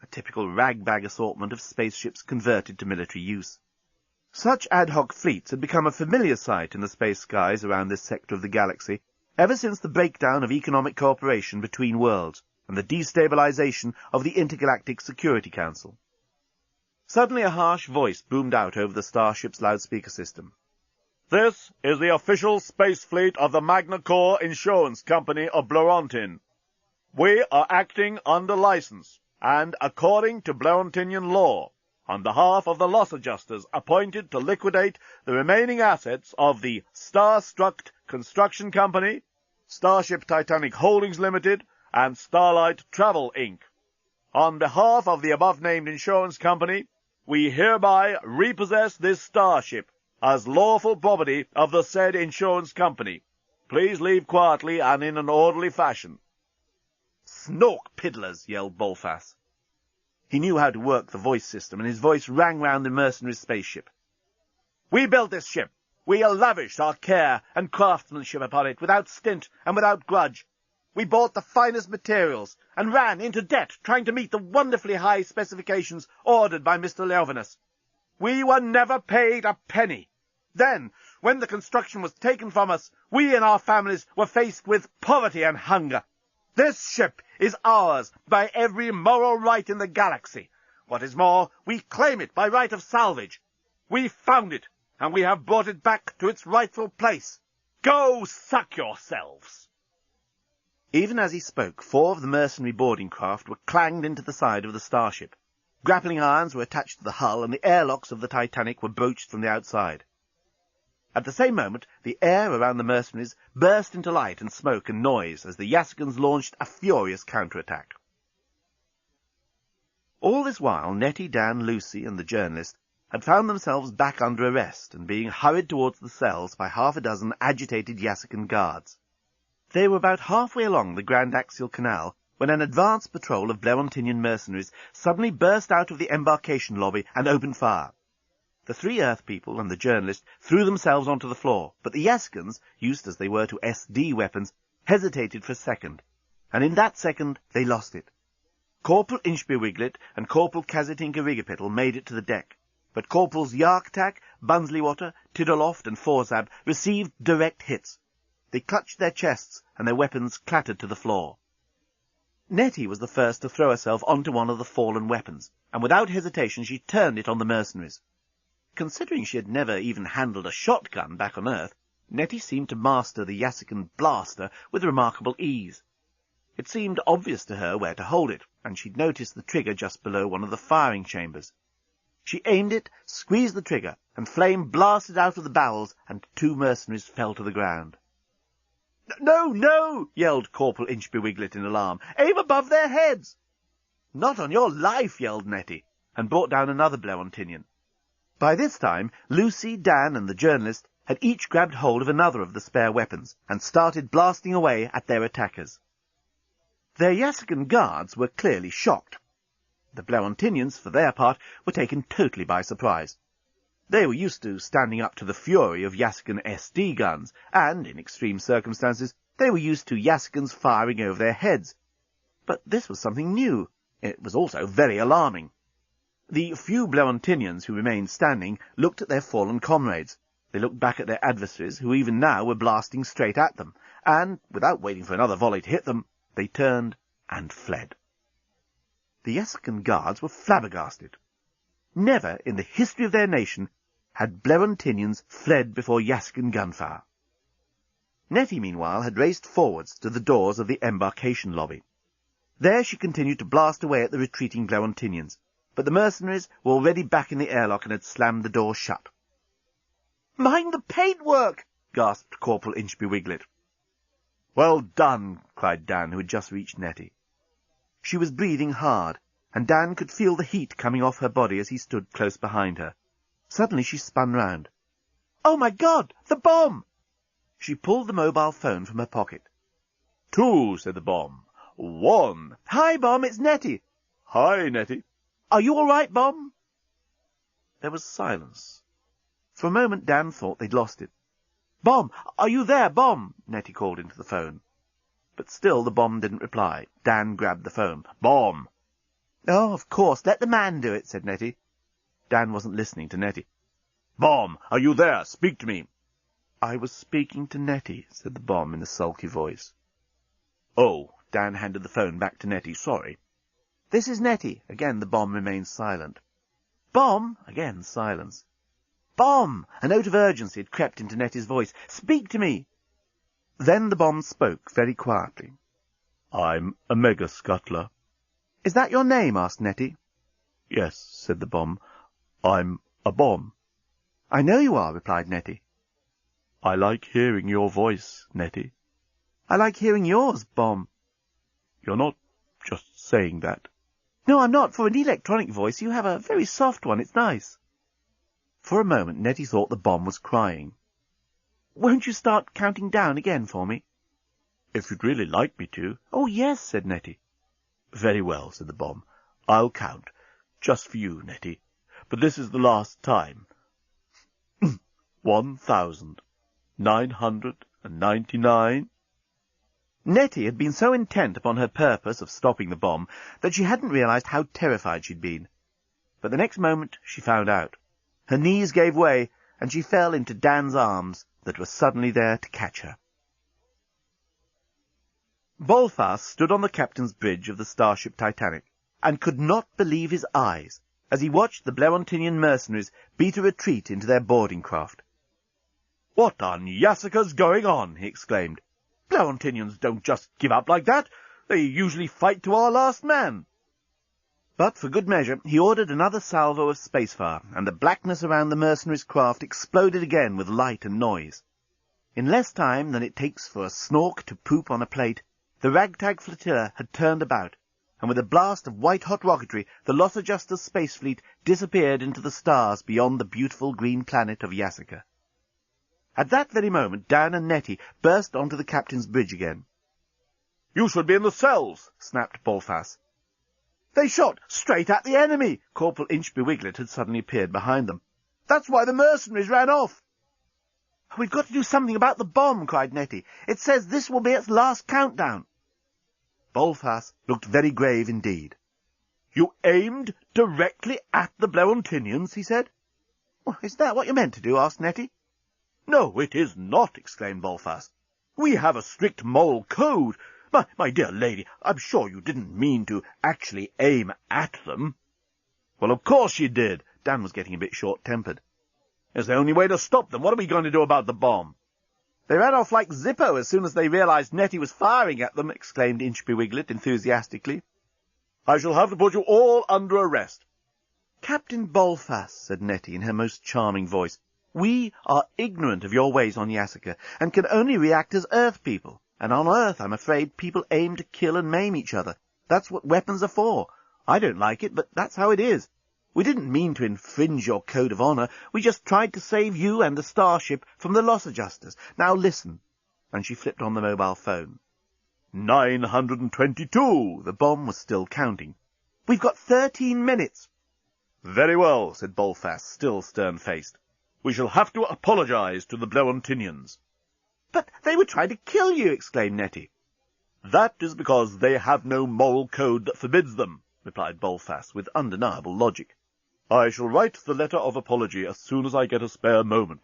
C: a typical rag-bag assortment of spaceships converted to military use. Such ad hoc fleets had become a familiar sight in the space skies around this sector of the galaxy, ever since the breakdown of economic cooperation between worlds and the destabilization of the Intergalactic Security Council. Suddenly a harsh voice boomed out over the starship's loudspeaker system.
E: "This is the official space fleet of the Magna Corps Insurance Company of Blarontin. We are acting under license, and according to Blarontinian law, on behalf of the loss adjusters appointed to liquidate the remaining assets of the Starstruct Construction Company, Starship Titanic Holdings Limited, and Starlight Travel, Inc. On behalf of the above-named insurance company, we hereby repossess this starship as lawful property of the said insurance company. Please leave quietly and in an orderly fashion."
C: "Snork piddlers!" yelled Bolfas. He knew how to work the voice system, and his voice rang round the mercenary spaceship.
E: "We built this ship. We lavished our care and craftsmanship upon it without stint and without grudge. We bought the finest materials and ran into debt trying to meet the wonderfully high specifications ordered by Mr. Leovinus. We were never paid a penny. Then, when the construction was taken from us, we and our families were faced with poverty and hunger. This ship is ours by every moral right in the galaxy. What is more, we claim it by right of salvage. We found it, and we have brought it back to its rightful place. Go suck yourselves!"
C: Even as he spoke, 4 of the mercenary boarding craft were clanged into the side of the starship. Grappling irons were attached to the hull, and the airlocks of the Titanic were broached from the outside. At the same moment, the air around the mercenaries burst into light and smoke and noise as the Yaskans launched a furious counterattack. All this while, Nettie, Dan, Lucy, and the journalist had found themselves back under arrest and being hurried towards the cells by 6 agitated Yasakan guards. They were about halfway along the Grand Axial Canal when an advance patrol of Blarontinian mercenaries suddenly burst out of the embarkation lobby and opened fire. The 3 Earth people and the journalist threw themselves onto the floor, but the Yaskans, used as they were to SD weapons, hesitated for a second, and in that second they lost it. Corporal Inchby-Wiglet and Corporal Kazitinka-Rigapiddle made it to the deck, but Corporals Yarktak, Bunsleywater, Tiddleoft and Forzab received direct hits. They clutched their chests, and their weapons clattered to the floor. Nettie was the first to throw herself onto one of the fallen weapons, and without hesitation she turned it on the mercenaries. Considering she had never even handled a shotgun back on Earth, Nettie seemed to master the Yassican blaster with remarkable ease. It seemed obvious to her where to hold it, and she'd noticed the trigger just below one of the firing chambers. She aimed it, squeezed the trigger, and flame blasted out of the barrels, and 2 mercenaries fell to the ground. "No, no!" yelled Corporal Inchby-Wiglet in alarm. "Aim above their heads!" "Not on your life!" yelled Nettie, and brought down another Blerontinian. By this time, Lucy, Dan, and the journalist had each grabbed hold of another of the spare weapons, and started blasting away at their attackers. Their Yassican guards were clearly shocked. The Blerontinians, for their part, were taken totally by surprise. They were used to standing up to the fury of Yassican SD guns, and, in extreme circumstances, they were used to Yassicans firing over their heads. But this was something new. It was also very alarming. The few Blerontinians who remained standing looked at their fallen comrades. They looked back at their adversaries, who even now were blasting straight at them, and, without waiting for another volley to hit them, they turned and fled. The Yassican guards were flabbergasted. Never in the history of their nation had Blerontinians fled before Yassican gunfire. Nettie, meanwhile, had raced forwards to the doors of the embarkation lobby. There she continued to blast away at the retreating Blerontinians, but the mercenaries were already back in the airlock and had slammed the door shut. "Mind the paintwork!" gasped Corporal Inchby-Wiglet. "Well done!" cried Dan, who had just reached Nettie. She was breathing hard, and Dan could feel the heat coming off her body as he stood close behind her. Suddenly she spun round. "Oh, my God! The bomb!" She pulled the mobile phone from her pocket. "2," said the bomb. "1." "Hi, Bomb, it's Nettie." "Hi, Nettie." "Are you all right, Bomb?" There was silence. For a moment Dan thought they'd lost it. "Bomb! Are you there, Bomb?" Nettie called into the phone. But still the bomb didn't reply. Dan grabbed the phone. "Bomb!" "Oh, of course, let the man do it," said Nettie. Dan wasn't listening to Nettie. "Bomb! Are you there? Speak to me." "I was speaking to Nettie," said the bomb in a sulky voice. "Oh," Dan handed the phone back to Nettie. "Sorry." "This is Nettie." Again the bomb remained silent. "Bomb!" Again silence. "Bomb!" A note of urgency had crept into Nettie's voice. "Speak to me." Then the bomb spoke very quietly. "I'm a mega scuttler." "Is that your name?" asked Nettie. "Yes," said the bomb. "I'm a bomb." "I know you are," replied Nettie. "I like hearing your voice, Nettie." "I like hearing yours, Bomb." "You're not just saying that." "No, I'm not. For an electronic voice, you have a very soft one. It's nice." For a moment, Nettie thought the bomb was crying. "Won't you start counting down again for me?" "If you'd really like me to." "Oh, yes," said Nettie. "Very well," said the bomb. "I'll count. Just for you, Nettie. But this is the last time. 1,999. Nettie had been so intent upon her purpose of stopping the bomb that she hadn't realized how terrified she'd been. But the next moment she found out. Her knees gave way, and she fell into Dan's arms that were suddenly there to catch her. Bolfas stood on the captain's bridge of the Starship Titanic, and could not believe his eyes as he watched the Blerontinian mercenaries beat a retreat into their boarding craft. "What on Yassica's going on?" he exclaimed. "Blerontinians don't just give up like that. They usually fight to our last man." But for good measure he ordered another salvo of spacefire, and the blackness around the mercenaries' craft exploded again with light and noise. In less time than it takes for a snork to poop on a plate, the ragtag flotilla had turned about, and with a blast of white-hot rocketry the Los Adjustas space fleet disappeared into the stars beyond the beautiful green planet of Yassica. At that very moment Dan and Nettie burst onto the captain's bridge again. "You should be in the cells," snapped Bolfas. "They shot straight at the enemy!" Corporal Inchby-Wiglet had suddenly appeared behind them. "That's why the mercenaries ran off."
D: We've got to do something about the bomb, cried Nettie. It says this will be its last countdown. Bolfas looked very grave indeed.
E: You aimed directly at the Bleontinians, he said.
D: Well, is that what you meant to do? Asked Nettie.
E: No, it is not, exclaimed Bolfas. We have a strict moral code. My dear lady, I'm sure you didn't mean to actually aim at them.
D: Well, of course you did. Dan was getting a bit short-tempered.
E: It's the only way to stop them. What are we going to do about the bomb?
D: They ran off like Zippo as soon as they realized Nettie was firing at them, exclaimed Inchby Wiglet enthusiastically.
E: I shall have to put you all under arrest.
D: Captain Bolfas, said Nettie in her most charming voice, we are ignorant of your ways on Yasaka, and can only react as Earth people. And on Earth, I'm afraid, people aim to kill and maim each other. That's what weapons are for. I don't like it, but that's how it is. We didn't mean to infringe your code of honor. We just tried to save you and the Starship from the loss adjusters. Now listen. And she flipped on the mobile phone.
E: 922.
D: The bomb was still counting. We've got 13 minutes.
E: Very well, said Bolfas, still stern-faced. We shall have to apologize to the Bleontinians.
D: But they were trying to kill you, exclaimed Nettie.
E: That is because they have no moral code that forbids them, replied Bolfas with undeniable logic. I shall write the letter of apology as soon as I get a spare moment.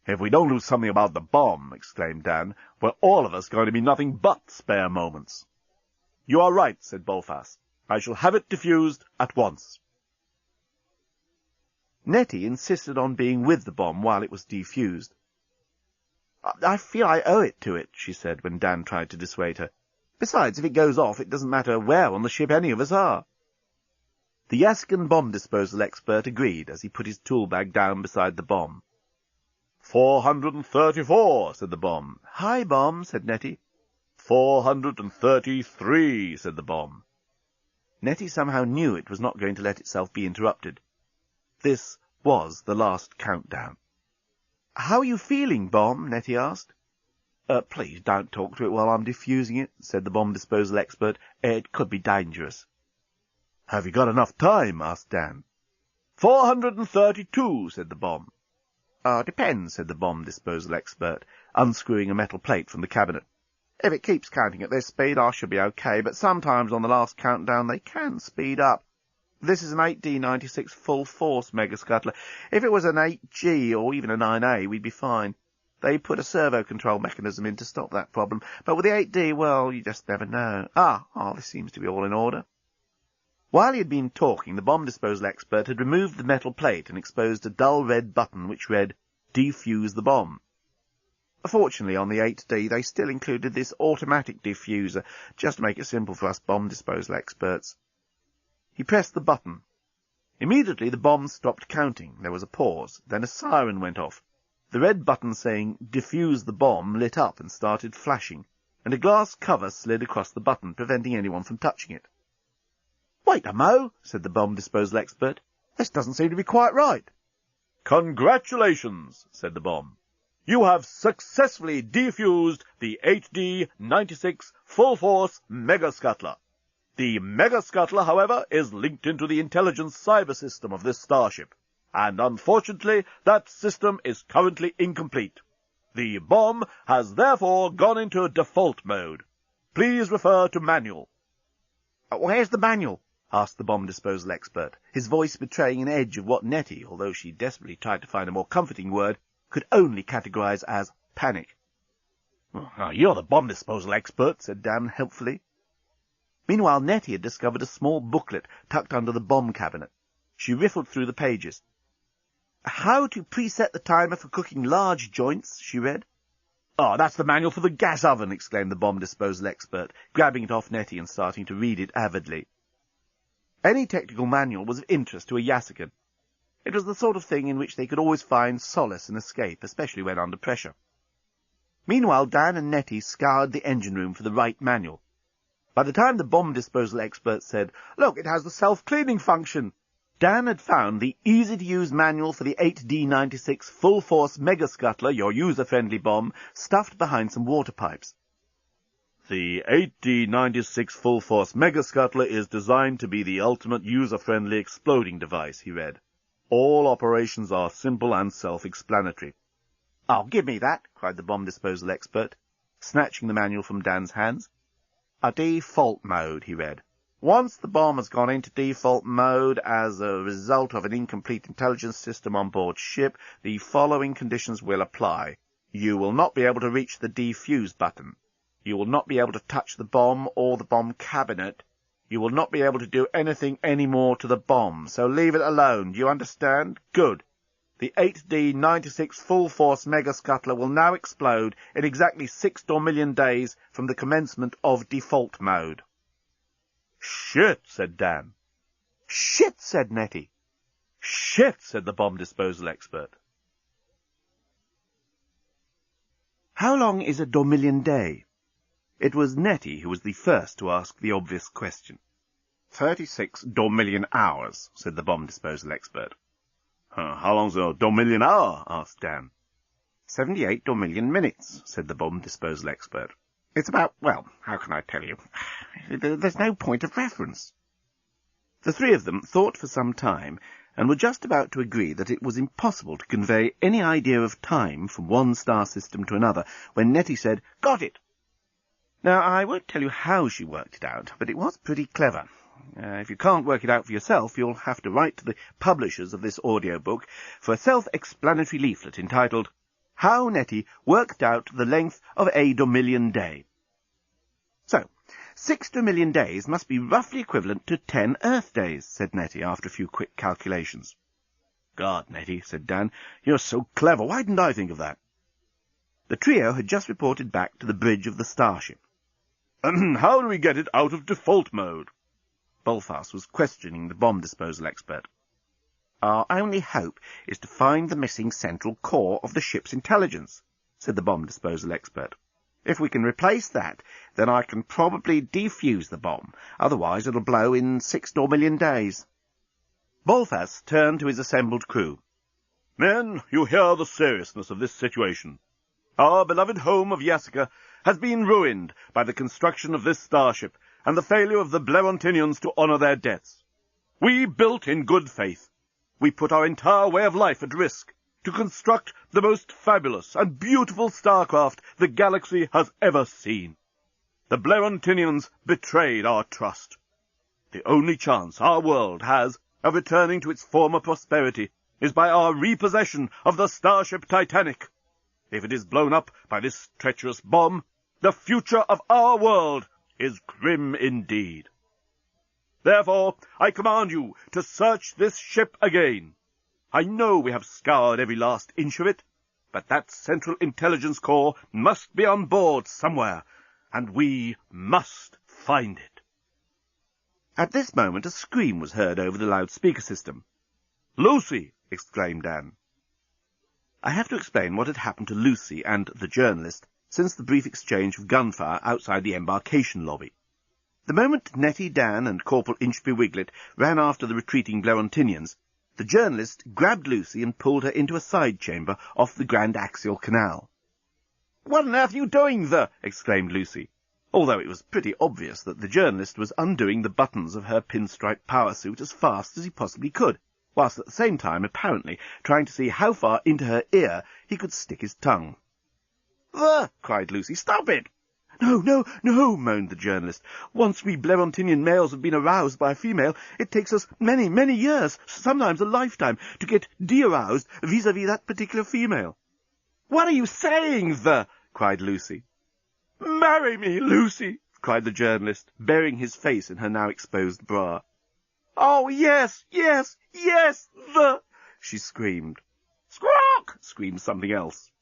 B: If we don't do something about the bomb, exclaimed Dan, we're all of us going to be nothing but spare moments.
E: You are right, said Bolfas. I shall have it defused at once.
D: Nettie insisted on being with the bomb while it was defused. I feel I owe it to it, she said when Dan tried to dissuade her. Besides, if it goes off, it doesn't matter where on the ship any of us are. The Yaskan bomb disposal expert agreed as he put his tool bag down beside the bomb.
E: 434, said the bomb.
D: Hi, bomb, said Nettie.
E: 433, said the bomb.
D: Nettie somehow knew it was not going to let itself be interrupted. This was the last countdown. How are you feeling, bomb? Nettie asked. Please don't talk to it while I'm defusing it, said the bomb disposal expert. It could be dangerous.
B: Have you got enough time? Asked Dan.
E: 432, said the bomb.
D: Depends, said the bomb disposal expert, unscrewing a metal plate from the cabinet. If it keeps counting at this speed, I should be okay, but sometimes on the last countdown they can speed up. This is an 8D96 full-force megascuttler. If it was an 8G or even a 9A, we'd be fine. They put a servo-control mechanism in to stop that problem, but with the 8D, well, you just never know. This seems to be all in order. While he had been talking, the bomb disposal expert had removed the metal plate and exposed a dull red button which read, Defuse the bomb. Fortunately, on the 8D, they still included this automatic diffuser, just to make it simple for us bomb disposal experts. He pressed the button. Immediately the bomb stopped counting. There was a pause. Then a siren went off. The red button saying, Defuse the bomb, lit up and started flashing, and a glass cover slid across the button, preventing anyone from touching it. Wait a mo, said the bomb disposal expert. This doesn't seem to be quite right.
E: Congratulations, said the bomb. You have successfully defused the 8D96 full-force megascuttler. The megascuttler, however, is linked into the intelligence cybersystem of this starship, and unfortunately that system is currently incomplete. The bomb has therefore gone into default mode. Please refer to manual.
D: Where's the manual? Asked the bomb disposal expert, his voice betraying an edge of what Nettie, although she desperately tried to find a more comforting word, could only categorize as panic.
B: You're the bomb disposal expert,
D: said Dan helpfully. Meanwhile, Nettie had discovered a small booklet tucked under the bomb cabinet. She riffled through the pages. How to preset the timer for cooking large joints, she read.
B: That's the manual for the gas oven, exclaimed the bomb disposal expert,
D: grabbing it off Nettie and starting to read it avidly. Any technical manual was of interest to a Yasikan. It was the sort of thing in which they could always find solace and escape, especially when under pressure. Meanwhile, Dan and Nettie scoured the engine room for the right manual. By the time the bomb disposal expert said, Look, it has the self-cleaning function, Dan had found the easy-to-use manual for the 8D96 full-force megascuttler, your user-friendly bomb, stuffed behind some water pipes.
E: The 8D96 full-force megascuttler is designed to be the ultimate user-friendly exploding device, he read. All operations are simple and self-explanatory.
C: "Oh, give me that," cried the bomb disposal expert, snatching the manual from Dan's hands. "A default mode," he read. "Once the bomb has gone into default mode as a result of an incomplete intelligence system on board ship, the following conditions will apply. You will not be able to reach the defuse button. You will not be able to touch the bomb or the bomb cabinet. You will not be able to do anything any more to the bomb, so leave it alone. Do you understand? Good. The 8D-96 full-force mega-scuttler will now explode in exactly 6 Dormillion days from the commencement of default mode."
E: "Shit," said Dan.
C: "Shit," said Nettie.
E: "Shit," said the bomb disposal expert.
C: How long is a Dormillion day? It was Nettie who was the first to ask the obvious question.
D: 36 Dormillion hours, said the bomb disposal expert.
E: How long's a Dormillion hour? Asked Dan.
D: 78 Dormillion minutes, said the bomb disposal expert. It's about, well, how can I tell you? There's no point of reference.
C: The three of them thought for some time, and were just about to agree that it was impossible to convey any idea of time from one star system to another, when Nettie said, "Got it!" Now, I won't tell you how she worked it out, but it was pretty clever. If you can't work it out for yourself, you'll have to write to the publishers of this audiobook for a self-explanatory leaflet entitled, "How Nettie Worked Out the Length of a Dormillion Day." So, 6 Dormillion days must be roughly equivalent to 10 Earth days, said Nettie after a few quick calculations.
E: "God, Nettie," said Dan, "you're so clever. Why didn't I think of that?"
C: The trio had just reported back to the bridge of the Starship.
E: "How do we get it out of default mode?"
C: Bolfast was questioning the bomb disposal expert. "Our only hope is to find the missing central core of the ship's intelligence," said the bomb disposal expert. "If we can replace that, then I can probably defuse the bomb. Otherwise it'll blow in 6 Dormillion days." Bolfast turned to his assembled crew.
E: "Men, you hear the seriousness of this situation. Our beloved home of Yasica has been ruined by the construction of this starship and the failure of the Blerontinians to honor their debts. We built in good faith. We put our entire way of life at risk to construct the most fabulous and beautiful starcraft the galaxy has ever seen. The Blerontinians betrayed our trust. The only chance our world has of returning to its former prosperity is by our repossession of the Starship Titanic. If it is blown up by this treacherous bomb, the future of our world is grim indeed. Therefore, I command you to search this ship again. I know we have scoured every last inch of it, but that Central Intelligence Corps must be on board somewhere, and we must find it." At this moment a scream was heard over the loudspeaker system. "Lucy!"
C: exclaimed Dan. I have to explain what had happened to Lucy and the journalist since the brief exchange of gunfire outside the embarkation lobby. The moment Nettie, Dan, and Corporal Inchby Wiglet ran after the retreating Blerontinians, the journalist grabbed Lucy and pulled her into a side chamber off the Grand Axial Canal. "What on earth are you doing there?" exclaimed Lucy, although it was pretty obvious that the journalist was undoing the buttons of her pinstripe power suit as fast as he possibly could, whilst at the same time apparently trying to see how far into her ear he could stick his tongue. "There!" cried Lucy. "Stop it!" "No, no, no," moaned the journalist. "Once we Blerontinian males have been aroused by a female, it takes us many, many years, sometimes a lifetime, to get de-aroused vis-à-vis that particular female." "What are you saying there?" cried Lucy. "Marry me, Lucy!" cried the journalist, burying his face in her now exposed bra. "Oh, yes, yes, yes, she screamed. "Squawk!" screamed something else.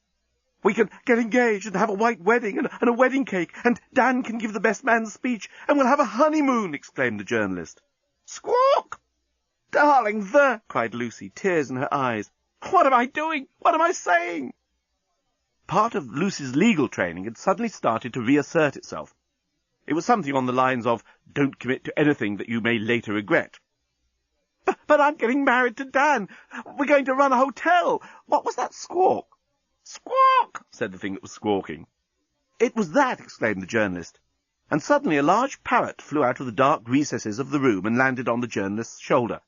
C: "We can get engaged and have a white wedding and a wedding cake, and Dan can give the best man's speech, and we'll have a honeymoon!" exclaimed the journalist. "Squawk!" "Darling, cried Lucy, tears in her eyes. "What am I doing? What am I saying?" Part of Lucy's legal training had suddenly started to reassert itself. It was something on the lines of, "Don't commit to anything that you may later regret." But I'm getting married to Dan. We're going to run a hotel. What was that squawk?" "Squawk!" said the thing that was squawking. "It was that!" exclaimed the journalist. And suddenly a large parrot flew out of the dark recesses of the room and landed on the journalist's shoulder.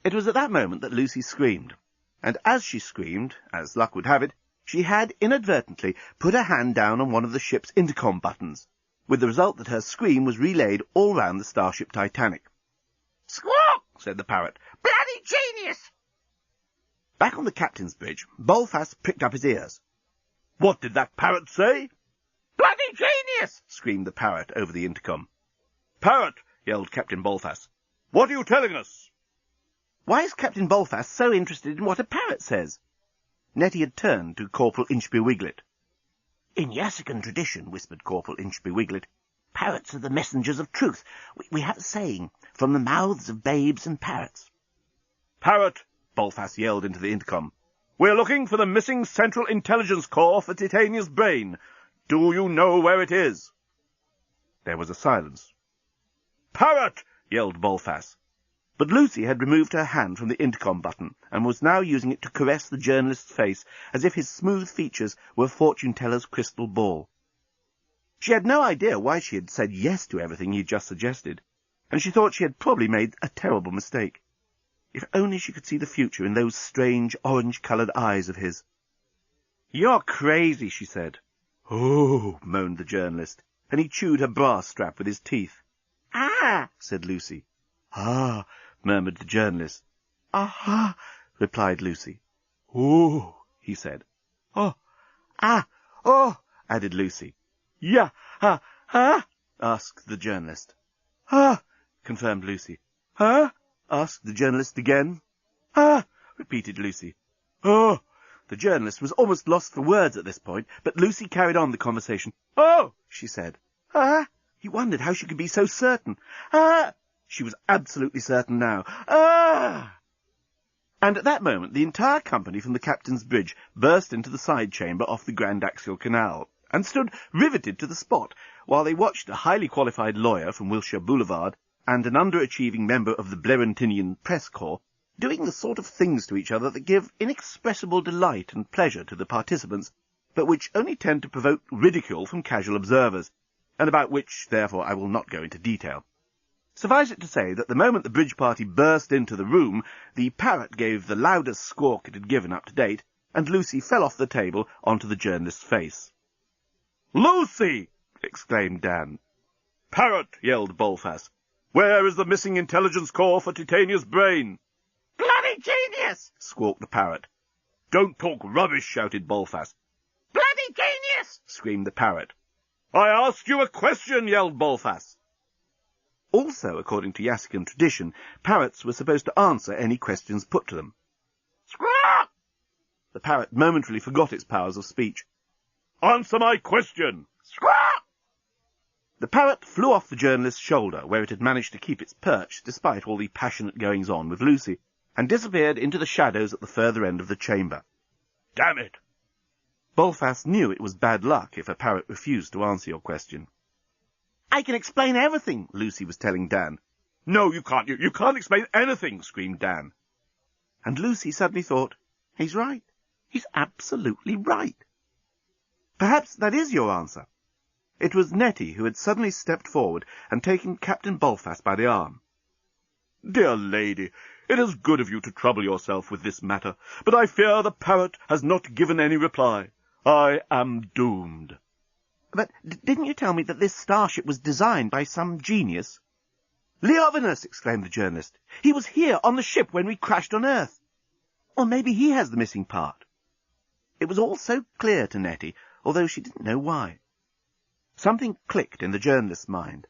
C: It was at that moment that Lucy screamed. And as she screamed, as luck would have it, She had inadvertently put her hand down on one of the ship's intercom buttons, with the result that her scream was relayed all round the Starship Titanic.
D: "Squawk!" said the parrot. "Bloody genius!"
C: Back on the captain's bridge, Bolfas pricked up his ears.
E: What did that parrot say?
D: "Bloody genius!"
C: screamed the parrot over the intercom.
E: Parrot, yelled Captain Bolfas. What are you telling us?
C: Why is Captain Bolfas so interested in what a parrot says? Nettie had turned to Corporal Inchby Wiglet. In Yassican tradition, whispered Corporal Inchby Wiglet, parrots are the messengers of truth. We have a saying, from the mouths of babes and parrots.
E: Parrot, Bolfas yelled into the intercom. We're looking for the missing Central Intelligence Core for Titania's brain. Do you know where it is? There was a silence. Parrot, yelled Bolfas. But Lucy had removed her hand from the intercom button and was now using it to caress the journalist's face as if his smooth features were a fortune-teller's crystal ball. She had no idea why she had said yes to everything he'd just suggested, and she thought she had probably made a terrible mistake. If only she could see the future in those strange orange-coloured eyes of his. You're crazy, she said. Oh, moaned the journalist, and he chewed her bra strap with his teeth. Ah, said Lucy. Ah, murmured the journalist. Aha, replied Lucy. Oh, he said. Oh, ah, oh, added Lucy. Yeah, asked the journalist. Ah, confirmed Lucy. Asked the journalist again. Repeated Lucy. Oh, the journalist was almost lost for words at this point, but Lucy carried on the conversation. Oh, she said. He wondered how she could be so certain. She was absolutely certain now. And at that moment, the entire company from the captain's bridge burst into the side chamber off the Grand Axial Canal, and stood riveted to the spot, while they watched a highly qualified lawyer from Wilshire Boulevard and an underachieving member of the Blerontinian Press Corps doing the sort of things to each other that give inexpressible delight and pleasure to the participants, but which only tend to provoke ridicule from casual observers, and about which, therefore, I will not go into detail. Suffice it to say that the moment the bridge party burst into the room, the parrot gave the loudest squawk it had given up to date, and Lucy fell off the table onto the journalist's face. "Lucy!" exclaimed Dan. "Parrot!" yelled Bolfas. "Where is the missing intelligence core for Titania's brain?"
D: "Bloody genius!"
E: squawked the parrot. "Don't talk rubbish!" shouted Bolfas.
D: "Bloody genius!"
E: screamed the parrot. "I asked you a question!" yelled Bolfas. Also, according to Yassican tradition, parrots were supposed to answer any questions put to them.
D: "Squawk!"
E: The parrot momentarily forgot its powers of speech. "Answer my question!"
D: "Squawk!"
C: The parrot flew off the journalist's shoulder, where it had managed to keep its perch despite all the passionate goings-on with Lucy, and disappeared into the shadows at the further end of the chamber.
E: "Damn it!"
C: Bolfas knew it was bad luck if a parrot refused to answer your question. "I can explain everything," Lucy was telling Dan.
E: "No, you can't. You can't explain anything," screamed Dan.
C: And Lucy suddenly thought, he's right. He's absolutely right. Perhaps that is your answer. It was Nettie who had suddenly stepped forward and taken Captain Bolfas by the arm.
E: "Dear lady, it is good of you to trouble yourself with this matter, but I fear the parrot has not given any reply. I am doomed."
C: "But didn't you tell me that this starship was designed by some genius?" "Leovinus!" exclaimed the journalist. "He was here on the ship when we crashed on Earth. Or maybe he has the missing part." It was all so clear to Nettie, although she didn't know why. Something clicked in the journalist's mind.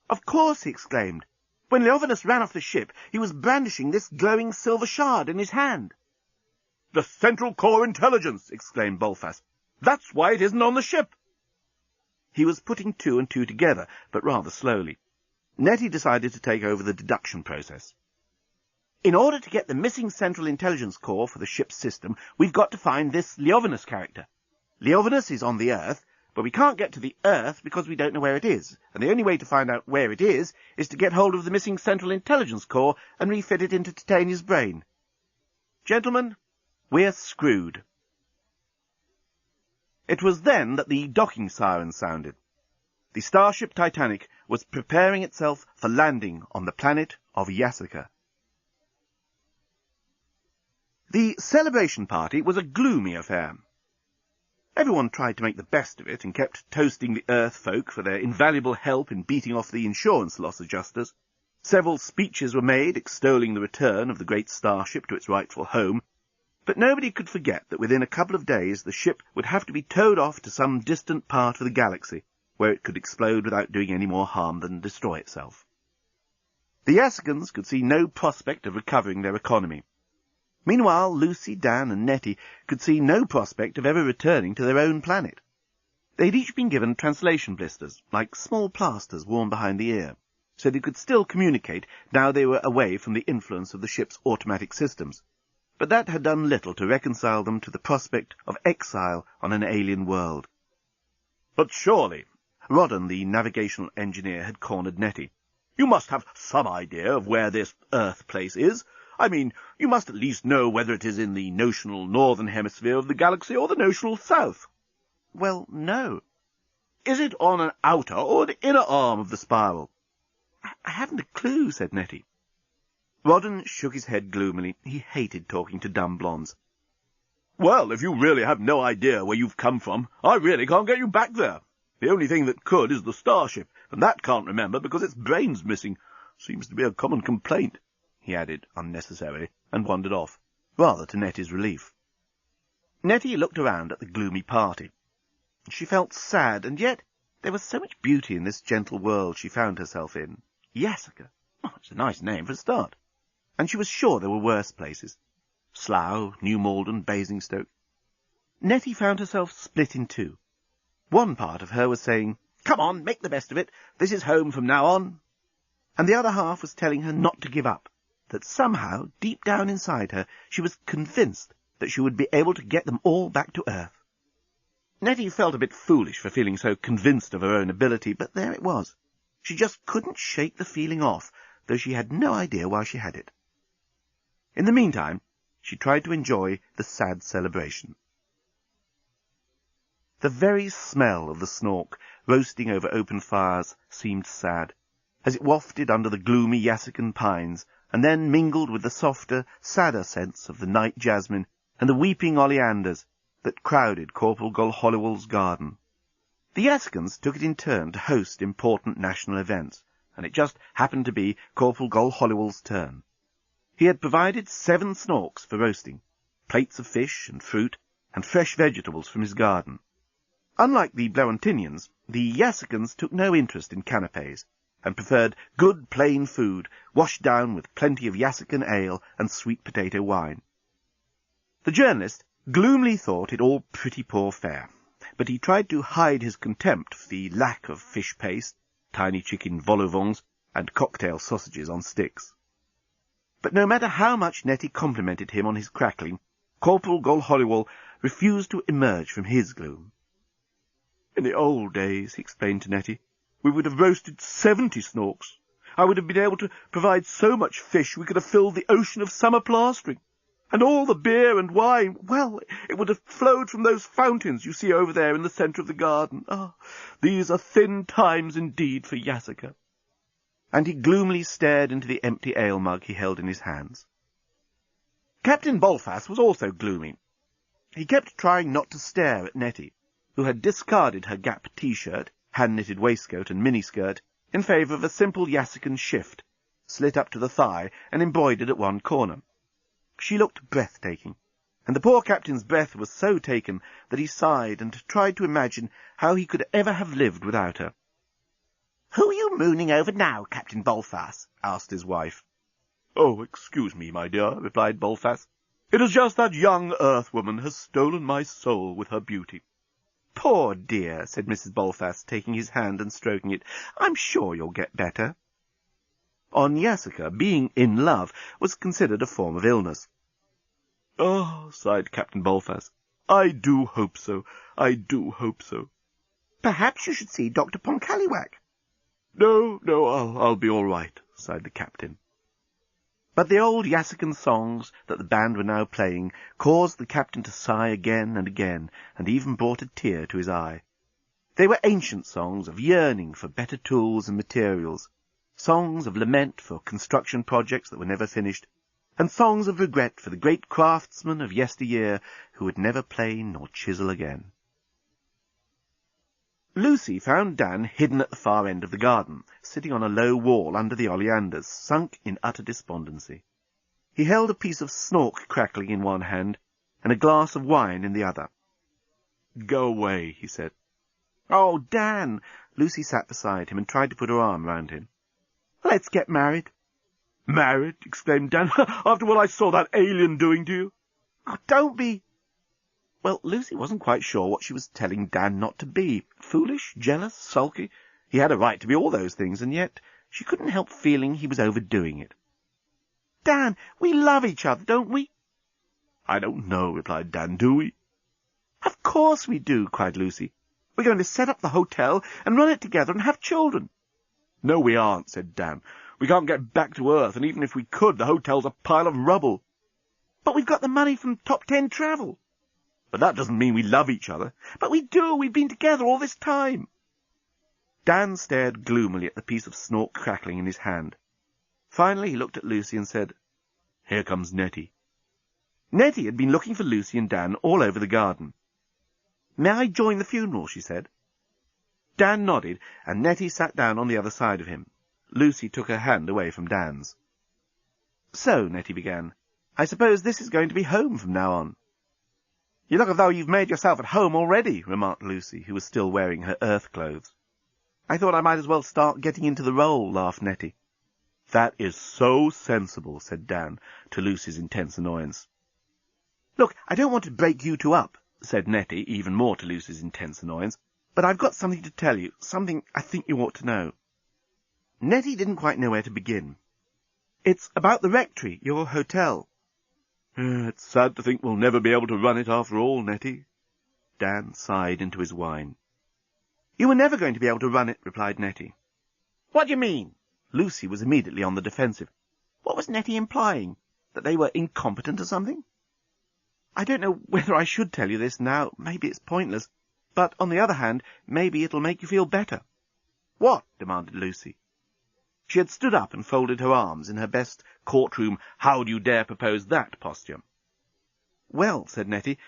C: "Of course," he exclaimed. "When Leovinus ran off the ship, he was brandishing this glowing silver shard in his hand."
E: "The Central Core Intelligence!" exclaimed Bolfas. "That's why it isn't on the ship."
C: He was putting two and two together, but rather slowly. Nettie decided to take over the deduction process. "In order to get the missing Central Intelligence Core for the ship's system, we've got to find this Leovinus character. Leovinus is on the Earth, but we can't get to the Earth because we don't know where it is, and the only way to find out where it is to get hold of the missing Central Intelligence Core and refit it into Titania's brain. Gentlemen, we're screwed." It was then that the docking siren sounded. The Starship Titanic was preparing itself for landing on the planet of Yassica. The celebration party was a gloomy affair. Everyone tried to make the best of it and kept toasting the Earth folk for their invaluable help in beating off the insurance loss adjusters. Several speeches were made extolling the return of the great starship to its rightful home, but nobody could forget that within a couple of days the ship would have to be towed off to some distant part of the galaxy, where it could explode without doing any more harm than destroy itself. The Yassicans could see no prospect of recovering their economy. Meanwhile, Lucy, Dan, and Nettie could see no prospect of ever returning to their own planet. They'd each been given translation blisters, like small plasters worn behind the ear, so they could still communicate now they were away from the influence of the ship's automatic systems. But that had done little to reconcile them to the prospect of exile on an alien world.
E: "But surely,"
C: Rodden, the navigational engineer, had cornered Nettie,
E: "you must have some idea of where this Earth place is. I mean, you must at least know whether it is in the notional northern hemisphere of the galaxy or the notional south."
C: "Well, no."
E: "Is it on an outer or an inner arm of the spiral?"
C: "I haven't a clue," said Nettie. Rodden shook his head gloomily. He hated talking to dumb blondes.
E: "Well, if you really have no idea where you've come from, I really can't get you back there. The only thing that could is the Starship, and that can't remember because its brain's missing. Seems to be a common complaint," he added unnecessarily, and wandered off, rather to Nettie's relief. Nettie looked around at the gloomy party. She felt sad, and yet there was so much beauty in this gentle world she found herself in. Yassica. Oh, it's a nice name for a start. And she was sure there were worse places. Slough, New Malden, Basingstoke. Nettie found herself split in two. One part of her was saying, "Come on, make the best of it. This is home from now on." And the other half was telling her not to give up, that somehow, deep down inside her, she was convinced that she would be able to get them all back to Earth. Nettie felt a bit foolish for feeling so convinced of her own ability, but there it was. She just couldn't shake the feeling off, though she had no idea why she had it. In the meantime, she tried to enjoy the sad celebration. The very smell of the snork, roasting over open fires, seemed sad, as it wafted under the gloomy Yassican pines, and then mingled with the softer, sadder scents of the night jasmine and the weeping oleanders that crowded Corporal Gulholliwell's garden. The Yassicans took it in turn to host important national events, and it just happened to be Corporal Gulholliwell's turn. He had provided 7 snorks for roasting, plates of fish and fruit, and fresh vegetables from his garden. Unlike the Bloantinians, the Yassicans took no interest in canapes, and preferred good plain food, washed down with plenty of Yassican ale and sweet potato wine. The journalist gloomily thought it all pretty poor fare, but he tried to hide his contempt for the lack of fish paste, tiny chicken vol au vents, and cocktail sausages on sticks. But no matter how much Nettie complimented him on his crackling, Corporal Gulholliwell refused to emerge from his gloom. "In the old days," he explained to Nettie, "we would have roasted 70 snorks. I would have been able to provide so much fish we could have filled the ocean of summer plastering. And all the beer and wine, well, it would have flowed from those fountains you see over there in the centre of the garden. Ah, these are thin times indeed for Yassica." And he gloomily stared into the empty ale-mug he held in his hands. Captain Bolfas was also gloomy. He kept trying not to stare at Nettie, who had discarded her Gap T-shirt, hand-knitted waistcoat and miniskirt in favour of a simple Yassican shift, slit up to the thigh and embroidered at one corner. She looked breathtaking, and the poor captain's breath was so taken that he sighed and tried to imagine how he could ever have lived without her. "Who are you mooning over now, Captain Bolfas?" asked his wife. "Oh, excuse me, my dear," replied Bolfas. "It is just that young Earthwoman has stolen my soul with her beauty."
C: "Poor dear," said Mrs. Bolfas, taking his hand and stroking it. "I'm sure you'll get better." On Yassica, being in love was considered a form of illness.
E: "Oh," sighed Captain Bolfas, "I do hope so. I do hope so."
C: "Perhaps you should see Dr. Poncallywhack."
E: No, I'll be all right," sighed the captain.
C: But the old Yassican songs that the band were now playing caused the captain to sigh again and again, and even brought a tear to his eye. They were ancient songs of yearning for better tools and materials, songs of lament for construction projects that were never finished, and songs of regret for the great craftsmen of yesteryear who would never plane nor chisel again. Lucy found Dan hidden at the far end of the garden, sitting on a low wall under the oleanders, sunk in utter despondency. He held a piece of snork crackling in one hand and a glass of wine in the other. "Go away," he said. "Oh, Dan!" Lucy sat beside him and tried to put her arm round him. "Let's get married." "Married?" exclaimed Dan. "After what I saw that alien doing to you?" "Oh, don't be—" Well, Lucy wasn't quite sure what she was telling Dan not to be. Foolish, jealous, sulky. He had a right to be all those things, and yet she couldn't help feeling he was overdoing it. "Dan, we love each other, don't we?" "I don't know," replied Dan. "Do we?" "Of course we do," cried Lucy. "We're going to set up the hotel and run it together and have children." "No, we aren't," said Dan. "We can't get back to Earth, and even if we could, the hotel's a pile of rubble." "But we've got the money from Top 10 travel." "But that doesn't mean we love each other." "But we do. We've been together all this time." Dan stared gloomily at the piece of snork crackling in his hand. Finally he looked at Lucy and said, "Here comes Nettie." Nettie had been looking for Lucy and Dan all over the garden. "May I join the funeral?" she said. Dan nodded, and Nettie sat down on the other side of him. Lucy took her hand away from Dan's. "So," Nettie began, "I suppose this is going to be home from now on." "You look as though you've made yourself at home already," remarked Lucy, who was still wearing her Earth clothes. "I thought I might as well start getting into the role," laughed Nettie. "That is so sensible," said Dan, to Lucy's intense annoyance. "Look, I don't want to break you two up," said Nettie, even more to Lucy's intense annoyance, "but I've got something to tell you, something I think you ought to know." Nettie didn't quite know where to begin. "It's about the rectory, your hotel." "It's sad to think we'll never be able to run it after all, Nettie." Dan sighed into his wine. "You were never going to be able to run it," replied Nettie. "What do you mean?" Lucy was immediately on the defensive. What was Nettie implying? That they were incompetent or something? "I don't know whether I should tell you this now. Maybe it's pointless. But, on the other hand, maybe it'll make you feel better." "What?" demanded Lucy. She had stood up and folded her arms in her best courtroom how-do-you-dare-propose-that posture. "Well," said Nettie,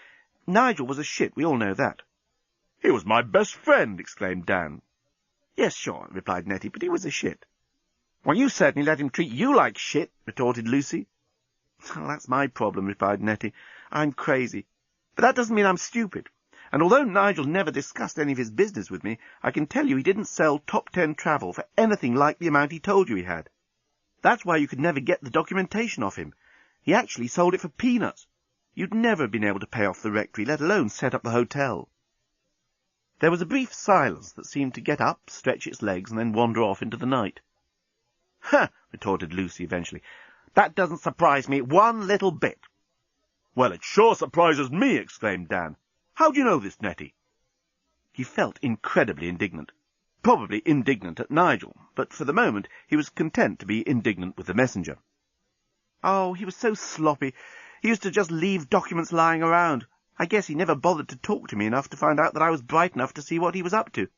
C: "Nigel was a shit, we all know that." "He was my best friend!" exclaimed Dan. "Yes, sure," replied Nettie, "but he was a shit." "Well, you certainly let him treat you like shit," retorted Lucy. "Well, that's my problem," replied Nettie. "I'm crazy. But that doesn't mean I'm stupid. And although Nigel never discussed any of his business with me, I can tell you he didn't sell Top 10 travel for anything like the amount he told you he had. That's why you could never get the documentation off him. He actually sold it for peanuts. You'd never have been able to pay off the rectory, let alone set up the hotel." There was a brief silence that seemed to get up, stretch its legs, and then wander off into the night. "Huh!" retorted Lucy eventually. "That doesn't surprise me one little bit." "Well, it sure surprises me!" exclaimed Dan. "How do you know this, Nettie?" He felt incredibly indignant. Probably indignant at Nigel, but for the moment he was content to be indignant with the messenger. "Oh, he was so sloppy. He used to just leave documents lying around. I guess he never bothered to talk to me enough to find out that I was bright enough to see what he was up to.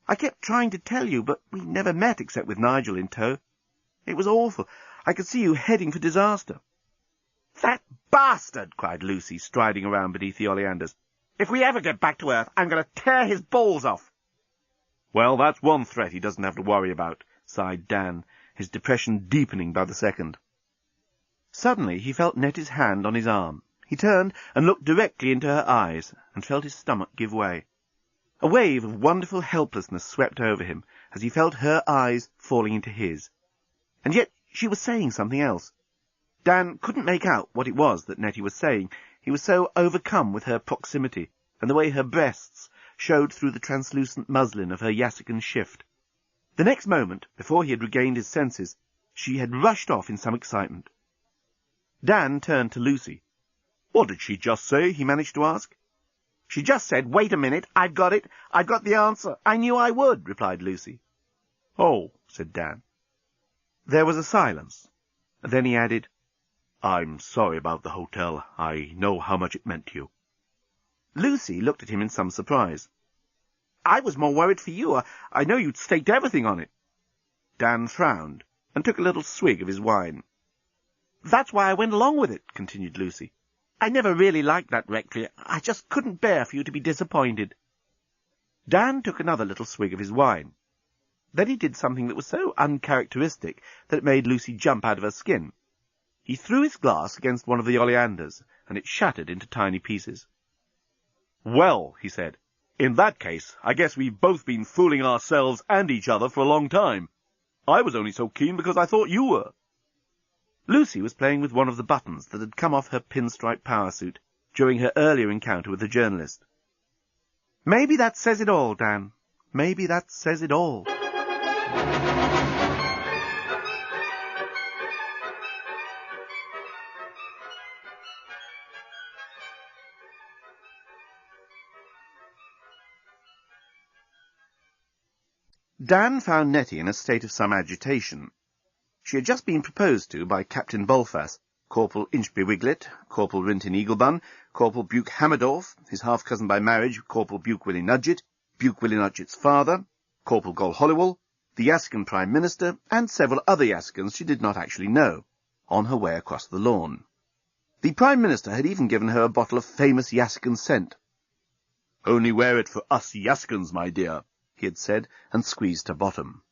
C: I kept trying to tell you, but we never met except with Nigel in tow. It was awful. I could see you heading for disaster." "That bastard!" cried Lucy, striding around beneath the oleanders. "If we ever get back to Earth, I'm going to tear his balls off." "Well, that's one threat he doesn't have to worry about," sighed Dan, his depression deepening by the second. Suddenly he felt Nettie's hand on his arm. He turned and looked directly into her eyes, and felt his stomach give way. A wave of wonderful helplessness swept over him as he felt her eyes falling into his. And yet she was saying something else. Dan couldn't make out what it was that Nettie was saying. He was so overcome with her proximity, and the way her breasts showed through the translucent muslin of her Yassican shift. The next moment, before he had regained his senses, she had rushed off in some excitement. Dan turned to Lucy. "What did she just say?" he managed to ask. "She just said, 'Wait a minute, I've got it. I've got the answer. I knew I would,'" replied Lucy. "Oh," said Dan. There was a silence. Then he added, "I'm sorry about the hotel. I know how much it meant to you." Lucy looked at him in some surprise. "I was more worried for you. I know you'd staked everything on it." Dan frowned and took a little swig of his wine. "That's why I went along with it," continued Lucy. "I never really liked that rectory. I just couldn't bear for you to be disappointed." Dan took another little swig of his wine. Then he did something that was so uncharacteristic that it made Lucy jump out of her skin. He threw his glass against one of the oleanders, and it shattered into tiny pieces.
E: "Well," he said, "in that case, I guess we've both been fooling ourselves and each other for a long time. I was only so keen because I thought you were."
C: Lucy was playing with one of the buttons that had come off her pinstripe power suit during her earlier encounter with the journalist. "Maybe that says it all, Dan. Maybe that says it all." Dan found Nettie in a state of some agitation. She had just been proposed to by Captain Bolfas, Corporal Inchby Wiglet, Corporal Rinton Eaglebun, Corporal Buke Hammerdorf, his half-cousin by marriage, Corporal Buke Willie Nudgett, Buke Willie Nudgett's father, Corporal Gol Hollywell, the Yaskan Prime Minister, and several other Yaskans she did not actually know, on her way across the lawn. The Prime Minister had even given her a bottle of famous Yaskan scent.
B: "Only wear it for us Yaskans, my dear," he had said, and squeezed her bottom.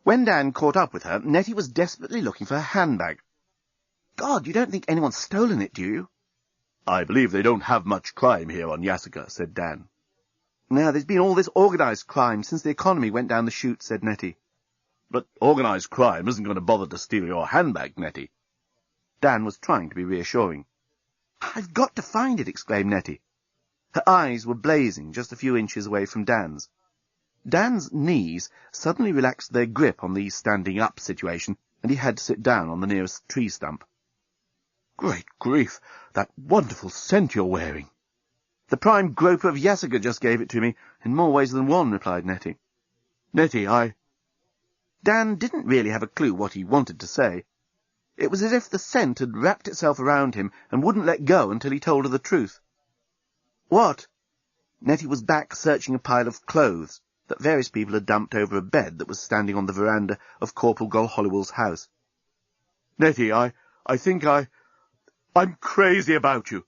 C: When Dan caught up with her, Nettie was desperately looking for her handbag. "God, you don't think anyone's stolen it, do you?"
B: "I believe they don't have much crime here on Yasaka," said Dan.
C: "Now, there's been all this organised crime since the economy went down the chute," said Nettie.
B: "But organised crime isn't going to bother to steal your handbag, Nettie."
C: Dan was trying to be reassuring. "I've got to find it," exclaimed Nettie. Her eyes were blazing just a few inches away from Dan's. Dan's knees suddenly relaxed their grip on the standing-up situation, and he had to sit down on the nearest tree stump.
B: "Great grief, that wonderful scent you're wearing."
C: "The Prime Groper of Yasaka just gave it to me, in more ways than one," replied Nettie.
B: "Nettie,
C: Dan didn't really have a clue what he wanted to say. It was as if the scent had wrapped itself around him and wouldn't let go until he told her the truth. "What?" Nettie was back searching a pile of clothes that various people had dumped over a bed that was standing on the veranda of Corporal Gol Hollywell's house.
B: "Nettie, I think I'm crazy about you."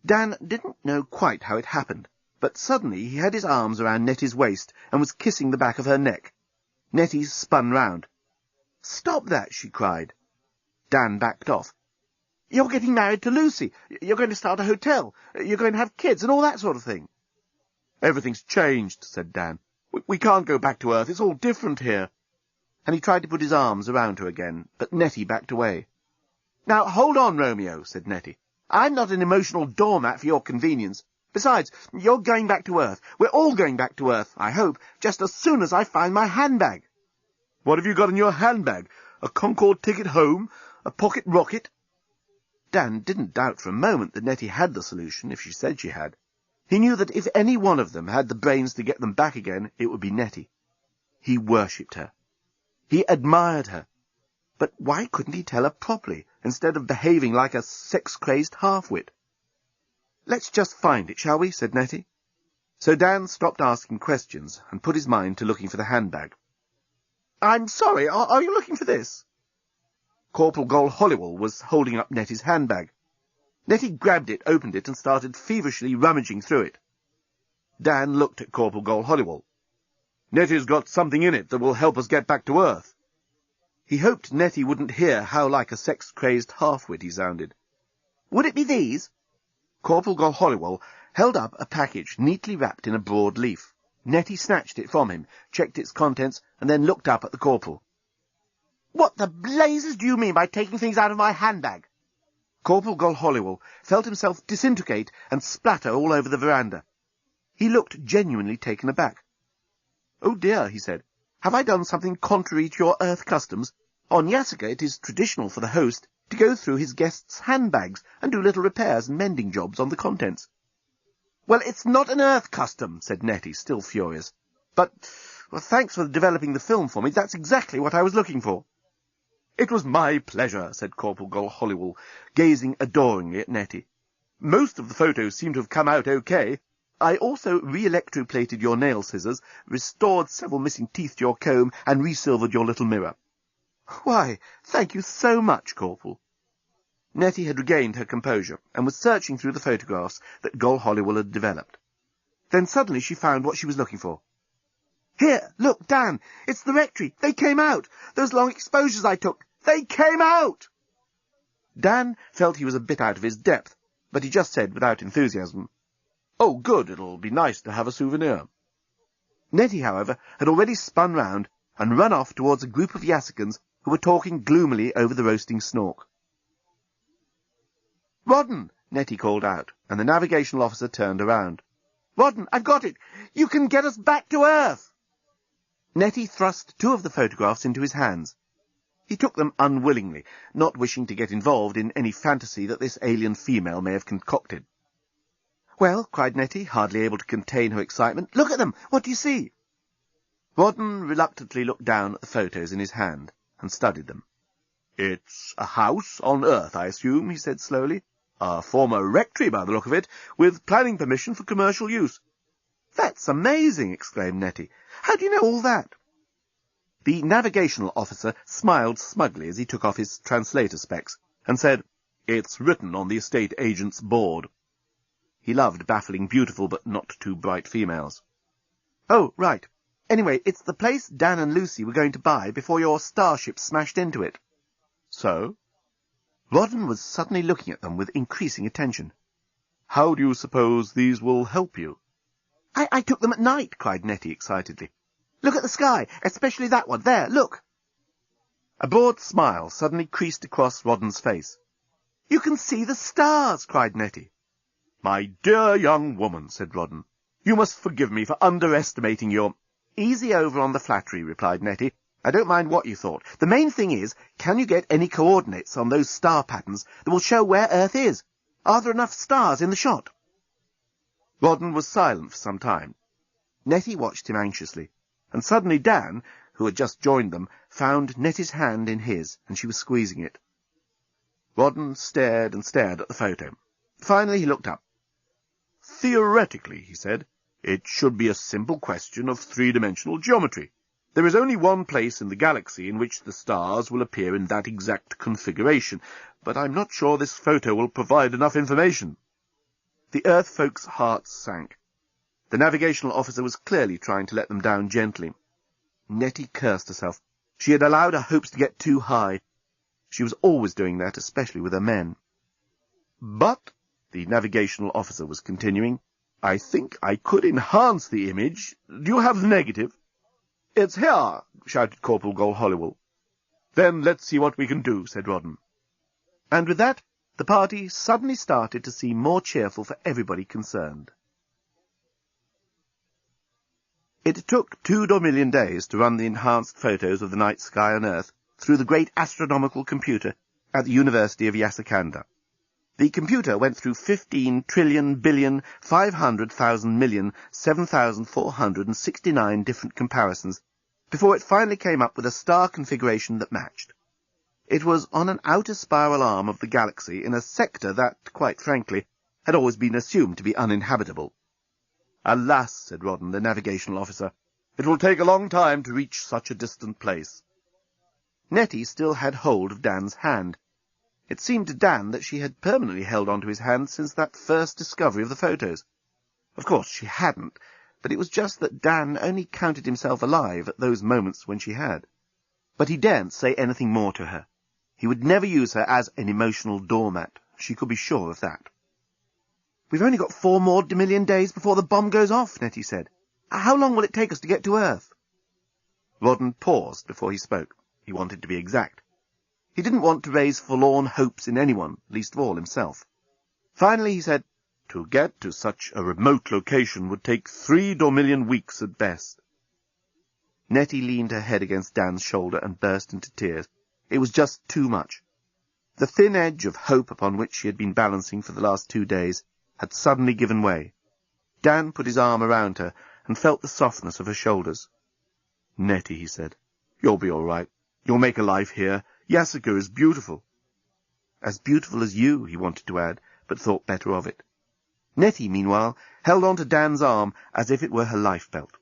C: Dan didn't know quite how it happened, but suddenly he had his arms around Nettie's waist and was kissing the back of her neck. Nettie spun round. "Stop that!" she cried. Dan backed off. "You're getting married to Lucy. You're going to start a hotel. You're going to have kids and all that sort of thing."
B: "Everything's changed," said Dan. We can't go back to Earth. It's all different here."
C: And he tried to put his arms around her again, but Nettie backed away. "Now, hold on, Romeo," said Nettie. "I'm not an emotional doormat for your convenience. Besides, you're going back to Earth. We're all going back to Earth, I hope, just as soon as I find my handbag."
B: "What have you got in your handbag? A Concorde ticket home? A pocket rocket?"
C: Dan didn't doubt for a moment that Nettie had the solution, if she said she had. He knew that if any one of them had the brains to get them back again, it would be Nettie. He worshipped her. He admired her. But why couldn't he tell her properly, instead of behaving like a sex-crazed half-wit? "Let's just find it, shall we?" said Nettie. So Dan stopped asking questions and put his mind to looking for the handbag. "I'm sorry, are you looking for this?" Corporal Gol Hollywell was holding up Nettie's handbag. Nettie grabbed it, opened it, and started feverishly rummaging through it. Dan looked at Corporal Gol Hollywell.
B: "Nettie's got something in it that will help us get back to Earth."
C: He hoped Nettie wouldn't hear how like a sex-crazed half-wit he sounded. "Would it be these?" Corporal Gol Hollywell held up a package neatly wrapped in a broad leaf. Nettie snatched it from him, checked its contents, and then looked up at the corporal. "What the blazes do you mean by taking things out of my handbag?" Corporal Gol Hollywell felt himself disintegrate and splatter all over the veranda. He looked genuinely taken aback. "Oh dear," he said, "have I done something contrary to your Earth customs? On Yasaka it is traditional for the host to go through his guests' handbags and do little repairs and mending jobs on the contents." "Well, it's not an Earth custom," said Nettie, still furious. "But, well, thanks for developing the film for me. That's exactly what I was looking for." "It was my pleasure," said Corporal Gol Hollywell, gazing adoringly at Nettie. "Most of the photos seem to have come out okay. I also re-electroplated your nail scissors, restored several missing teeth to your comb, and resilvered your little mirror." "Why, thank you so much, Corporal." Nettie had regained her composure, and was searching through the photographs that Gol Hollywell had developed.
D: Then suddenly she found what she was looking for. "Here, look, Dan, it's the rectory. They came out. Those long exposures I took, they came out!" Dan felt he was a bit out of his depth, but he just said without enthusiasm,
E: "Oh, good, it'll be nice to have a souvenir."
D: Nettie, however, had already spun round and run off towards a group of Yassicans who were talking gloomily over the roasting snork. "Rodden!" Nettie called out, and the navigational officer turned around. "Rodden, I've got it! You can get us back to Earth!" Nettie thrust 2 of the photographs into his hands. He took them unwillingly, not wishing to get involved in any fantasy that this alien female may have concocted. "Well," cried Nettie, hardly able to contain her excitement, "look at them! What do you see?" Rodden reluctantly looked down at the photos in his hand and studied them.
E: "It's a house on Earth, I assume," he said slowly. "A former rectory, by the look of it, with planning permission for commercial use."
D: "That's amazing!" exclaimed Nettie. "How do you know all that?" The navigational officer smiled smugly as he took off his translator specs and said,
E: "It's written on the estate agent's board."
D: He loved baffling beautiful but not too bright females. "Oh, right. Anyway, it's the place Dan and Lucy were going to buy before your starship smashed into it."
E: "So?"
D: Rodden was suddenly looking at them with increasing attention.
E: "How do you suppose these will help you?"
D: I took them at night," cried Nettie excitedly. "Look at the sky, especially that one. There, look!" A broad smile suddenly creased across Rodden's face. "You can see the stars!" cried Nettie.
E: "My dear young woman," said Rodden, "you must forgive me for underestimating your—"
D: "Easy over on the flattery," replied Nettie. "I don't mind what you thought. The main thing is, can you get any coordinates on those star patterns that will show where Earth is? Are there enough stars in the shot?" Rodden was silent for some time. Nettie watched him anxiously, and suddenly Dan, who had just joined them, found Nettie's hand in his, and she was squeezing it. Rodden stared and stared at the photo. Finally he looked up.
E: "Theoretically," he said, "it should be a simple question of 3-dimensional geometry. There is only one place in the galaxy in which the stars will appear in that exact configuration, but I'm not sure this photo will provide enough information." The Earth folks' hearts sank. The navigational officer was clearly trying to let them down gently. Nettie cursed herself. She had allowed her hopes to get too high. She was always doing that, especially with her men. "But," the navigational officer was continuing, "I think I could enhance the image. Do you have the negative?"
D: "It's here," shouted Corporal Holliwell.
E: "Then let's see what we can do," said Rodden.
D: And with that, the party suddenly started to seem more cheerful for everybody concerned. It took 2 million days to run the enhanced photos of the night sky on Earth through the great astronomical computer at the University of Yassakanda. The computer went through 15,500,000,000,7,469 different comparisons before it finally came up with a star configuration that matched. It was on an outer spiral arm of the galaxy in a sector that, quite frankly, had always been assumed to be uninhabitable.
E: "Alas," said Rodden, the navigational officer, "it will take a long time to reach such a distant place."
D: Nettie still had hold of Dan's hand. It seemed to Dan that she had permanently held on to his hand since that first discovery of the photos. Of course, she hadn't, but it was just that Dan only counted himself alive at those moments when she had. But he daren't say anything more to her. He would never use her as an emotional doormat. She could be sure of that. "We've only got 4 more million days before the bomb goes off," Nettie said. "How long will it take us to get to Earth?" Rodden paused before he spoke. He wanted to be exact. He didn't want to raise forlorn hopes in anyone, least of all himself. Finally he said,
E: "To get to such a remote location would take 3 million weeks at best."
D: Nettie leaned her head against Dan's shoulder and burst into tears. It was just too much. The thin edge of hope upon which she had been balancing for the last 2 days had suddenly given way. Dan put his arm around her and felt the softness of her shoulders.
E: "Nettie," he said, "you'll be all right. You'll make a life here. Yassaka is beautiful."
D: As beautiful as you, he wanted to add, but thought better of it. Nettie, meanwhile, held on to Dan's arm as if it were her life-belt.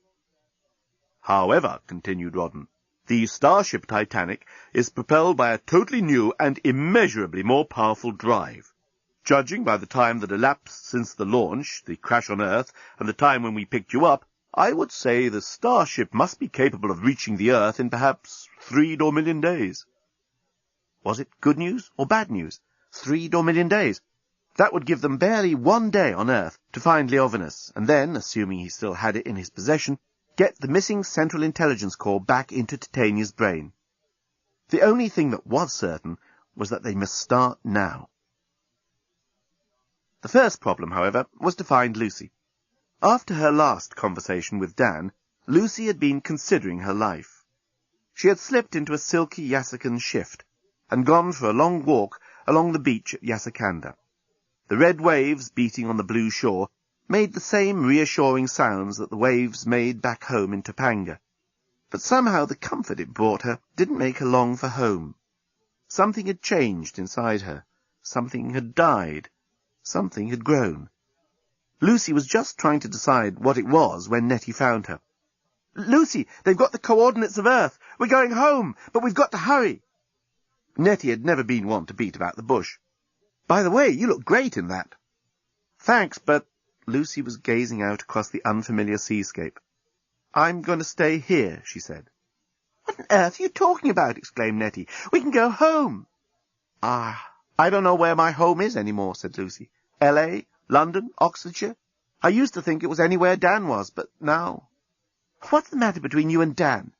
E: "However," continued Rodden, "the Starship Titanic is propelled by a totally new and immeasurably more powerful drive.
C: Judging by the time that elapsed since the launch, the crash on Earth, and the time when we picked you up, I would say the Starship must be capable of reaching the Earth in perhaps 3 million days. Was it good news or bad news? 3 million days. That would give them barely 1 day on Earth to find Leovinus, and then, assuming he still had it in his possession, get the missing Central Intelligence Core back into Titania's brain. The only thing that was certain was that they must start now. The first problem, however, was to find Lucy. After her last conversation with Dan, Lucy had been considering her life. She had slipped into a silky Yasakan shift, and gone for a long walk along the beach at Yasakanda. The red waves beating on the blue shore made the same reassuring sounds that the waves made back home in Topanga. But somehow the comfort it brought her didn't make her long for home. Something had changed inside her. Something had died. Something had grown. Lucy was just trying to decide what it was when Nettie found her. "Lucy, they've got the coordinates of Earth. We're going home, but we've got to hurry." Nettie had never been one to beat about the bush. "By the way, you look great in that." "Thanks, but—" Lucy was gazing out across the unfamiliar seascape. "I'm going to stay here," she said. "What on earth are you talking about?" exclaimed Nettie. "We can go home." "I don't know where my home is anymore," said Lucy. "L.A., London, Oxfordshire? I used to think it was anywhere Dan was, but now—" "What's the matter between you and Dan?"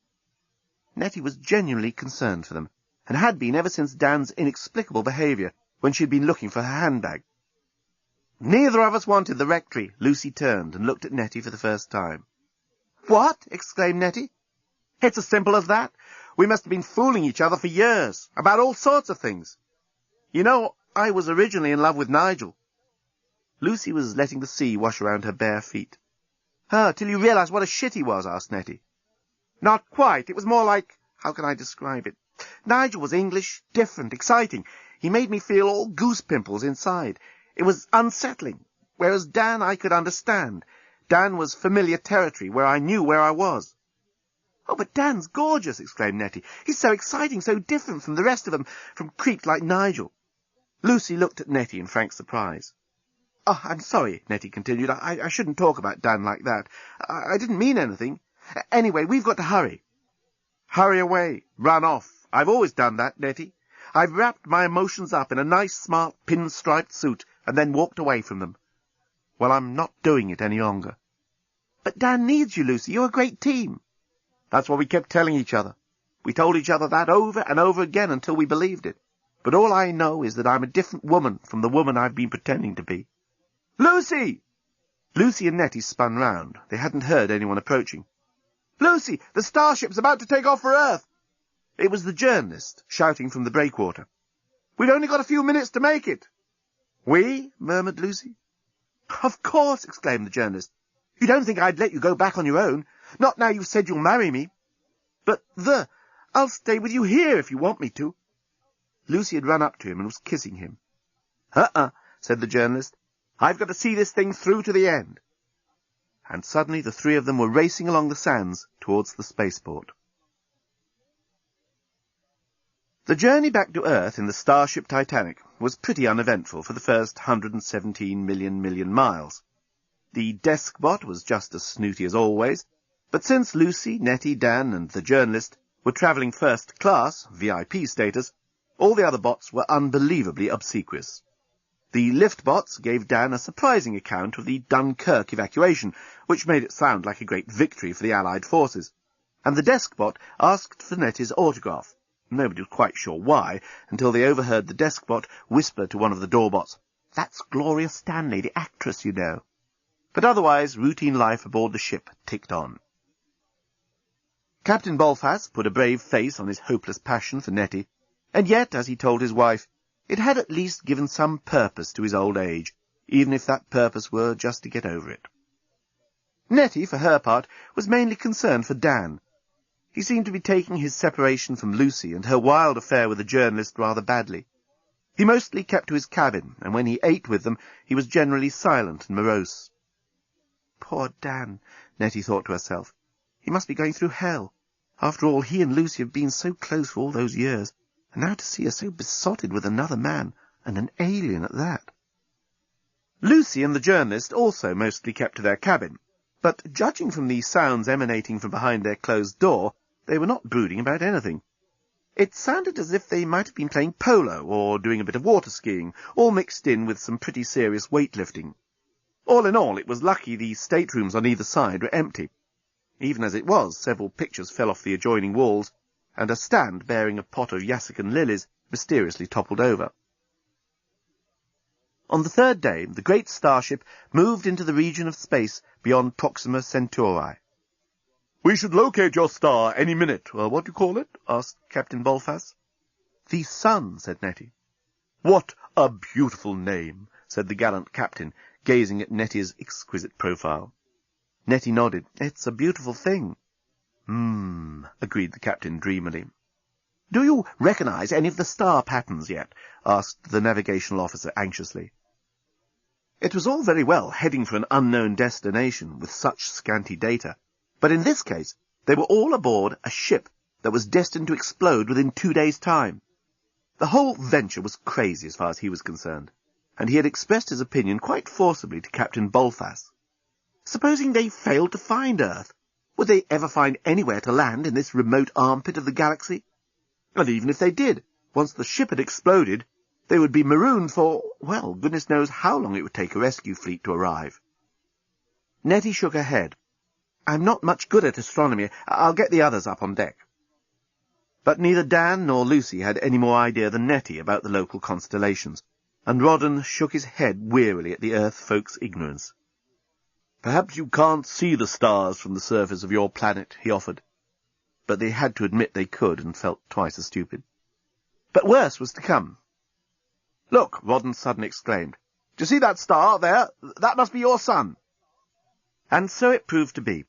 C: Nettie was genuinely concerned for them, and had been ever since Dan's inexplicable behaviour when she had been looking for her handbag. "Neither of us wanted the rectory." Lucy turned and looked at Nettie for the first time. "What?" exclaimed Nettie. "It's as simple as that. We must have been fooling each other for years, about all sorts of things. You know, I was originally in love with Nigel." Lucy was letting the sea wash around her bare feet. "Till you realised what a shit he was?" asked Nettie. "Not quite. It was more like— how can I describe it? Nigel was English, different, exciting. He made me feel all goose pimples inside. It was unsettling, whereas Dan I could understand. Dan was familiar territory, where I knew where I was." "Oh, but Dan's gorgeous!" exclaimed Nettie. "He's so exciting, so different from the rest of them, from creeps like Nigel." Lucy looked at Nettie in frank surprise. "Oh, I'm sorry," Nettie continued. I shouldn't talk about Dan like that. I didn't mean anything. Anyway, we've got to hurry." "Hurry away. Run off. I've always done that, Nettie. I've wrapped my emotions up in a nice, smart, pinstriped suit and then walked away from them. Well, I'm not doing it any longer." "But Dan needs you, Lucy. You're a great team." "That's what we kept telling each other. We told each other that over and over again until we believed it. But all I know is that I'm a different woman from the woman I've been pretending to be." "Lucy!" Lucy and Nettie spun round. They hadn't heard anyone approaching. "Lucy, the Starship's about to take off for Earth!" It was the journalist, shouting from the breakwater. "We've only got a few minutes to make it." "We?" murmured Lucy. "Of course," exclaimed the journalist. "You don't think I'd let you go back on your own? Not now you've said you'll marry me." "But I'll stay with you here if you want me to." Lucy had run up to him and was kissing him. Said the journalist. "I've got to see this thing through to the end." And suddenly the three of them were racing along the sands towards the spaceport. The journey back to Earth in the Starship Titanic was pretty uneventful for the first 117 million miles. The deskbot was just as snooty as always, but since Lucy, Nettie, Dan, and the journalist were travelling first class, VIP status, all the other bots were unbelievably obsequious. The lift bots gave Dan a surprising account of the Dunkirk evacuation, which made it sound like a great victory for the Allied forces, and the deskbot asked for Nettie's autograph. Nobody was quite sure why, until they overheard the deskbot whisper to one of the doorbots, "That's Gloria Stanley, the actress, you know." But otherwise, routine life aboard the ship ticked on. Captain Bolfas put a brave face on his hopeless passion for Nettie, and yet, as he told his wife, it had at least given some purpose to his old age, even if that purpose were just to get over it. Nettie, for her part, was mainly concerned for Dan. He seemed to be taking his separation from Lucy and her wild affair with the journalist rather badly. He mostly kept to his cabin, and when he ate with them, he was generally silent and morose. "Poor Dan," Nettie thought to herself. "He must be going through hell. After all, he and Lucy have been so close for all those years, and now to see her so besotted with another man, and an alien at that." Lucy and the journalist also mostly kept to their cabin, but judging from the sounds emanating from behind their closed door, they were not brooding about anything. It sounded as if they might have been playing polo or doing a bit of water skiing, all mixed in with some pretty serious weightlifting. All in all, it was lucky the staterooms on either side were empty. Even as it was, several pictures fell off the adjoining walls, and a stand bearing a pot of Yassican lilies mysteriously toppled over. On the third day, the great starship moved into the region of space beyond Proxima Centauri.
E: "We should locate your star any minute. What do you call it?" asked Captain Bolfas.
C: "The Sun," said Nettie.
E: "What a beautiful name," said the gallant captain, gazing at Nettie's exquisite profile.
C: Nettie nodded. "It's a beautiful thing."
E: Agreed the captain dreamily.
C: "Do you recognize any of the star patterns yet?" asked the navigational officer anxiously. It was all very well heading for an unknown destination with such scanty data, but in this case they were all aboard a ship that was destined to explode within 2 days' time. The whole venture was crazy as far as he was concerned, and he had expressed his opinion quite forcibly to Captain Bolfas. Supposing they failed to find Earth, would they ever find anywhere to land in this remote armpit of the galaxy? And even if they did, once the ship had exploded, they would be marooned for, well, goodness knows how long it would take a rescue fleet to arrive. Nettie shook her head. "I'm not much good at astronomy. I'll get the others up on deck." But neither Dan nor Lucy had any more idea than Nettie about the local constellations, and Rawdon shook his head wearily at the Earth folks' ignorance.
E: "Perhaps you can't see the stars from the surface of your planet," he offered.
C: But they had to admit they could, and felt twice as stupid. But worse was to come.
E: "Look," Rawdon suddenly exclaimed. "Do you see that star there? That must be your sun."
C: And so it proved to be.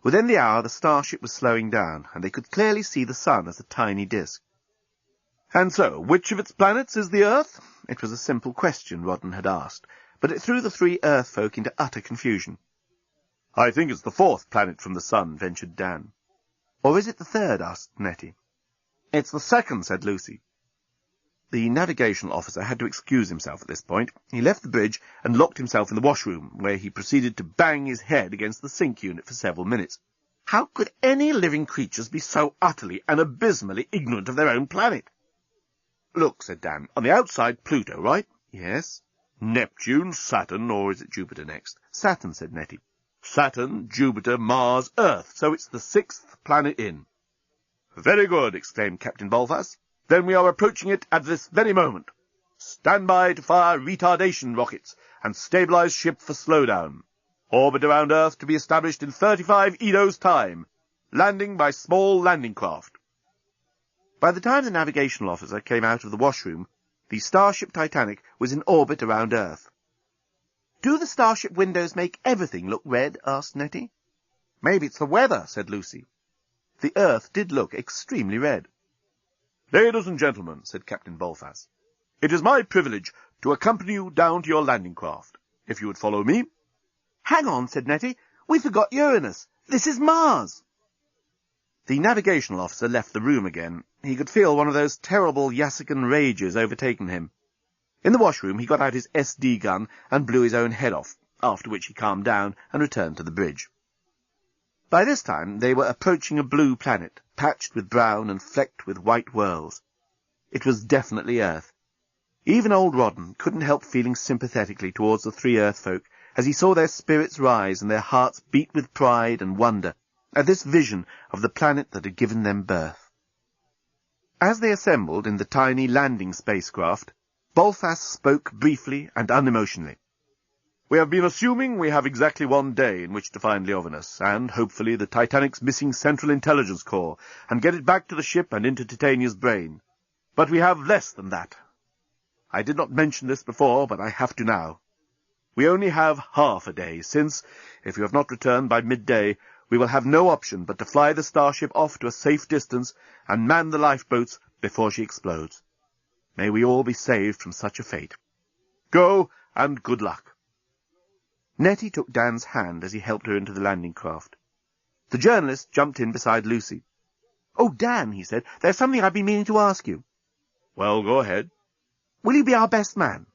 C: Within the hour, the starship was slowing down, and they could clearly see the sun as a tiny disk.
E: "And so, which of its planets is the Earth?"
C: It was a simple question Rawdon had asked, but it threw the 3 Earth folk into utter confusion.
E: "I think it's the 4th planet from the sun," ventured Dan.
C: "Or is it the 3rd?" asked Nettie.
E: "It's the 2nd," said Lucy.
C: The navigational officer had to excuse himself at this point. He left the bridge and locked himself in the washroom, where he proceeded to bang his head against the sink unit for several minutes. How could any living creatures be so utterly and abysmally ignorant of their own planet?
E: "Look," said Dan, "on the outside, Pluto, right?"
C: "Yes."
E: "Neptune, Saturn, or is it Jupiter next?"
C: "Saturn," said Nettie.
E: "Saturn, Jupiter, Mars, Earth, so it's the 6th planet in." "Very good," exclaimed Captain Bolfas. "Then we are approaching it at this very moment. Stand by to fire retardation rockets and stabilize ship for slowdown. Orbit around Earth to be established in 35 Edo's time. Landing by small landing craft."
C: By the time the navigational officer came out of the washroom, the Starship Titanic was in orbit around Earth. "Do the starship windows make everything look red?" asked Nettie.
E: "Maybe it's the weather," said Lucy.
C: The Earth did look extremely red.
E: "Ladies and gentlemen," said Captain Bolfas, "it is my privilege to accompany you down to your landing craft. If you would follow me."
C: "Hang on," said Nettie. "We forgot Uranus. This is Mars." The navigational officer left the room again. He could feel one of those terrible Yassican rages overtaking him. In the washroom he got out his SD gun and blew his own head off, after which he calmed down and returned to the bridge. By this time they were approaching a blue planet, patched with brown and flecked with white whorls. It was definitely Earth. Even old Rawdon couldn't help feeling sympathetically towards the 3 Earth folk as he saw their spirits rise and their hearts beat with pride and wonder at this vision of the planet that had given them birth. As they assembled in the tiny landing spacecraft, Bolfas spoke briefly and unemotionally.
E: "We have been assuming we have exactly 1 day in which to find Leovinus, and, hopefully, the Titanic's missing Central Intelligence Corps, and get it back to the ship and into Titania's brain. But we have less than that. I did not mention this before, but I have to now. We only have half a day, since, if you have not returned by midday, we will have no option but to fly the starship off to a safe distance and man the lifeboats before she explodes. May we all be saved from such a fate. Go, and good luck."
C: Nettie took Dan's hand as he helped her into the landing craft. The journalist jumped in beside Lucy. "Oh, Dan," he said, "there's something I've been meaning to ask you."
E: "Well, go ahead."
C: "Will you be our best man?"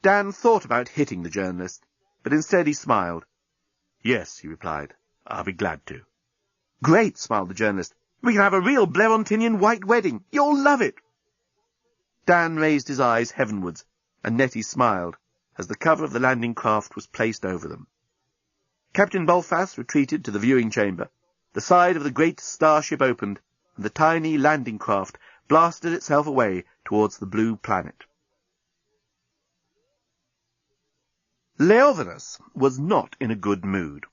C: Dan thought about hitting the journalist, but instead he smiled. "Yes," he replied, "I'll be glad to." "Great," smiled the journalist. "We can have a real Blerontinian white wedding. You'll love it." Dan raised his eyes heavenwards, and Nettie smiled, as the cover of the landing craft was placed over them. Captain Bolfas retreated to the viewing chamber. The side of the great starship opened, and the tiny landing craft blasted itself away towards the blue planet. Leovinus was not in a good mood.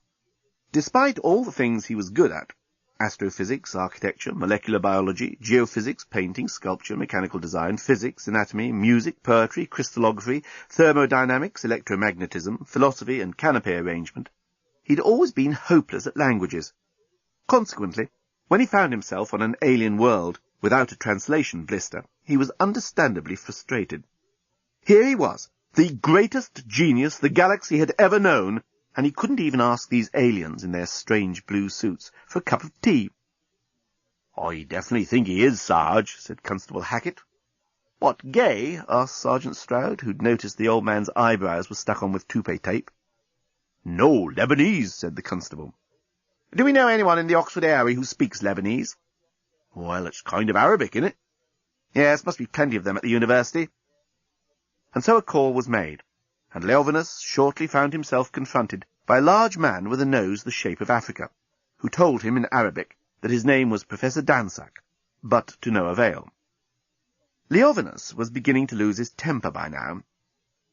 C: Despite all the things he was good at, astrophysics, architecture, molecular biology, geophysics, painting, sculpture, mechanical design, physics, anatomy, music, poetry, crystallography, thermodynamics, electromagnetism, philosophy, and canopy arrangement, he'd always been hopeless at languages. Consequently, when he found himself on an alien world without a translation blister, he was understandably frustrated. Here he was, the greatest genius the galaxy had ever known, and he couldn't even ask these aliens in their strange blue suits for a cup of tea. "I definitely think he is, Sarge," said Constable Hackett. "What, gay?" asked Sergeant Stroud, who'd noticed the old man's eyebrows were stuck on with toupee tape. "No, Lebanese," said the constable. "Do we know anyone in the Oxford area who speaks Lebanese?" "Well, it's kind of Arabic, isn't it?" "Yes, must be plenty of them at the university." And so a call was made, and Leovinus shortly found himself confronted by a large man with a nose the shape of Africa, who told him in Arabic that his name was Professor Dansack, but to no avail. Leovinus was beginning to lose his temper by now.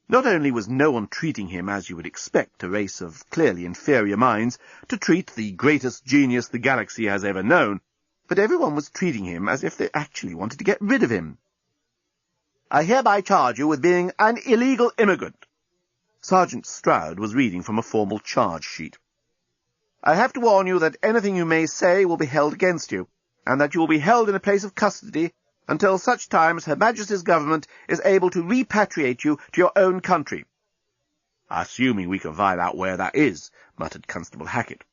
C: Not only was no one treating him as you would expect a race of clearly inferior minds to treat the greatest genius the galaxy has ever known, but everyone was treating him as if they actually wanted to get rid of him. "I hereby charge you with being an illegal immigrant." Sergeant Stroud was reading from a formal charge sheet. "I have to warn you that anything you may say will be held against you, and that you will be held in a place of custody until such time as Her Majesty's government is able to repatriate you to your own country." "Assuming we can find out where that is," muttered Constable Hackett.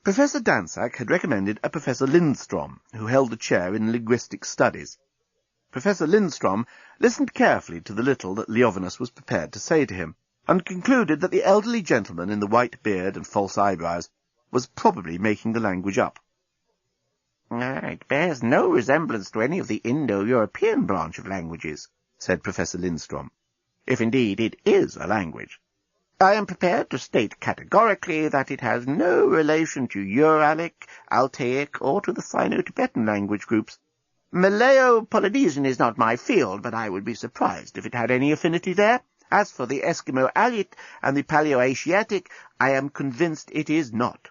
C: Professor Dansack had recommended a Professor Lindstrom, who held a chair in linguistic studies. Professor Lindstrom listened carefully to the little that Leovinus was prepared to say to him, and concluded that the elderly gentleman in the white beard and false eyebrows was probably making the language up. "It bears no resemblance to any of the Indo-European branch of languages," said Professor Lindstrom, "if indeed it is a language. I am prepared to state categorically that it has no relation to Uralic, Altaic, or to the Sino-Tibetan language groups. Malayo-Polynesian is not my field, but I would be surprised if it had any affinity there. As for the Eskimo-Aleut and the Paleo-Asiatic, I am convinced it is not.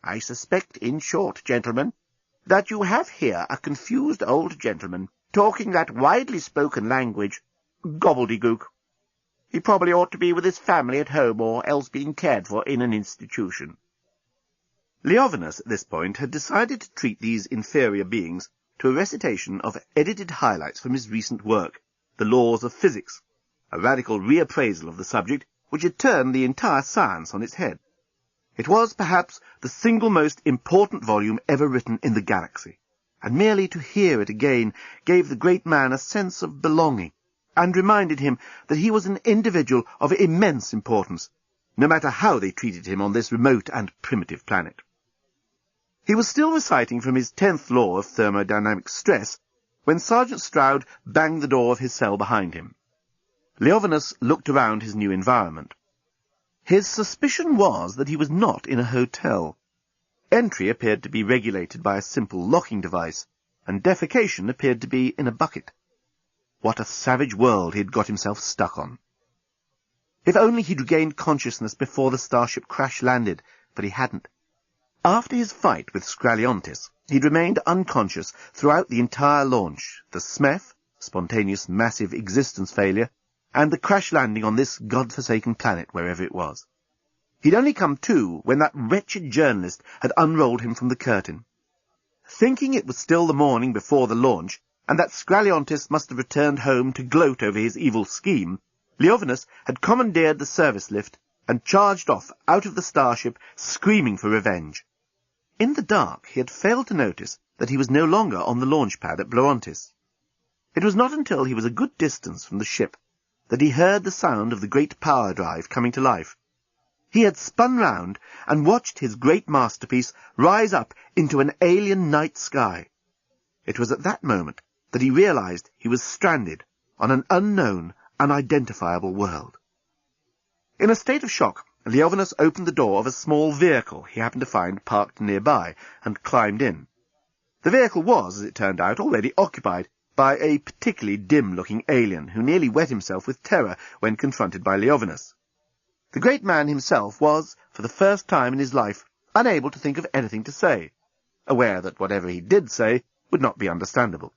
C: I suspect, in short, gentlemen, that you have here a confused old gentleman talking that widely spoken language, gobbledygook. He probably ought to be with his family at home, or else being cared for in an institution." Leovinus, at this point, had decided to treat these inferior beings to a recitation of edited highlights from his recent work, The Laws of Physics, a radical reappraisal of the subject which had turned the entire science on its head. It was, perhaps, the single most important volume ever written in the galaxy, and merely to hear it again gave the great man a sense of belonging, and reminded him that he was an individual of immense importance, no matter how they treated him on this remote and primitive planet. He was still reciting from his 10th law of thermodynamic stress when Sergeant Stroud banged the door of his cell behind him. Leovinus looked around his new environment. His suspicion was that he was not in a hotel. Entry appeared to be regulated by a simple locking device, and defecation appeared to be in a bucket. What a savage world he had got himself stuck on. If only he'd regained consciousness before the starship crash-landed, but he hadn't. After his fight with Scraliontis, he'd remained unconscious throughout the entire launch, the SMEF, spontaneous massive existence failure, and the crash landing on this god-forsaken planet wherever it was. He'd only come to when that wretched journalist had unrolled him from the curtain. Thinking it was still the morning before the launch, and that Scraliontis must have returned home to gloat over his evil scheme, Leovinus had commandeered the service lift and charged off out of the starship, screaming for revenge. In the dark, he had failed to notice that he was no longer on the launch pad at Blorontis. It was not until he was a good distance from the ship that he heard the sound of the great power drive coming to life. He had spun round and watched his great masterpiece rise up into an alien night sky. It was at that moment that he realized he was stranded on an unknown, unidentifiable world. In a state of shock, Leovinus opened the door of a small vehicle he happened to find parked nearby and climbed in. The vehicle was, as it turned out, already occupied by a particularly dim-looking alien who nearly wet himself with terror when confronted by Leovinus. The great man himself was, for the first time in his life, unable to think of anything to say, aware that whatever he did say would not be understandable.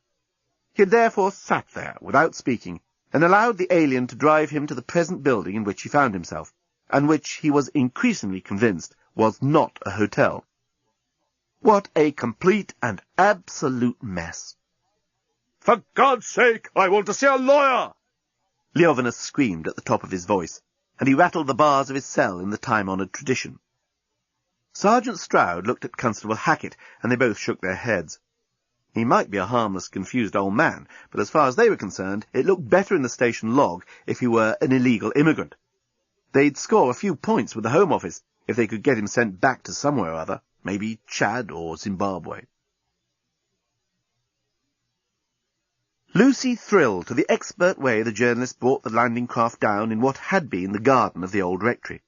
C: He had therefore sat there without speaking and allowed the alien to drive him to the present building in which he found himself, and which he was increasingly convinced was not a hotel. What a complete and absolute mess!
E: "For God's sake, I want to see a lawyer!"
C: Leovinus screamed at the top of his voice, and he rattled the bars of his cell in the time-honoured tradition. Sergeant Stroud looked at Constable Hackett, and they both shook their heads. He might be a harmless, confused old man, but as far as they were concerned, it looked better in the station log if he were an illegal immigrant. They'd score a few points with the Home Office if they could get him sent back to somewhere or other, maybe Chad or Zimbabwe. Lucy thrilled to the expert way the journalist brought the landing craft down in what had been the garden of the old rectory.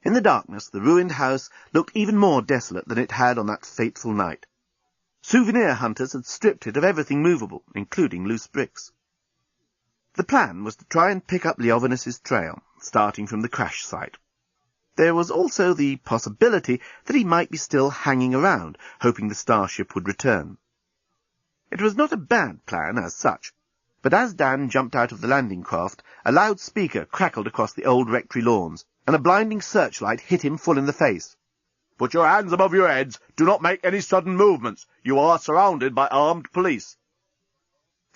C: In the darkness, the ruined house looked even more desolate than it had on that fateful night. Souvenir hunters had stripped it of everything movable, including loose bricks. The plan was to try and pick up Leovinus's trail, starting from the crash site. There was also the possibility that he might be still hanging around, hoping the starship would return. It was not a bad plan as such, but as Dan jumped out of the landing craft, a loudspeaker crackled across the old rectory lawns, and a blinding searchlight hit him full in the face.
E: "Put your hands above your heads. Do not make any sudden movements. You are surrounded by armed police."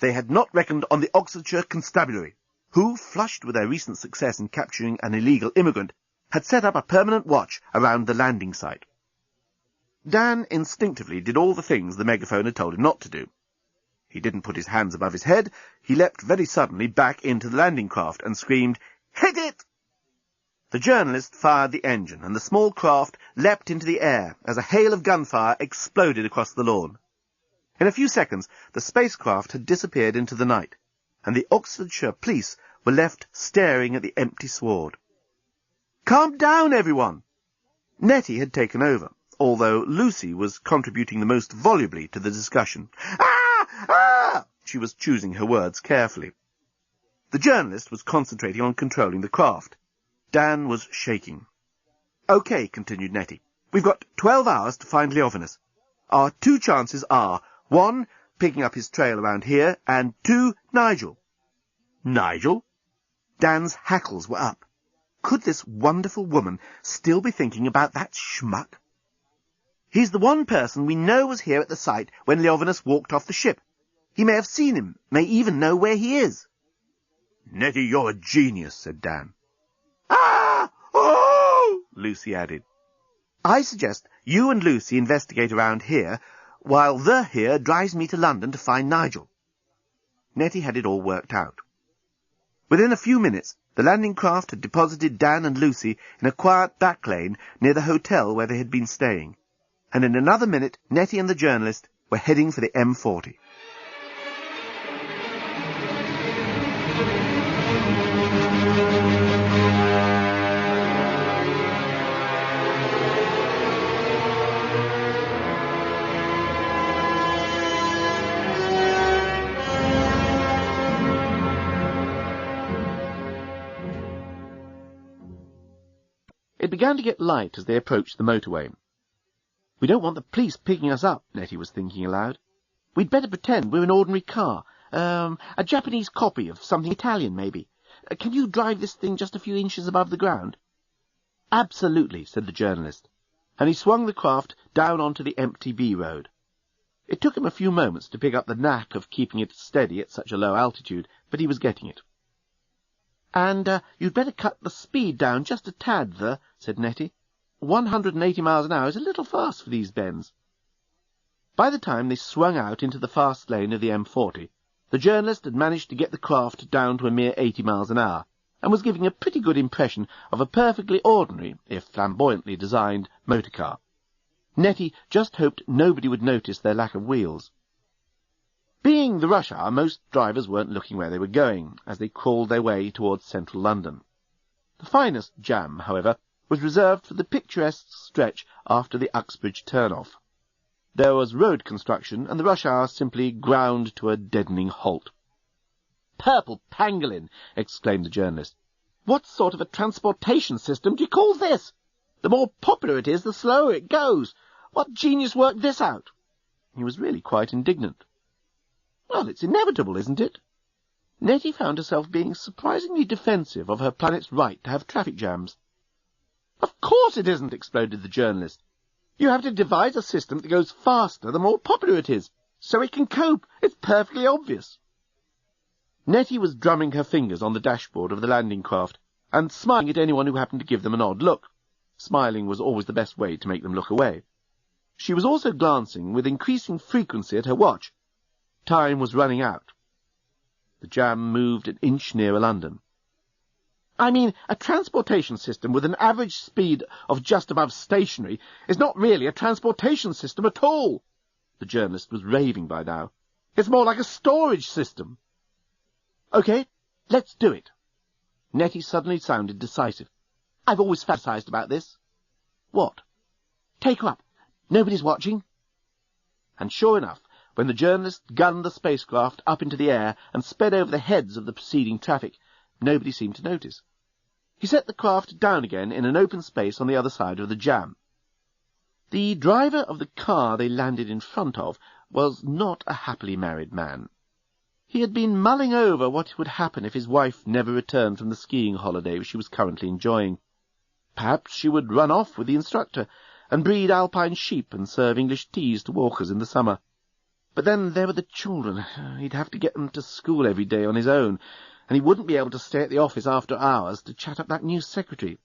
C: They had not reckoned on the Oxfordshire Constabulary, who, flushed with their recent success in capturing an illegal immigrant, had set up a permanent watch around the landing site. Dan instinctively did all the things the megaphone had told him not to do. He didn't put his hands above his head. He leapt very suddenly back into the landing craft and screamed, "Hit it!" The journalist fired the engine, and the small craft leapt into the air as a hail of gunfire exploded across the lawn. In a few seconds, the spacecraft had disappeared into the night, and the Oxfordshire police were left staring at the empty sward. "Calm down, everyone!" Nettie had taken over, although Lucy was contributing the most volubly to the discussion. "Ah! Ah!" She was choosing her words carefully. The journalist was concentrating on controlling the craft. Dan was shaking. "OK," continued Nettie. "We've got 12 hours to find Leovinus. Our two chances are, 1, picking up his trail around here, and 2, Nigel." Nigel? Dan's hackles were up. Could this wonderful woman still be thinking about that schmuck? "He's the one person we know was here at the site when Leovinus walked off the ship. He may have seen him, may even know where he is."
E: "Nettie, you're a genius," said Dan.
C: "Ah! Oh!" Lucy added. "I suggest you and Lucy investigate around here, while the here drives me to London to find Nigel." Nettie had it all worked out. Within a few minutes, the landing craft had deposited Dan and Lucy in a quiet back lane near the hotel where they had been staying, and in another minute Nettie and the journalist were heading for the M40. It began to get light as they approached the motorway. "We don't want the police picking us up," Nettie was thinking aloud. "We'd better pretend we're an ordinary car. A Japanese copy of something Italian, maybe. Can you drive this thing just a few inches above the ground?" "Absolutely," said the journalist, and he swung the craft down onto the empty B road. It took him a few moments to pick up the knack of keeping it steady at such a low altitude, but he was getting it. "And you'd better cut the speed down just a tad, said Nettie. 180 miles an hour is a little fast for these bends." By the time they swung out into the fast lane of the M40, The journalist had managed to get the craft down to a mere 80 miles an hour, and was giving a pretty good impression of a perfectly ordinary, if flamboyantly designed, motor car. Nettie just hoped nobody would notice their lack of wheels. Being the rush hour, most drivers weren't looking where they were going, as they crawled their way towards central London. The finest jam, however, was reserved for the picturesque stretch after the Uxbridge turn-off. There was road construction, and the rush hour simply ground to a deadening halt. "Purple pangolin!" exclaimed the journalist. "What sort of a transportation system do you call this? The more popular it is, the slower it goes. What genius worked this out?" He was really quite indignant. "Well, it's inevitable, isn't it?" Nettie found herself being surprisingly defensive of her planet's right to have traffic jams. "Of course it isn't," exploded the journalist. "You have to devise a system that goes faster the more popular it is, so it can cope. It's perfectly obvious." Nettie was drumming her fingers on the dashboard of the landing craft, and smiling at anyone who happened to give them an odd look. Smiling was always the best way to make them look away. She was also glancing with increasing frequency at her watch. Time was running out. The jam moved an inch nearer London. "I mean, a transportation system with an average speed of just above stationary is not really a transportation system at all." The journalist was raving by now. "It's more like a storage system." "OK, let's do it." Nettie suddenly sounded decisive. "I've always fantasized about this." "What?" "Take her up. Nobody's watching." And sure enough, when the journalist gunned the spacecraft up into the air and sped over the heads of the preceding traffic, nobody seemed to notice. He set the craft down again in an open space on the other side of the jam. The driver of the car they landed in front of was not a happily married man. He had been mulling over what would happen if his wife never returned from the skiing holiday she was currently enjoying. Perhaps she would run off with the instructor and breed alpine sheep and serve English teas to walkers in the summer. But then there were the children. He'd have to get them to school every day on his own, and he wouldn't be able to stay at the office after hours to chat up that new secretary.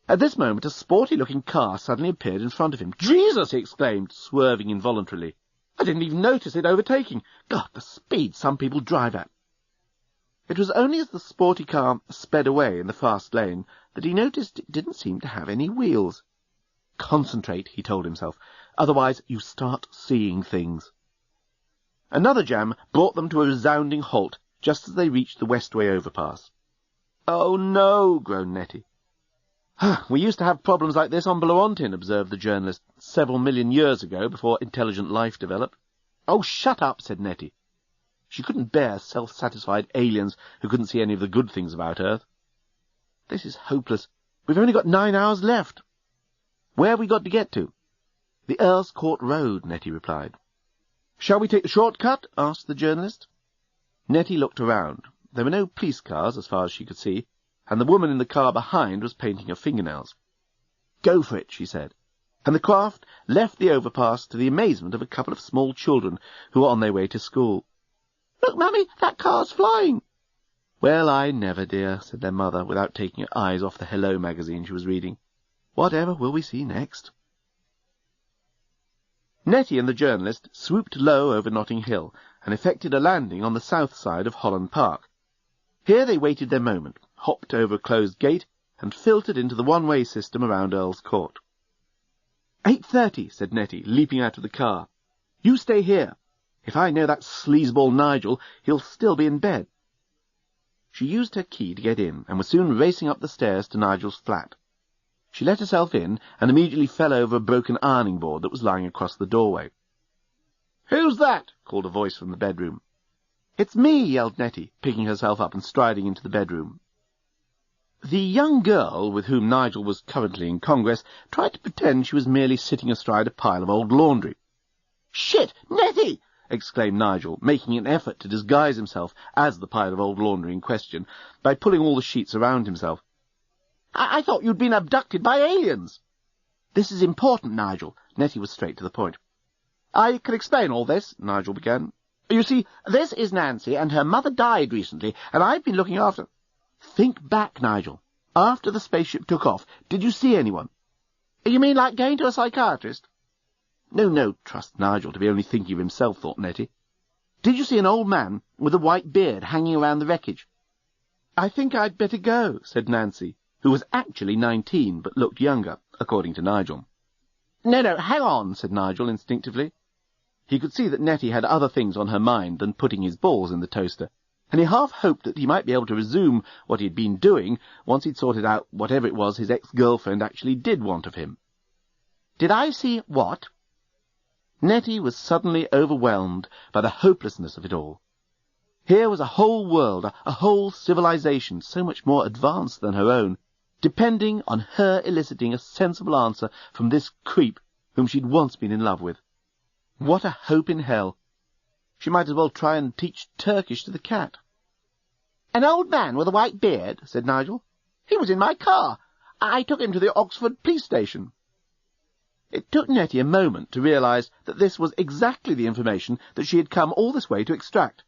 C: At this moment, a sporty-looking car suddenly appeared in front of him. "Jesus!" he exclaimed, swerving involuntarily. "I didn't even notice it overtaking. God, the speed some people drive at!" It was only as the sporty car sped away in the fast lane that he noticed it didn't seem to have any wheels. "Concentrate," he told himself, "otherwise you start seeing things." Another jam brought them to a resounding halt just as they reached the Westway overpass. "Oh, no," groaned Nettie. "We used to have problems like this on Bloontin," observed the journalist, "several million years ago, before intelligent life developed." "Oh, shut up," said Nettie. She couldn't bear self-satisfied aliens who couldn't see any of the good things about Earth. "This is hopeless. We've only got 9 hours left." "Where have we got to get to?" "The Earl's Court Road," Nettie replied. "Shall we take the shortcut?" asked the journalist. Nettie looked around. There were no police cars, as far as she could see, and the woman in the car behind was painting her fingernails. "Go for it," she said, and the craft left the overpass to the amazement of a couple of small children who were on their way to school. "Look, Mummy, that car's flying." "Well, I never, dear," said their mother, without taking her eyes off the Hello magazine she was reading. "Whatever will we see next?" Nettie and the journalist swooped low over Notting Hill and effected a landing on the south side of Holland Park. Here they waited their moment, hopped over a closed gate, and filtered into the one-way system around Earl's Court. 8:30, said Nettie, leaping out of the car. "You stay here. If I know that sleazeball Nigel, he'll still be in bed." She used her key to get in, and was soon racing up the stairs to Nigel's flat. She let herself in, and immediately fell over a broken ironing board that was lying across the doorway. "Who's that?" called a voice from the bedroom. "It's me," yelled Nettie, picking herself up and striding into the bedroom. The young girl, with whom Nigel was currently in Congress, tried to pretend she was merely sitting astride a pile of old laundry. "Shit! Nettie!" exclaimed Nigel, making an effort to disguise himself as the pile of old laundry in question by pulling all the sheets around himself. I thought you'd been abducted by aliens." "This is important, Nigel." Nettie was straight to the point. "I can explain all this," Nigel began. "You see, this is Nancy, and her mother died recently, and I've been looking after—" "Think back, Nigel. After the spaceship took off, did you see anyone?" "You mean like going to a psychiatrist?" No, trust Nigel to be only thinking of himself, thought Nettie.
D: Did you see an old man with a white beard hanging around the wreckage?" "I think I'd better go," said Nancy, who was actually 19 but looked younger, according to Nigel. No, hang on," said Nigel instinctively. He could see that Nettie had other things on her mind than putting his balls in the toaster, and he half hoped that he might be able to resume what he had been doing once he'd sorted out whatever it was his ex-girlfriend actually did want of him. "Did I see what?" Nettie was suddenly overwhelmed by the hopelessness of it all. Here was a whole world, a whole civilization, so much more advanced than her own, depending on her eliciting a sensible answer from this creep whom she'd once been in love with. What a hope in hell! She might as well try and teach Turkish to the cat. "An old man with a white beard," said Nigel. "He was in my car. I took him to the Oxford police station." It took Nettie a moment to realise that this was exactly the information that she had come all this way to extract.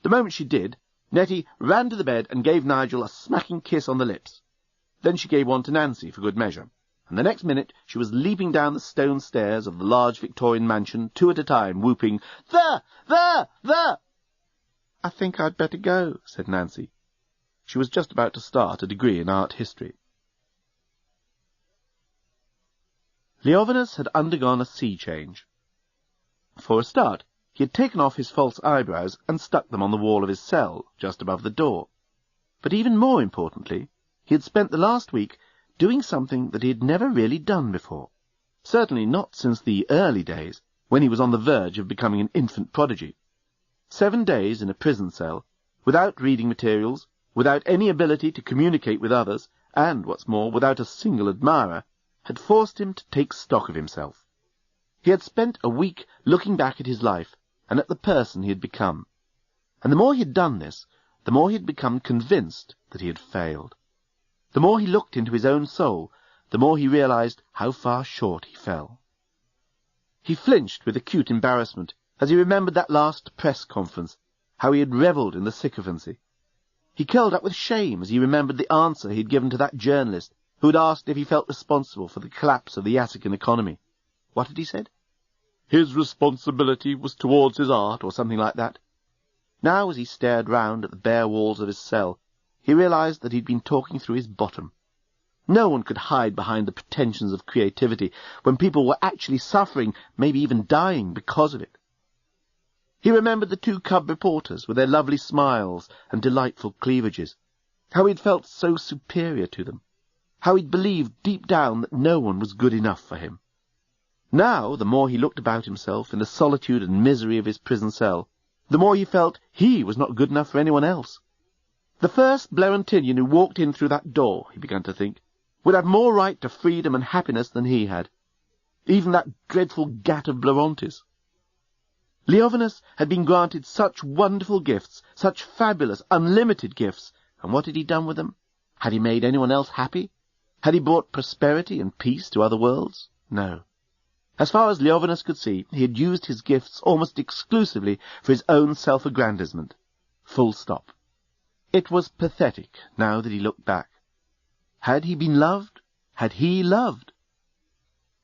D: The moment she did, Nettie ran to the bed and gave Nigel a smacking kiss on the lips. Then she gave one to Nancy for good measure, and the next minute she was leaping down the stone stairs of the large Victorian mansion, 2 at a time, whooping, "There! There! There!" "I think I'd better go," said Nancy. She was just about to start a degree in art history. Leovinus had undergone a sea change. For a start, he had taken off his false eyebrows and stuck them on the wall of his cell, just above the door. But even more importantly, he had spent the last week doing something that he had never really done before. Certainly not since the early days, when he was on the verge of becoming an infant prodigy. 7 days in a prison cell, without reading materials, without any ability to communicate with others, and, what's more, without a single admirer, had forced him to take stock of himself. He had spent a week looking back at his life and at the person he had become. And the more he had done this, the more he had become convinced that he had failed. The more he looked into his own soul, the more he realized how far short he fell. He flinched with acute embarrassment as he remembered that last press conference, how he had revelled in the sycophancy. He curled up with shame as he remembered the answer he had given to that journalist who had asked if he felt responsible for the collapse of the Yassican economy. What had he said? His responsibility was towards his art, or something like that. Now, as he stared round at the bare walls of his cell, he realized that he'd been talking through his bottom. No one could hide behind the pretensions of creativity when people were actually suffering, maybe even dying, because of it. He remembered the 2 cub reporters with their lovely smiles and delightful cleavages, how he'd felt so superior to them, how he'd believed deep down that no one was good enough for him. Now, the more he looked about himself in the solitude and misery of his prison cell, the more he felt he was not good enough for anyone else. The first Blairantinian who walked in through that door, he began to think, would have more right to freedom and happiness than he had. Even that dreadful gat of Blairantis. Leovinus had been granted such wonderful gifts, such fabulous, unlimited gifts, and what had he done with them? Had he made anyone else happy? Had he brought prosperity and peace to other worlds? No. As far as Leovinus could see, he had used his gifts almost exclusively for his own self-aggrandizement. Full stop. It was pathetic, now that he looked back. Had he been loved? Had he loved?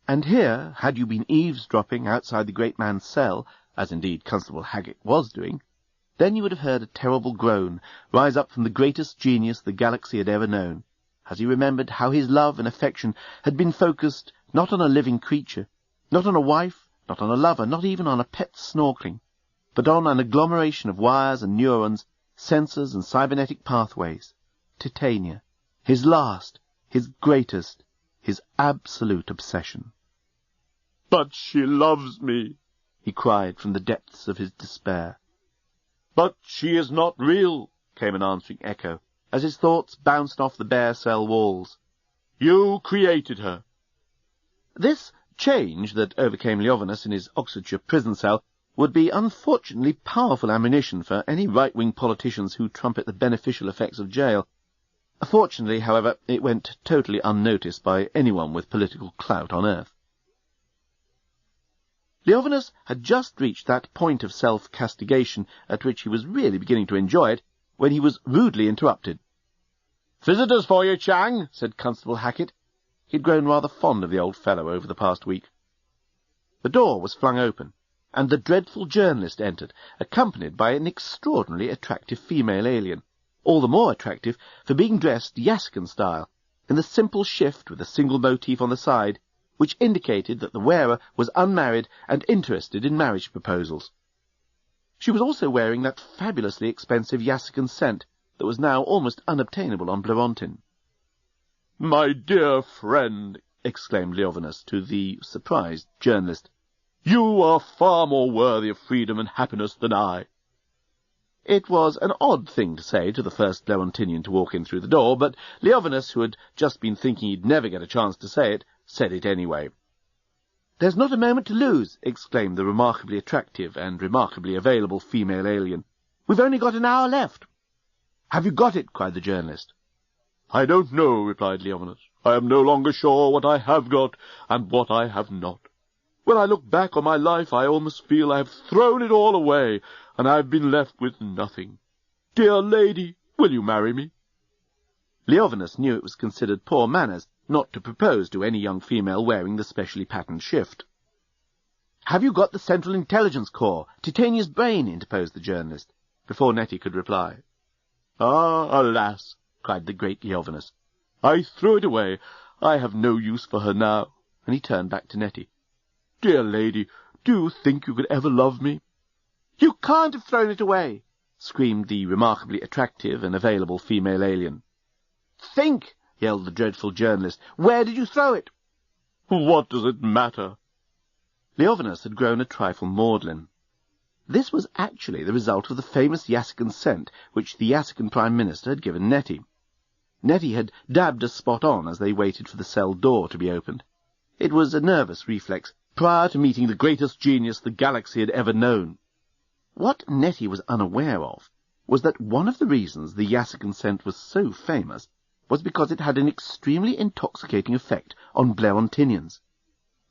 D: And here, had you been eavesdropping outside the great man's cell, as indeed Constable Haggett was doing, then you would have heard a terrible groan rise up from the greatest genius the galaxy had ever known, as he remembered how his love and affection had been focused not on a living creature, not on a wife, not on a lover, not even on a pet snorkeling, but on an agglomeration of wires and neurons, sensors and cybernetic pathways. Titania, his last, his greatest, his absolute obsession. "But she loves me," he cried from the depths of his despair. "But she is not real," came an answering echo, as his thoughts bounced off the bare cell walls. "You created her." This change that overcame Leovinus in his Oxfordshire prison cell would be unfortunately powerful ammunition for any right-wing politicians who trumpet the beneficial effects of jail. Fortunately, however, it went totally unnoticed by anyone with political clout on Earth. Leovinus had just reached that point of self-castigation at which he was really beginning to enjoy it, when he was rudely interrupted. "Visitors for you, Chang," said Constable Hackett. He had grown rather fond of the old fellow over the past week. The door was flung open,
C: and the dreadful journalist entered, accompanied by an extraordinarily attractive female alien, all the more attractive for being dressed Yaskin style, in the simple shift with a single motif on the side, which indicated that the wearer was unmarried and interested in marriage proposals. She was also wearing that fabulously expensive Yaskin scent that was now almost unobtainable on Blorontin. "My dear friend," exclaimed Leovinus to the surprised journalist, "you are far more worthy of freedom and happiness than I." It was an odd thing to say to the first Blontinian to walk in through the door, but Leovinus, who had just been thinking he'd never get a chance to say it, said it anyway. "There's not a moment to lose," exclaimed the remarkably attractive and remarkably available female alien. "We've only got an hour left." "Have you got it?" cried the journalist.
F: "I don't know," replied Leovinus. "I am no longer sure what I have got and what I have not. When I look back on my life, I almost feel I have thrown it all away, and I have been left with nothing. Dear lady, will you marry me?"
C: Leovinus knew it was considered poor manners not to propose to any young female wearing the specially patterned shift. "Have you got the Central Intelligence Corps, Titania's brain?" interposed the journalist, before Nettie could reply.
F: "Ah, alas!" cried the great Leovinus. "I threw it away. I have no use for her now."
C: And he turned back to Nettie.
F: "Dear lady, do you think you could ever love me?"
C: "You can't have thrown it away!" screamed the remarkably attractive and available female alien. "Think!" yelled the dreadful journalist. "Where did you throw it?"
F: "What does it matter?"
C: Leovinus had grown a trifle maudlin. This was actually the result of the famous Yaskin scent which the Yaskin Prime Minister had given Nettie. Nettie had dabbed a spot on as they waited for the cell door to be opened. It was a nervous reflex, prior to meeting the greatest genius the galaxy had ever known. What Nettie was unaware of was that one of the reasons the Yaskin scent was so famous was because it had an extremely intoxicating effect on Blerontinians.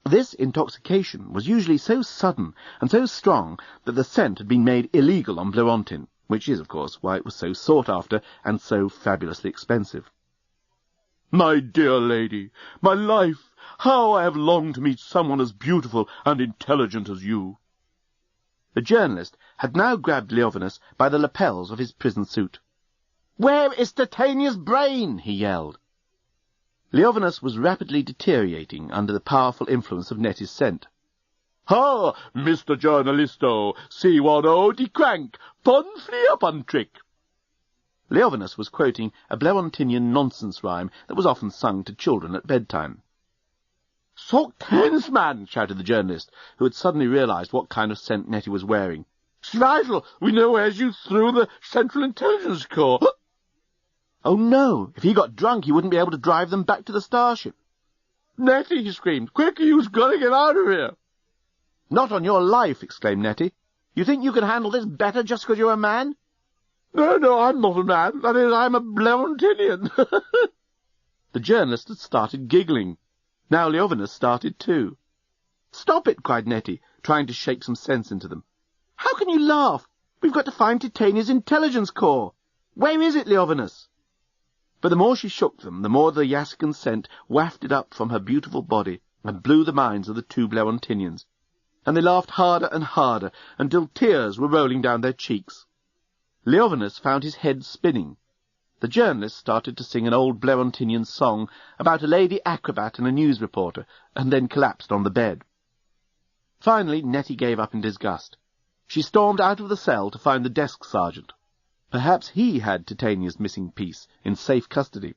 C: This intoxication was usually so sudden and so strong that the scent had been made illegal on Blerontin, which is, of course, why it was so sought after and so fabulously expensive.
F: "My dear lady, my life, how I have longed to meet someone as beautiful and intelligent as you."
C: The journalist had now grabbed Leovinus by the lapels of his prison suit. "Where is Titania's brain?" he yelled. Leovinus was rapidly deteriorating under the powerful influence of Nettie's scent.
F: "Ha, Mr. Journalisto, see what de crank, pun fleer pun trick."
C: Leovinus was quoting a Blerontinian nonsense rhyme that was often sung to children at bedtime.
F: "Sock hens, man!"
C: shouted the journalist, who had suddenly realized what kind of scent Nettie was wearing.
F: "Schweizl, we know as you through the Central Intelligence Corps."
C: "Oh, no! If he got drunk, he wouldn't be able to drive them back to the starship."
F: "Nettie," he screamed, "quick, you've got to get out of here."
C: "Not on your life!" exclaimed Nettie. "You think you can handle this better just because you're a man?"
F: No, I'm not a man. That is, I'm a Blerontinian."
C: The journalist had started giggling. Now Leovinus started too. "Stop it!" cried Nettie, trying to shake some sense into them. "How can you laugh? We've got to find Titania's intelligence corps. Where is it, Leovinus?" But the more she shook them, the more the Yaskin scent wafted up from her beautiful body and blew the minds of the two Blerontinians, and they laughed harder and harder until tears were rolling down their cheeks. Leovinus found his head spinning. The journalist started to sing an old Blerontinian song about a lady acrobat and a news reporter, and then collapsed on the bed. Finally, Nettie gave up in disgust. She stormed out of the cell to find the desk sergeant. Perhaps he had Titania's missing piece in safe custody.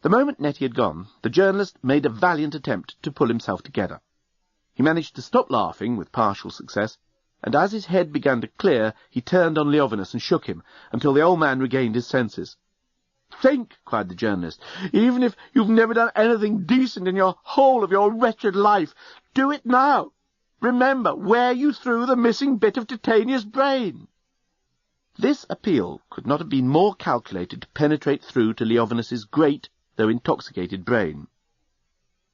C: The moment Nettie had gone, the journalist made a valiant attempt to pull himself together. He managed to stop laughing with partial success, and as his head began to clear, he turned on Leovinus and shook him until the old man regained his senses.
F: "Think," cried the journalist, "even if you've never done anything decent in your whole of your wretched life, do it now. Remember where you threw the missing bit of Titania's brain."
C: This appeal could not have been more calculated to penetrate through to Leovinus's great, though intoxicated brain.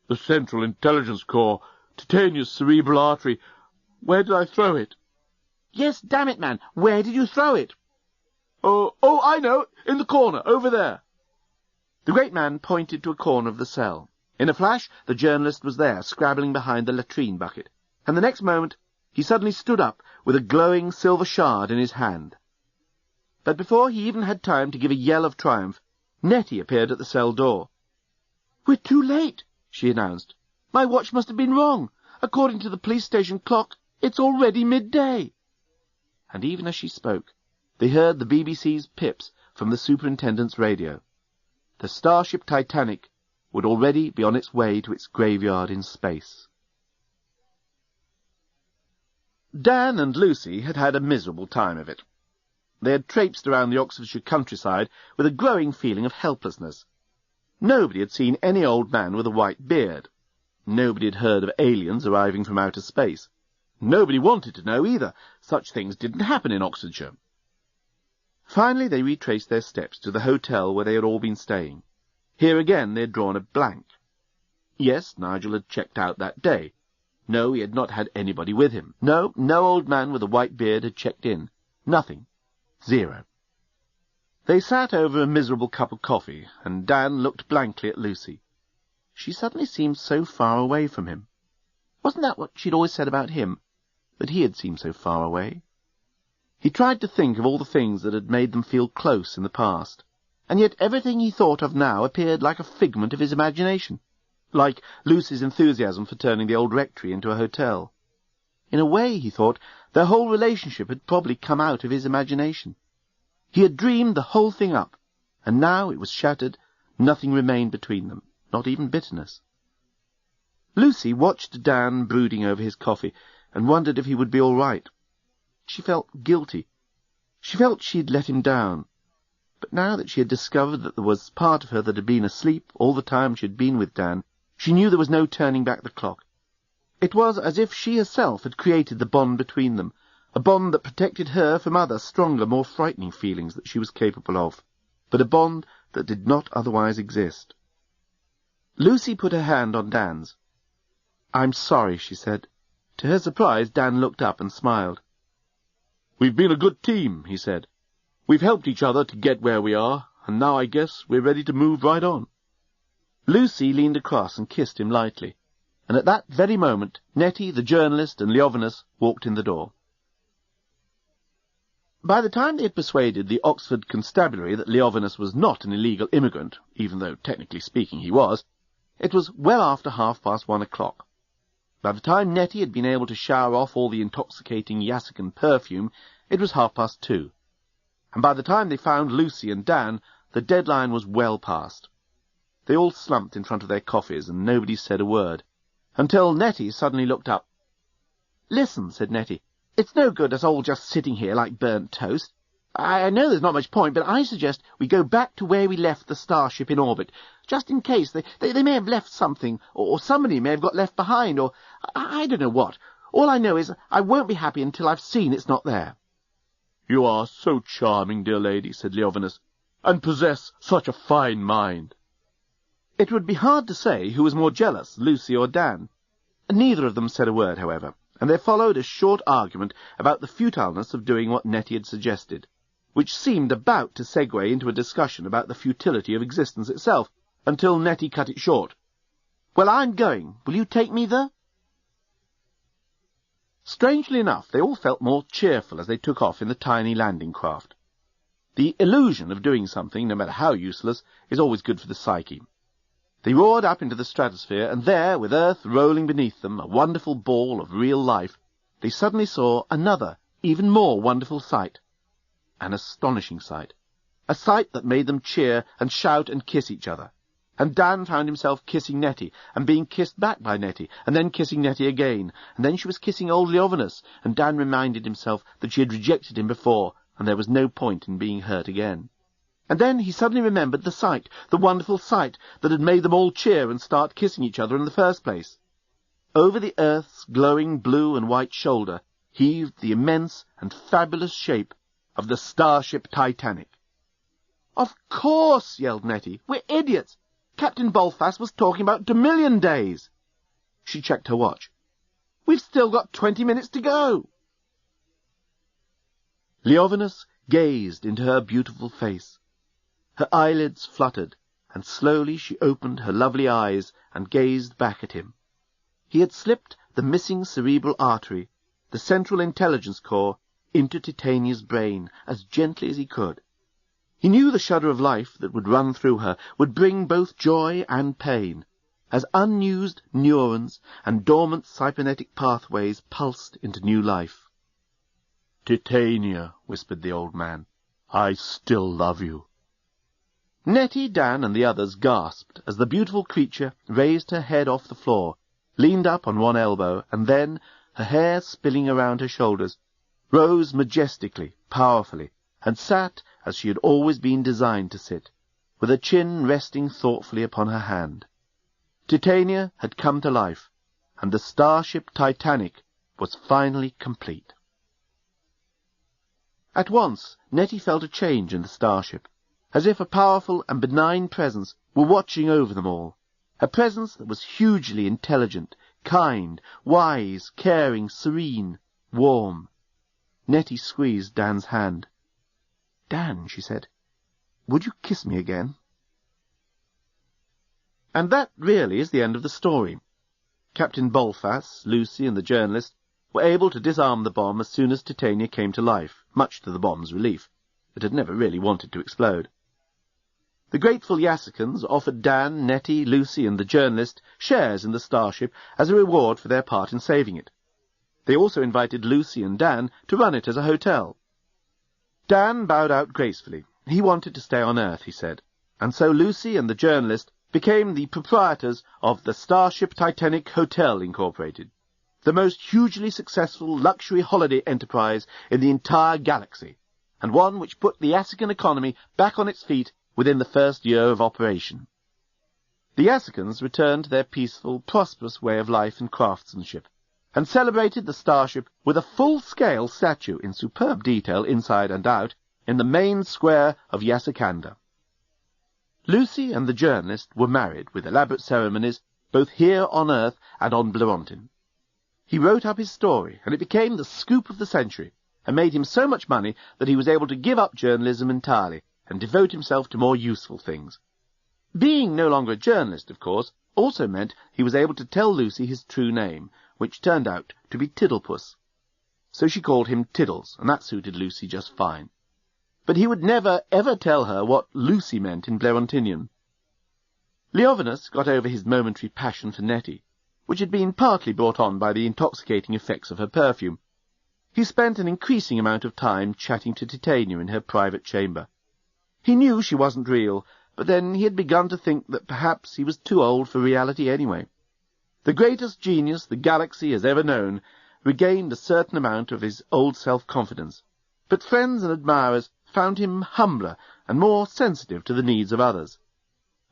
F: "The Central Intelligence Corps, Titania's cerebral artery. Where did I throw it?"
C: "Yes, damn it, man, where did you throw it?"
F: Oh, I know, in the corner, over there."
C: The great man pointed to a corner of the cell. In a flash, the journalist was there, scrabbling behind the latrine bucket, and the next moment he suddenly stood up with a glowing silver shard in his hand. But before he even had time to give a yell of triumph, Nettie appeared at the cell door. "We're too late," she announced. "My watch must have been wrong. According to the police station clock, it's already midday." And even as she spoke, they heard the BBC's pips from the superintendent's radio. The Starship Titanic would already be on its way to its graveyard in space. Dan and Lucy had had a miserable time of it. They had traipsed around the Oxfordshire countryside with a growing feeling of helplessness. Nobody had seen any old man with a white beard. Nobody had heard of aliens arriving from outer space. Nobody wanted to know either. Such things didn't happen in Oxfordshire. Finally they retraced their steps to the hotel where they had all been staying. Here again they had drawn a blank. Yes, Nigel had checked out that day. No, he had not had anybody with him. No old man with a white beard had checked in. Nothing. Zero. They sat over a miserable cup of coffee, and Dan looked blankly at Lucy. She suddenly seemed so far away from him. Wasn't that what she'd always said about him, that he had seemed so far away? He tried to think of all the things that had made them feel close in the past, and yet everything he thought of now appeared like a figment of his imagination, like Lucy's enthusiasm for turning the old rectory into a hotel. In a way, he thought, their whole relationship had probably come out of his imagination. He had dreamed the whole thing up, and now it was shattered. Nothing remained between them, not even bitterness. Lucy watched Dan brooding over his coffee, and wondered if he would be all right. She felt guilty. She felt she'd let him down. But now that she had discovered that there was part of her that had been asleep all the time she had been with Dan, she knew there was no turning back the clock. It was as if she herself had created the bond between them, a bond that protected her from other, stronger, more frightening feelings that she was capable of, but a bond that did not otherwise exist. Lucy put her hand on Dan's. "I'm sorry," she said. To her surprise, Dan looked up and smiled. "We've been a good team," he said. "We've helped each other to get where we are, and now I guess we're ready to move right on." Lucy leaned across and kissed him lightly, and at that very moment Nettie, the journalist, and Leovinus walked in the door. By the time they had persuaded the Oxford Constabulary that Leovinus was not an illegal immigrant, even though technically speaking he was, it was well after 1:30. By the time Nettie had been able to shower off all the intoxicating Yassican perfume, it was 2:30. And by the time they found Lucy and Dan, the deadline was well past. They all slumped in front of their coffees, and nobody said a word, until Nettie suddenly looked up. "Listen," said Nettie, "it's no good us all just sitting here like burnt toast. I know there's not much point, but I suggest we go back to where we left the starship in orbit, just in case they may have left something, or somebody may have got left behind, or I don't know what. All I know is I won't be happy until I've seen it's not there."
F: "You are so charming, dear lady," said Leovinus, "and possess such a fine mind."
C: It would be hard to say who was more jealous, Lucy or Dan. Neither of them said a word, however, and there followed a short argument about the futileness of doing what Nettie had suggested, which seemed about to segue into a discussion about the futility of existence itself, until Nettie cut it short. "Well, I'm going. Will you take me there?" Strangely enough, they all felt more cheerful as they took off in the tiny landing craft. The illusion of doing something, no matter how useless, is always good for the psyche. They roared up into the stratosphere, and there, with Earth rolling beneath them, a wonderful ball of real life, they suddenly saw another, even more wonderful sight. An astonishing sight. A sight that made them cheer and shout and kiss each other. And Dan found himself kissing Nettie, and being kissed back by Nettie, and then kissing Nettie again, and then she was kissing old Leovinus, and Dan reminded himself that she had rejected him before, and there was no point in being hurt again. And then he suddenly remembered the sight, the wonderful sight that had made them all cheer and start kissing each other in the first place. Over the Earth's glowing blue and white shoulder heaved the immense and fabulous shape of the Starship Titanic. "Of course," yelled Nettie. "We're idiots. Captain Bolfast was talking about Domillion days." She checked her watch. "We've still got 20 minutes to go." Leovinus gazed into her beautiful face. Her eyelids fluttered, and slowly she opened her lovely eyes and gazed back at him. He had slipped the missing cerebral artery, the Central Intelligence Corps, into Titania's brain as gently as he could. He knew the shudder of life that would run through her would bring both joy and pain, as unused neurons and dormant cybernetic pathways pulsed into new life.
F: "Titania," whispered the old man, "I still love you."
C: Nettie, Dan, and the others gasped as the beautiful creature raised her head off the floor, leaned up on one elbow, and then, her hair spilling around her shoulders, rose majestically, powerfully, and sat as she had always been designed to sit, with her chin resting thoughtfully upon her hand. Titania had come to life, and the Starship Titanic was finally complete. At once, Nettie felt a change in the starship, as if a powerful and benign presence were watching over them all, a presence that was hugely intelligent, kind, wise, caring, serene, warm. Nettie squeezed Dan's hand. "Dan," she said, "would you kiss me again?" And that really is the end of the story. Captain Bolfas, Lucy, and the journalist were able to disarm the bomb as soon as Titania came to life, much to the bomb's relief. It had never really wanted to explode. The grateful Yassicans offered Dan, Nettie, Lucy, and the journalist shares in the starship as a reward for their part in saving it. They also invited Lucy and Dan to run it as a hotel. Dan bowed out gracefully. He wanted to stay on Earth, he said, and so Lucy and the journalist became the proprietors of the Starship Titanic Hotel Incorporated, the most hugely successful luxury holiday enterprise in the entire galaxy, and one which put the Yassican economy back on its feet within the first year of operation. The Yassicans returned to their peaceful, prosperous way of life and craftsmanship, and celebrated the starship with a full-scale statue in superb detail inside and out in the main square of Yassicanda. Lucy and the journalist were married with elaborate ceremonies both here on Earth and on Blerontin. He wrote up his story, and it became the scoop of the century, and made him so much money that he was able to give up journalism entirely and devote himself to more useful things. Being no longer a journalist, of course, also meant he was able to tell Lucy his true name, which turned out to be Tiddlepuss. So she called him Tiddles, and that suited Lucy just fine. But he would never, ever tell her what Lucy meant in Blerontinian. Leovinus got over his momentary passion for Nettie, which had been partly brought on by the intoxicating effects of her perfume. He spent an increasing amount of time chatting to Titania in her private chamber. He knew she wasn't real, but then he had begun to think that perhaps he was too old for reality anyway. The greatest genius the galaxy has ever known regained a certain amount of his old self-confidence, but friends and admirers found him humbler and more sensitive to the needs of others.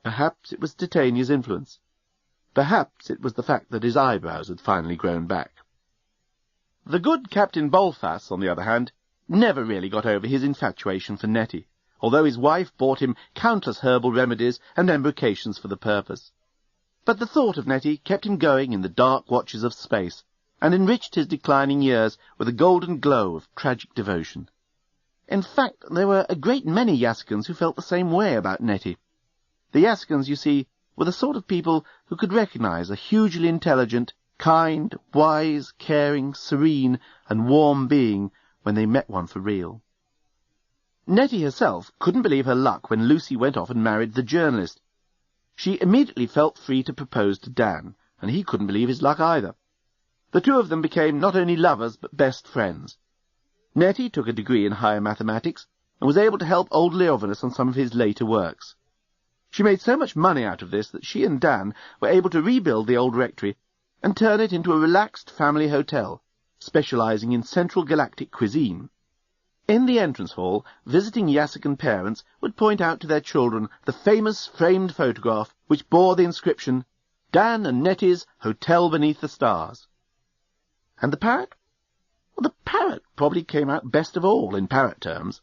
C: Perhaps it was Titania's influence. Perhaps it was the fact that his eyebrows had finally grown back. The good Captain Bolfas, on the other hand, never really got over his infatuation for Nettie, although his wife bought him countless herbal remedies and embrocations for the purpose. But the thought of Nettie kept him going in the dark watches of space, and enriched his declining years with a golden glow of tragic devotion. In fact, there were a great many Yassicans who felt the same way about Nettie. The Yassicans, you see, were the sort of people who could recognize a hugely intelligent, kind, wise, caring, serene, and warm being when they met one for real. Nettie herself couldn't believe her luck when Lucy went off and married the journalist. She immediately felt free to propose to Dan, and he couldn't believe his luck either. The two of them became not only lovers, but best friends. Nettie took a degree in higher mathematics, and was able to help old Leovinus on some of his later works. She made so much money out of this that she and Dan were able to rebuild the old rectory and turn it into a relaxed family hotel, specializing in Central Galactic cuisine. In the entrance hall, visiting Yassican parents would point out to their children the famous framed photograph which bore the inscription, "Dan and Nettie's Hotel Beneath the Stars." And the parrot? Well, the parrot probably came out best of all in parrot terms.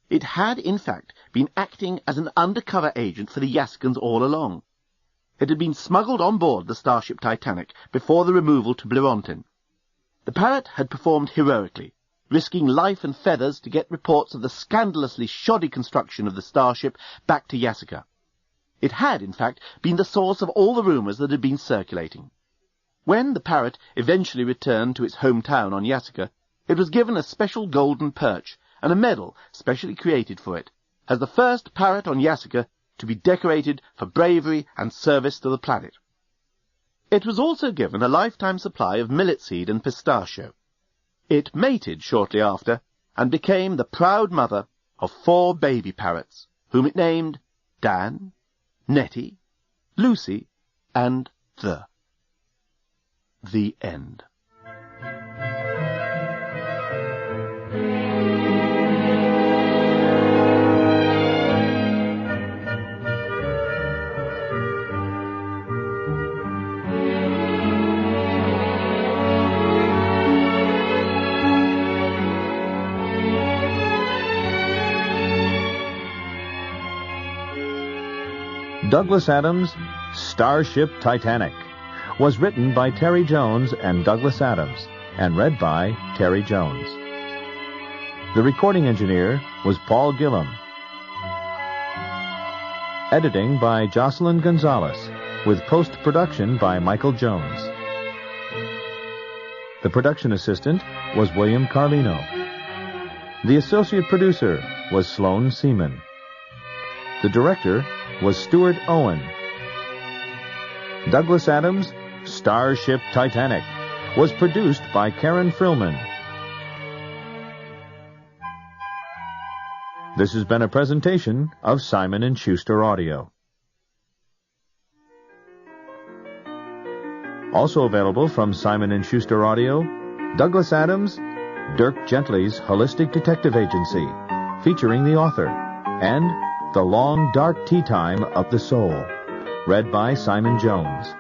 C: It had, in fact, been acting as an undercover agent for the Yassicans all along. It had been smuggled on board the Starship Titanic before the removal to Blerontin. The parrot had performed heroically, risking life and feathers to get reports of the scandalously shoddy construction of the starship back to Yassica. It had, in fact, been the source of all the rumours that had been circulating.
E: When the parrot eventually returned to its hometown on Yasica, it was given a special golden perch and a medal specially created for it, as the first parrot on Yasica to be decorated for bravery and service to the planet. It was also given a lifetime supply of millet seed and pistachio. It mated shortly after, and became the proud mother of 4 baby parrots, whom it named Dan, Nettie, Lucy, and The End.
A: Douglas Adams' Starship Titanic was written by Terry Jones and Douglas Adams and read by Terry Jones. The recording engineer was Paul Gillum. Editing by Jocelyn Gonzalez, with post-production by Michael Jones. The production assistant was William Carlino. The associate producer was Sloane Seaman. The director was Stuart Owen. Douglas Adams' Starship Titanic was produced by Karen Frillman. This has been a presentation of Simon & Schuster Audio. Also available from Simon & Schuster Audio, Douglas Adams' Dirk Gently's Holistic Detective Agency, featuring the author, and The Long Dark Tea Time of the Soul, read by Simon Jones.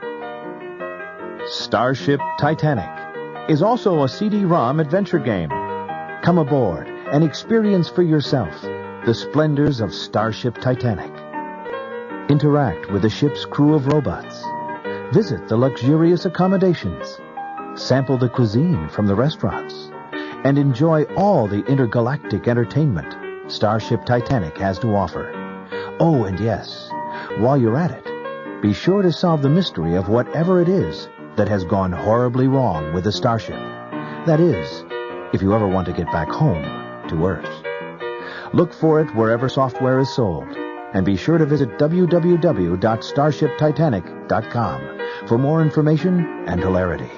A: Starship Titanic is also a CD-ROM adventure game. Come aboard and experience for yourself the splendors of Starship Titanic. Interact with the ship's crew of robots. Visit the luxurious accommodations. Sample the cuisine from the restaurants. And enjoy all the intergalactic entertainment Starship Titanic has to offer. Oh, and yes, while you're at it, be sure to solve the mystery of whatever it is that has gone horribly wrong with the Starship. That is, if you ever want to get back home to Earth. Look for it wherever software is sold, and be sure to visit www.starshiptitanic.com for more information and hilarity.